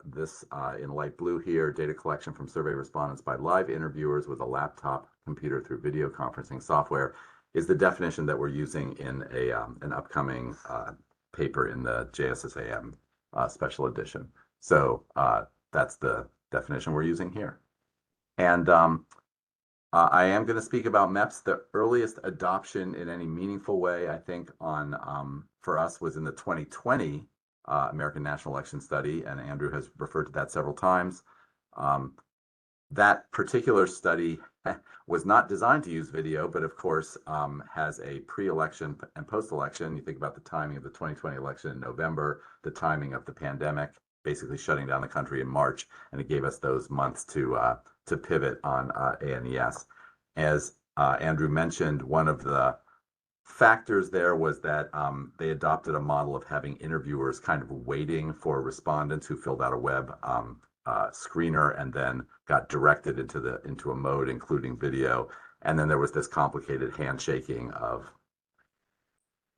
This in light blue here, data collection from survey respondents by live interviewers with a laptop computer through video conferencing software, is the definition that we're using in an upcoming paper in the JSSAM special edition. So that's the definition we're using here. And I am going to speak about MEPS. The earliest adoption in any meaningful way, I think, for us was in the 2020 American National Election Study, and Andrew has referred to that several times. That particular study was not designed to use video, but of course has a pre-election and post-election. You think about the timing of the 2020 election in November, the timing of the pandemic, basically shutting down the country in March, and it gave us those months to pivot on ANES. As Andrew mentioned, one of the factors there was that they adopted a model of having interviewers kind of waiting for respondents who filled out a web screener and then got directed into a mode including video. And then there was this complicated handshaking of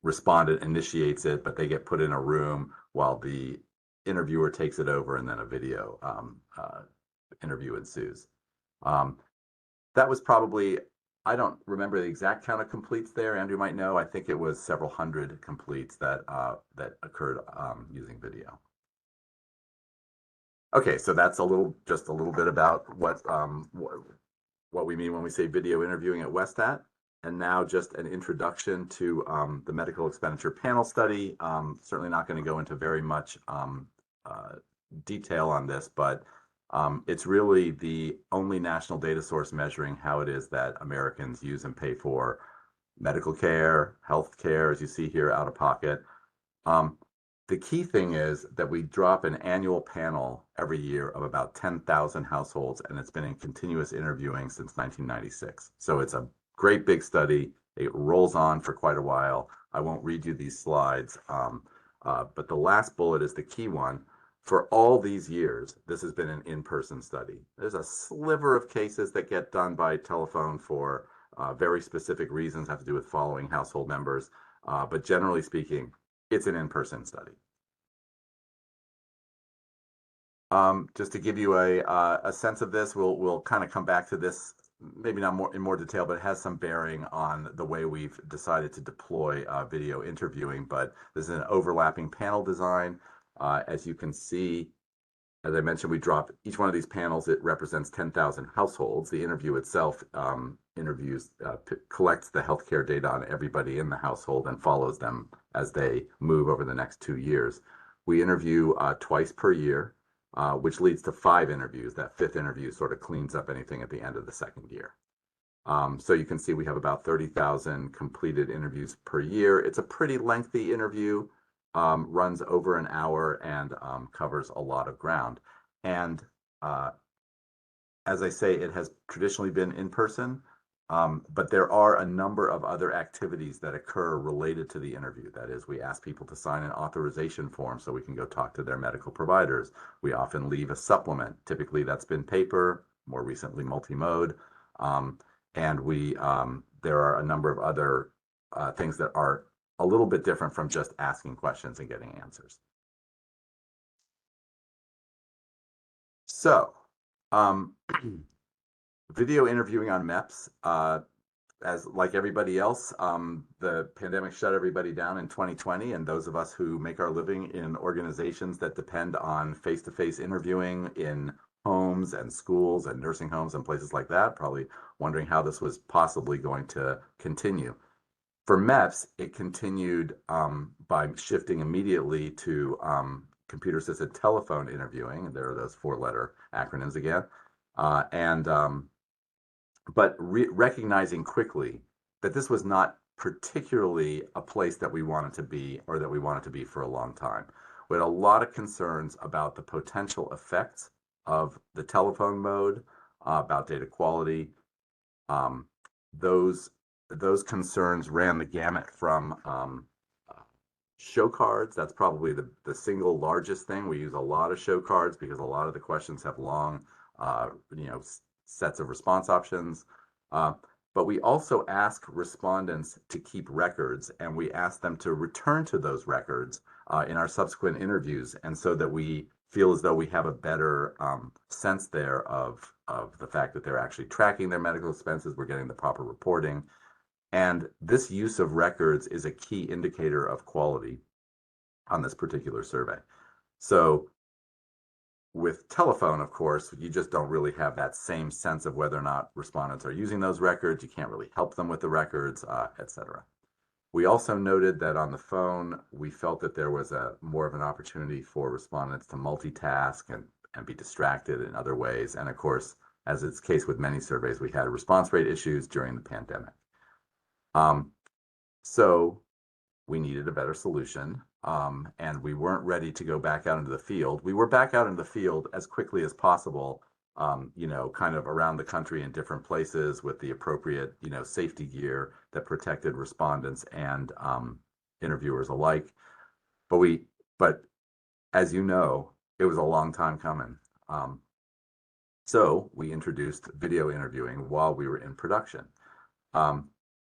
respondent initiates it, but they get put in a room while the interviewer takes it over, and then a video interview ensues. That was probably, I don't remember the exact count of completes there. Andrew might know. I think it was several hundred completes that occurred using video. Okay, so that's just a little bit about what we mean when we say video interviewing at Westat. And now just an introduction to the medical expenditure panel study. Certainly not going to go into very much detail on this, but it's really the only national data source measuring how it is that Americans use and pay for medical care, health care, as you see here, out of pocket. The key thing is that we drop an annual panel every year of about 10,000 households, and it's been in continuous interviewing since 1996. So it's a great big study. It rolls on for quite a while. I won't read you these slides, but the last bullet is the key one. For all these years, this has been an in-person study. There's a sliver of cases that get done by telephone for very specific reasons, have to do with following household members. But generally speaking, it's an in-person study. Just to give you a sense of this, we'll kind of come back to this, maybe not in more detail, but it has some bearing on the way we've decided to deploy video interviewing. But this is an overlapping panel design. As you can see, as I mentioned, we dropped each one of these panels. It represents 10,000 households. The interview itself collects the healthcare data on everybody in the household and follows them as they move over the next 2 years. We interview twice per year, which leads to 5 interviews. That 5th interview sort of cleans up anything at the end of the 2nd year. So you can see we have about 30,000 completed interviews per year. It's a pretty lengthy interview. Runs over an hour and covers a lot of ground. And as I say, it has traditionally been in person, but there are a number of other activities that occur related to the interview. That is, we ask people to sign an authorization form so we can go talk to their medical providers. We often leave a supplement. Typically, that's been paper, more recently multimode. And there are a number of other things that are a little bit different from just asking questions and getting answers. So, video interviewing on MEPS, as like everybody else, the pandemic shut everybody down in 2020, and those of us who make our living in organizations that depend on face-to-face interviewing in homes and schools and nursing homes and places like that, probably wondering how this was possibly going to continue. For MEPS, it continued by shifting immediately to computer-assisted telephone interviewing. And there are those 4-letter acronyms again. But recognizing quickly that this was not particularly a place that we wanted to be, or that we wanted to be for a long time. We had a lot of concerns about the potential effects of the telephone mode, about data quality. Those concerns ran the gamut from show cards. That's probably the single largest thing. We use a lot of show cards because a lot of the questions have long, sets of response options. But we also ask respondents to keep records, and we ask them to return to those records in our subsequent interviews, and so that we feel as though we have a better sense there of the fact that they're actually tracking their medical expenses, we're getting the proper reporting. And this use of records is a key indicator of quality on this particular survey. So with telephone, of course, you just don't really have that same sense of whether or not respondents are using those records. You can't really help them with the records, etc. We also noted that on the phone, we felt that there was more of an opportunity for respondents to multitask and be distracted in other ways. And of course, as it's the case with many surveys, we had response rate issues during the pandemic. So we needed a better solution, and we weren't ready to go back out into the field. We were back out into the field as quickly as possible, kind of around the country in different places with the appropriate, safety gear that protected respondents and interviewers alike. But as you know, it was a long time coming. So we introduced video interviewing while we were in production.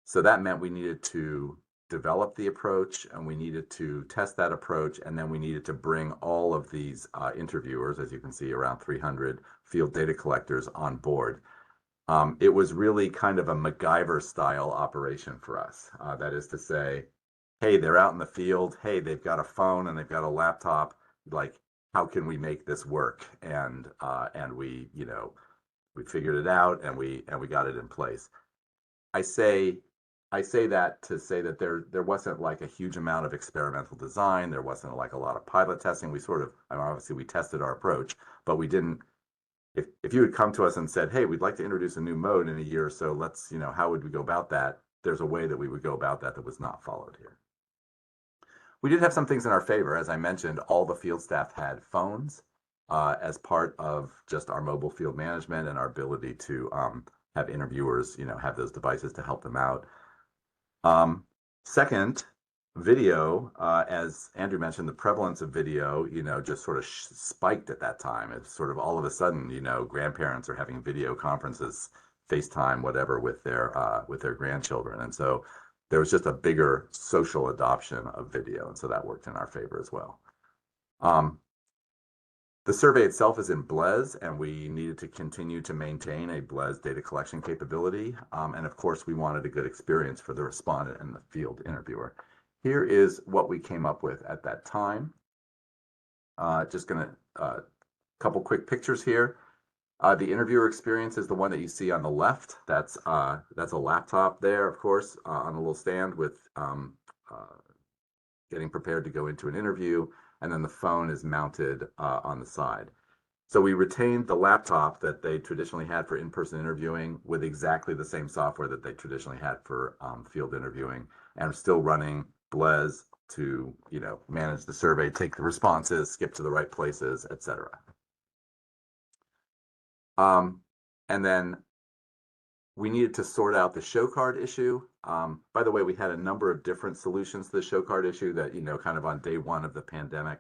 So that meant we needed to develop the approach, and we needed to test that approach, and then we needed to bring all of these interviewers, as you can see, around 300 field data collectors on board. It was really kind of a MacGyver-style operation for us. That is to say, hey, they're out in the field. Hey, they've got a phone and they've got a laptop. Like, how can we make this work? And we, we figured it out, and we got it in place. I say that to say that there wasn't like a huge amount of experimental design. There wasn't like a lot of pilot testing. We obviously we tested our approach, but we didn't. If you had come to us and said, hey, we'd like to introduce a new mode in a year or so, let's, how would we go about that? There's a way that we would go about that was not followed here. We did have some things in our favor. As I mentioned, all the field staff had phones as part of just our mobile field management and our ability to have interviewers, have those devices to help them out. Second, video, as Andrew mentioned, the prevalence of video, just sort of spiked at that time. It's sort of all of a sudden, grandparents are having video conferences, FaceTime, whatever, with their grandchildren. And so there was just a bigger social adoption of video, and so that worked in our favor as well. The survey itself is in Blaze, and we needed to continue to maintain a Blaze data collection capability. And of course, we wanted a good experience for the respondent and the field interviewer. Here is what we came up with at that time. Just gonna, couple quick pictures here. The interviewer experience is the one that you see on the left. That's a laptop there, of course, on a little stand with getting prepared to go into an interview, and then the phone is mounted on the side. So we retained the laptop that they traditionally had for in-person interviewing with exactly the same software that they traditionally had for field interviewing, and are still running Blaze to, you know, manage the survey, take the responses, skip to the right places, etc. And then we needed to sort out the show card issue. By the way, we had a number of different solutions to the show card issue that, you know, kind of on day one of the pandemic.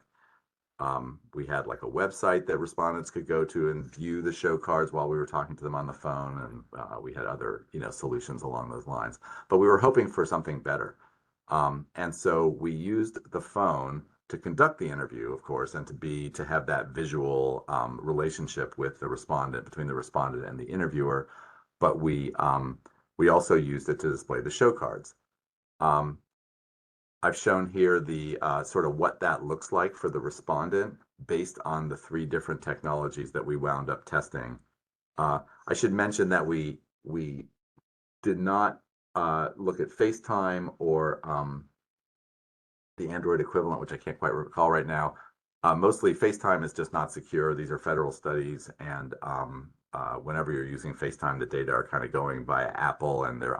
We had like a website that respondents could go to and view the show cards while we were talking to them on the phone. And we had other, you know, solutions along those lines. But we were hoping for something better. And so we used the phone to conduct the interview, of course, and to have that visual relationship with the respondent, between the respondent and the interviewer. But we also used it to display the show cards. I've shown here the sort of what that looks like for the respondent based on the 3 different technologies that we wound up testing. I should mention that we did not look at FaceTime or the Android equivalent, which I can't quite recall right now. Mostly FaceTime is just not secure. These are federal studies, and whenever you're using FaceTime, the data are kind of going via Apple, and they're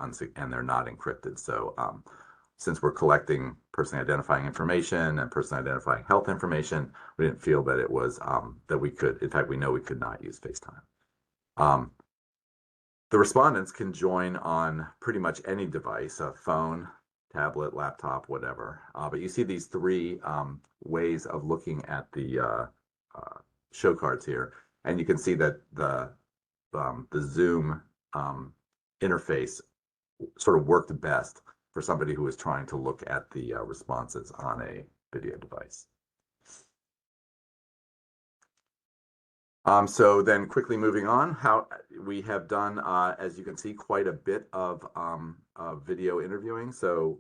not encrypted. So since we're collecting personally identifying information and personally identifying health information, we didn't feel that it was that we could. In fact, we know we could not use FaceTime. The respondents can join on pretty much any device, a phone, tablet, laptop, whatever. But you see these 3 ways of looking at the show cards here, and you can see that the Zoom interface sort of worked best for somebody who was trying to look at the responses on a video device. So then quickly moving on, how we have done, as you can see, quite a bit of video interviewing. So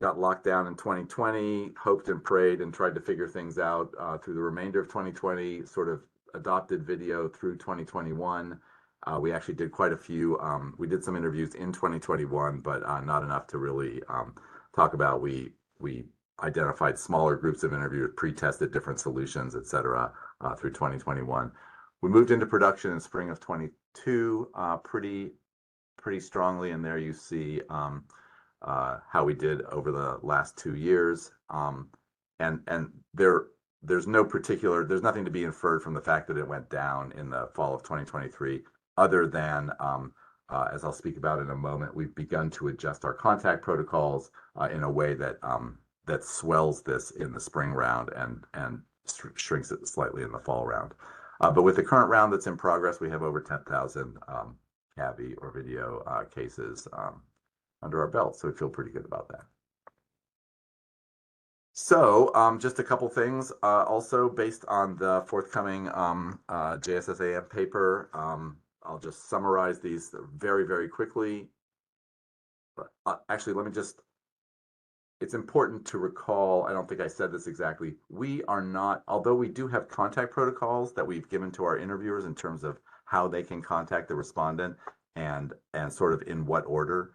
got locked down in 2020, hoped and prayed and tried to figure things out through the remainder of 2020, sort of adopted video through 2021. We actually did quite a few, we did some interviews in 2021, but not enough to really talk about. We identified smaller groups of interviewers, pre-tested different solutions, et cetera, through 2021. We moved into production in spring of 22 pretty strongly, and there you see how we did over the last 2 years. And there's nothing to be inferred from the fact that it went down in the fall of 2023, other than, as I'll speak about in a moment, we've begun to adjust our contact protocols in a way that that swells this in the spring round and shrinks it slightly in the fall round. But with the current round that's in progress, we have over 10,000 CAVI or video cases under our belt, so we feel pretty good about that. So just a couple things, also based on the forthcoming JSSAM paper. I'll just summarize these very, very quickly. Actually, let me just, it's important to recall, I don't think I said this exactly, we are not, although we do have contact protocols that we've given to our interviewers in terms of how they can contact the respondent and sort of in what order.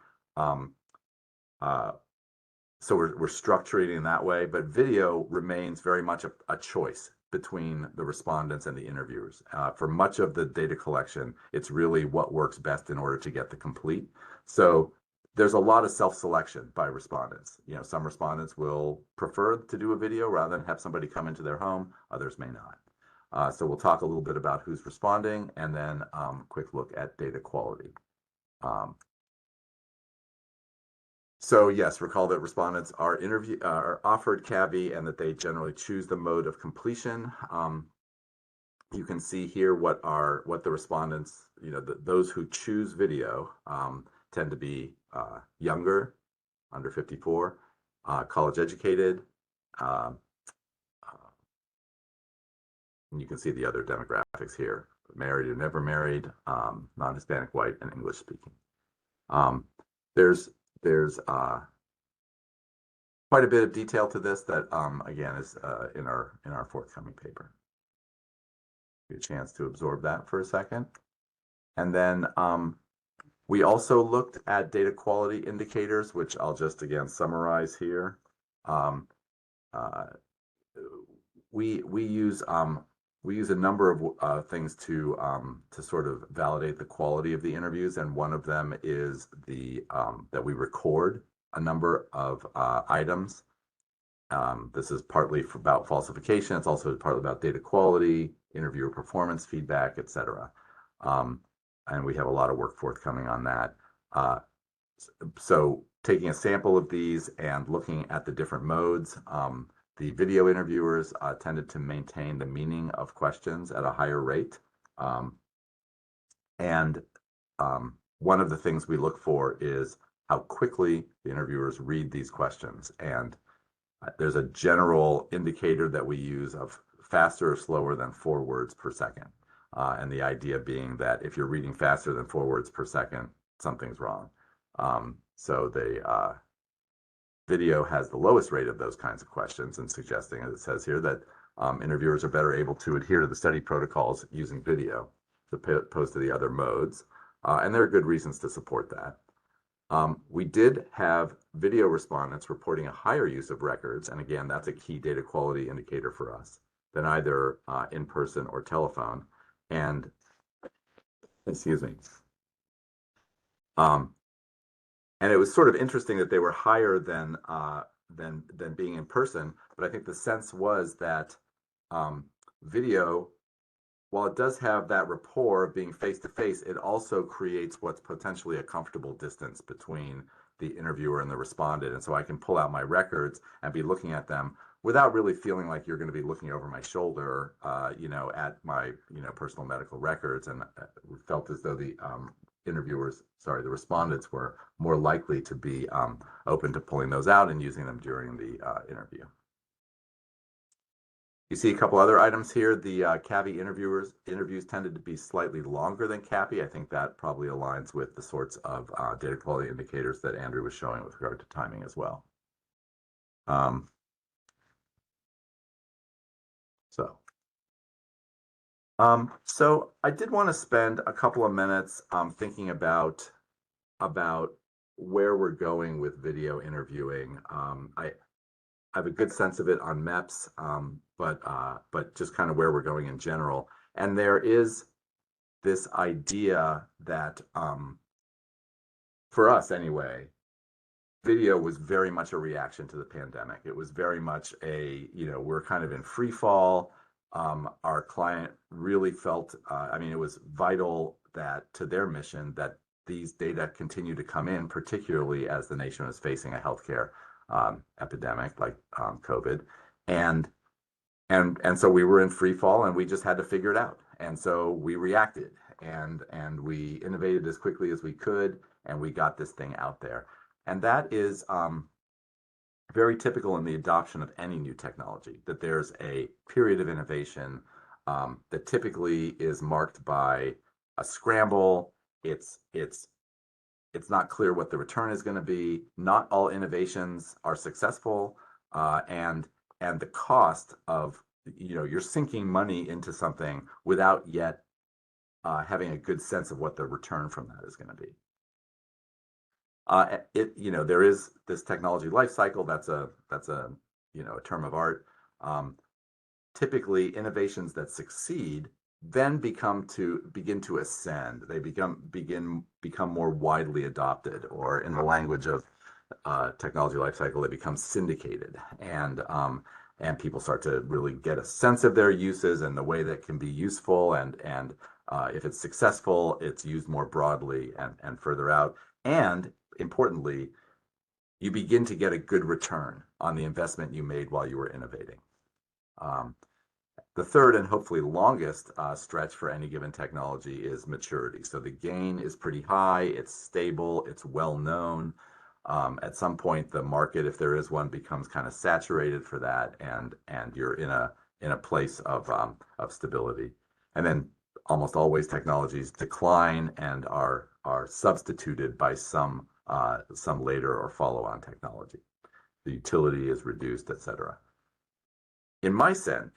So we're structuring in that way, but video remains very much a choice between the respondents and the interviewers. For much of the data collection, it's really what works best in order to get the complete. So there's a lot of self-selection by respondents. You know, some respondents will prefer to do a video rather than have somebody come into their home, others may not. So we'll talk a little bit about who's responding, and then quick look at data quality. So yes, recall that respondents are offered CAVI and that they generally choose the mode of completion. You can see here what the respondents, you know, those who choose video tend to be younger, under 54, college educated, and you can see the other demographics here: married or never married, non-Hispanic, white, and English speaking. There's quite a bit of detail to this that again is in our forthcoming paper. Get a chance to absorb that for a second. And then we also looked at data quality indicators, which I'll just again summarize here. We use a number of things to sort of validate the quality of the interviews, and one of them is that we record a number of items. This is partly about falsification. It's also partly about data quality, interviewer performance feedback, etc. And we have a lot of work forthcoming on that. So taking a sample of these and looking at the different modes, the video interviewers tended to maintain the meaning of questions at a higher rate. And one of the things we look for is how quickly the interviewers read these questions. And there's a general indicator that we use of faster or slower than 4 words per second. And the idea being that if you're reading faster than 4 words per second, something's wrong. So the video has the lowest rate of those kinds of questions, and suggesting, as it says here, that interviewers are better able to adhere to the study protocols using video as opposed to the other modes. And there are good reasons to support that. We did have video respondents reporting a higher use of records, and again, that's a key data quality indicator for us, than either in person or telephone. And excuse me. And it was sort of interesting that they were higher than being in person, but I think the sense was that video, while it does have that rapport of being face-to-face, it also creates what's potentially a comfortable distance between the interviewer and the respondent. And so I can pull out my records and be looking at them without really feeling like you're going to be looking over my shoulder, at my, personal medical records. And we felt as though the the respondents were more likely to be open to pulling those out and using them during the interview. You see a couple other items here. The CAVI interviews tended to be slightly longer than CAPI. I think that probably aligns with the sorts of data quality indicators that Andrew was showing with regard to timing as well. So I did want to spend a couple of minutes thinking about where we're going with video interviewing. I have a good sense of it on MEPS, but just kind of where we're going in general. And there is this idea that, for us anyway, video was very much a reaction to the pandemic. It was very much we're kind of in free fall. Our client really felt, it was vital that to their mission that these data continue to come in, particularly as the nation was facing a healthcare epidemic like COVID. And so we were in free fall, and we just had to figure it out. And so we reacted and we innovated as quickly as we could, and we got this thing out there. And that is very typical in the adoption of any new technology, that there's a period of innovation that typically is marked by a scramble. It's not clear what the return is going to be. Not all innovations are successful, and the cost of, you're sinking money into something without yet having a good sense of what the return from that is going to be. There is this technology life cycle. That's a term of art. Typically, innovations that succeed then begin to ascend. They become more widely adopted, or in the language of technology life cycle, they become syndicated, and people start to really get a sense of their uses and the way that can be useful, and if it's successful, it's used more broadly and further out. And importantly, you begin to get a good return on the investment you made while you were innovating. The third and hopefully longest stretch for any given technology is maturity. So the gain is pretty high, it's stable, it's well known. At some point, the market, if there is one, becomes kind of saturated for that, and you're in a place of stability. And then almost always technologies decline and are substituted by some later or follow-on technology. The utility is reduced, etc. In my sense,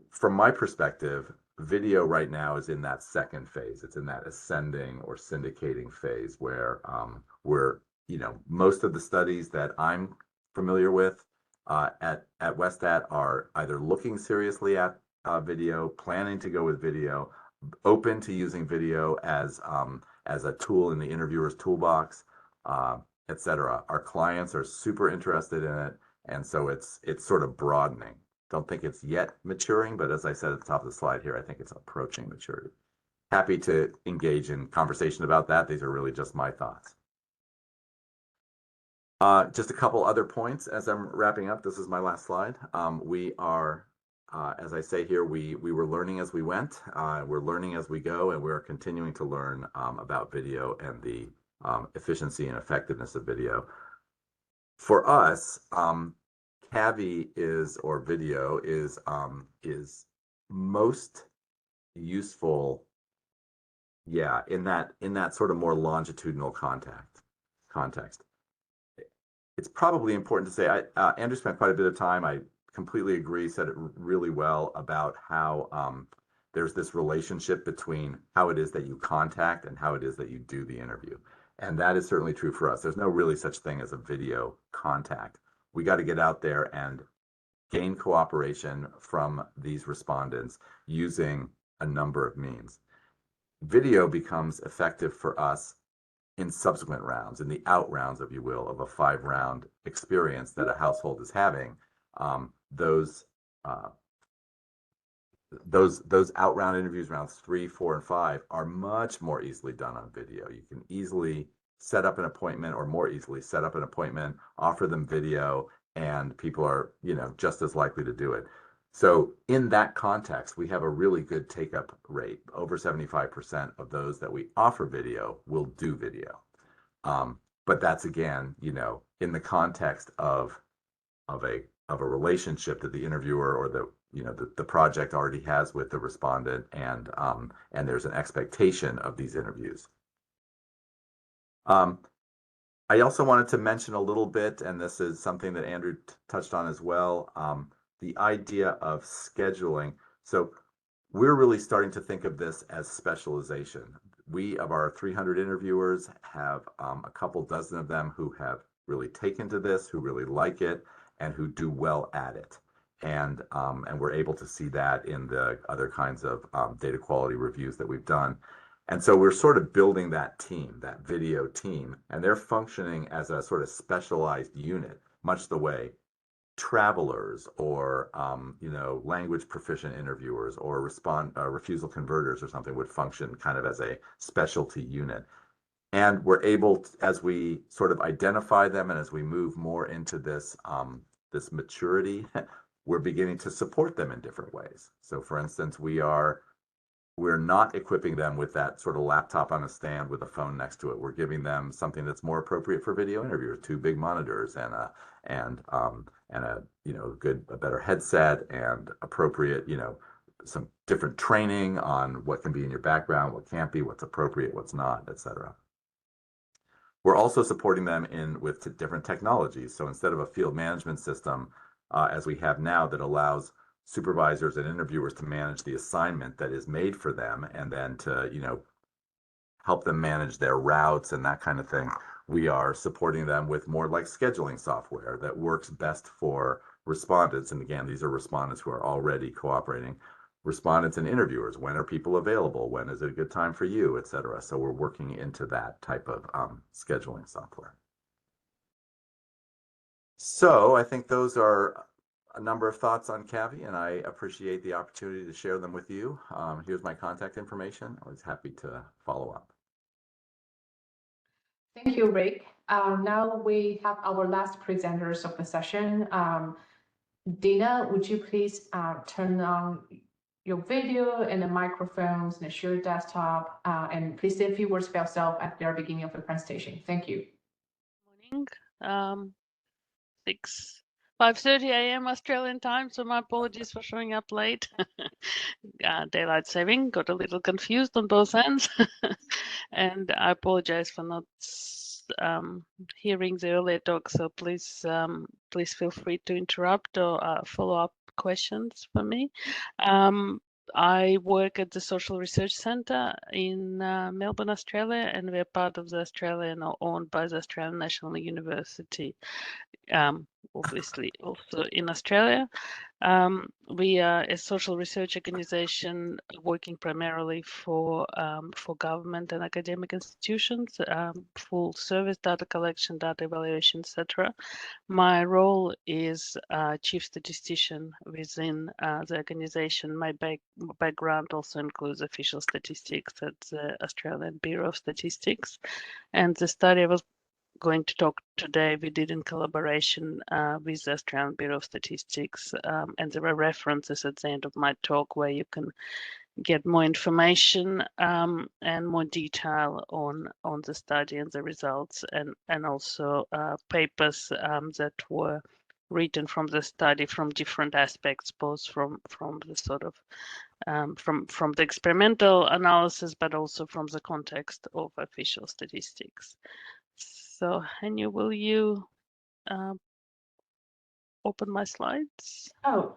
from my perspective, video right now is in that second phase. It's in that ascending or syndicating phase where most of the studies that I'm familiar with at Westat are either looking seriously at video, planning to go with video, open to using video as a tool in the interviewer's toolbox, etc. Our clients are super interested in it, and so it's sort of broadening. Don't think it's yet maturing, but as I said at the top of the slide here, I think it's approaching maturity. Happy to engage in conversation about that. These are really just my thoughts. Just a couple other points as I'm wrapping up. This is my last slide. We are, as I say here, we were learning as we went. We're learning as we go, and we're continuing to learn about video and the efficiency and effectiveness of video. For us, CAVI or video is most useful, in that sort of more longitudinal context. It's probably important to say, Andrew spent quite a bit of time, I completely agree, said it really well about how there's this relationship between how it is that you contact and how it is that you do the interview. And that is certainly true for us. There's no really such thing as a video contact. We got to get out there and gain cooperation from these respondents using a number of means. Video becomes effective for us in subsequent rounds, in the out rounds, if you will, of a 5-round experience that a household is having. Those out round interviews, rounds 3, 4, and 5, are much more easily done on video. You can easily set up an appointment, or more easily set up an appointment, offer them video, and people are, just as likely to do it. So in that context, we have a really good take-up rate. Over 75% of those that we offer video will do video. But that's, again, in the context of a relationship that the interviewer or the project already has with the respondent, and there's an expectation of these interviews. I also wanted to mention a little bit, and this is something that Andrew touched on as well, the idea of scheduling. So we're really starting to think of this as specialization. We, of our 300 interviewers, have a couple dozen of them who have really taken to this, who really like it, and who do well at it. And we're able to see that in the other kinds of data quality reviews that we've done. And so we're sort of building that team, that video team, and they're functioning as a sort of specialized unit, much the way travelers or language proficient interviewers or refusal converters or something would function kind of as a specialty unit. And we're able to, as we sort of identify them and as we move more into this this maturity, we're beginning to support them in different ways. So for instance, we're not equipping them with that sort of laptop on a stand with a phone next to it. We're giving them something that's more appropriate for video interviewers: 2 big monitors and a better headset, and appropriate, some different training on what can be in your background, what can't be, what's appropriate, what's not, etc. We're also supporting them with different technologies. So instead of a field management system, as we have now, that allows supervisors and interviewers to manage the assignment that is made for them, and then to help them manage their routes and that kind of thing, we are supporting them with more like scheduling software that works best for respondents. And again, these are respondents who are already cooperating. Respondents and interviewers: when are people available, when is it a good time for you, etc. So we're working into that type of scheduling software. So I think those are a number of thoughts on CAVI, and I appreciate the opportunity to share them with you. Here's my contact information. I was happy to follow up. Thank you, Rick. Now we have our last presenters of the session. Dina, would you please turn on your video and the microphones and share your desktop, and please say a few words about yourself at the very beginning of the presentation. Thank you. Morning. 5:30 a.m. Australian time, so my apologies for showing up late. Daylight saving, got a little confused on both ends. And I apologize for not hearing the earlier talk, so please feel free to interrupt or follow up questions for me. I work at the Social Research Centre in Melbourne, Australia, and we're part of the Australian, or owned by the Australian National University, obviously also in Australia. We are a social research organization working primarily for government and academic institutions, full service data collection, data evaluation, etc. My role is chief statistician within the organization. My background also includes official statistics at the Australian Bureau of Statistics, and the study I was going to talk today we did in collaboration with the Australian Bureau of Statistics, and there are references at the end of my talk where you can get more information and more detail on the study and the results, and also papers that were written from the study from different aspects, both from the sort of from the experimental analysis, but also from the context of official statistics. So, Hanya, will you open my slides? Oh,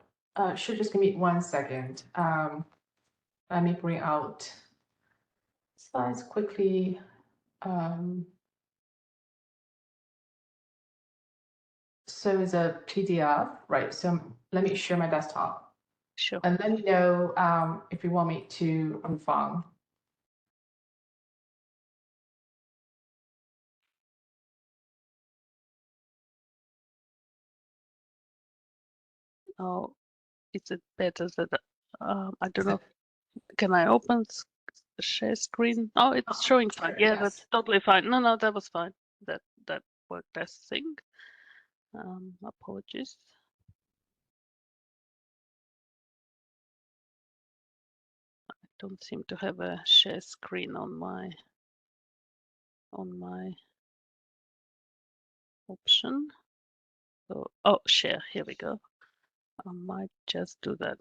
sure. Just give me 1 second. Let me bring out slides quickly. So it's a PDF, right? So let me share my desktop. Sure. And let me know if you want me to move on. Oh, is it better that I don't know? Can I open share screen? Oh, it's showing fine. Yeah, that's totally fine. No, that was fine. That worked, I think. Apologies. I don't seem to have a share screen on my option. So, oh, share. Here we go. I might just do that.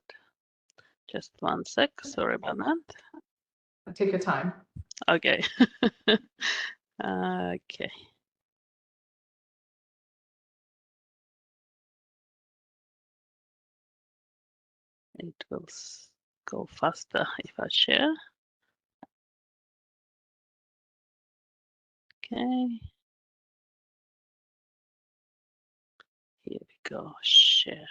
Just 1 sec. Sorry about that. Take your time. Okay. Okay. It will go faster if I share. Okay. Here we go. Share.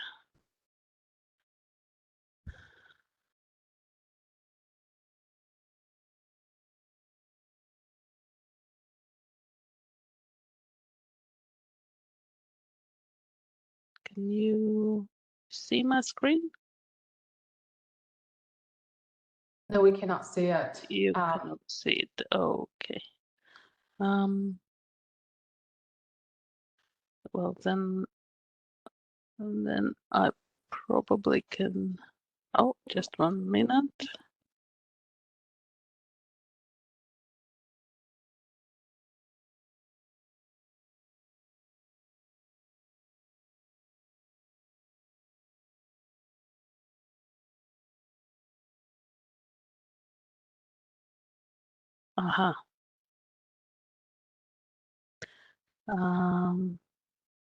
Can you see my screen? No, we cannot see it. You cannot see it. Okay. Well, then I probably can. Oh, just 1 minute. Aha.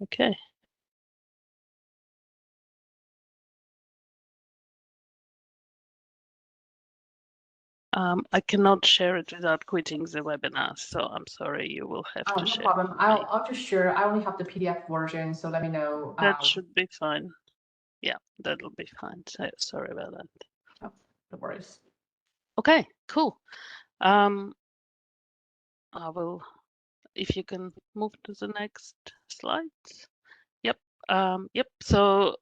Okay. I cannot share it without quitting the webinar, so I'm sorry, you will have to no share. problem. I'll just share. I only have the PDF version, so let me know. That should be fine. Yeah, that'll be fine. So, sorry about that. Oh, no worries. Okay, cool. I will, if you can move to the next slides. Yep. Yep. So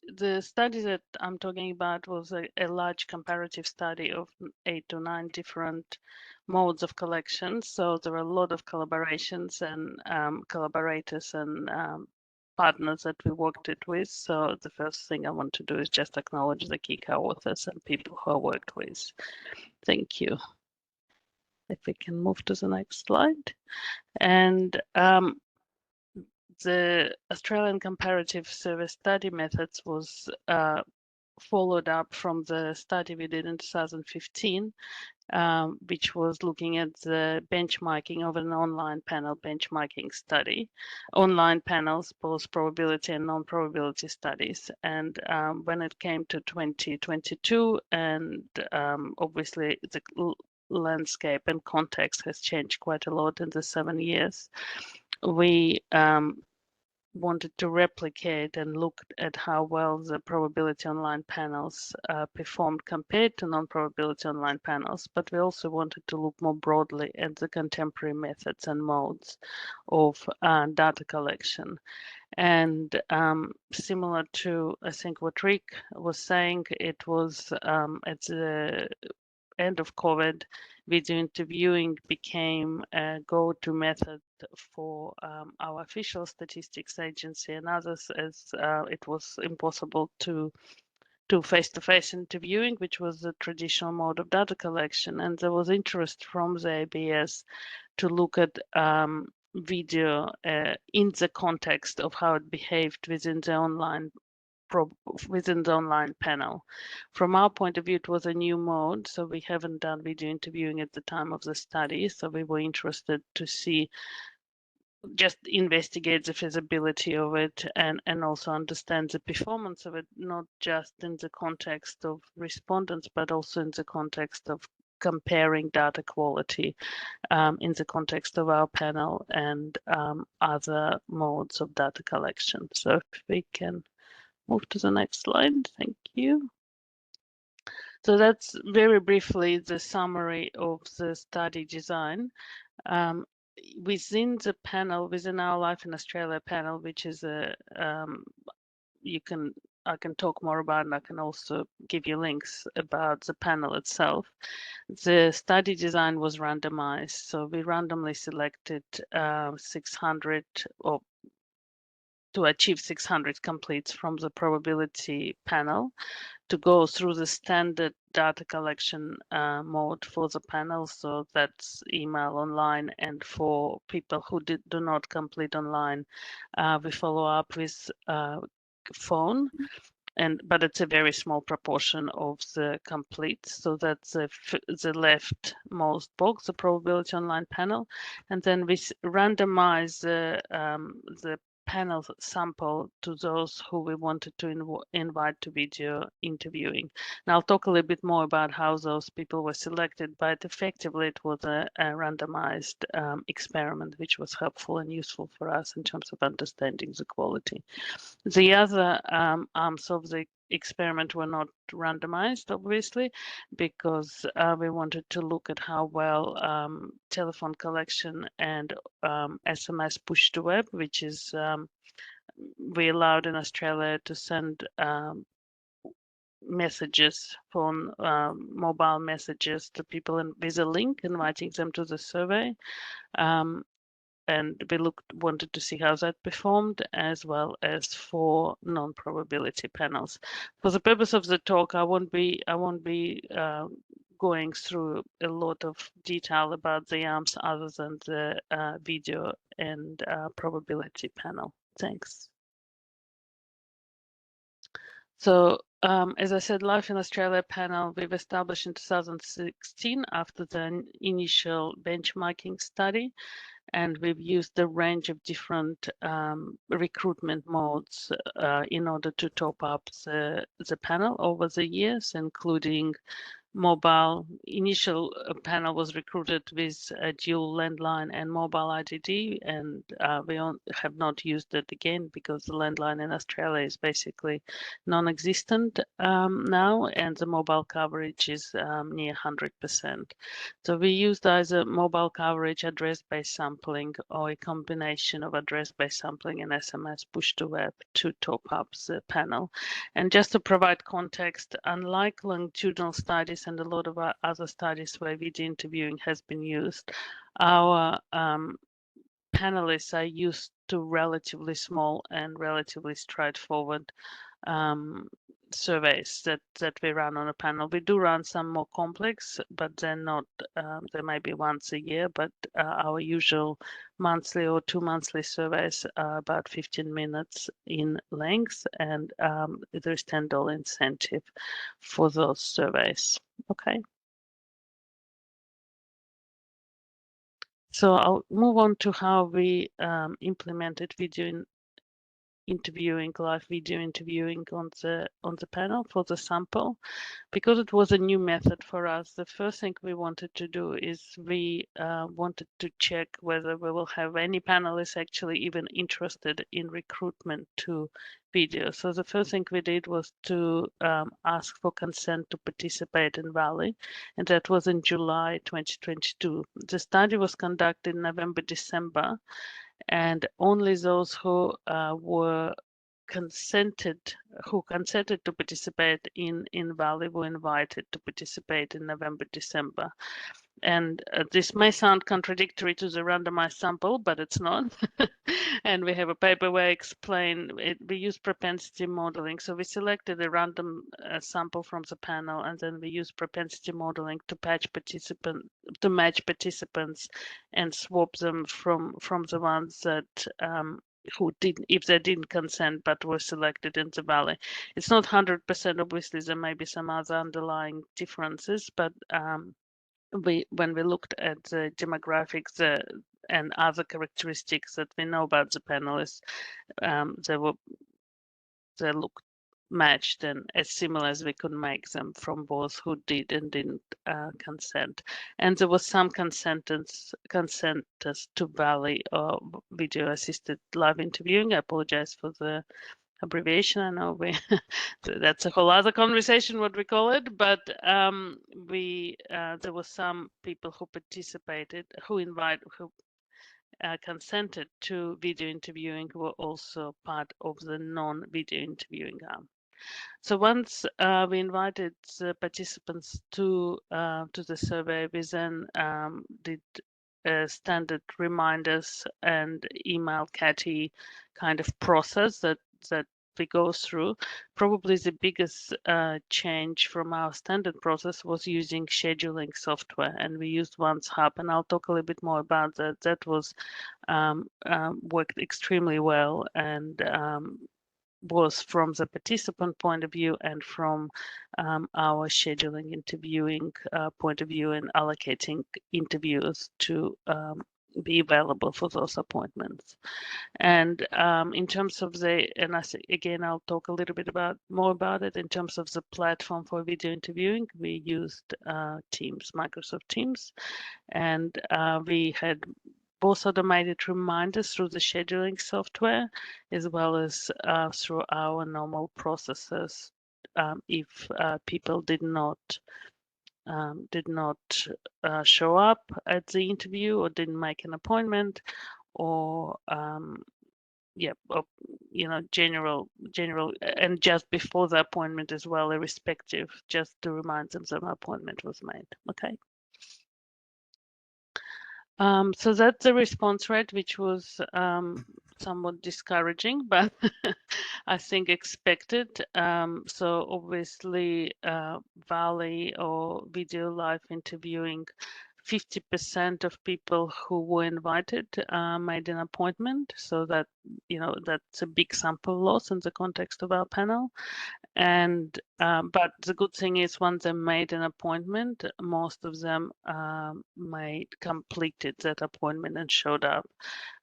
the study that I'm talking about was a large comparative study of 8 to 9 different modes of collection. So there were a lot of collaborations and collaborators and partners that we worked it with. So the first thing I want to do is just acknowledge the key co-authors and people who I worked with. Thank you. If we can move to the next slide. And the Australian Comparative Survey Study Methods was followed up from the study we did in 2015, which was looking at the benchmarking of an online panel benchmarking study. Online panels, both probability and non-probability studies. And when it came to 2022, and obviously the landscape and context has changed quite a lot in the 7 years, we wanted to replicate and look at how well the probability online panels performed compared to non-probability online panels, but we also wanted to look more broadly at the contemporary methods and modes of data collection. And similar to, I think, what Rick was saying, it was at the end of COVID, video interviewing became a go-to method for our official statistics agency and others, as it was impossible to do face-to-face interviewing, which was the traditional mode of data collection. And there was interest from the ABS to look at video in the context of how it behaved within the online panel. From our point of view, it was a new mode, so we haven't done video interviewing at the time of the study, so we were interested to see, just investigate the feasibility of it and also understand the performance of it, not just in the context of respondents, but also in the context of comparing data quality in the context of our panel and other modes of data collection. So if we can move to the next slide. Thank you. So that's very briefly the summary of the study design. Within the panel, within our Life in Australia panel, which is a, I can talk more about, and I can also give you links about the panel itself. The study design was randomized. So we randomly selected 600 or to achieve 600 completes from the probability panel to go through the standard data collection mode for the panel. So that's email, online, and for people who do not complete online, we follow up with phone. But it's a very small proportion of the completes. So that's the leftmost box, the probability online panel, and then we randomize the panel sample to those who we wanted to invite to video interviewing. And I'll talk a little bit more about how those people were selected, but effectively it was a randomized experiment, which was helpful and useful for us in terms of understanding the quality. The other arms of the experiment were not randomized, obviously, because we wanted to look at how well telephone collection and SMS push to web, which is we allowed in Australia to send messages, phone, mobile messages to people with a link inviting them to the survey. And we wanted to see how that performed, as well as for non-probability panels. For the purpose of the talk, I won't be going through a lot of detail about the arms other than the video and probability panel. Thanks. So as I said, Life in Australia panel we've established in 2016 after the initial benchmarking study. And we've used a range of different recruitment modes in order to top up the panel over the years, including mobile. Initial panel was recruited with a dual landline and mobile IDD, and we have not used it again because the landline in Australia is basically non-existent now, and the mobile coverage is near 100%. So we used either mobile coverage, address-based sampling, or a combination of address-based sampling and SMS push to web to top up the panel. And just to provide context, unlike longitudinal studies and a lot of our other studies where video interviewing has been used, our panelists are used two relatively small and relatively straightforward surveys that we run on a panel. We do run some more complex, but they're not, they might be once a year, but our usual monthly or 2 monthly surveys are about 15 minutes in length, and there's $10 incentive for those surveys. Okay. So I'll move on to how we implemented live video interviewing on the panel for the sample. Because it was a new method for us, the first thing we wanted to do is we wanted to check whether we will have any panelists actually even interested in recruitment to video. So the first thing we did was to ask for consent to participate in Valley, and that was in July 2022. The study was conducted in November, December, and only those who consented to participate in Valley were invited to participate in November, December. And this may sound contradictory to the randomized sample, but it's not. And we have a paper where I explain it. We use propensity modeling. So we selected a random sample from the panel, and then we use propensity modeling to match participants and swap them from the ones that who didn't, if they didn't consent but were selected in the Valley. It's not 100%, obviously there may be some other underlying differences, but when we looked at the demographics and other characteristics that we know about the panelists, they looked matched and as similar as we could make them from both who did and didn't consent. And there was some consenters to Valley or video assisted live interviewing. I apologize for the abbreviation. I know that's a whole other conversation what we call it, but there were some people who participated, who consented to video interviewing, who were also part of the non-video interviewing arm. So once we invited the participants to the survey, we then did standard reminders and email Catty kind of process that we go through. Probably the biggest change from our standard process was using scheduling software, and we used Once Hub, and I'll talk a little bit more about that. That was worked extremely well, and was from the participant point of view and from our scheduling interviewing point of view, and allocating interviewers to be available for those appointments. And in terms of again, I'll talk a little bit more about it. In terms of the platform for video interviewing, we used Teams, Microsoft Teams, and we had both automated reminders through the scheduling software, as well as through our normal processes if people did not show up at the interview or didn't make an appointment, or general and just before the appointment as well, irrespective, just to remind them that an appointment was made. Okay. So that's the response rate, which was somewhat discouraging, but I think expected. So obviously, Valley or video live interviewing, 50% of people who were invited made an appointment. So that, that's a big sample loss in the context of our panel. And but the good thing is, once they made an appointment, most of them completed that appointment and showed up.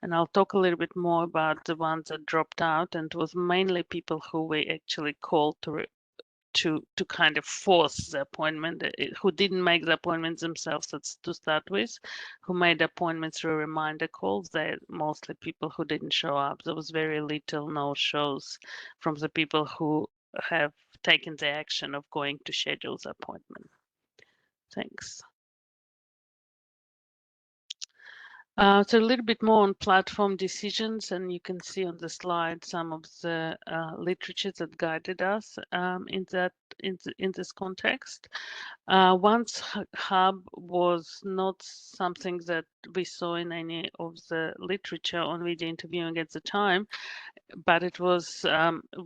And I'll talk a little bit more about the ones that dropped out, and it was mainly people who we actually called to kind of force the appointment, who didn't make the appointments themselves to start with, who made appointments through reminder calls. They're mostly people who didn't show up. There was very little no-shows from the people who have taken the action of going to schedule the appointment. Thanks. So a little bit more on platform decisions, and you can see on the slide some of the literature that guided us in this context. Once Hub was not something that we saw in any of the literature on video interviewing at the time, but it was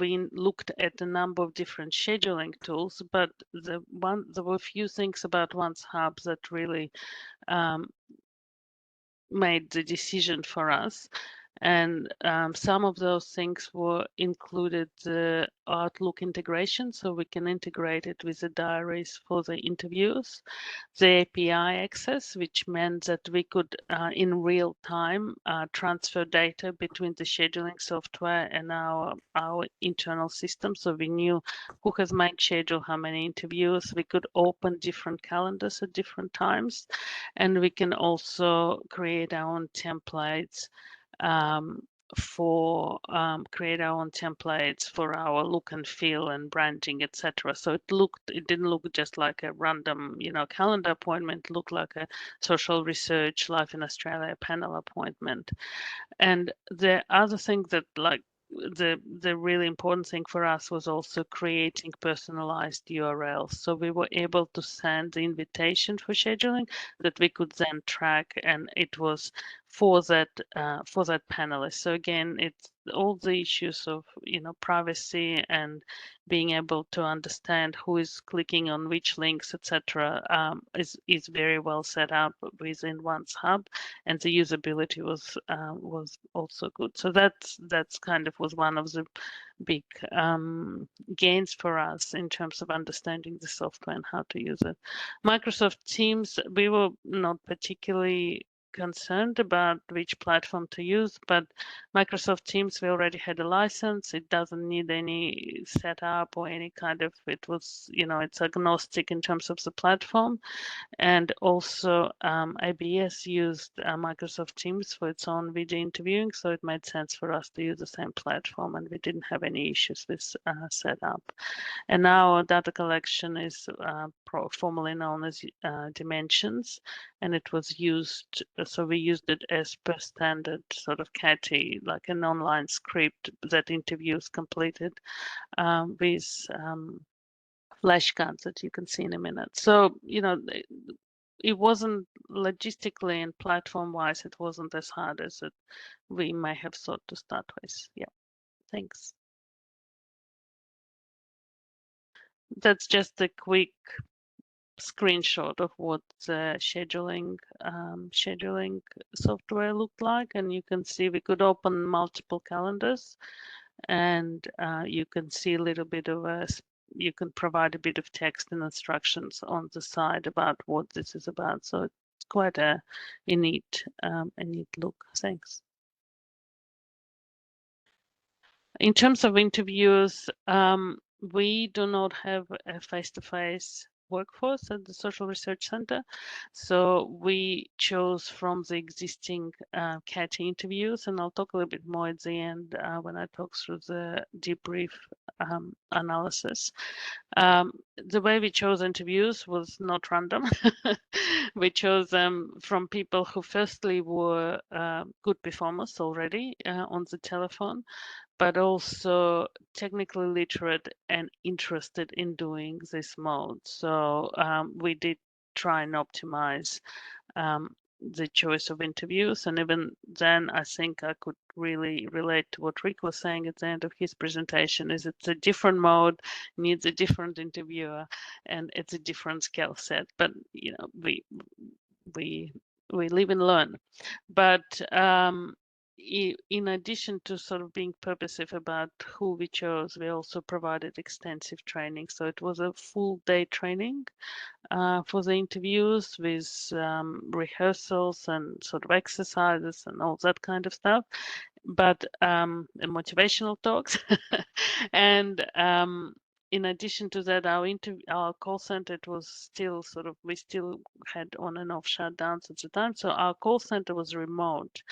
we looked at a number of different scheduling tools. But there were a few things about Once Hub that really made the decision for us. And some of those things were included the Outlook integration, so we can integrate it with the diaries for the interviews, the API access, which meant that we could in real time transfer data between the scheduling software and our internal system. So we knew who has made schedule, how many interviews. We could open different calendars at different times, and we can also create our own templates create our own templates for our look and feel and branding, etc. So it didn't look just like a random, calendar appointment. It looked like a social research Life in Australia panel appointment. And the other thing that the really important thing for us was also creating personalized URLs. So we were able to send the invitation for scheduling that we could then track, and it was for that panelist. So again, it's all the issues of privacy and being able to understand who is clicking on which links, etc. Is very well set up within Once Hub, and the usability was also good. So that's kind of was one of the big gains for us in terms of understanding the software and how to use it. Microsoft Teams, we were not particularly concerned about which platform to use, but Microsoft Teams, we already had a license. It doesn't need any setup or any kind of, it's agnostic in terms of the platform. And also IBS used Microsoft Teams for its own video interviewing, so it made sense for us to use the same platform, and we didn't have any issues with setup. And now data collection is formerly known as Dimensions, and it was used, so we used it as per standard sort of CATI, like an online script that interviews completed with flashcards that you can see in a minute. So, it wasn't logistically and platform-wise, it wasn't as hard as we may have thought to start with. Yeah, thanks. That's just a quick screenshot of what the scheduling software looked like, and you can see we could open multiple calendars, and you can see a little bit of you can provide a bit of text and instructions on the side about what this is about. So it's quite a neat look. Thanks. In terms of interviews, we do not have a face-to-face workforce at the Social Research Center. So we chose from the existing CATI interviews, and I'll talk a little bit more at the end when I talk through the debrief analysis. The way we chose interviews was not random. We chose them from people who firstly were good performers already on the telephone, but also technically literate and interested in doing this mode. So we did try and optimize the choice of interviews. And even then, I think I could really relate to what Rick was saying at the end of his presentation, is it's a different mode, needs a different interviewer, and it's a different skill set. But, we live and learn. But in addition to sort of being purposive about who we chose, we also provided extensive training. So it was a full day training for the interviews with rehearsals and sort of exercises and all that kind of stuff, but and motivational talks. And in addition to that, our call center, it was still sort of, we still had on and off shutdowns at the time. So our call center was remote.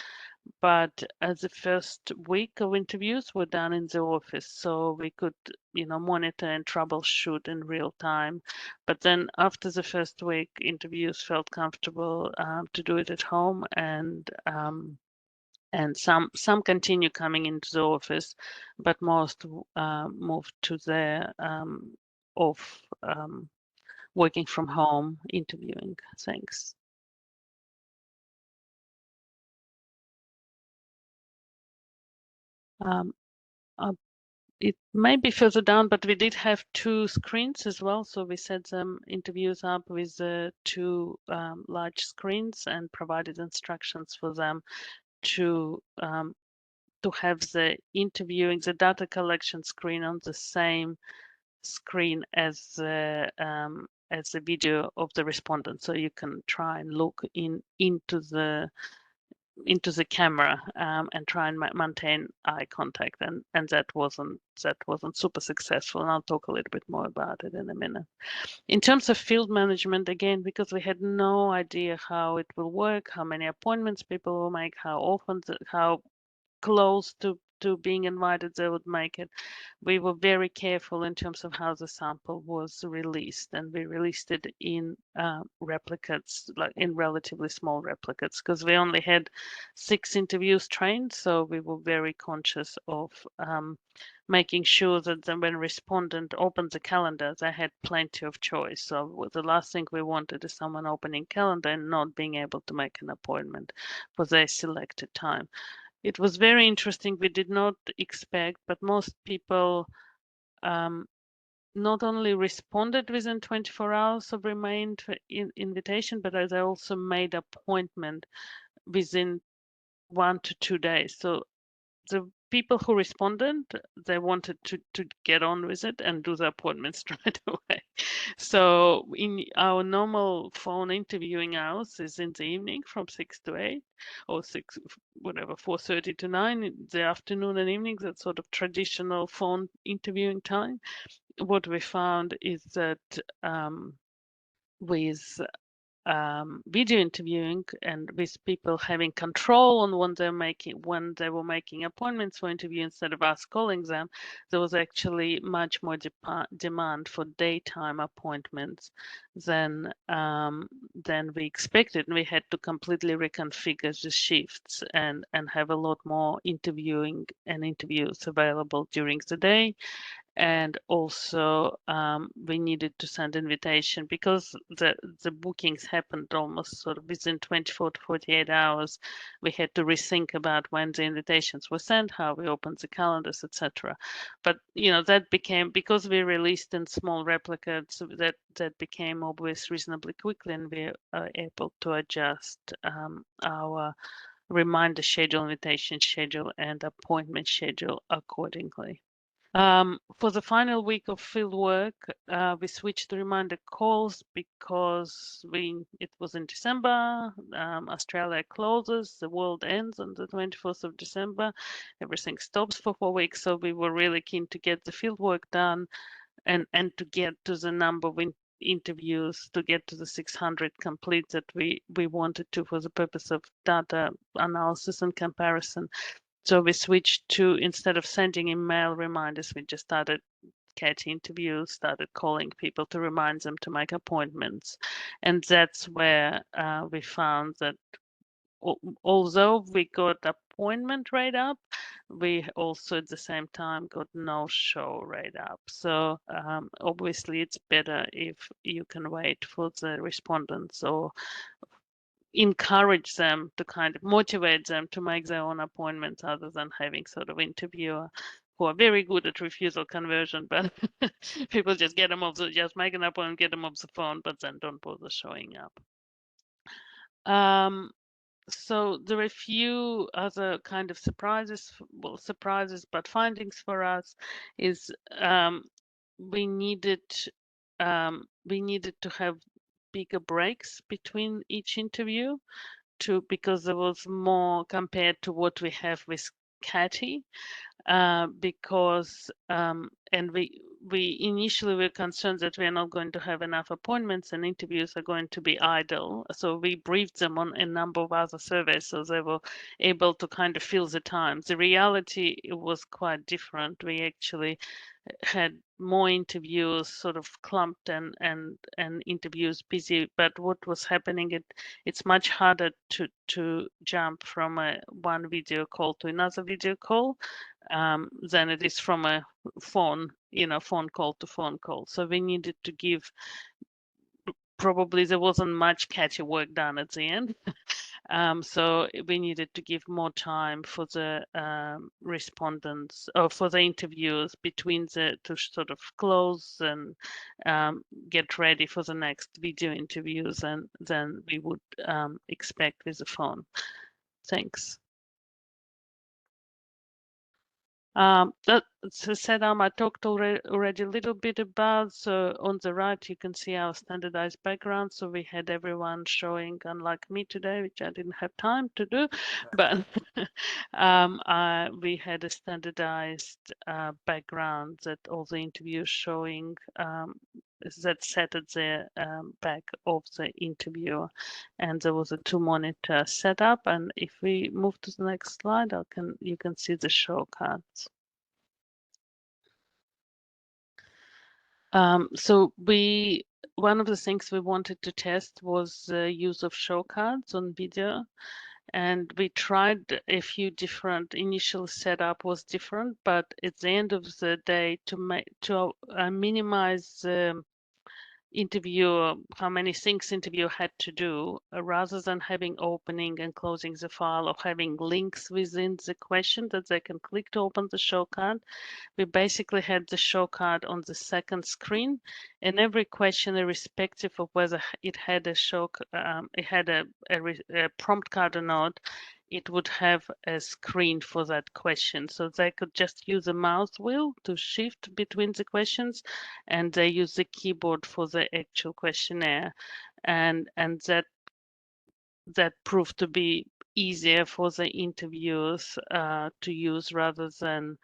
but the first week of interviews were done in the office, so we could, monitor and troubleshoot in real time. But then after the first week, interviews felt comfortable to do it at home, and some continue coming into the office, but most moved to their working from home interviewing. Thanks. It may be further down, but we did have 2 screens as well. So we set some interviews up with 2 large screens and provided instructions for them to have the interviewing, the data collection screen on the same screen as the video of the respondent. So you can try and look into the camera and try and maintain eye contact, and that wasn't super successful, and I'll talk a little bit more about it in a minute. In terms of field management, again, because we had no idea how it will work, how many appointments people will make, how often, how close to being invited they would make it, we were very careful in terms of how the sample was released, and we released it in replicates, like in relatively small replicates, because we only had 6 interviews trained, so we were very conscious of making sure that when respondent opened the calendar, they had plenty of choice. So the last thing we wanted is someone opening calendar and not being able to make an appointment for their selected time. It was very interesting. We did not expect, but most people not only responded within 24 hours of remained invitation, but they also made appointment within 1 to 2 days. So the people who responded, they wanted to get on with it and do the appointment straight away. So in our normal phone interviewing hours is in the evening from 6 to 8 or 6, whatever, 4:30 to 9 in the afternoon and evening, that sort of traditional phone interviewing time. What we found is that with video interviewing and with people having control on when they were making appointments for interview instead of us calling them, there was actually much more demand for daytime appointments than we expected, and we had to completely reconfigure the shifts and have a lot more interviewing and interviews available during the day. And also we needed to send invitation because the bookings happened almost sort of within 24 to 48 hours. We had to rethink about when the invitations were sent, how we opened the calendars, etc. But that became, because we released in small replicates, that became obvious reasonably quickly, and we are able to adjust our reminder schedule, invitation schedule, and appointment schedule accordingly. For the final week of field work, we switched to reminder calls because it was in December. Australia closes, the world ends on the 24th of December. Everything stops for 4 weeks, so we were really keen to get the field work done and to get to the number of interviews, to get to the 600 complete that we wanted to for the purpose of data analysis and comparison. So we switched to, instead of sending email reminders, we just started CAT interviews, started calling people to remind them to make appointments. And that's where we found that although we got appointment rate up, we also at the same time got no-show rate up. So obviously it's better if you can wait for the respondents or encourage them to kind of motivate them to make their own appointments, other than having sort of interviewer who are very good at refusal conversion, but people just get them off just make an appointment, get them off the phone, but then don't bother showing up. So there are a few other kind of surprises, but findings for us is we needed to have bigger breaks between each interview because there was more compared to what we have with CATI, because and we initially were concerned that we are not going to have enough appointments and interviews are going to be idle. So we briefed them on a number of other surveys so they were able to kind of fill the time. The reality it was quite different. We actually had more interviews sort of clumped and interviews busy, but what was happening, it's much harder to jump from one video call to another video call than it is from a phone call to phone call. So we needed to give, probably there wasn't much catchy work done at the end. So we needed to give more time for the respondents or for the interviews between to sort of close and get ready for the next video interviews and than we would expect with the phone. Thanks. That setup I talked already a little bit about. So on the right, you can see our standardized background. So we had everyone showing, unlike me today, which I didn't have time to do, but we had a standardized background that all the interviews showing that sat at the back of the interviewer, and there was a 2-monitor setup. And if we move to the next slide, you can see the shortcuts. So one of the things we wanted to test was the use of shortcuts on video. And we tried a few different. Initial setup was different, but at the end of the day, to minimize the interviewer, how many things interviewer had to do, rather than having opening and closing the file or having links within the question that they can click to open the shortcut. We basically had the shortcut on the second screen, and every question, irrespective of whether it had a prompt card or not, it would have a screen for that question. So they could just use a mouse wheel to shift between the questions, and they use the keyboard for the actual questionnaire. And that proved to be easier for the interviewers to use rather than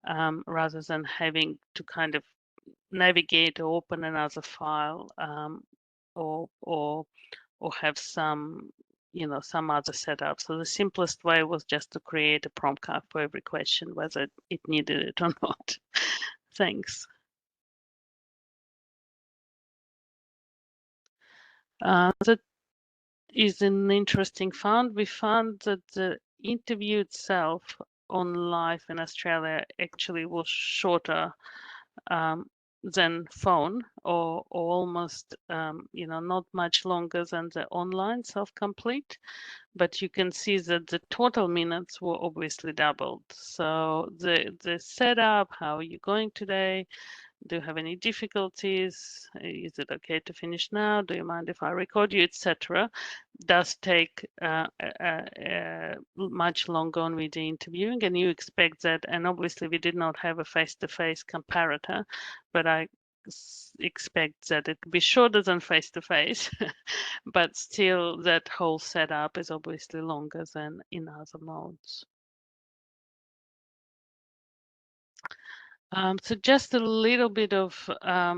having to kind of navigate or open another file or have some other setup. So the simplest way was just to create a prompt card for every question, whether it needed it or not. Thanks. That is an interesting find. We found that the interview itself on live in Australia actually was shorter than phone, or almost not much longer than the online self-complete, but you can see that the total minutes were obviously doubled. So the setup, how are you going today? Do you have any difficulties? Is it okay to finish now? Do you mind if I record you, etc.? Does take much longer on video interviewing, and you expect that. And obviously, we did not have a face-to-face comparator, but I expect that it will be shorter than face-to-face, but still that whole setup is obviously longer than in other modes. So just a little bit of a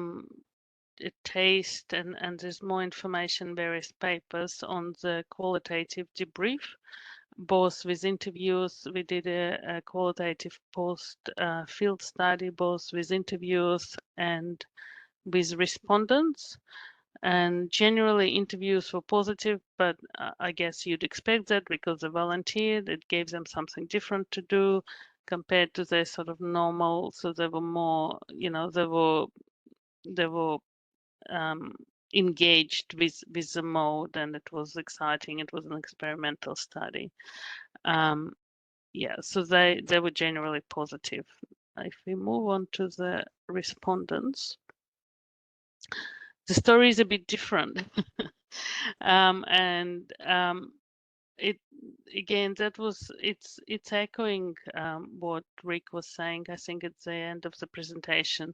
taste, and there's more information, various papers on the qualitative debrief, both with interviews. We did a qualitative post field study, both with interviews and with respondents. And generally interviews were positive, but I guess you'd expect that because they volunteered. It gave them something different to do compared to their sort of normal. So they were more, they were engaged with the mode, and it was exciting. It was an experimental study. Yeah, so they were generally positive. If we move on to the respondents, the story is a bit different. It again, it's echoing what Rick was saying, I think, at the end of the presentation.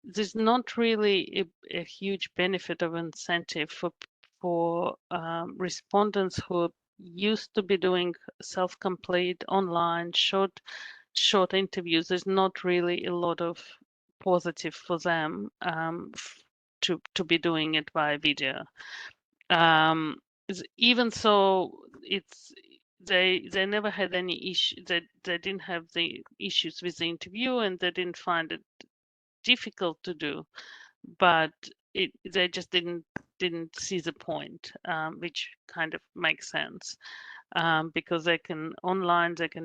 There's not really a huge benefit of incentive for respondents who are used to be doing self-complete online short interviews. There's not really a lot of positive for them to be doing it via video. Even so, they never had any issue. They didn't have the issues with the interview, and they didn't find it difficult to do, but they just didn't see the point, which kind of makes sense. Because they can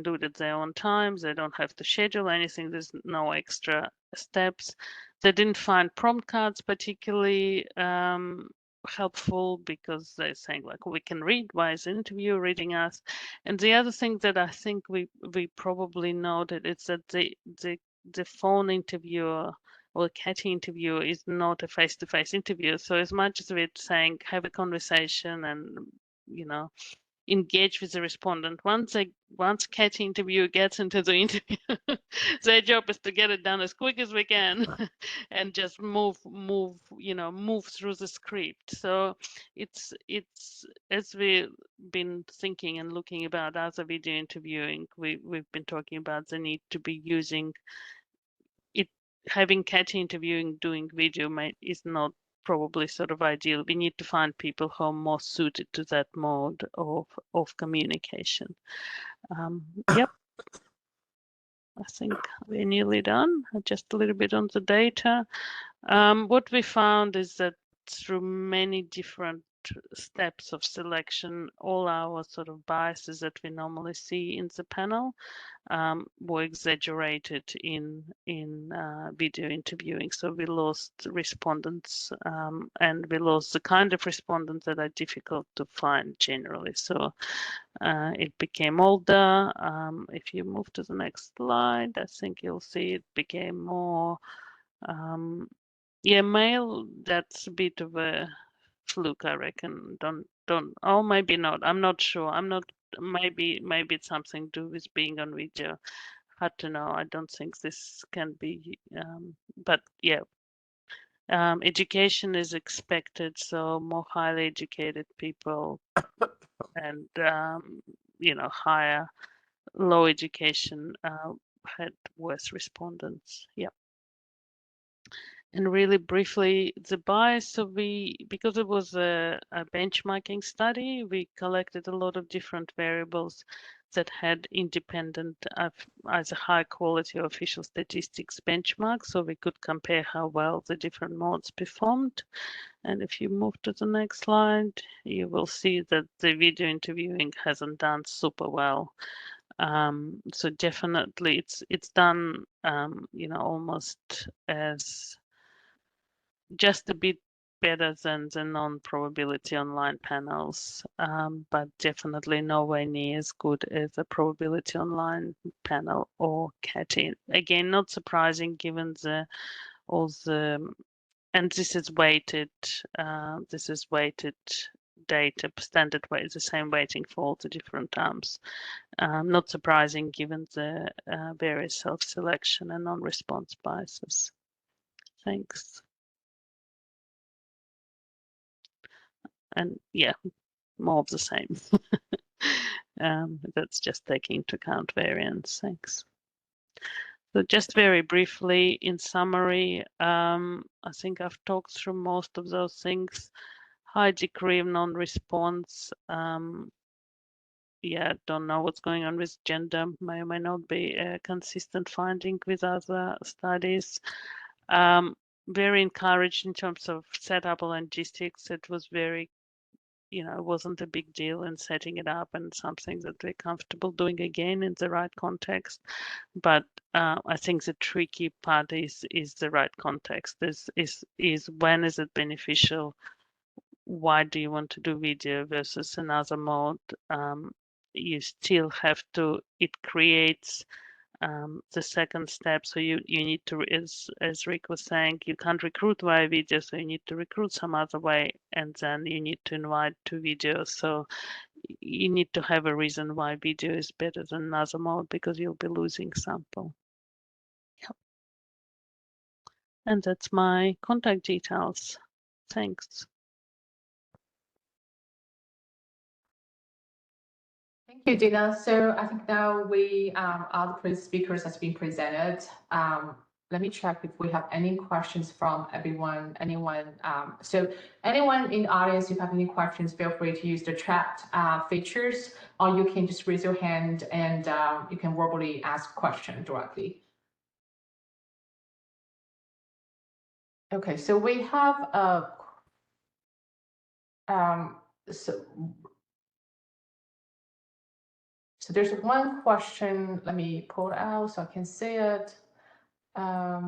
do it at their own times. They don't have to schedule anything. There's no extra steps. They didn't find prompt cards particularly helpful because they're saying like, we can read, why is the interviewer reading us? And the other thing that I think we probably noted is that the phone interviewer or CAT interviewer is not a face-to-face interview. So as much as we're saying have a conversation and engage with the respondent, once CAT interviewer gets into the interview, their job is to get it done as quick as we can and just move through the script. So it's as we've been thinking and looking about other video interviewing, we've been talking about the need to be using it. Having CAT interviewing doing video is not probably sort of ideal. We need to find people who are more suited to that mode of communication. Yep. I think we're nearly done. Just a little bit on the data. What we found is that through many different steps of selection, all our sort of biases that we normally see in the panel were exaggerated in video interviewing. So we lost respondents and we lost the kind of respondents that are difficult to find generally. So it became older. If you move to the next slide, I think you'll see it became more male. That's a bit of a fluke, I reckon. Oh, maybe not. I'm not sure. Maybe it's something to do with being on video. Hard to know. I don't think this can be, but yeah. Education is expected, so more highly educated people and higher low education had worse respondents. Yeah. And really briefly, the bias, so because it was a benchmarking study, we collected a lot of different variables that had independent, as a high quality official statistics benchmark, so we could compare how well the different modes performed. And if you move to the next slide, you will see that the video interviewing hasn't done super well. So definitely it's done, almost as just a bit better than the non-probability online panels, but definitely nowhere near as good as a probability online panel or CAT. Again, not surprising given and this is weighted data, standard weight, the same weighting for all the different arms. Not surprising given the various self-selection and non-response biases. Thanks. And yeah, more of the same. That's just taking into account variance. Thanks. So just very briefly, in summary, I think I've talked through most of those things. High degree of non-response. Yeah, don't know what's going on with gender. May or may not be a consistent finding with other studies. Very encouraged in terms of setup and logistics. It was very, it wasn't a big deal in setting it up and something that we're comfortable doing again in the right context. But I think the tricky part is the right context. Is when is it beneficial? Why do you want to do video versus another mode? You still have to, it creates the second step. So you need to, as Rick was saying, you can't recruit via video, so you need to recruit some other way, and then you need to invite to video. So you need to have a reason why video is better than another mode, because you'll be losing sample. Yep. And that's my contact details. Thanks. Thank you, Dina. So I think now all the speakers has been presented. let me check if we have any questions from anyone. So anyone in the audience, if you have any questions, feel free to use the chat features, or you can just raise your hand and you can verbally ask question directly. Okay, so we have so there's one question. Let me pull it out so I can see it. Let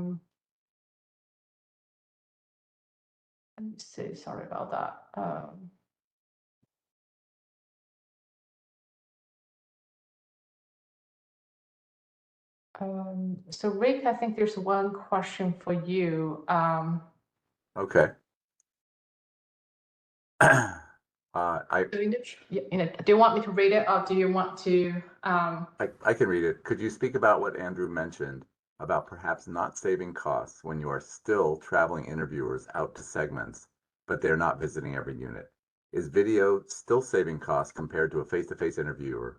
me see. Sorry about that. So Rick, I think there's one question for you. Okay. Do you want me to read it, or do you want to? I can read it. Could you speak about what Andrew mentioned about perhaps not saving costs when you are still traveling interviewers out to segments, but they're not visiting every unit? Is video still saving costs compared to a face-to-face interview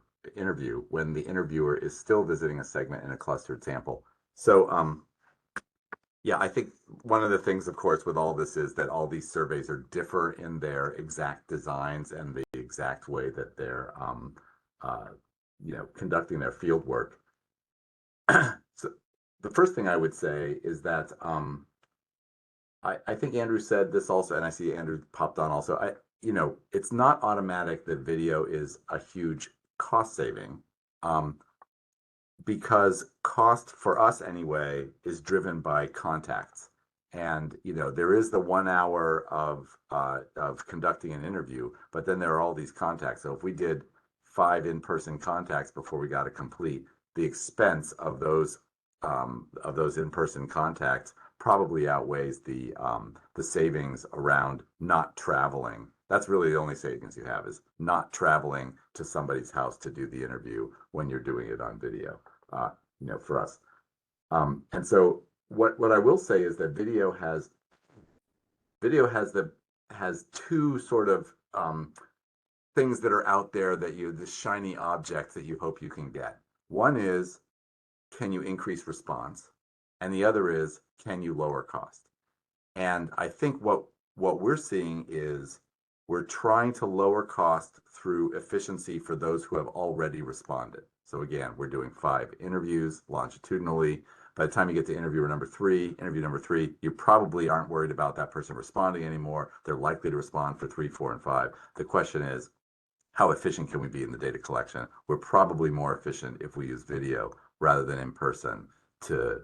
when the interviewer is still visiting a segment in a clustered sample? So, yeah, I think one of the things, of course, with all this is that all these surveys are differ in their exact designs and the exact way that they're, conducting their field work. So the first thing I would say is that I think Andrew said this also, and I see Andrew popped on also. It's not automatic that video is a huge cost saving. Because cost for us anyway is driven by contacts, and there is the 1 hour of conducting an interview, but then there are all these contacts. So if we did 5 in-person contacts before we got to complete, the expense of those in-person contacts probably outweighs the savings around not traveling. That's really the only savings you have, is not traveling to somebody's house to do the interview when you're doing it on video, for us. And so what I will say is that video has two sort of things that are out there that the shiny objects that you hope you can get. One is, can you increase response? And the other is, can you lower cost? And I think what we're seeing is we're trying to lower cost through efficiency for those who have already responded. So again, we're doing 5 interviews longitudinally. By the time you get to interview number 3, you probably aren't worried about that person responding anymore. They're likely to respond for 3, 4, and 5. The question is, how efficient can we be in the data collection? We're probably more efficient if we use video rather than in person to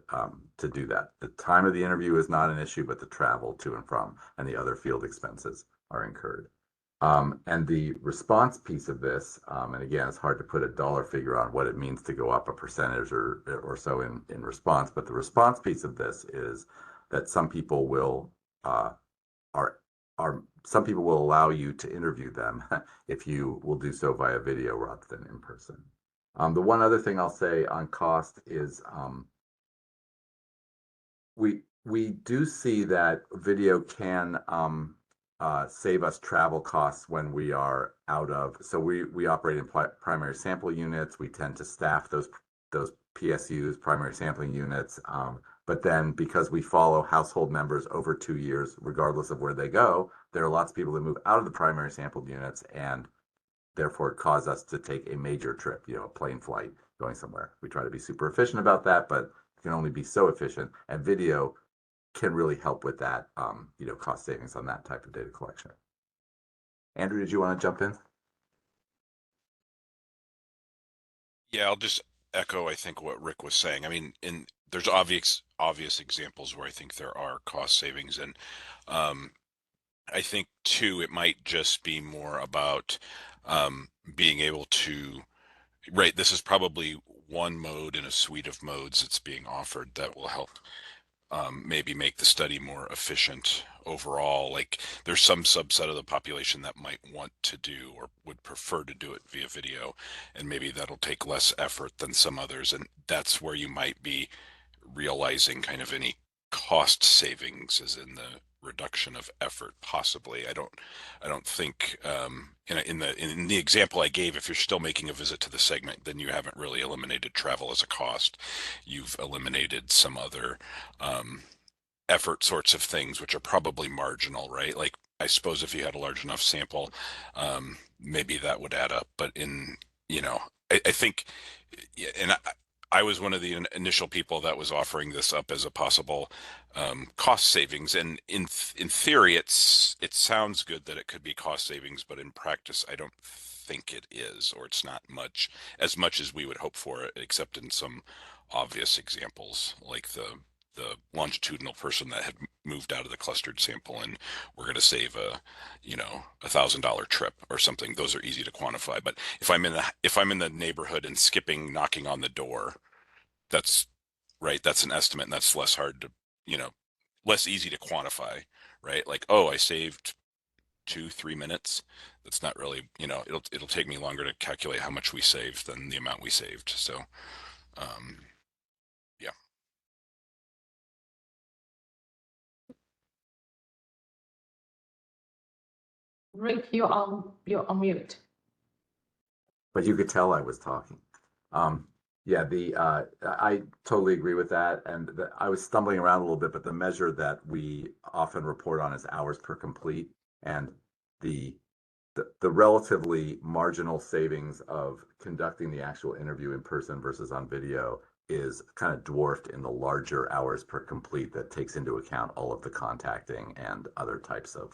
do that. The time of the interview is not an issue, but the travel to and from and the other field expenses are incurred. And the response piece of this, and again, it's hard to put a dollar figure on what it means to go up a percentage or so in response, but the response piece of this is that some people will allow you to interview them if you will do so via video rather than in person. The one other thing I'll say on cost is we do see that video can save us travel costs when we are out of. So we operate in primary sample units. We tend to staff those PSUs, primary sampling units. But then because we follow household members over 2 years, regardless of where they go, there are lots of people that move out of the primary sampled units and therefore cause us to take a major trip, a plane flight going somewhere. We try to be super efficient about that, but can only be so efficient. And video can really help with that, cost savings on that type of data collection. Andrew, did you want to jump in? Yeah, I'll just echo, I think, what Rick was saying. I mean, there's obvious examples where I think there are cost savings, and I think too, it might just be more about being able to, right, this is probably one mode in a suite of modes that's being offered that will help maybe make the study more efficient overall. Like there's some subset of the population that might want to do or would prefer to do it via video, and maybe that'll take less effort than some others, and that's where you might be realizing kind of any cost savings, as in the reduction of effort, possibly. I don't think in the example I gave, if you're still making a visit to the segment, then you haven't really eliminated travel as a cost. You've eliminated some other effort sorts of things, which are probably marginal, right? Like, I suppose if you had a large enough sample, maybe that would add up. But I think, and I was one of the initial people that was offering this up as a possible cost savings. And in theory, it sounds good that it could be cost savings, but in practice, I don't think it is, or it's not as much as we would hope for it, except in some obvious examples, like the longitudinal person that had moved out of the clustered sample, and we're going to save a $1,000 trip or something. Those are easy to quantify. But if I'm in the neighborhood and skipping knocking on the door, that's right. That's an estimate, and that's less hard to, less easy to quantify, right? Like, oh, I saved 2-3 minutes. That's not really, it'll take me longer to calculate how much we saved than the amount we saved. So, yeah. Rick, you're on mute. But you could tell I was talking. Yeah, I totally agree with that. And I was stumbling around a little bit, but the measure that we often report on is hours per complete, and the relatively marginal savings of conducting the actual interview in person versus on video is kind of dwarfed in the larger hours per complete that takes into account all of the contacting and other types of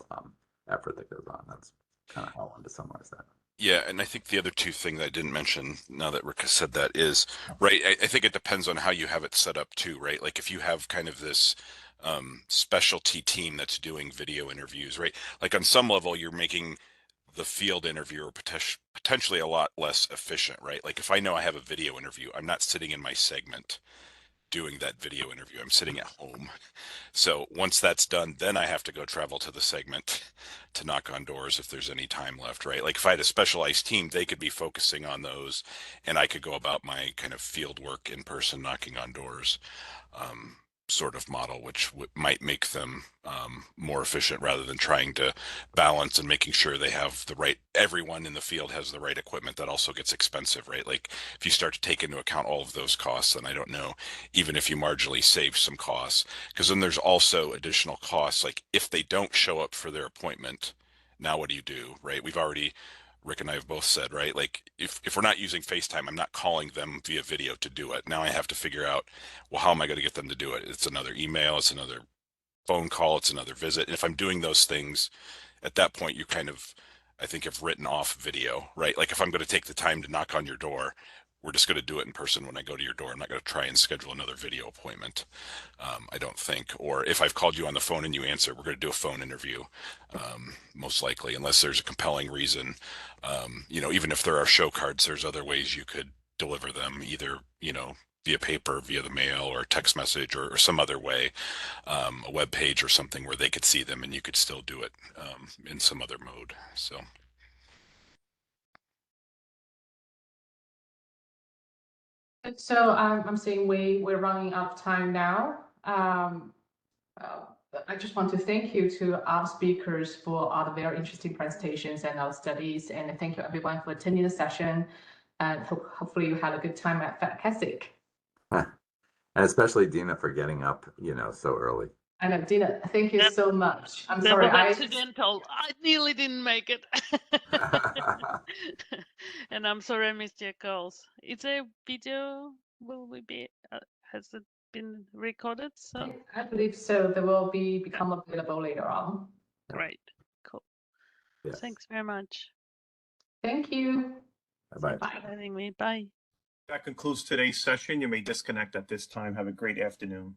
effort that goes on. That's kind of how I wanted to summarize that. Yeah, and I think the other two thing that I didn't mention, now that Rick has said that, is, right, I think it depends on how you have it set up too, right? Like, if you have kind of this specialty team that's doing video interviews, right? Like, on some level, you're making the field interviewer potentially a lot less efficient, right? Like, if I know I have a video interview, I'm not sitting in my segment doing that video interview. I'm sitting at home. So once that's done, then I have to go travel to the segment to knock on doors if there's any time left, right? Like, if I had a specialized team, they could be focusing on those, and I could go about my kind of field work in person, knocking on doors. Sort of model, which might make them more efficient, rather than trying to balance and making sure they have everyone in the field has the right equipment. That also gets expensive, right? Like, if you start to take into account all of those costs, then I don't know, even if you marginally save some costs, because then there's also additional costs. Like, if they don't show up for their appointment, now what do you do, right? Rick and I have both said, right? Like, if we're not using FaceTime, I'm not calling them via video to do it. Now I have to figure out, well, how am I going to get them to do it? It's another email, it's another phone call, it's another visit. And if I'm doing those things, at that point, you kind of, I think, have written off video, right? Like, if I'm going to take the time to knock on your door, we're just going to do it in person when I go to your door. I'm not going to try and schedule another video appointment, I don't think. Or if I've called you on the phone and you answer, we're going to do a phone interview, most likely, unless there's a compelling reason. Even if there are show cards, there's other ways you could deliver them, either, via paper, via the mail, or text message, or some other way, a web page or something where they could see them and you could still do it in some other mode. So. So I'm saying we're running out of time now. I just want to thank you to our speakers for all the very interesting presentations and our studies, and thank you everyone for attending the session. And hopefully you had a good time at FedCASIC. And especially Dina for getting up, so early. I know, Dina, thank you so much. I'm That sorry. was accidental. I nearly didn't make it. And I'm sorry I missed your calls. Is a video, has it been recorded? So I believe so. They will become available later on. great, cool. Yes. Thanks very much. Thank you. Bye-bye. Thanks for having me. Bye. That concludes today's session. You may disconnect at this time. Have a great afternoon.